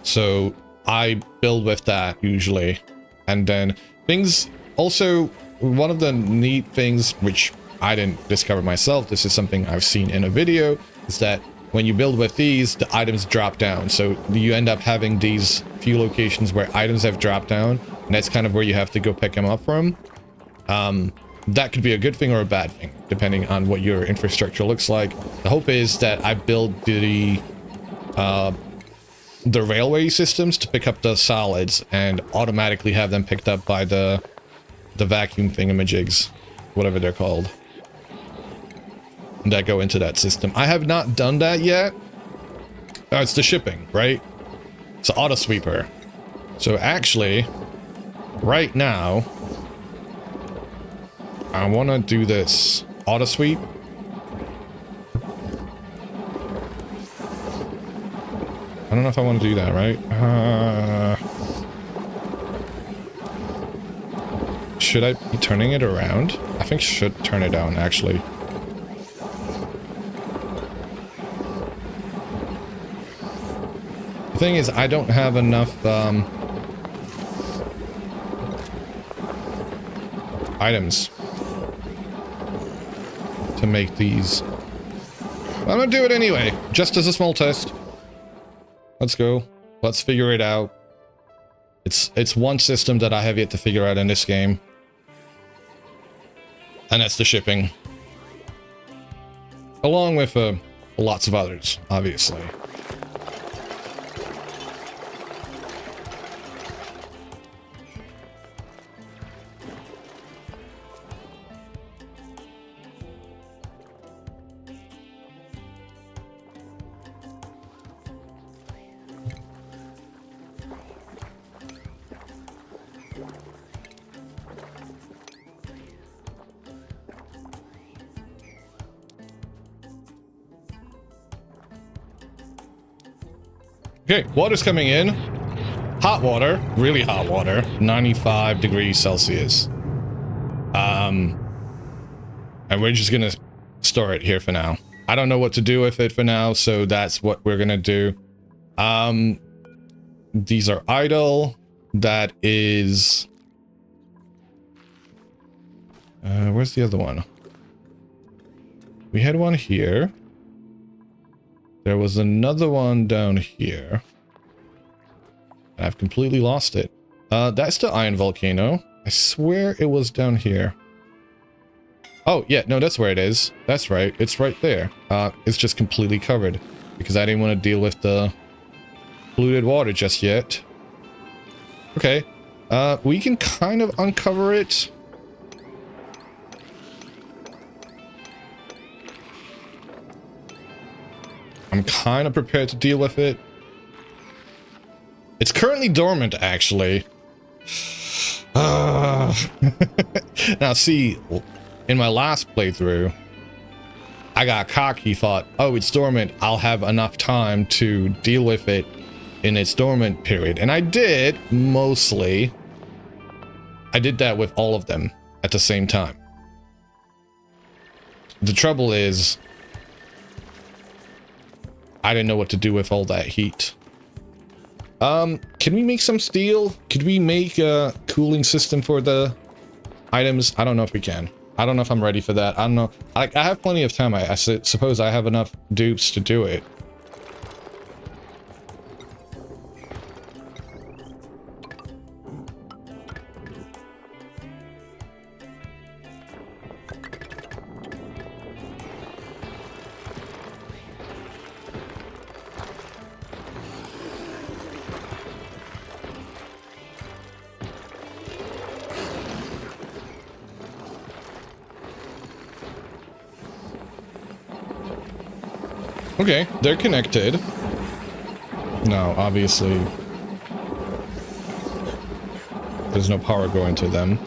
So I build with that usually, and then things. Also, one of the neat things which I didn't discover myself, this is something I've seen in a video, is that when you build with these, the items drop down. So you end up having these few locations where items have dropped down, and that's kind of where you have to go pick them up from. That could be a good thing or a bad thing, depending on what your infrastructure looks like. The hope is that I build the railway systems to pick up the solids and automatically have them picked up by the vacuum thingamajigs, whatever they're called, that go into that system. I have not done that yet. Oh, it's the shipping, right? It's an auto sweeper. So actually, right now, I want to do this auto sweep. I don't know if I want to do that, right? Should I be turning it around? I think I should turn it down, actually. The thing is, I don't have enough, items to make these. I'm gonna do it anyway, just as a small test. Let's go. Let's figure it out. It's one system that I have yet to figure out in this game. And that's the shipping. Along with lots of others, obviously. Okay, water's coming in. Hot water, really hot water, 95 degrees Celsius. And we're just gonna store it here for now. I don't know what to do with it for now, so that's what we're gonna do. These are idle. That is... where's the other one? We had one here. There was another one down here. I've completely lost it. That's the iron volcano. I swear it was down here. Oh, yeah, no, that's where it is. That's right. It's right there. It's just completely covered because I didn't want to deal with the polluted water just yet. Okay. We can kind of uncover it. I'm kind of prepared to deal with it. It's currently dormant, actually. Now, see, in my last playthrough, I got cocky, thought, oh, it's dormant. I'll have enough time to deal with it in its dormant period. And I did, mostly. I did that with all of them at the same time. The trouble is, I didn't know what to do with all that heat. Can we make some steel? Could we make a cooling system for the items? I don't know if we can. I don't know if I'm ready for that. I don't know. I have plenty of time. I suppose I have enough dupes to do it. Okay, they're connected. No, obviously, there's no power going to them.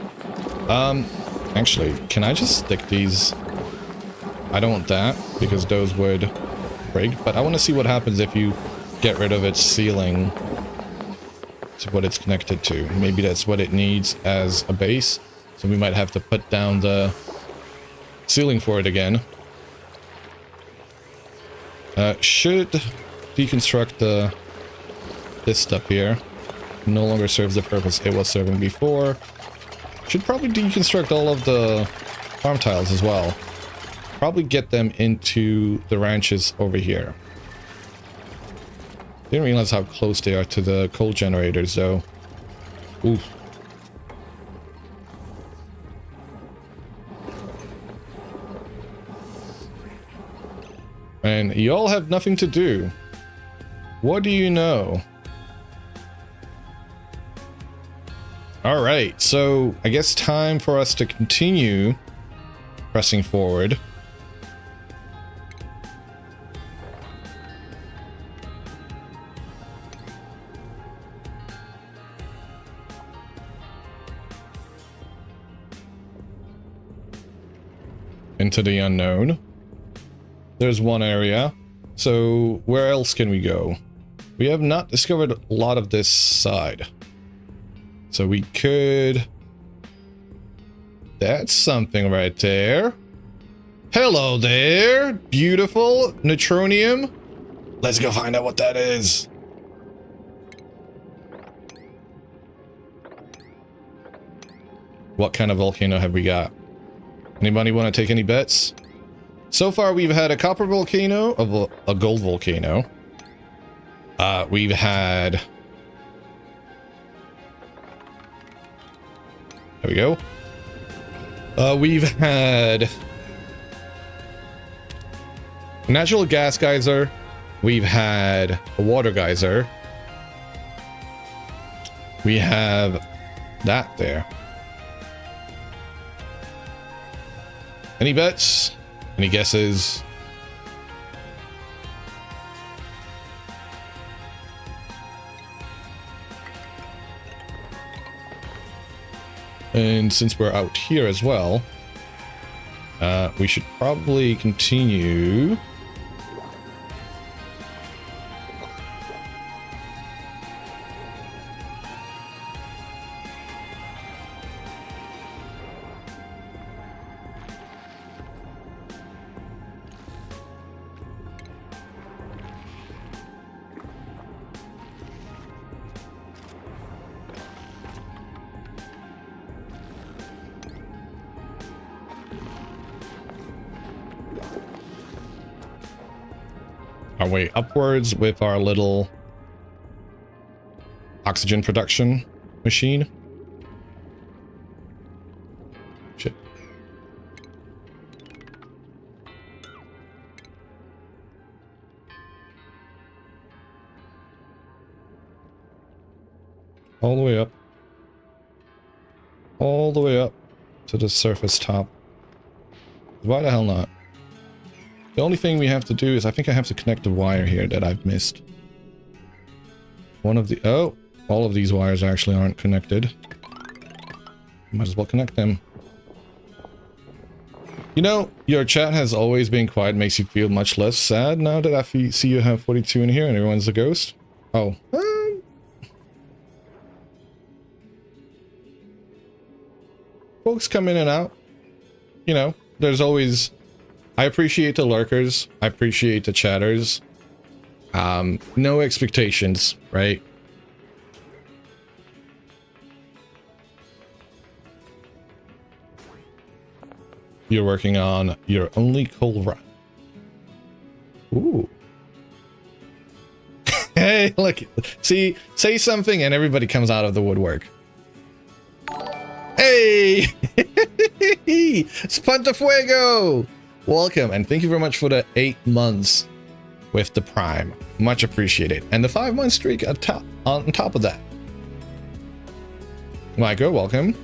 Actually, can I just stick these? I don't want that, because those would break, but I want to see what happens if you get rid of its ceiling to what it's connected to. Maybe that's what it needs as a base, so we might have to put down the ceiling for it again. Should deconstruct this stuff here. No longer serves the purpose it was serving before. Should probably deconstruct all of the farm tiles as well. Probably get them into the ranches over here. Didn't realize how close they are to the coal generators though. Oof. And y'all have nothing to do. What do you know? Alright, so I guess time for us to continue pressing forward. Into the unknown. There's one area. So where else can we go? We have not discovered a lot of this side. So we could... That's something right there. Hello there, beautiful neutronium. Let's go find out what that is. What kind of volcano have we got? Anybody want to take any bets? So far, we've had a copper volcano, a gold volcano. We've had... There we go. We've had... a natural gas geyser. We've had a water geyser. We have that there. Any bets? Any guesses? And since we're out here as well, we should probably continue. Our way upwards with our little oxygen production machine. Shit. All the way up. All the way up to the surface top. Why the hell not? The only thing we have to do is I think I have to connect the wire here that I've missed. One of the... oh! All of these wires actually aren't connected. Might as well connect them. You know, your chat has always been quiet, makes you feel much less sad now that I see you have 42 in here and everyone's a ghost. Oh. Folks come in and out. You know, there's always... I appreciate the lurkers. I appreciate the chatters. No expectations, right? You're working on your only coal run. Ooh. Hey, look. See, say something and everybody comes out of the woodwork. Hey! Spantafuego! Welcome, and thank you very much for the 8 months with the Prime. Much appreciated. And the 5-month streak on top of that. Micro, welcome.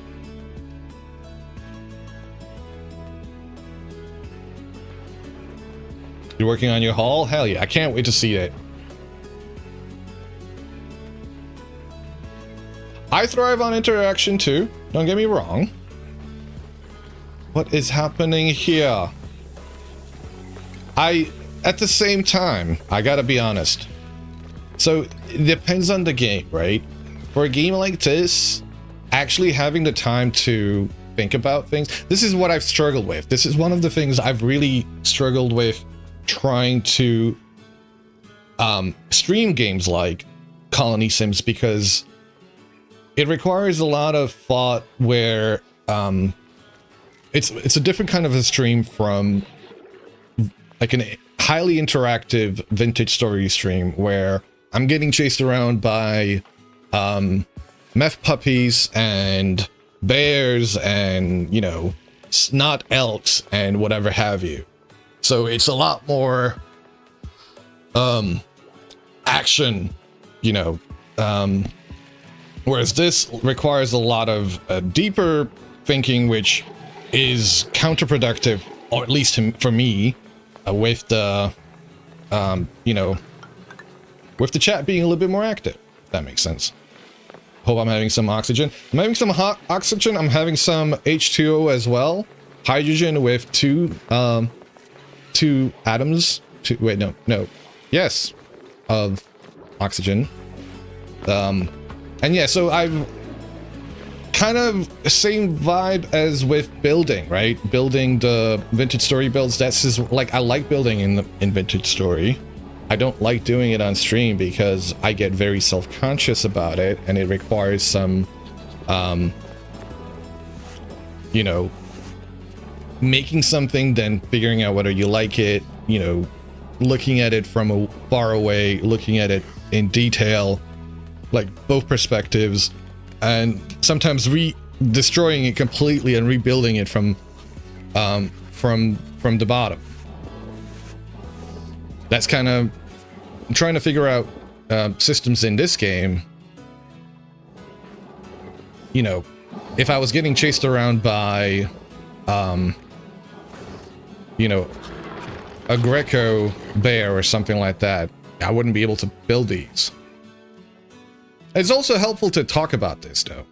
You're working on your haul? Hell yeah, I can't wait to see it. I thrive on interaction too, don't get me wrong. What is happening here? At the same time, I gotta be honest. So, it depends on the game, right? For a game like this, actually having the time to think about things, this is what I've struggled with. This is one of the things I've really struggled with trying to stream games like Colony Sims, because it requires a lot of thought where it's a different kind of a stream from like a highly interactive vintage story stream where I'm getting chased around by meth puppies and bears and, you know, snot elks and whatever have you. So it's a lot more action, you know, whereas this requires a lot of deeper thinking, which is counterproductive, or at least for me, with the, you know, with the chat being a little bit more active, if that makes sense. Hope I'm having some oxygen. I'm having some hot oxygen. I'm having some H2O as well. Hydrogen with two atoms. Wait, no. Yes. Of oxygen. And yeah, so I've kind of same vibe as with building, right? Building the vintage story builds. That's just like, I like building in vintage story. I don't like doing it on stream because I get very self-conscious about it, and it requires some you know, making something, then figuring out whether you like it, you know, looking at it from a far away, looking at it in detail, like both perspectives, and sometimes destroying it completely and rebuilding it from the bottom. That's kind of trying to figure out systems in this game. You know, if I was getting chased around by, you know, a Greco bear or something like that, I wouldn't be able to build these. It's also helpful to talk about this, though.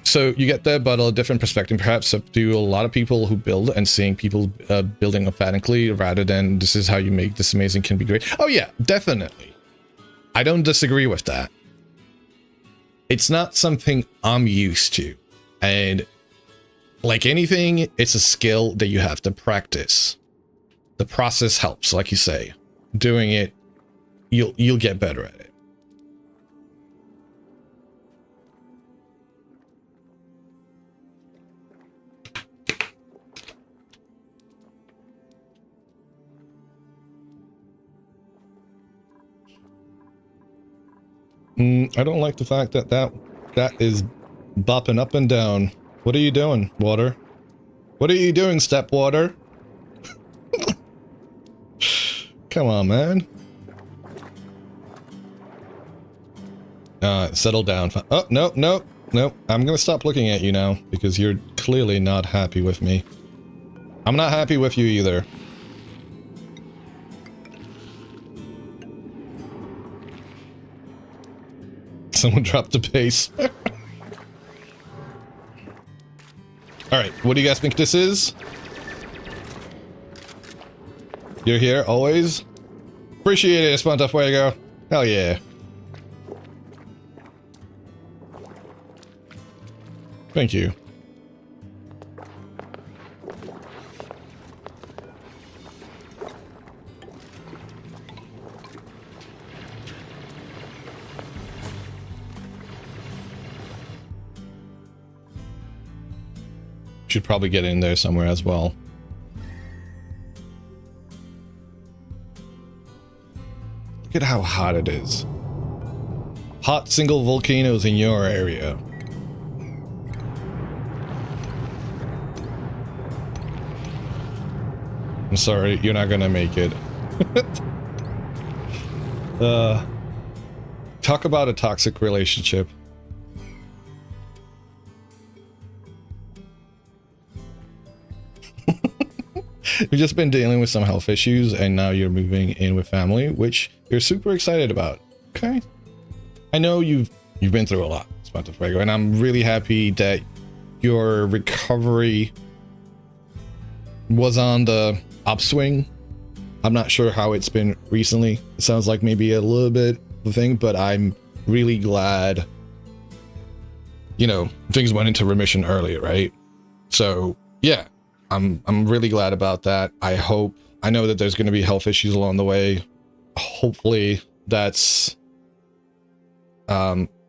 So you get there, but a different perspective, perhaps up to a lot of people who build and seeing people building emphatically rather than this is how you make this amazing can be great. Oh yeah, definitely. I don't disagree with that. It's not something I'm used to. And like anything, it's a skill that you have to practice. The process helps, like you say. Doing it, you'll get better at it. I don't like the fact that that is bopping up and down. What are you doing, water? What are you doing, step water? Come on, man. Settle down. Oh, no, no, no. I'm gonna stop looking at you now because you're clearly not happy with me. I'm not happy with you either. Someone dropped the pace. Alright, what do you guys think this is? You're here, always? Appreciate it, Espanta Fuego. Hell yeah. Thank you. Should probably get in there somewhere as well. Look at how hot it is. Hot single volcanoes in your area. I'm sorry, you're not gonna make it. Talk about a toxic relationship. You've just been dealing with some health issues and now you're moving in with family, which you're super excited about. Okay. I know you've been through a lot, Spanta Fuego, and I'm really happy that your recovery was on the upswing. I'm not sure how it's been recently. It sounds like maybe a little bit of a thing, but I'm really glad, you know, things went into remission earlier, right? So yeah. I'm really glad about that. I know that there's going to be health issues along the way. Hopefully that's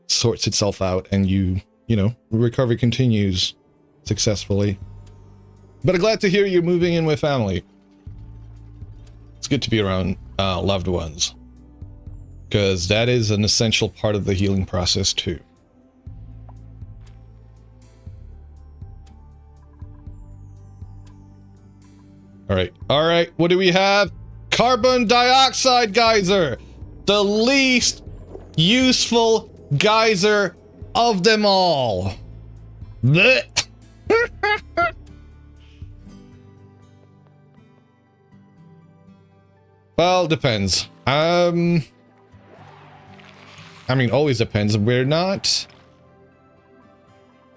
sorts itself out and you know, recovery continues successfully. But I'm glad to hear you're moving in with family. It's good to be around loved ones, because that is an essential part of the healing process too. All right, what do we have? Carbon dioxide geyser, the least useful geyser of them all. Blech. Well, depends. I mean, always depends. We're not...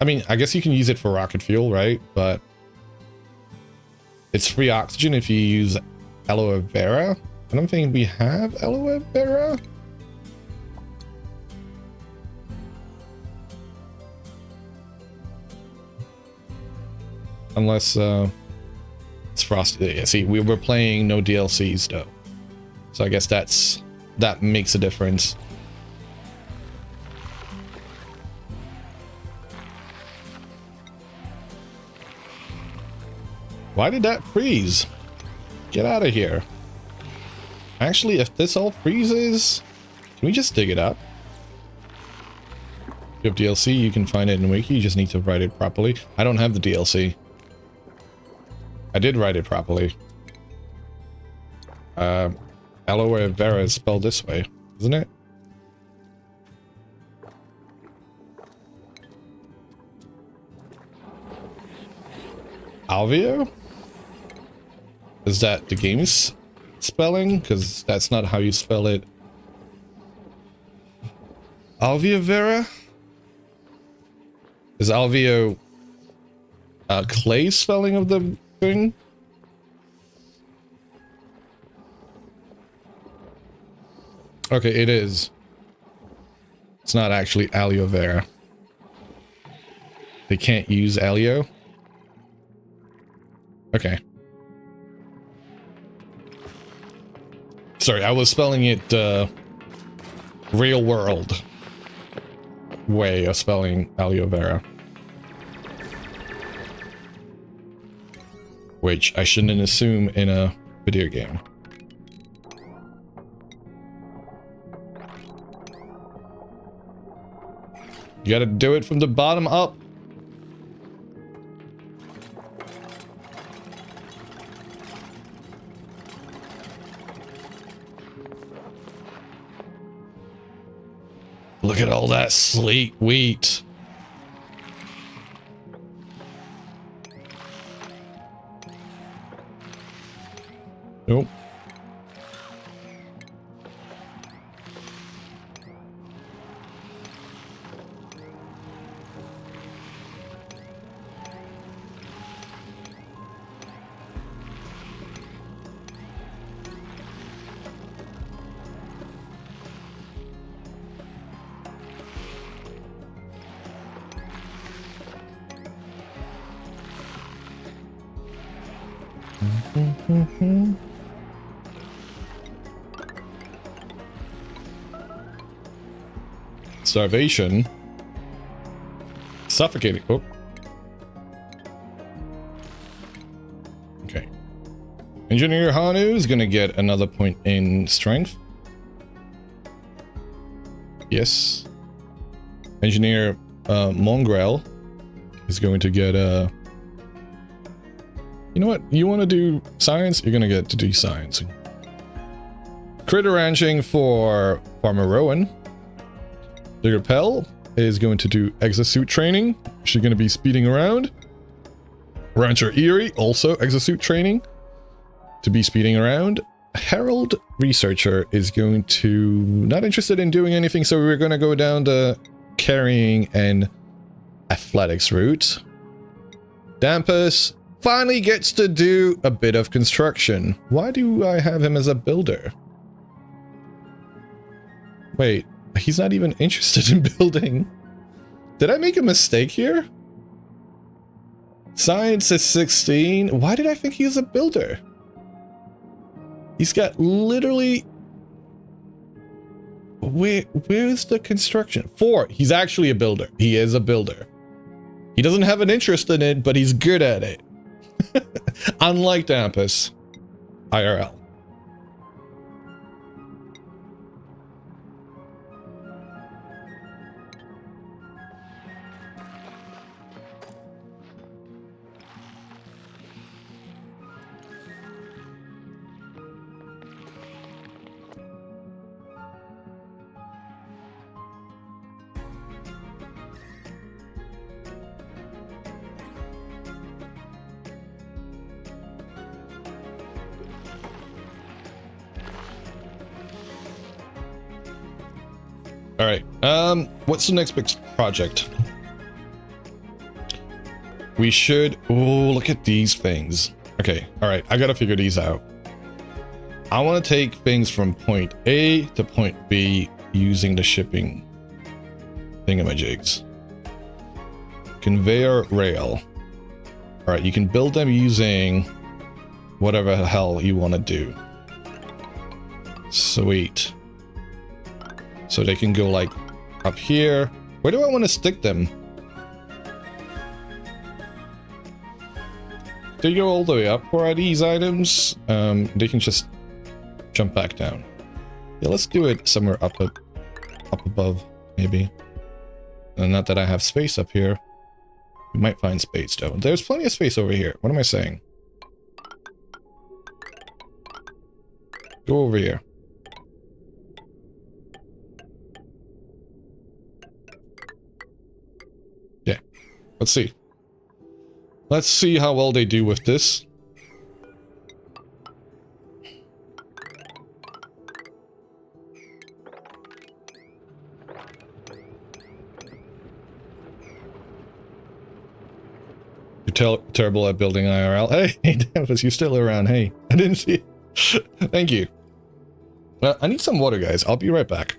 I mean, I guess you can use it for rocket fuel, right? But it's free oxygen if you use aloe vera. I don't think we have aloe vera. Unless it's frosted. Yeah, see, we were playing no DLCs though. So I guess that makes a difference. Why did that freeze? Get out of here. Actually, if this all freezes, can we just dig it up? If you have DLC, you can find it in Wiki. You just need to write it properly. I don't have the DLC. I did write it properly. Aloe vera is spelled this way, isn't it? Alveo? Is that the game's spelling? Because that's not how you spell it. Alveo vera? Is Alveo Clay's spelling of the thing? Okay, it is. It's not actually aloe vera. They can't use aloe? Okay. Sorry, I was spelling it real world way of spelling aloe vera. Which I shouldn't assume in a video game. You gotta do it from the bottom up. Look at all that sleek wheat. Nope. Starvation. Suffocated. Oh. Okay. Engineer Hanu is gonna get another point in strength. Yes. Engineer Mongrel is going to get a... You know what? You want to do science? You're gonna get to do science. Critter ranching for Farmer Rowan. Digger Pell is going to do exosuit training. She's going to be speeding around. Rancher Erie, also exosuit training to be speeding around. Herald Researcher is going to... not interested in doing anything, so we're going to go down the carrying and athletics route. Dampus finally gets to do a bit of construction. Why do I have him as a builder? Wait. He's not even interested in building. Did I make a mistake here? Science is 16. Why did I think he was a builder? He's got literally... Where's the construction? 4. He's actually a builder. He is a builder. He doesn't have an interest in it, but he's good at it. Unlike Dampus. IRL. All right. What's the next big project? We should... Oh, look at these things. Okay. All right. I got to figure these out. I want to take things from point A to point B using the shipping thingamajigs. Conveyor rail. All right. You can build them using whatever the hell you want to do. Sweet. So they can go like up here. Where do I want to stick them? they go all the way up for these items, they can just jump back down. Yeah, let's do it somewhere up above, maybe. And not that I have space up here. We might find space, though. There's plenty of space over here. What am I saying? Go over here. Yeah. Let's see. Let's see how well they do with this. You're terrible at building IRL. Hey, Dampus, you're still around. Hey, I didn't see it. Thank you. I need some water, guys. I'll be right back.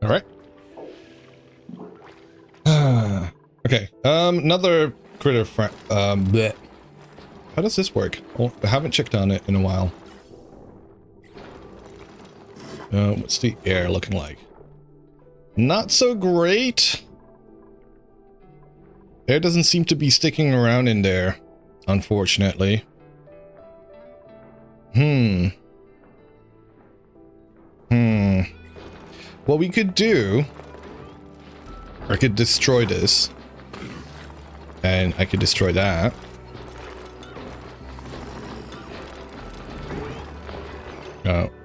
All right. Okay. Another critter friend. Bleh. How does this work? Well, I haven't checked on it in a while. What's the air looking like? Not so great. Air doesn't seem to be sticking around in there, unfortunately. What we could do, I could destroy this, and I could destroy that.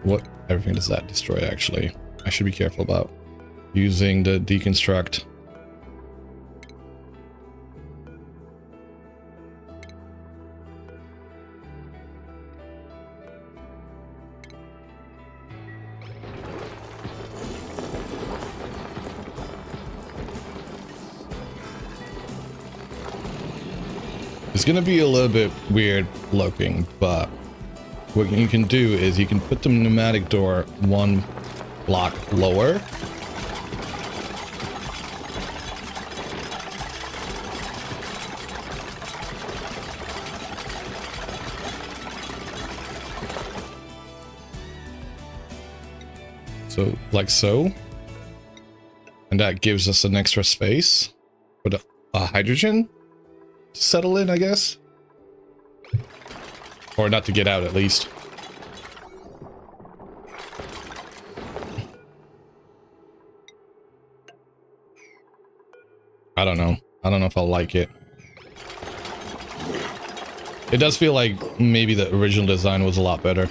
What everything does that destroy, actually? I should be careful about using the deconstruct. It's gonna be a little bit weird looking, but what you can do is you can put the pneumatic door one block lower. So, like so. And that gives us an extra space for the hydrogen to settle in, I guess. Or not to get out, at least. I don't know. I don't know if I'll like it. It does feel like maybe the original design was a lot better.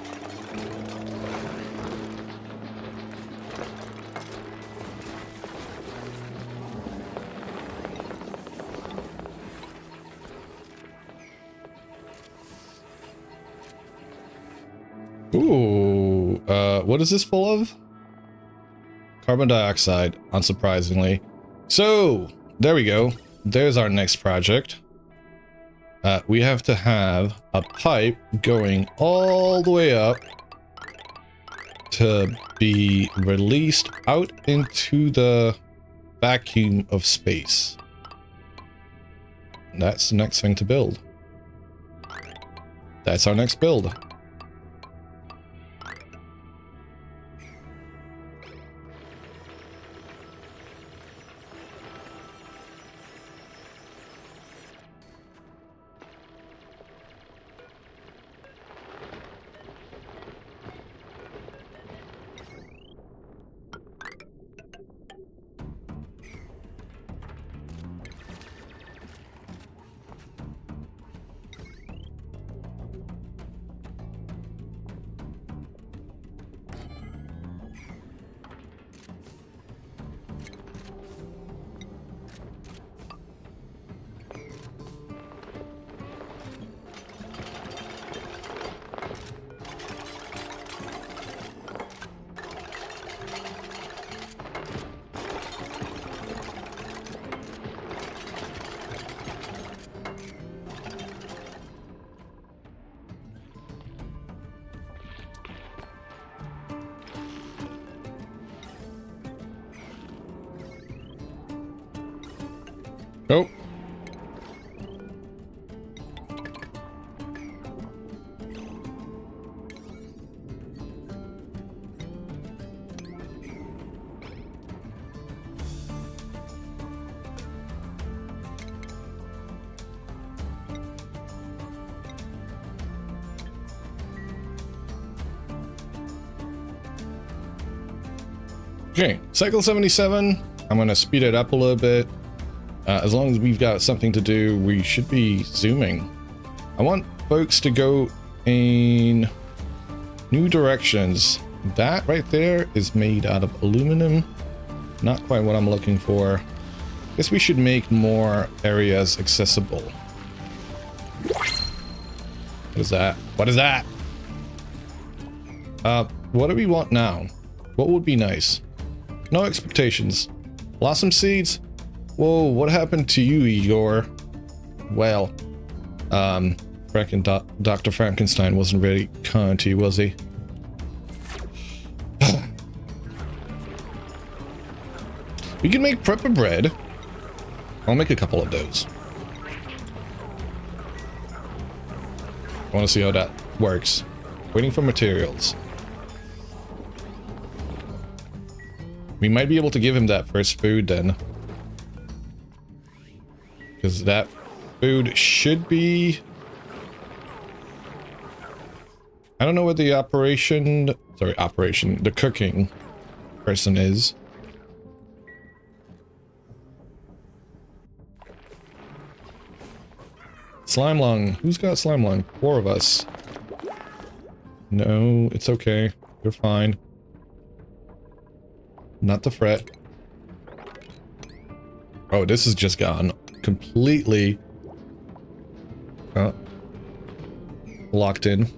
Ooh, what is this full of? Carbon dioxide, unsurprisingly. So, there we go. There's our next project. We have to have a pipe going all the way up to be released out into the vacuum of space. That's the next thing to build. That's our next build. Oh. Okay, cycle 77. I'm gonna speed it up a little bit. As long as we've got something to do, we should be zooming. I want folks to go in new directions. That right there is made out of aluminum. Not quite what I'm looking for. Guess we should make more areas accessible. What is that? What is that? What do we want now? What would be nice? No expectations. Blossom seeds? Whoa, what happened to you, Igor? Well, Dr. Frankenstein wasn't very kind to you, was he? We can make prepper bread. I'll make a couple of those. I want to see how that works. Waiting for materials. We might be able to give him that first food then. Because that food should be... I don't know what the the cooking person is. Slime lung. Who's got slime lung? 4 of us. No, it's okay. You're fine. Not to fret. Oh, this has just gone completely locked in.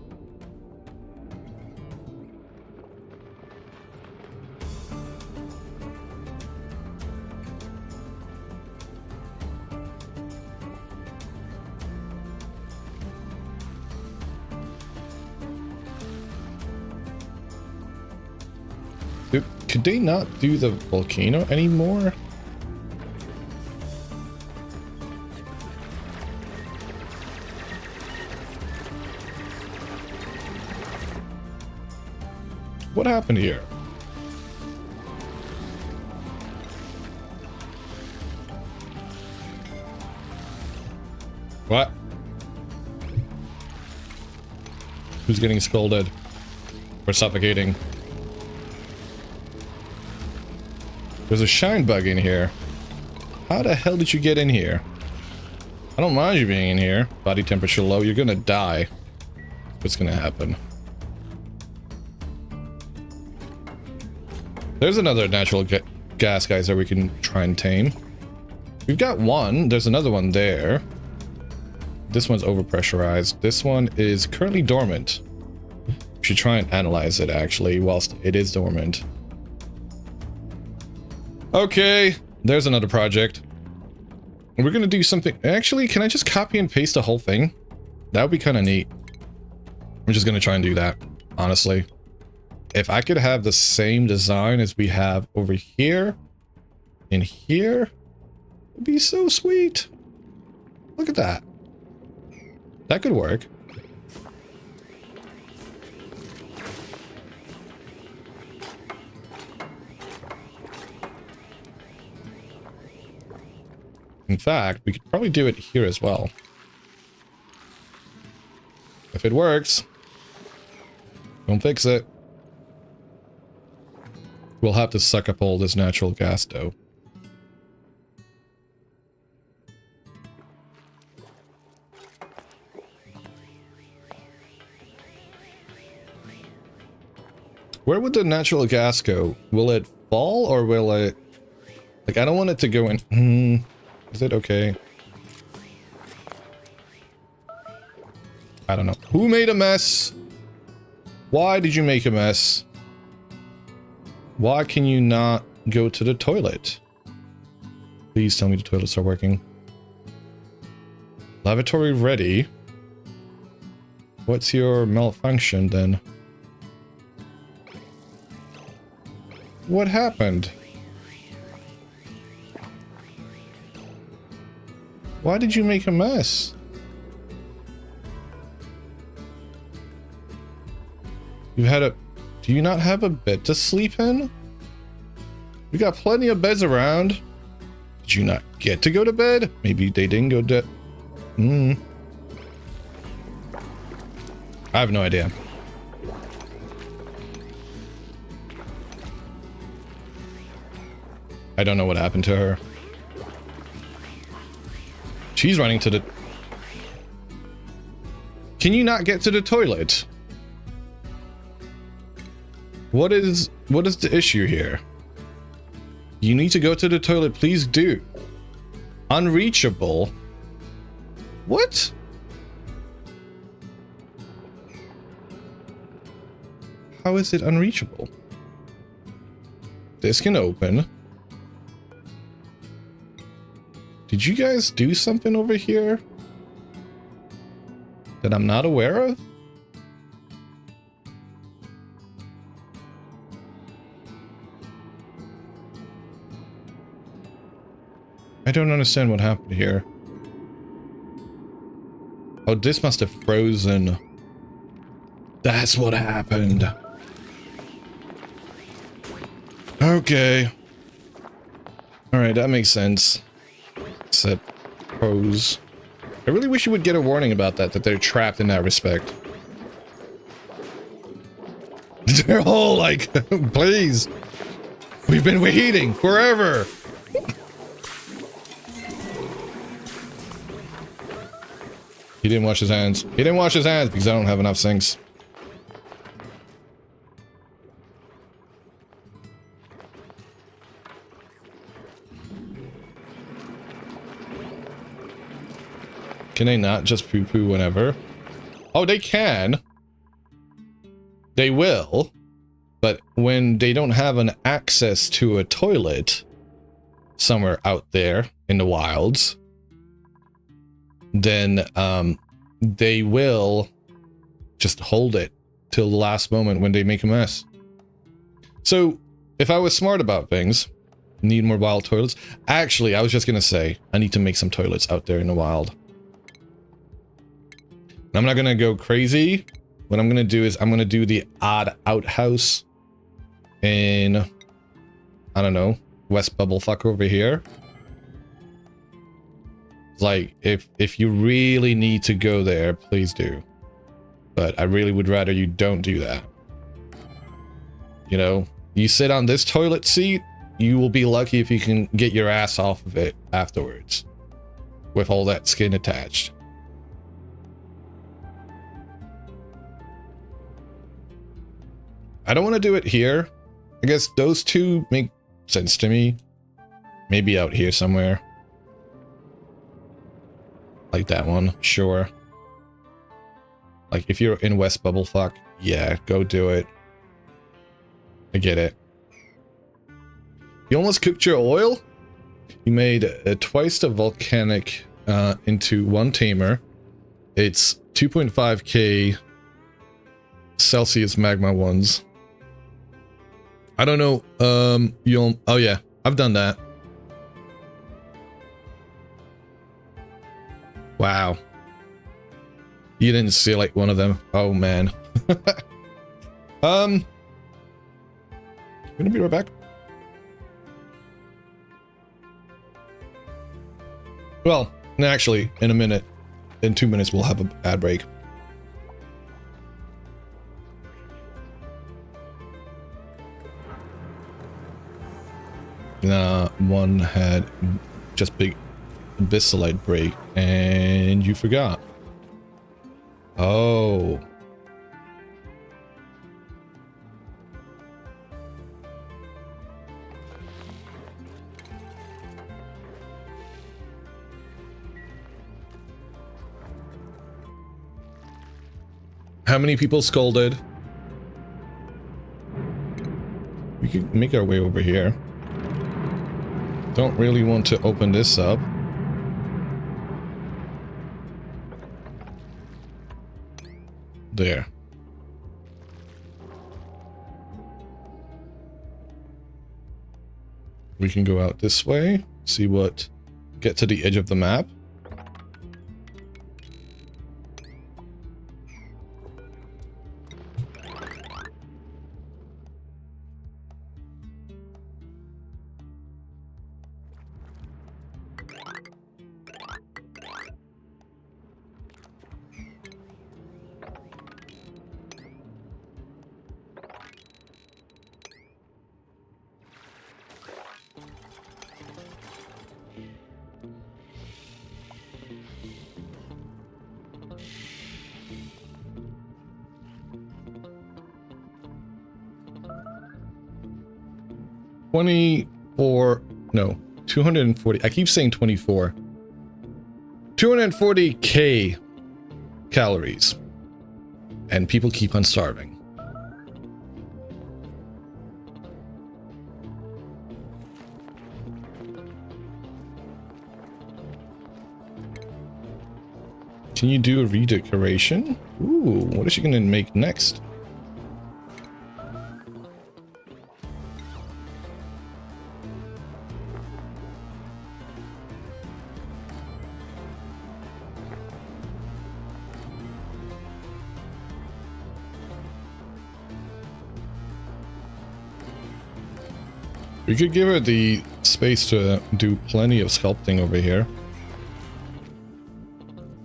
Could they not do the volcano anymore? What happened here? What? Who's getting scolded? For suffocating? There's a shine bug in here. How the hell did you get in here? I don't mind you being in here. Body temperature low. You're gonna die. What's gonna happen? There's another natural gas geyser we can try and tame. We've got one. There's another one there. This one's overpressurized. This one is currently dormant. We should try and analyze it actually whilst it is dormant. Okay, there's another project. We're gonna do something. Actually, can I just copy and paste the whole thing? That would be kind of neat. I'm just gonna try and do that, honestly. If I could have the same design as we have over here, in here, it'd be so sweet. Look at that. That could work. In fact, we could probably do it here as well. If it works, don't fix it. We'll have to suck up all this natural gas though. Where would the natural gas go? Will it fall or will it... Like, I don't want it to go in... Is it okay? I don't know. Who made a mess? Why did you make a mess? Why can you not go to the toilet? Please tell me the toilets are working. Lavatory ready. What's your malfunction then? What happened? Why did you make a mess? You had a... Do you not have a bed to sleep in? We got plenty of beds around. Did you not get to go to bed? Maybe they didn't go to... I have no idea. I don't know what happened to her. She's running to the... Can you not get to the toilet? What is the issue here? You need to go to the toilet, please do. Unreachable? What? How is it unreachable? This can open. Did you guys do something over here that I'm not aware of? I don't understand what happened here. Oh, this must have frozen. That's what happened. Okay. Alright, that makes sense. Set pose. I really wish you would get a warning about that they're trapped in that respect. They're all like, please. We've been waiting forever. He didn't wash his hands. He didn't wash his hands because I don't have enough sinks. Can they not just poo-poo whenever? Oh, they can. They will. But when they don't have an access to a toilet somewhere out there in the wilds, then they will just hold it till the last moment when they make a mess. So if I was smart about things, need more wild toilets. Actually, I was just gonna say I need to make some toilets out there in the wild. I'm not gonna go crazy. What I'm gonna do is I'm gonna do the odd outhouse in, I don't know, West Bubblefuck over here. Like, if you really need to go there, please do. But I really would rather you don't do that. You know, you sit on this toilet seat, you will be lucky if you can get your ass off of it afterwards. With all that skin attached. I don't want to do it here. I guess those two make sense to me. Maybe out here somewhere. Like that one, sure. Like if you're in West Bubblefuck, yeah, go do it. I get it. You almost cooked your oil? You made twice the volcanic into one tamer. It's 2.5k Celsius magma ones. I don't know. Oh yeah, I've done that. Wow. You didn't see like one of them. Oh man. I'm gonna be right back. Well, actually, in a minute, in 2 minutes, we'll have an ad break. One had just big Abyssalite break, and you forgot. Oh. How many people scolded? We can make our way over here. Don't really want to open this up. There. We can go out this way, see what... Get to the edge of the map. 24, no, 240. I keep saying 24. 240k calories. And people keep on starving. Can you do a redecoration? Ooh, what is she gonna make next? We could give her the space to do plenty of sculpting over here.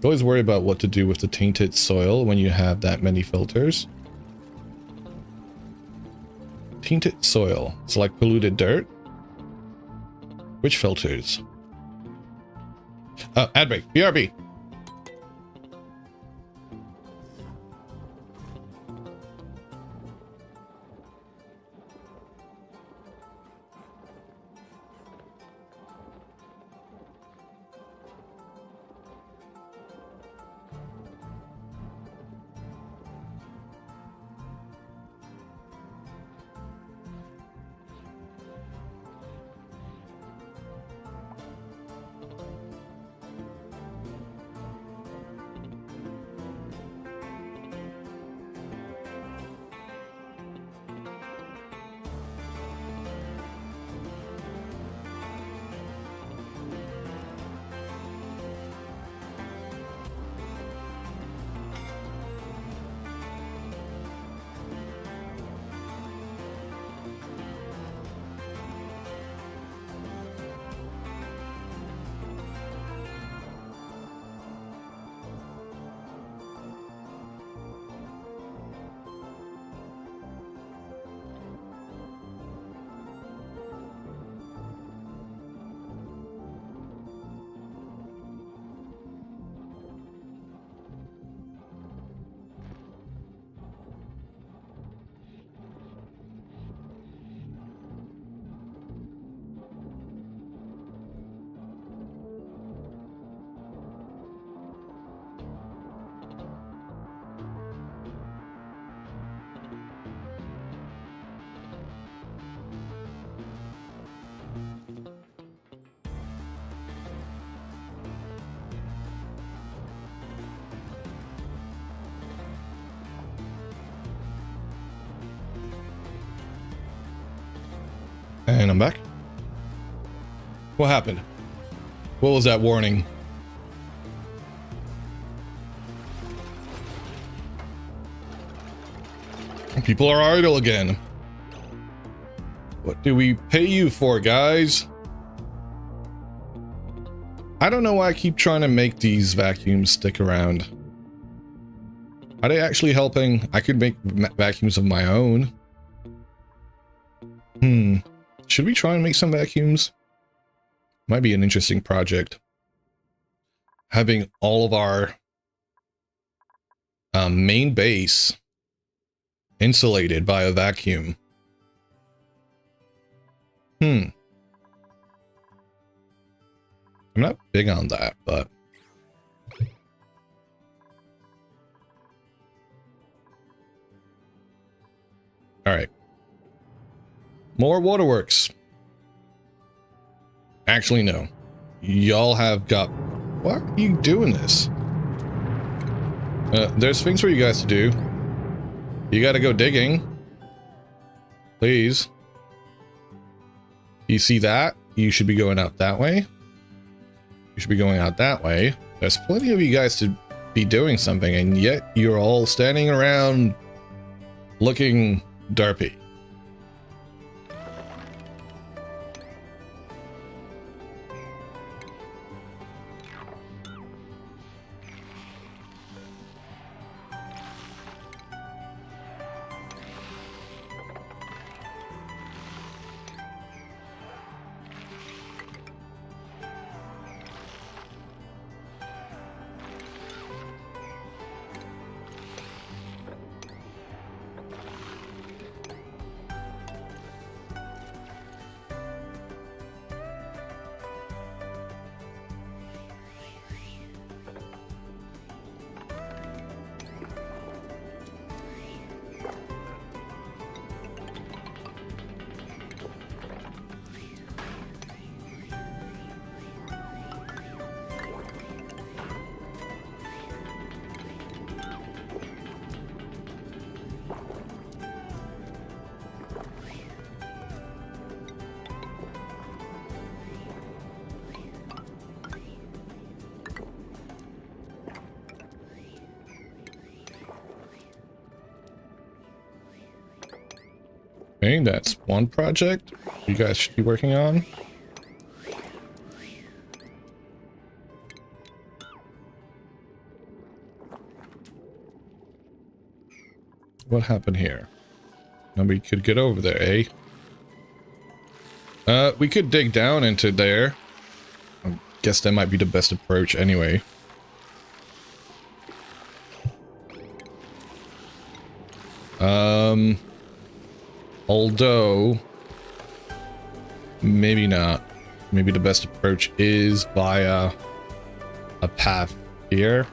You always worry about what to do with the tainted soil when you have that many filters. Tainted soil. It's like polluted dirt. Which filters? Ad break. BRB. And I'm back. What happened? What was that warning? People are idle again. What do we pay you for, guys? I don't know why I keep trying to make these vacuums stick around. Are they actually helping? I could make vacuums of my own. Should we try and make some vacuums? Might be an interesting project. Having all of our main base insulated by a vacuum. I'm not big on that, but... Alright. More waterworks. Actually, no. Y'all have got... Why are you doing this? There's things for you guys to do. You gotta go digging. Please. You see that? You should be going out that way. You should be going out that way. There's plenty of you guys to be doing something, and yet you're all standing around looking derpy. Okay, that's one project you guys should be working on. What happened here? Nobody could get over there, eh? We could dig down into there. I guess that might be the best approach anyway. Although, maybe not. Maybe the best approach is via a path here.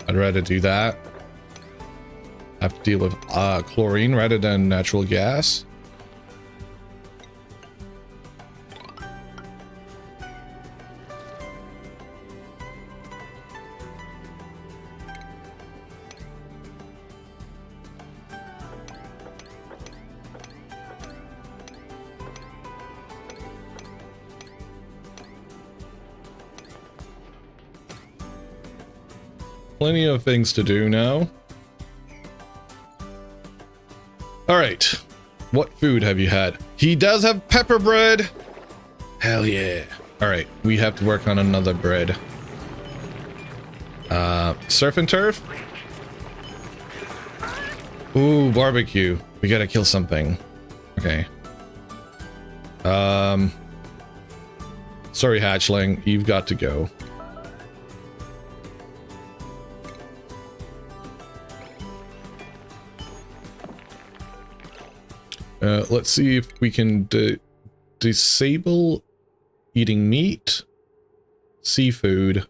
I'd rather do that. Have to deal with chlorine rather than natural gas. Plenty of things to do now. All right. What food have you had? He does have pepper bread. Hell yeah. All right. We have to work on another bread. Surf and turf. Ooh, barbecue. We gotta kill something. Okay. Sorry, hatchling. You've got to go. Let's see if we can disable eating meat, seafood,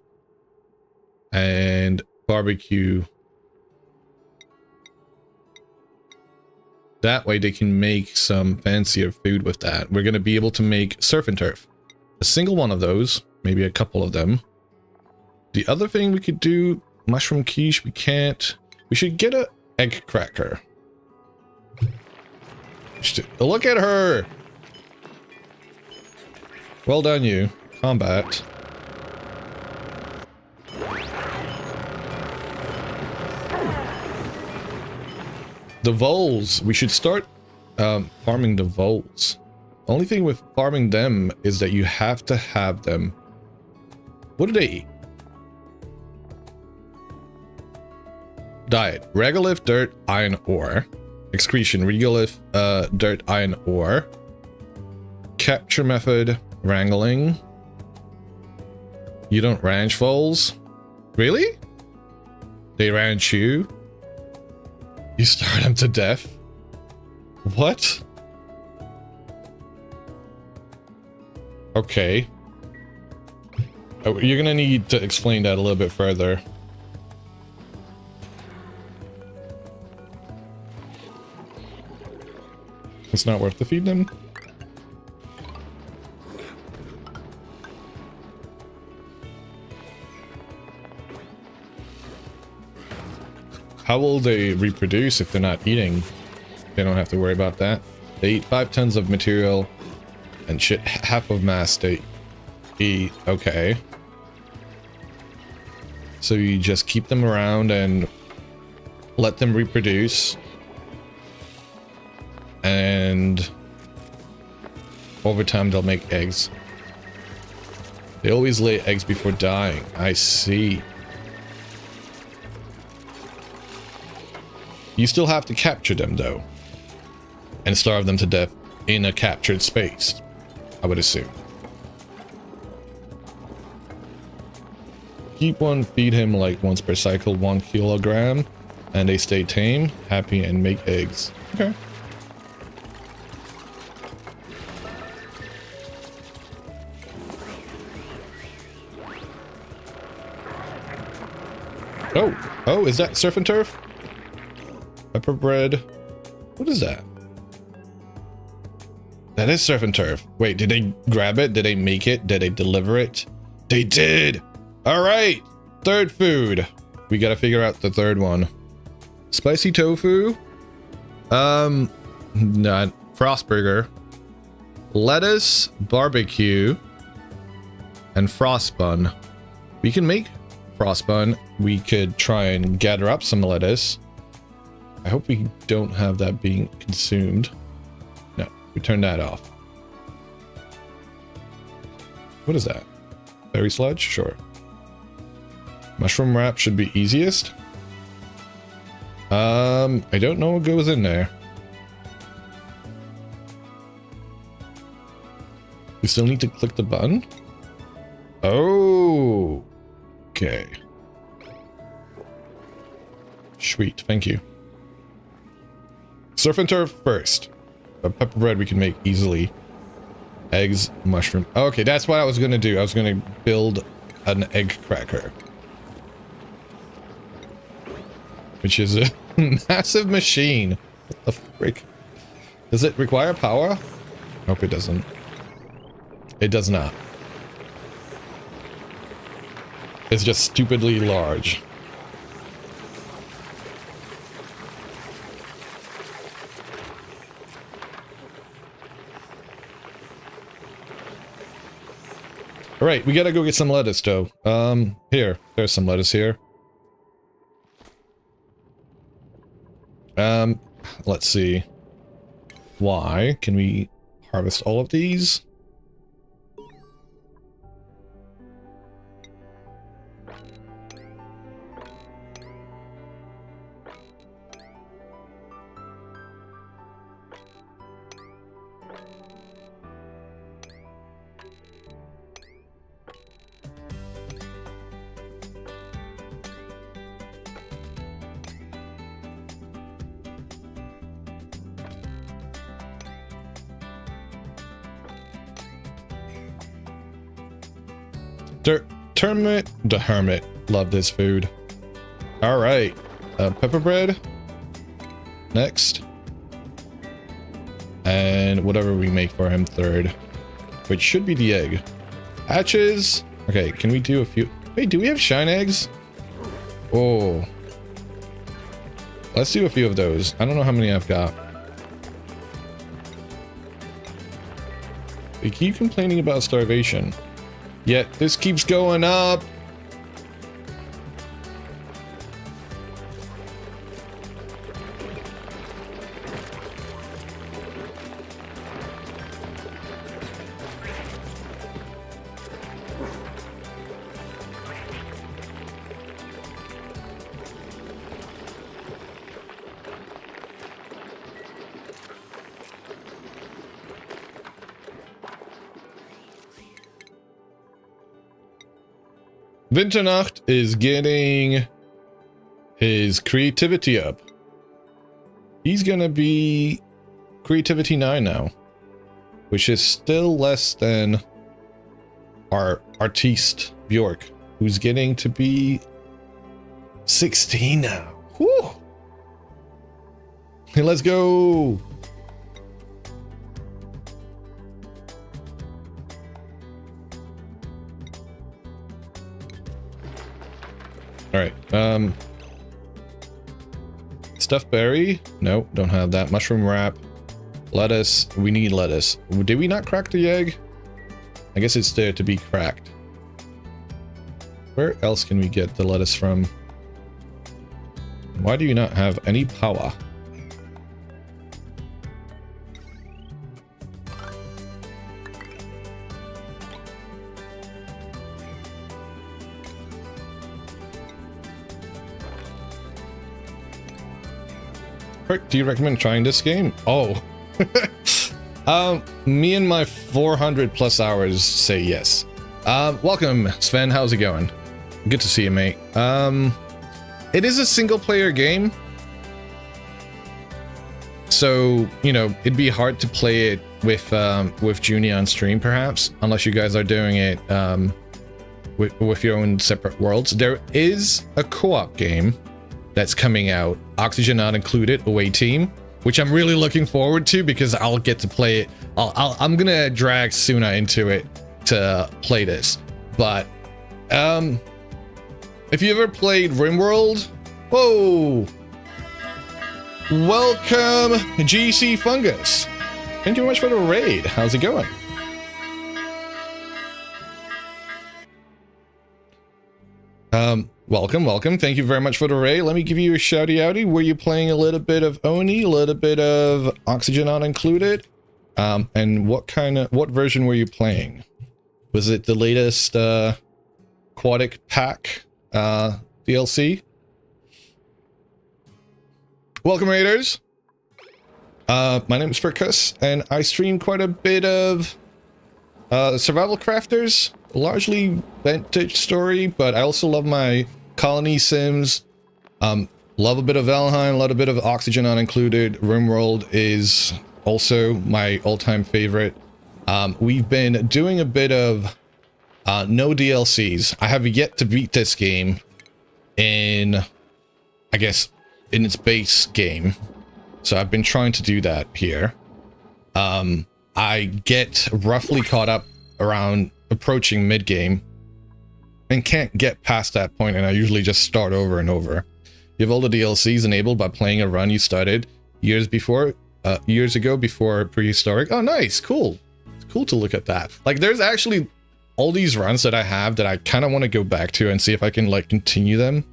and barbecue. That way they can make some fancier food with that. We're going to be able to make surf and turf. A single one of those, maybe a couple of them. The other thing we could do, mushroom quiche, we can't. We should get an egg cracker. Look at her! Well done, you. Combat. The voles. We should start farming the voles. Only thing with farming them is that you have to have them. What do they eat? Diet. Regolith, dirt, iron ore. Excretion, regolith, dirt, iron ore. Capture method, wrangling. You don't ranch voles? Really? They ranch you? You starve them to death? What? Okay. Oh, you're gonna need to explain that a little bit further. It's not worth to feed them. How will they reproduce if they're not eating? They don't have to worry about that. They eat 5 tons of material and shit, half of mass they eat. Okay. So you just keep them around and let them reproduce. And over time they'll make eggs. They always lay eggs before dying. I see. You still have to capture them though, and starve them to death in a captured space, I would assume. Keep one, feed him like once per cycle, 1 kilogram, and they stay tame, happy, and make eggs. Okay. Oh, is that surf and turf? Pepper bread. What is that? That is surf and turf. Wait, did they grab it? Did they make it? Did they deliver it? They did! Alright! Third food. We gotta figure out the third one. Spicy tofu. Not frost burger. Lettuce, barbecue, and frost bun. We can make frost bun. We could try and gather up some lettuce. I hope we don't have that being consumed. No, we turned that off. What is that? Berry sludge? Sure. Mushroom wrap should be easiest. I don't know what goes in there. We still need to click the button? Oh, okay. Sweet, thank you. Surf and turf first. Pepper bread we can make easily. Eggs, mushroom. Okay, that's what I was gonna do. I was gonna build an egg cracker. Which is a massive machine. What the frick? Does it require power? Nope, it doesn't. It does not. It's just stupidly large. All right, we gotta go get some lettuce, though. Here, there's some lettuce here. Let's see. Why can we harvest all of these? The hermit. Love this food. All right. Pepper bread. Next. And whatever we make for him third. Which should be the egg. Hatches. Okay, can we do a few? Wait, do we have shine eggs? Oh. Let's do a few of those. I don't know how many I've got. They keep complaining about starvation. Yet this keeps going up. Winternacht is getting his creativity up. He's gonna be creativity 9 now, which is still less than our artiste Bjork, who's getting to be 16 now. Whew. Hey, let's go. All right. Stuffed berry. No, don't have that. Mushroom wrap. Lettuce. We need lettuce. Did we not crack the egg? I guess it's there to be cracked. Where else can we get the lettuce from? Why do you not have any power? Do you recommend trying this game? Oh. Me and my 400 plus hours say yes. Welcome, Sven. How's it going? Good to see you, mate. It is a single player game. So, you know, it'd be hard to play it with Junie on stream, perhaps, unless you guys are doing it with your own separate worlds. There is a co-op game that's coming out, Oxygen Not Included, Away Team, which I'm really looking forward to because I'll get to play it. I'm gonna drag Suna into it to play this. But if you ever played RimWorld, whoa! Welcome, GC Fungus. Thank you very much for the raid. How's it going? Welcome. Thank you very much for the raid. Let me give you a shouty outy. Were you playing a little bit of Oni, a little bit of Oxygen Not Included? And what version were you playing? Was it the latest Aquatic Pack DLC? Welcome, Raiders. My name is Frickus, and I stream quite a bit of Survival Crafters, largely vintage story, but I also love my colony sims. Love a bit of Valheim, love a bit of Oxygen Not Included. RimWorld is also my all-time favorite. We've been doing a bit of no DLCs. I have yet to beat this game in, I guess, in its base game. So I've been trying to do that here. I get roughly caught up around approaching mid-game and can't get past that point, and I usually just start over and over. You have all the DLCs enabled by playing a run you started years ago before prehistoric. Oh, nice, cool. It's cool to look at that. Like, there's actually all these runs that I have that I kind of want to go back to and see if I can, like, continue them.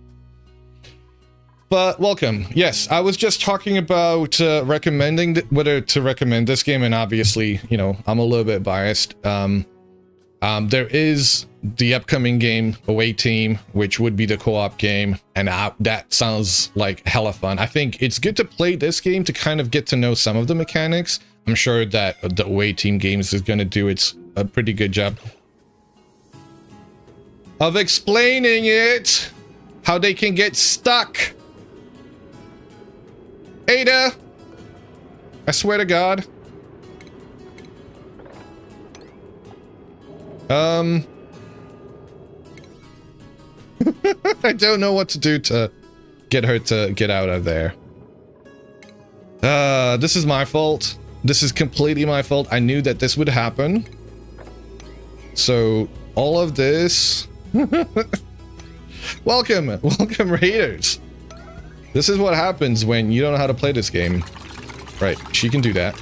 But welcome. Yes, I was just talking about recommending whether to recommend this game, and obviously, you know, I'm a little bit biased. There is the upcoming game, Away Team, which would be the co-op game, and that sounds like hella fun. I think it's good to play this game to kind of get to know some of the mechanics. I'm sure that the Away Team games is going to do a pretty good job of explaining it, how they can get stuck. Ada! I swear to God. I don't know what to do to get her to get out of there. This is my fault. This is completely my fault. I knew that this would happen. So, all of this... Welcome Raiders! This is what happens when you don't know how to play this game. Right, she can do that.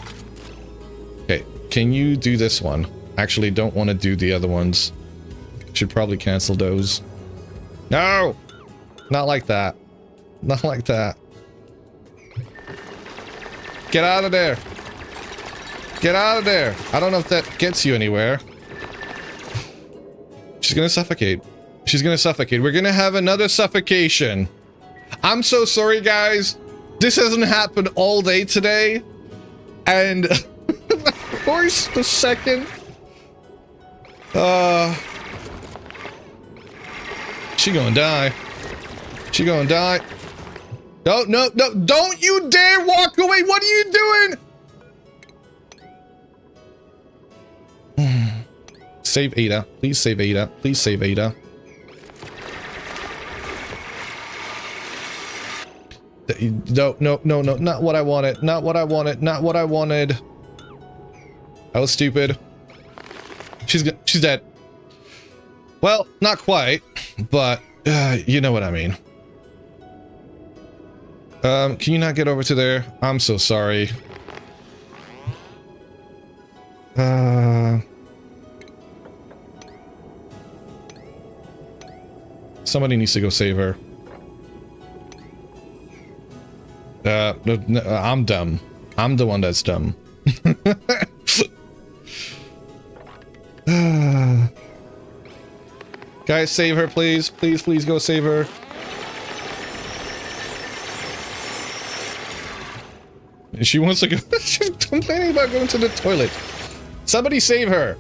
Okay, can you do this one? Actually, don't want to do the other ones. Should probably cancel those. No! Not like that. Not like that. Get out of there! Get out of there! I don't know if that gets you anywhere. She's gonna suffocate. She's gonna suffocate. We're gonna have another suffocation. I'm so sorry, guys. This hasn't happened all day today. And of course, the second. She gonna die. She gonna die. No, don't you dare walk away. What are you doing? Save Ada. Please save Ada. Please save Ada. No, not what I wanted. Not what I wanted. Not what I wanted. That was stupid. She's dead. Well, not quite, but you know what I mean. Can you not get over to there? I'm so sorry. Somebody needs to go save her. No, I'm dumb. I'm the one that's dumb. Guys, save her, please. Please go save her. She wants to go. She's complaining about going to the toilet. Somebody save her.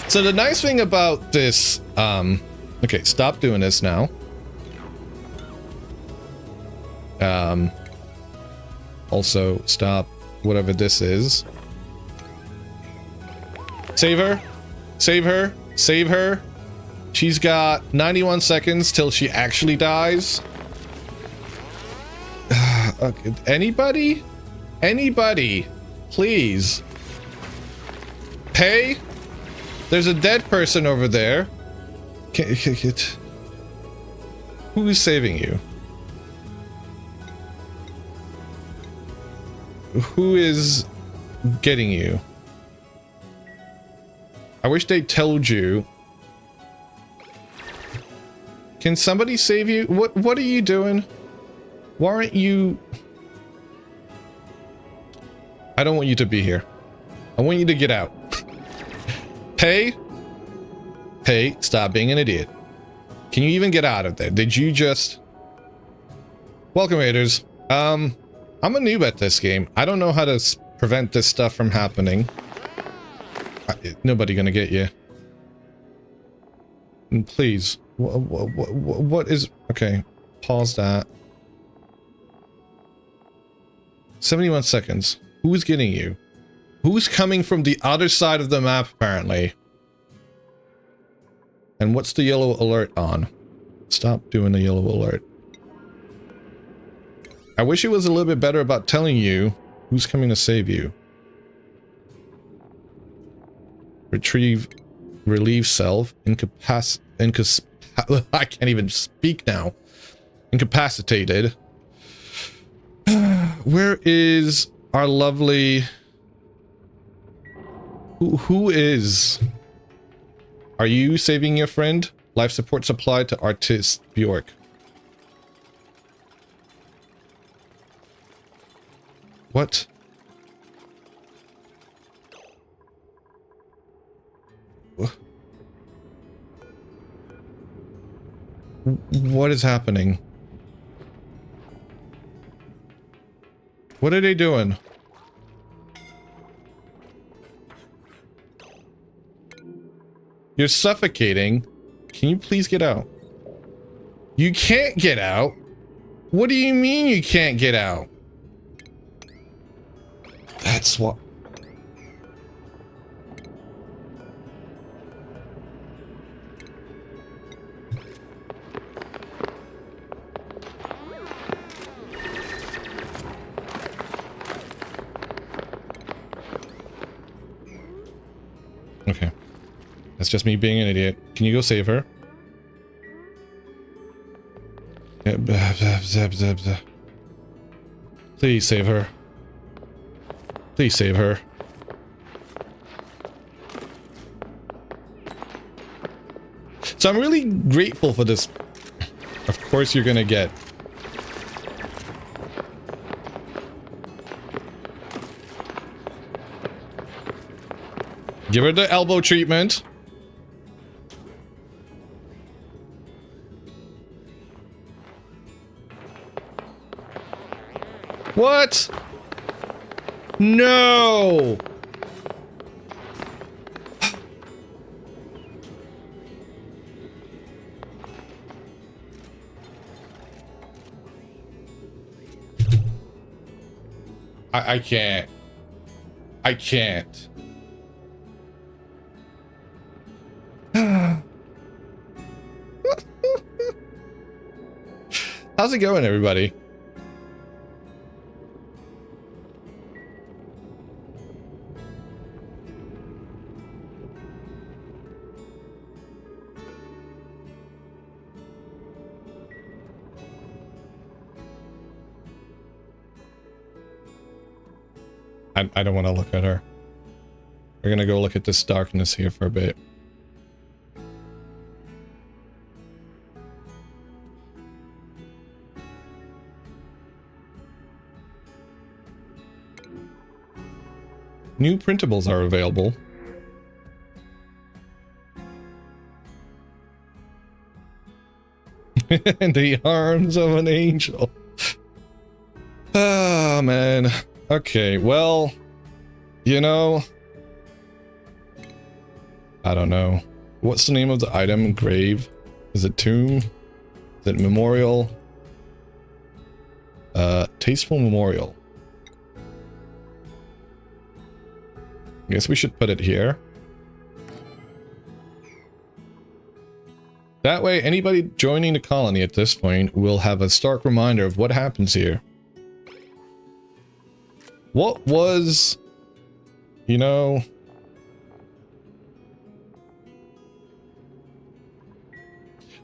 So the nice thing about this, okay, stop doing this now. Also, stop whatever this is. Save her. Save her. Save her. She's got 91 seconds till she actually dies. Okay. Anybody? Anybody? Please. Pay? There's a dead person over there. Who is saving you? Who is getting you? I wish they told you Can somebody save you? What are you doing? Why aren't you... I don't want you to be here. I want you to get out. Hey, stop being an idiot. Can you even get out of there? Did you just... Welcome, Raiders. I'm a noob at this game. I don't know how to prevent this stuff from happening. Nobody gonna get you. And please. What is... Okay. Pause that. 71 seconds. Who's getting you? Who's coming from the other side of the map, apparently? And what's the yellow alert on? Stop doing the yellow alert. I wish it was a little bit better about telling you who's coming to save you. Relieve self. I can't even speak now. Incapacitated. Where is our lovely... Who is... Are you saving your friend? Life support supply to artist Bjork. What? What is happening? What are they doing? You're suffocating. Can you please get out? You can't get out? What do you mean you can't get out? That's what... Okay. That's just me being an idiot. Can you go save her? Please save her. Please save her. So I'm really grateful for this. Of course you're gonna get. Give her the elbow treatment. What? No! I can't. I can't. How's it going, everybody? I don't want to look at her. We're gonna go look at this darkness here for a bit. New printables are available. In the arms of an angel. Ah, man. Okay, well, you know, I don't know. What's the name of the item? Grave? Is it tomb? Is it memorial? Tasteful memorial. I guess we should put it here. That way, anybody joining the colony at this point will have a stark reminder of what happens here. What was, you know...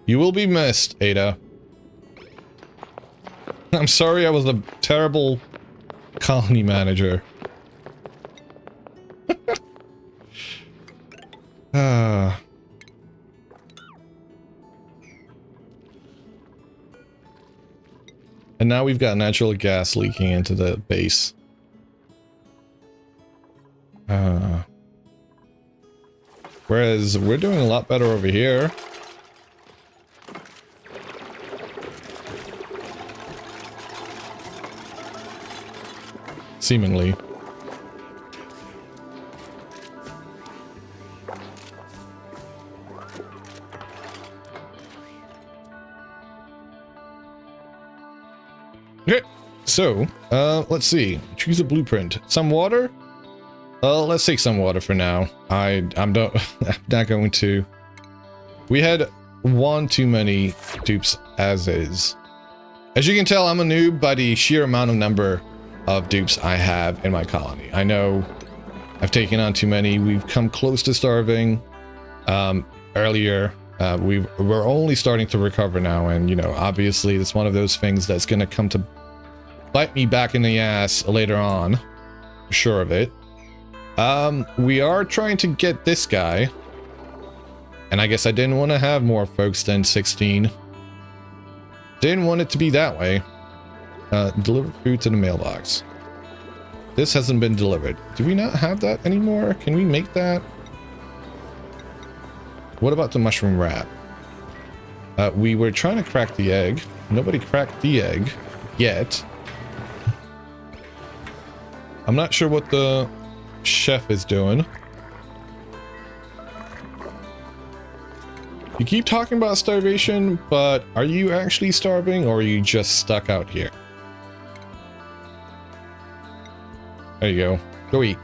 You will be missed, Ada. I'm sorry I was a terrible colony manager. And now we've got natural gas leaking into the base. Whereas we're doing a lot better over here. Seemingly. Okay, so, let's see. Choose a blueprint. Some water? Let's take some water for now. I'm not going to. We had one too many dupes as is. As you can tell, I'm a noob by the sheer amount of number of dupes I have in my colony. I know I've taken on too many. We've come close to starving. Earlier, we're only starting to recover now, and you know, obviously, it's one of those things that's going to come to bite me back in the ass later on. Sure of it. We are trying to get this guy, and I guess I didn't want to have more folks than 16. Didn't want it to be that way. Deliver food to the mailbox. This hasn't been delivered. Do we not have that anymore? Can we make that? What about the mushroom wrap? We were trying to crack the egg. Nobody cracked the egg yet. I'm not sure what the chef is doing. You keep talking about starvation, but are you actually starving, or are you just stuck out here? There you go. Go eat.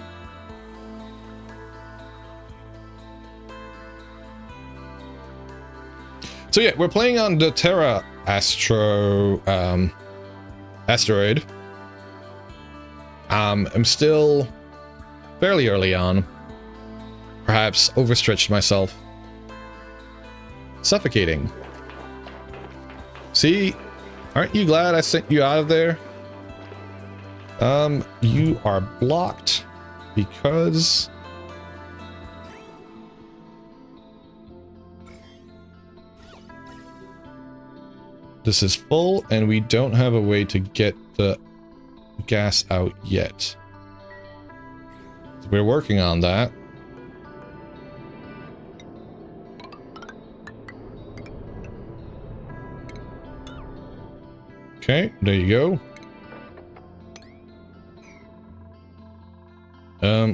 So yeah, we're playing on the Terra asteroid. I'm still fairly early on. Perhaps overstretched myself. Suffocating. See? Aren't you glad I sent you out of there? You are blocked because this is full and we don't have a way to get the gas out yet. So we're working on that. Okay, there you go.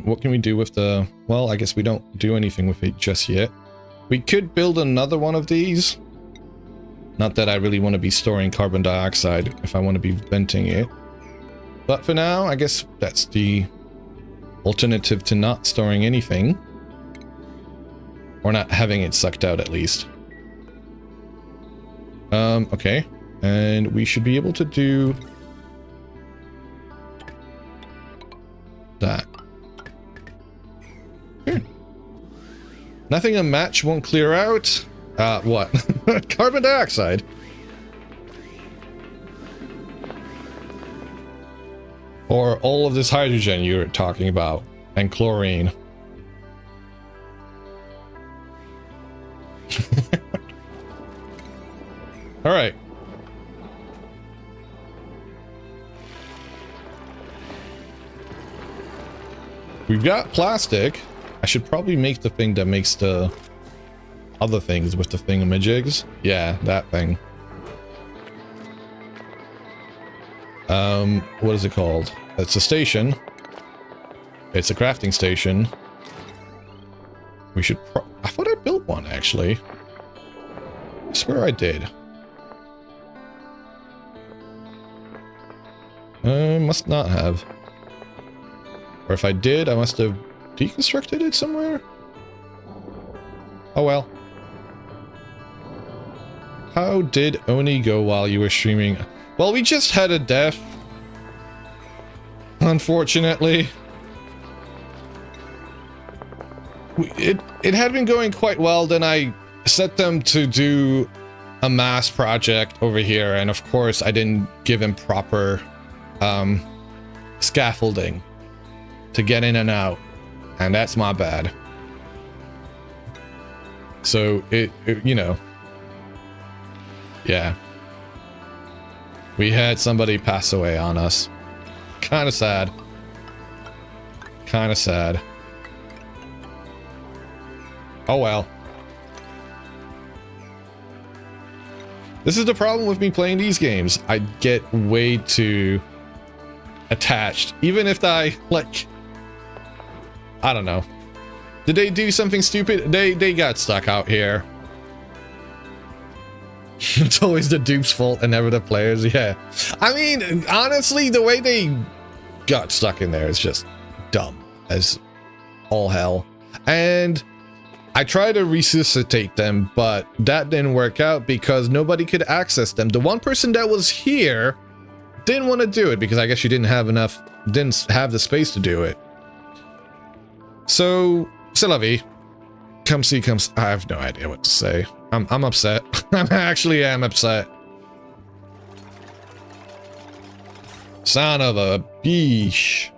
What can we do with the... Well, I guess we don't do anything with it just yet. We could build another one of these. Not that I really want to be storing carbon dioxide if I want to be venting it. But for now, I guess that's the alternative to not storing anything. Or not having it sucked out, at least. Okay. And we should be able to do that. Nothing a match won't clear out. What? Carbon dioxide. Or all of this hydrogen you're talking about. And chlorine. Alright. We've got plastic. I should probably make the thing that makes the other things with the thingamajigs. Yeah, that thing. What is it called? It's a station. It's a crafting station. We should I thought I built one, actually. I swear I did. Must not have. Or if I did, I must have deconstructed it somewhere? Oh well. How did Oni go while you were streaming? Well, we just had a death. Unfortunately. It had been going quite well, then I set them to do a mass project over here, and of course I didn't give him proper scaffolding to get in and out, and that's my bad. So it you know, yeah. We had somebody pass away on us. Kind of sad. Kind of sad. Oh well. This is the problem with me playing these games. I get way too attached. Even if I, like... I don't know. Did they do something stupid? They got stuck out here. It's always the dupe's fault and never the players. Yeah. I mean, honestly, the way they got stuck in there is just dumb as all hell. And I tried to resuscitate them, but that didn't work out because nobody could access them. The one person that was here didn't want to do it because I guess she didn't have the space to do it. So, c'est la vie. Come see, I have no idea what to say. I'm upset. I actually am upset. Son of a bitch.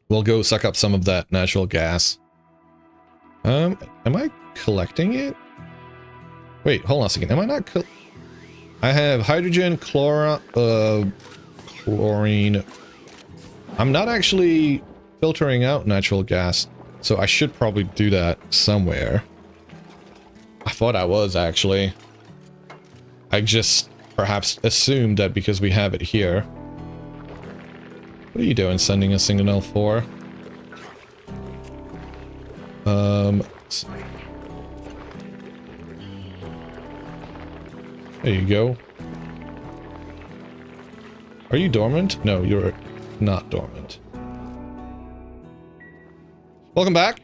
We'll go suck up some of that natural gas. Am I collecting it? Wait, hold on a second. Am I not I have hydrogen, chlorine. I'm not actually filtering out natural gas, so I should probably do that somewhere. I thought I was, actually. I just perhaps assumed that because we have it here. What are you doing sending a signal for? There you go. Are you dormant? No, you're not dormant. Welcome back.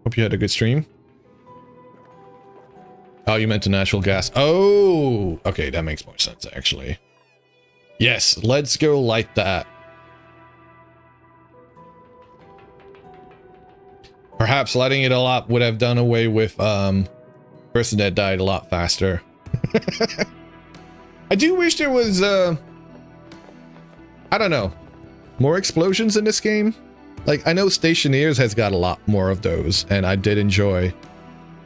Hope you had a good stream. Oh, you meant the natural gas. Oh, okay, that makes more sense, actually. Yes, let's go light that. Perhaps lighting it all up would have done away with person that died a lot faster. I do wish there was I don't know, more explosions in this game. Like, I know Stationeers has got a lot more of those, and I did enjoy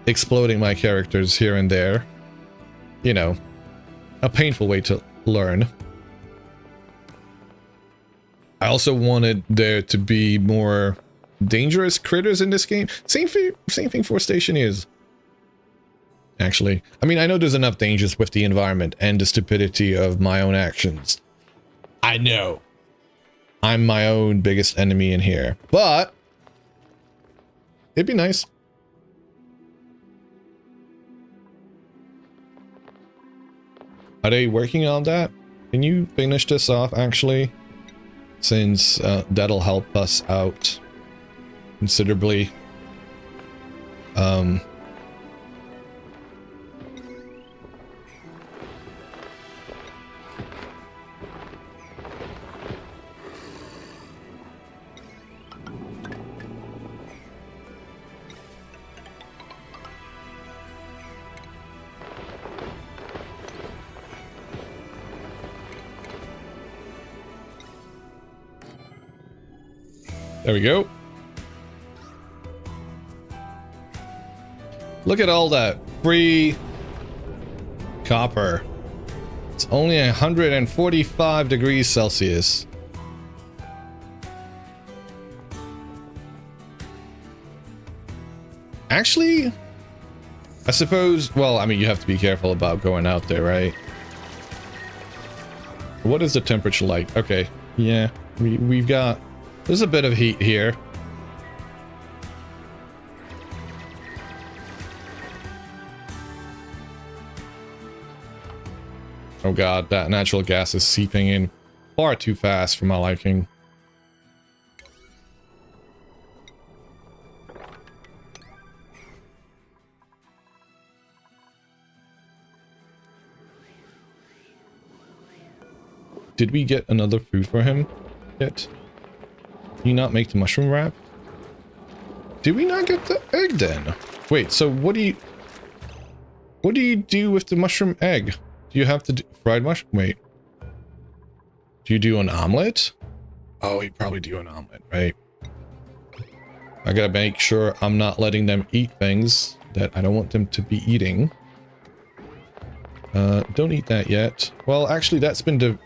exploding my characters here and there. You know, a painful way to learn. I also wanted there to be more dangerous critters in this game. Same thing for Stationeers. Actually, I mean, I know there's enough dangers with the environment and the stupidity of my own actions. I know. I'm my own biggest enemy in here, but it'd be nice. Are they working on that? Can you finish this off, actually? Since that'll help us out considerably. There we go. Look at all that free copper. It's only 145 degrees Celsius. Actually, I suppose, well, I mean, you have to be careful about going out there, right? What is the temperature like? Okay, yeah, we've got, there's a bit of heat here. Oh god, that natural gas is seeping in far too fast for my liking. Did we get another food for him yet? Can you not make the mushroom wrap? Did we not get the egg then? Wait, so what do you do with the mushroom egg? Do you have to do fried mushroom? Wait. Do you do an omelet? Oh, you probably do an omelet, right? I gotta make sure I'm not letting them eat things that I don't want them to be eating. Don't eat that yet. Well, actually, that's been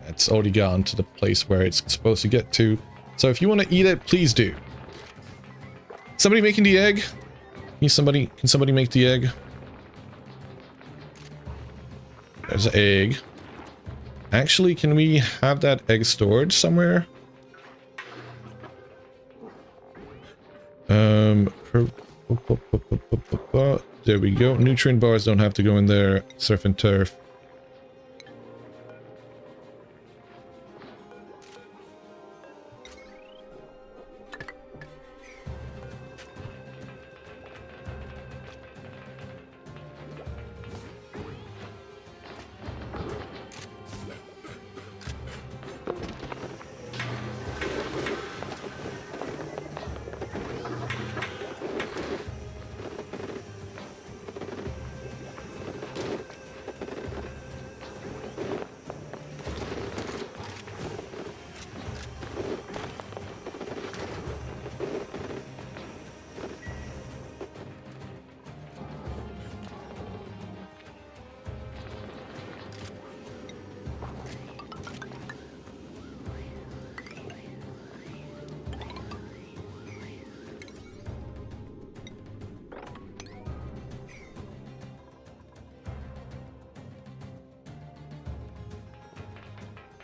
it's already gone to the place where it's supposed to get to. So if you want to eat it, please do. Somebody making the egg? Can somebody make the egg? There's an egg. Actually, can we have that egg stored somewhere? There we go. Nutrient bars don't have to go in there. Surf and turf.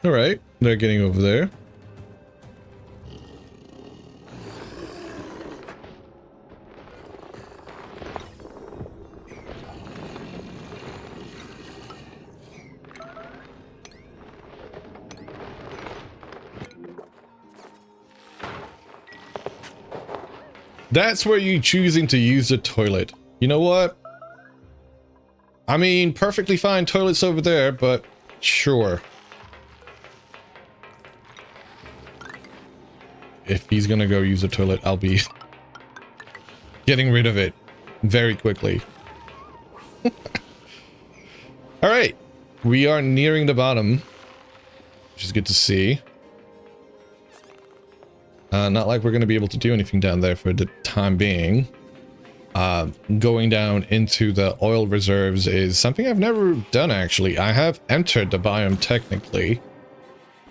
Alright, they're getting over there. That's where you're choosing to use the toilet. You know what? I mean, perfectly fine toilets over there, but sure. If he's gonna go use the toilet, I'll be getting rid of it very quickly. Alright, we are nearing the bottom, which is good to see. Not like we're gonna be able to do anything down there for the time being. Going down into the oil reserves is something I've never done, actually. I have entered the biome technically,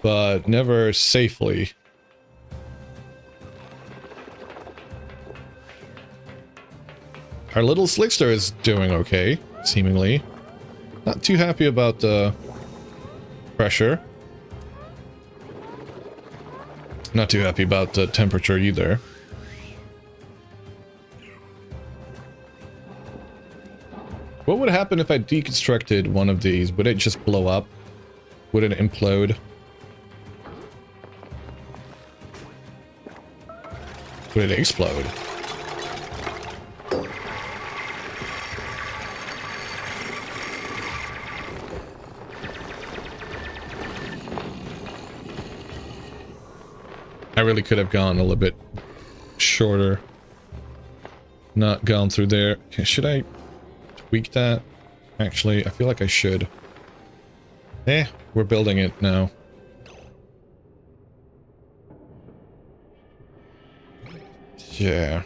but never safely. Our little Slickster is doing okay, seemingly. Not too happy about the pressure. Not too happy about the temperature either. What would happen if I deconstructed one of these? Would it just blow up? Would it implode? Would it explode? I really could have gone a little bit shorter. Not gone through there. Okay, should I tweak that? Actually, I feel like I should. We're building it now. Yeah.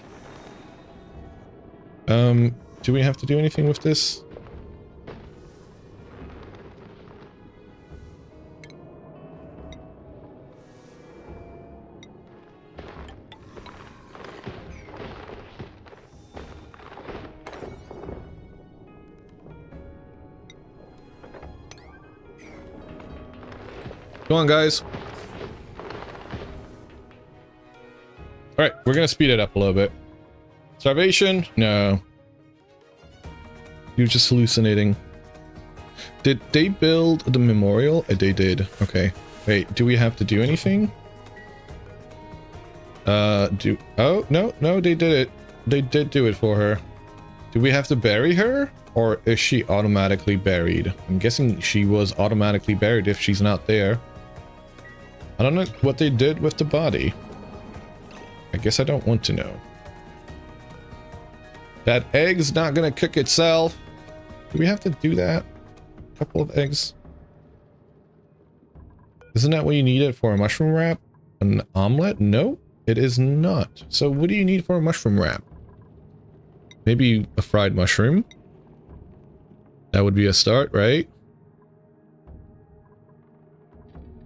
Do we have to do anything with this? Come on, guys. Alright, we're gonna speed it up a little bit. Starvation? No. You're just hallucinating. Did they build the memorial? They did. Okay. Wait, do we have to do anything? Oh, no, they did it. They did do it for her. Do we have to bury her? Or is she automatically buried? I'm guessing she was automatically buried if she's not there. I don't know what they did with the body. I guess I don't want to know. That egg's not gonna cook itself. Do we have to do that? A couple of eggs? Isn't that what you needed for a mushroom wrap? An omelet? No? It is not. So what do you need for a mushroom wrap? Maybe a fried mushroom? That would be a start, right?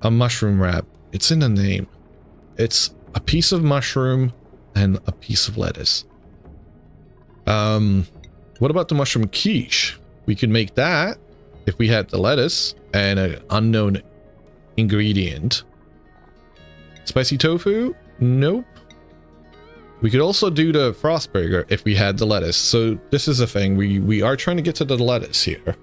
A mushroom wrap. It's in the name. It's a piece of mushroom and a piece of lettuce. What about the mushroom quiche? We could make that if we had the lettuce and an unknown ingredient. Spicy tofu? Nope. We could also do the frost burger if we had the lettuce. So this is a thing. We are trying to get to the lettuce here.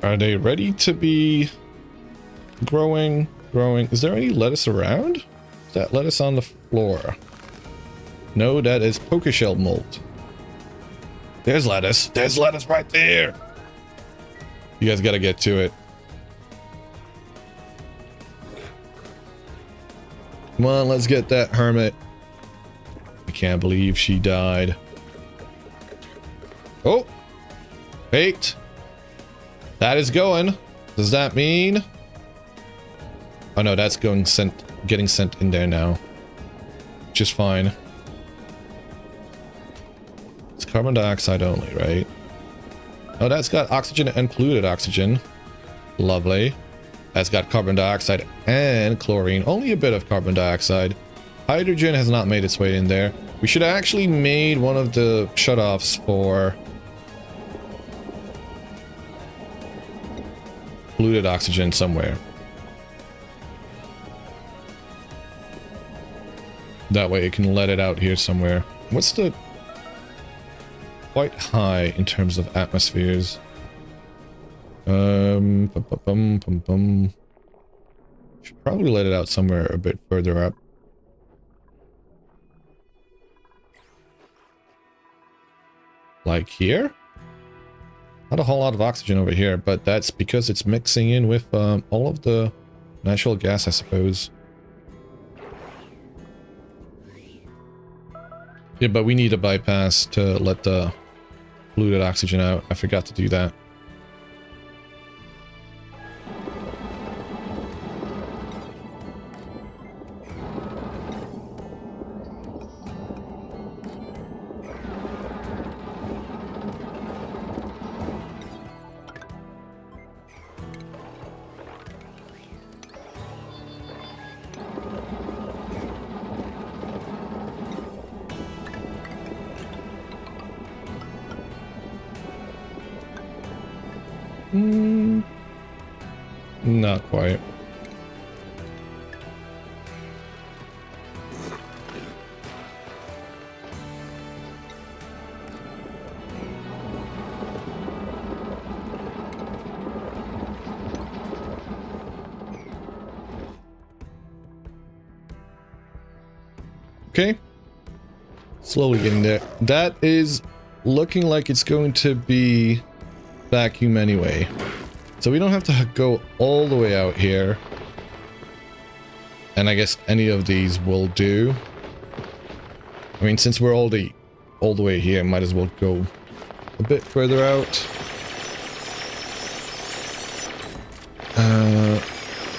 Are they ready to be growing? Is there any lettuce around? Is that lettuce on the floor? No, that is poker shell mold. There's lettuce. There's lettuce right there. You guys gotta get to it. Come on, let's get that hermit. I can't believe she died. Oh! Wait! That is going. Does that mean... Oh no, that's getting sent in there now. Just fine. It's carbon dioxide only, right? Oh, that's got oxygen, included oxygen. Lovely. That's got carbon dioxide and chlorine. Only a bit of carbon dioxide. Hydrogen has not made its way in there. We should have actually made one of the shutoffs for polluted oxygen somewhere. That way it can let it out here somewhere. What's the... Quite high in terms of atmospheres. Should probably let it out somewhere a bit further up. Like here? Not a whole lot of oxygen over here, but that's because it's mixing in with all of the natural gas, I suppose. Yeah, but we need a bypass to let the polluted oxygen out. I forgot to do that. Not quite. Okay. Slowly getting there. That is looking like it's going to be vacuum anyway. So we don't have to go all the way out here. And I guess any of these will do. I mean, since we're all the way here, might as well go a bit further out.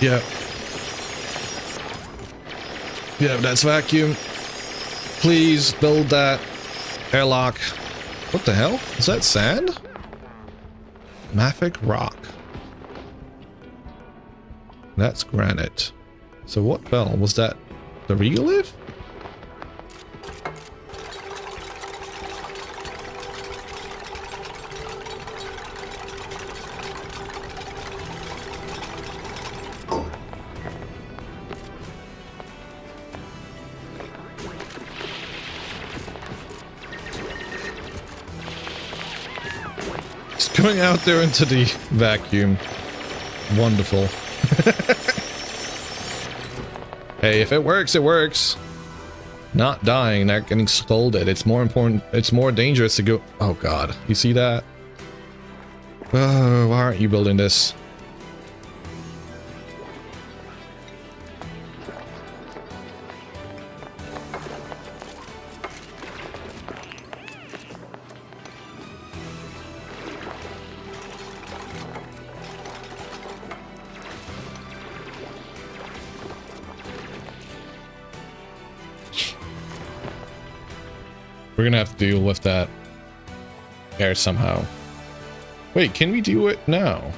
Yeah. Yeah, that's vacuum. Please build that airlock. What the hell? Is that sand? Mafic rock. That's granite. So what fell? Was that the regolith? Just going out there into the vacuum. Wonderful. Hey, if it works, it works. Not dying, not getting scolded. It's more important. It's more dangerous to go. Oh God, you see that? Why aren't you building this? We're gonna have to deal with that air somehow. Wait, can we do it now?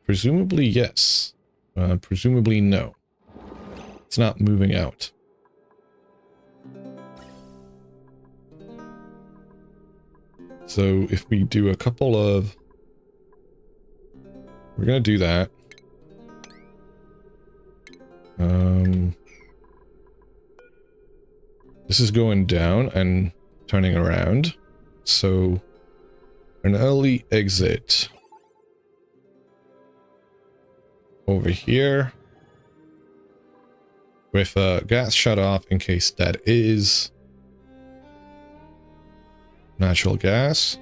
Presumably yes. Presumably no. It's not moving out. So if we do a couple of... We're gonna do that. This is going down and turning around. So an early exit over here with gas shut off in case that is natural gas.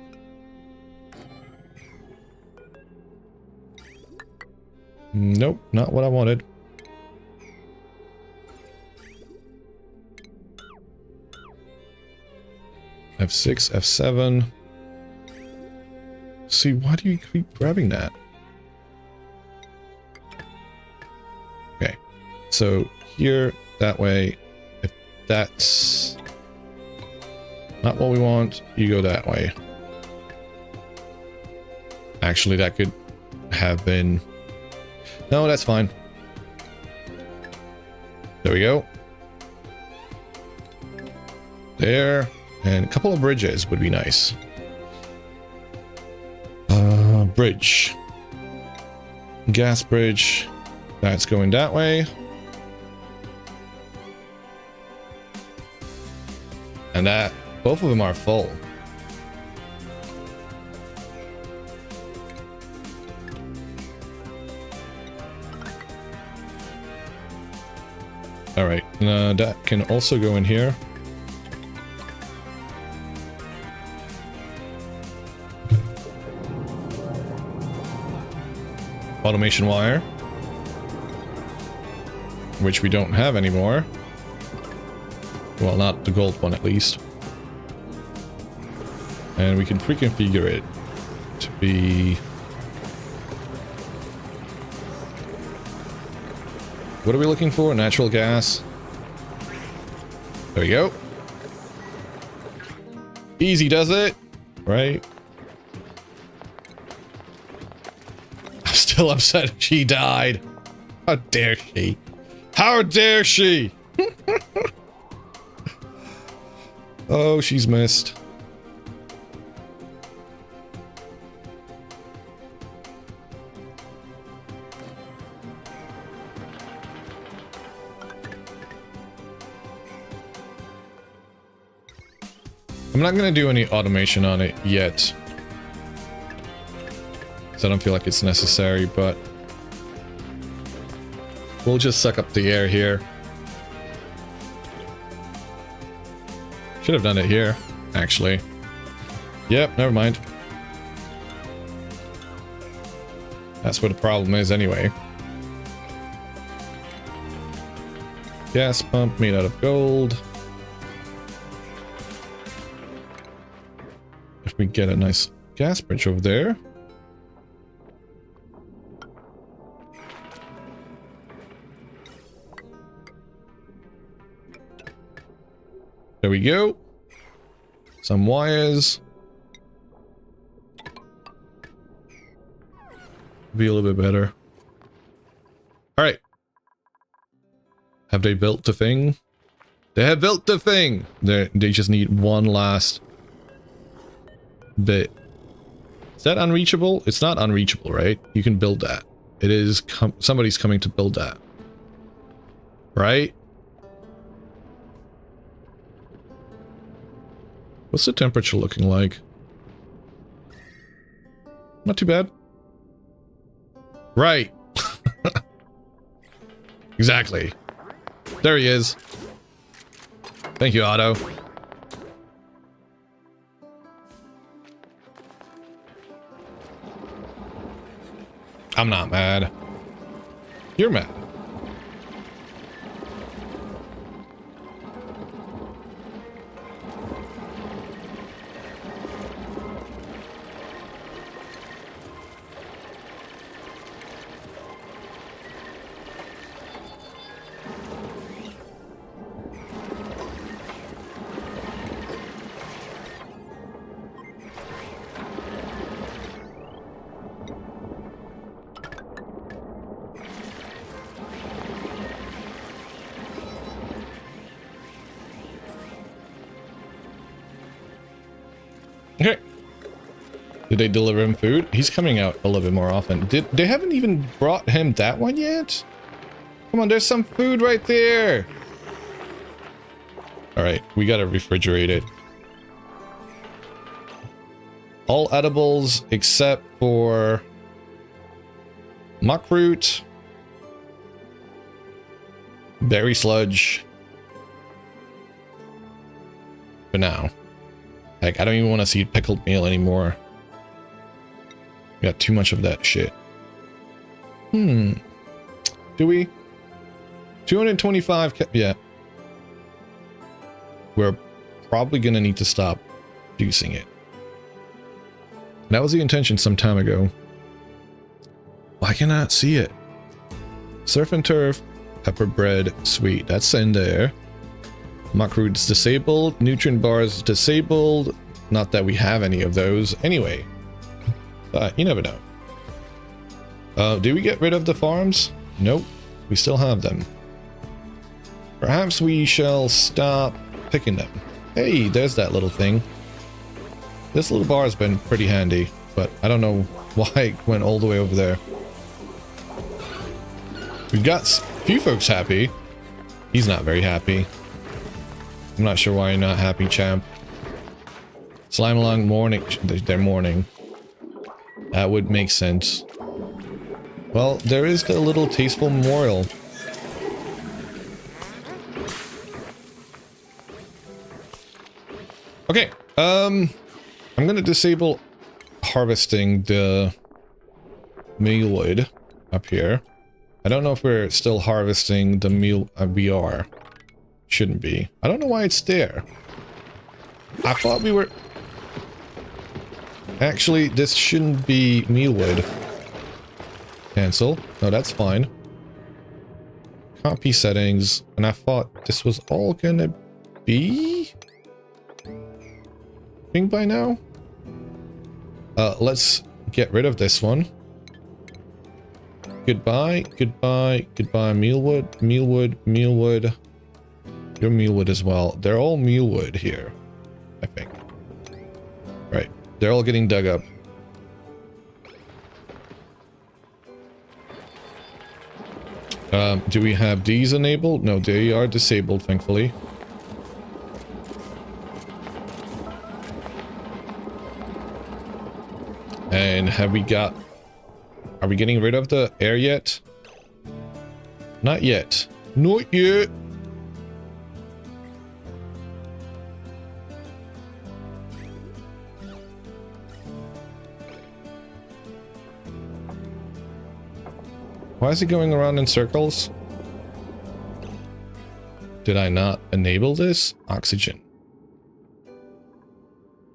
Nope, not what I wanted. F6, F7. See, why do you keep grabbing that? Okay, so here, that way. If that's not what we want, you go that way. Actually, that could have been... No, that's fine. There we go. There. And a couple of bridges would be nice. Bridge. Gas bridge. That's going that way. And that, both of them are full. All right, that can also go in here. Automation wire, which we don't have anymore. Well, not the gold one at least. And we can pre-configure it to be... What are we looking for? Natural gas. There we go. Easy does it, right? I'm still upset she died. How dare she? How dare she? Oh, she's missed. I'm not going to do any automation on it yet, because I don't feel like it's necessary, but we'll just suck up the air here. Should have done it here, actually. Yep, never mind. That's where the problem is anyway. Gas pump made out of gold. If we get a nice gas bridge over there. There we go. Some wires. Be a little bit better. All right. Have they built the thing? They have built the thing. They just need one last bit. Is that unreachable? It's not unreachable, right? You can build that. It is. Somebody's coming to build that. Right? What's the temperature looking like? Not too bad. Right. Exactly. There he is. Thank you, Otto. I'm not mad. You're mad. Okay. Did they deliver him food? He's coming out a little bit more often. They haven't even brought him that one yet? Come on, there's some food right there. All right, we gotta refrigerate it. All edibles except for muck root, berry sludge. For now. Heck, I don't even want to see pickled meal anymore. We got too much of that shit. Do we? 225 yeah. We're probably gonna need to stop juicing it. That was the intention some time ago. Why can I not see it? Surf and turf, pepper bread, sweet. That's in there. Muck root's disabled. Nutrient bars disabled. Not that we have any of those anyway. But you never know. Did we get rid of the farms? Nope. We still have them. Perhaps we shall stop picking them. Hey, there's that little thing. This little bar has been pretty handy, but I don't know why it went all the way over there. We've got a few folks happy. He's not very happy. I'm not sure why you're not happy, champ. Slime along mourning. They're mourning. That would make sense. Well, there is the little tasteful memorial. Okay, I'm gonna disable harvesting the mealwood up here. I don't know if we're still harvesting the meal. We are. Shouldn't be. I don't know why it's there. I thought we were... Actually, this shouldn't be mealwood. Cancel. No, that's fine. Copy settings. And I thought this was all gonna be... thing by now? Let's get rid of this one. Goodbye, goodbye, goodbye. Mealwood, mealwood, mealwood. Your mealwood as well. They're all mealwood here, I think. Right. They're all getting dug up. Do we have these enabled? No, they are disabled, thankfully. And have we got... Are we getting rid of the air yet? Not yet. Not yet. Why is it going around in circles? Did I not enable this? Oxygen.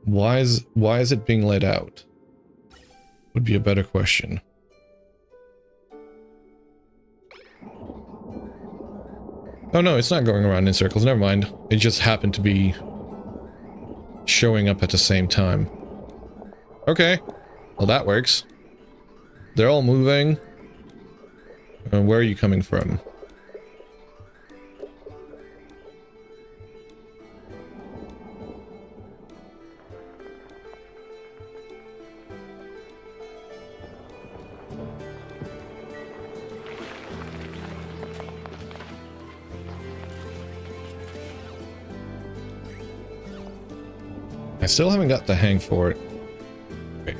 Why is it being let out? Would be a better question. Oh no, it's not going around in circles. Never mind. It just happened to be showing up at the same time. Okay. Well, that works. They're all moving. Where are you coming from? I still haven't got the hang for it. Okay.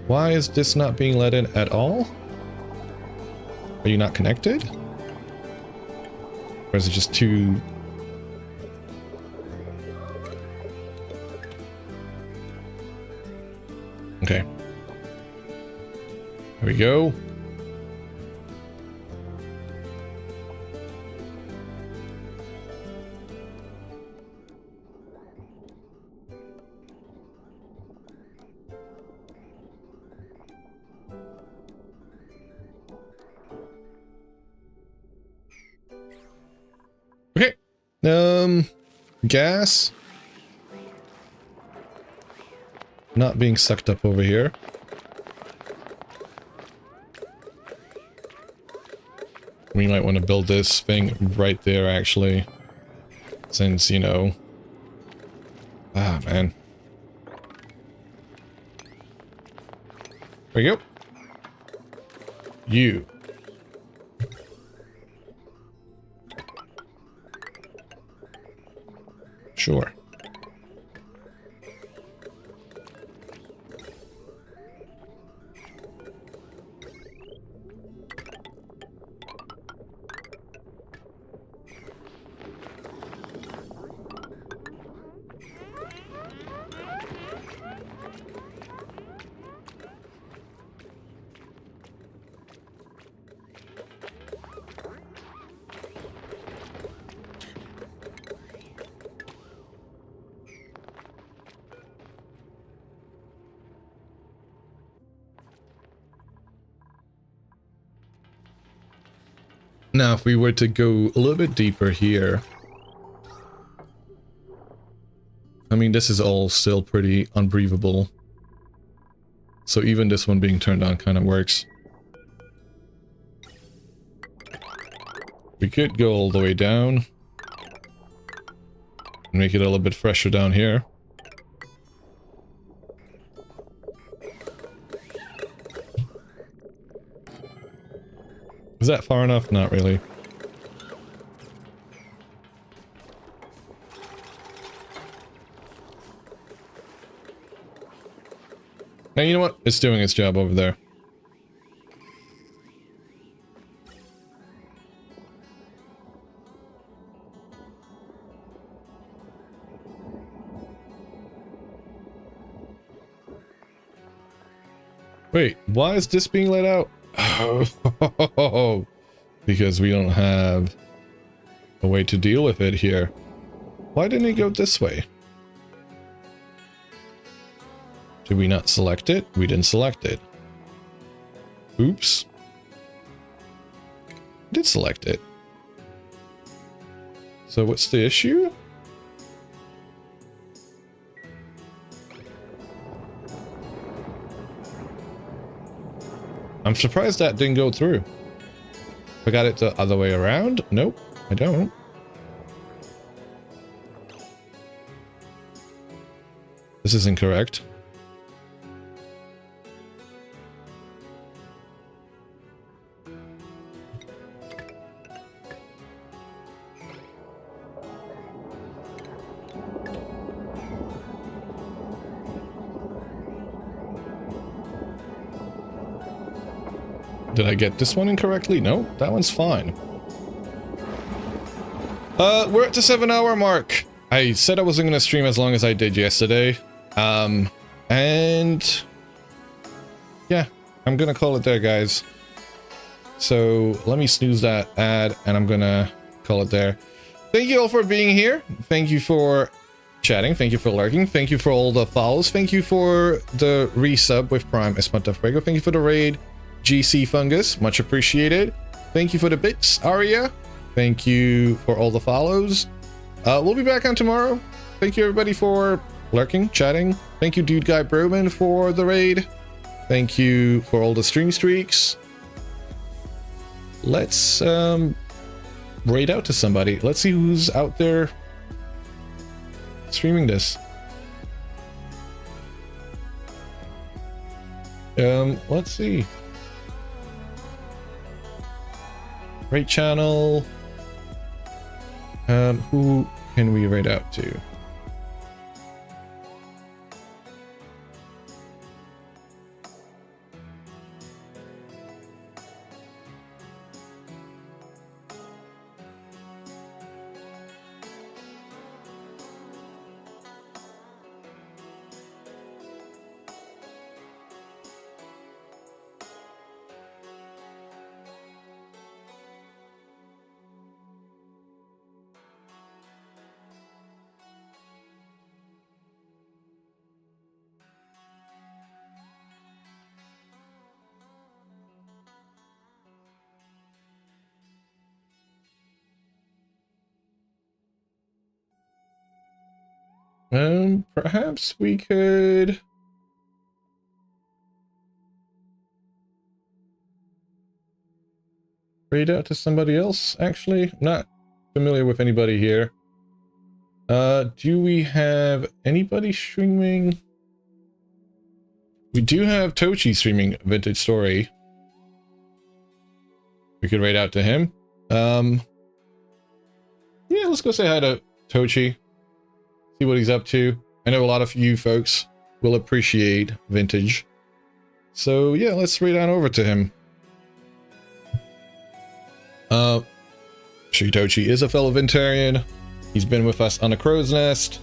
Why is this not being let in at all? Are you not connected? Or is it just too... Okay. There we go. Okay. Gas. Not being sucked up over here. We might want to build this thing right there, actually. Since, you know, Ah, man. There you go. You. Sure. Now, if we were to go a little bit deeper here, I mean, this is all still pretty unbreathable. So even this one being turned on kind of works. We could go all the way down. And make it a little bit fresher down here. Is that far enough? Not really. Now, you know what? It's doing its job over there. Wait, why is this being let out? Oh, because we don't have a way to deal with it here. Why didn't it go this way? Did we not select it? We didn't select it. Oops. Did select it. So what's the issue? I'm surprised that didn't go through. I got it the other way around? Nope, I don't. This is incorrect. Did I get this one incorrectly? No, that one's fine. We're at the 7-hour mark. I said I wasn't going to stream as long as I did yesterday. And yeah, I'm going to call it there, guys. So let me snooze that ad and I'm going to call it there. Thank you all for being here. Thank you for chatting. Thank you for lurking. Thank you for all the follows. Thank you for the resub with Prime Esmata Fuego. Thank you for the raid. GC Fungus, much appreciated. Thank you for the bits, Aria. Thank you for all the follows. We'll be back on tomorrow. Thank you everybody for lurking, chatting. Thank you Dude Guy Broman for the raid. Thank you for all the stream streaks. Let's raid out to somebody. Let's see who's out there streaming this. Let's see. Raid channel. Who can we raid out to? Perhaps we could raid out to somebody else, actually. I'm not familiar with anybody here. Do we have anybody streaming? We do have Tochi streaming Vintage Story. We could raid out to him. Yeah, let's go say hi to Tochi. See what he's up to. I know a lot of you folks will appreciate Vintage. So yeah, let's raid on over to him. Tochi is a fellow Vintarian. He's been with us on the Crow's Nest.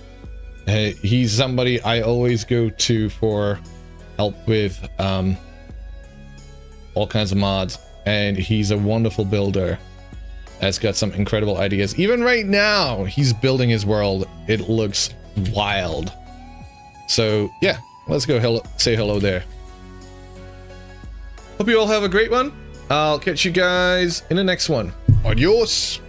He's somebody I always go to for help with all kinds of mods. And he's a wonderful builder. Has got some incredible ideas. Even right now, he's building his world. It looks wild. So yeah, let's go say hello there. Hope you all have a great one. I'll catch you guys in the next one. Adios.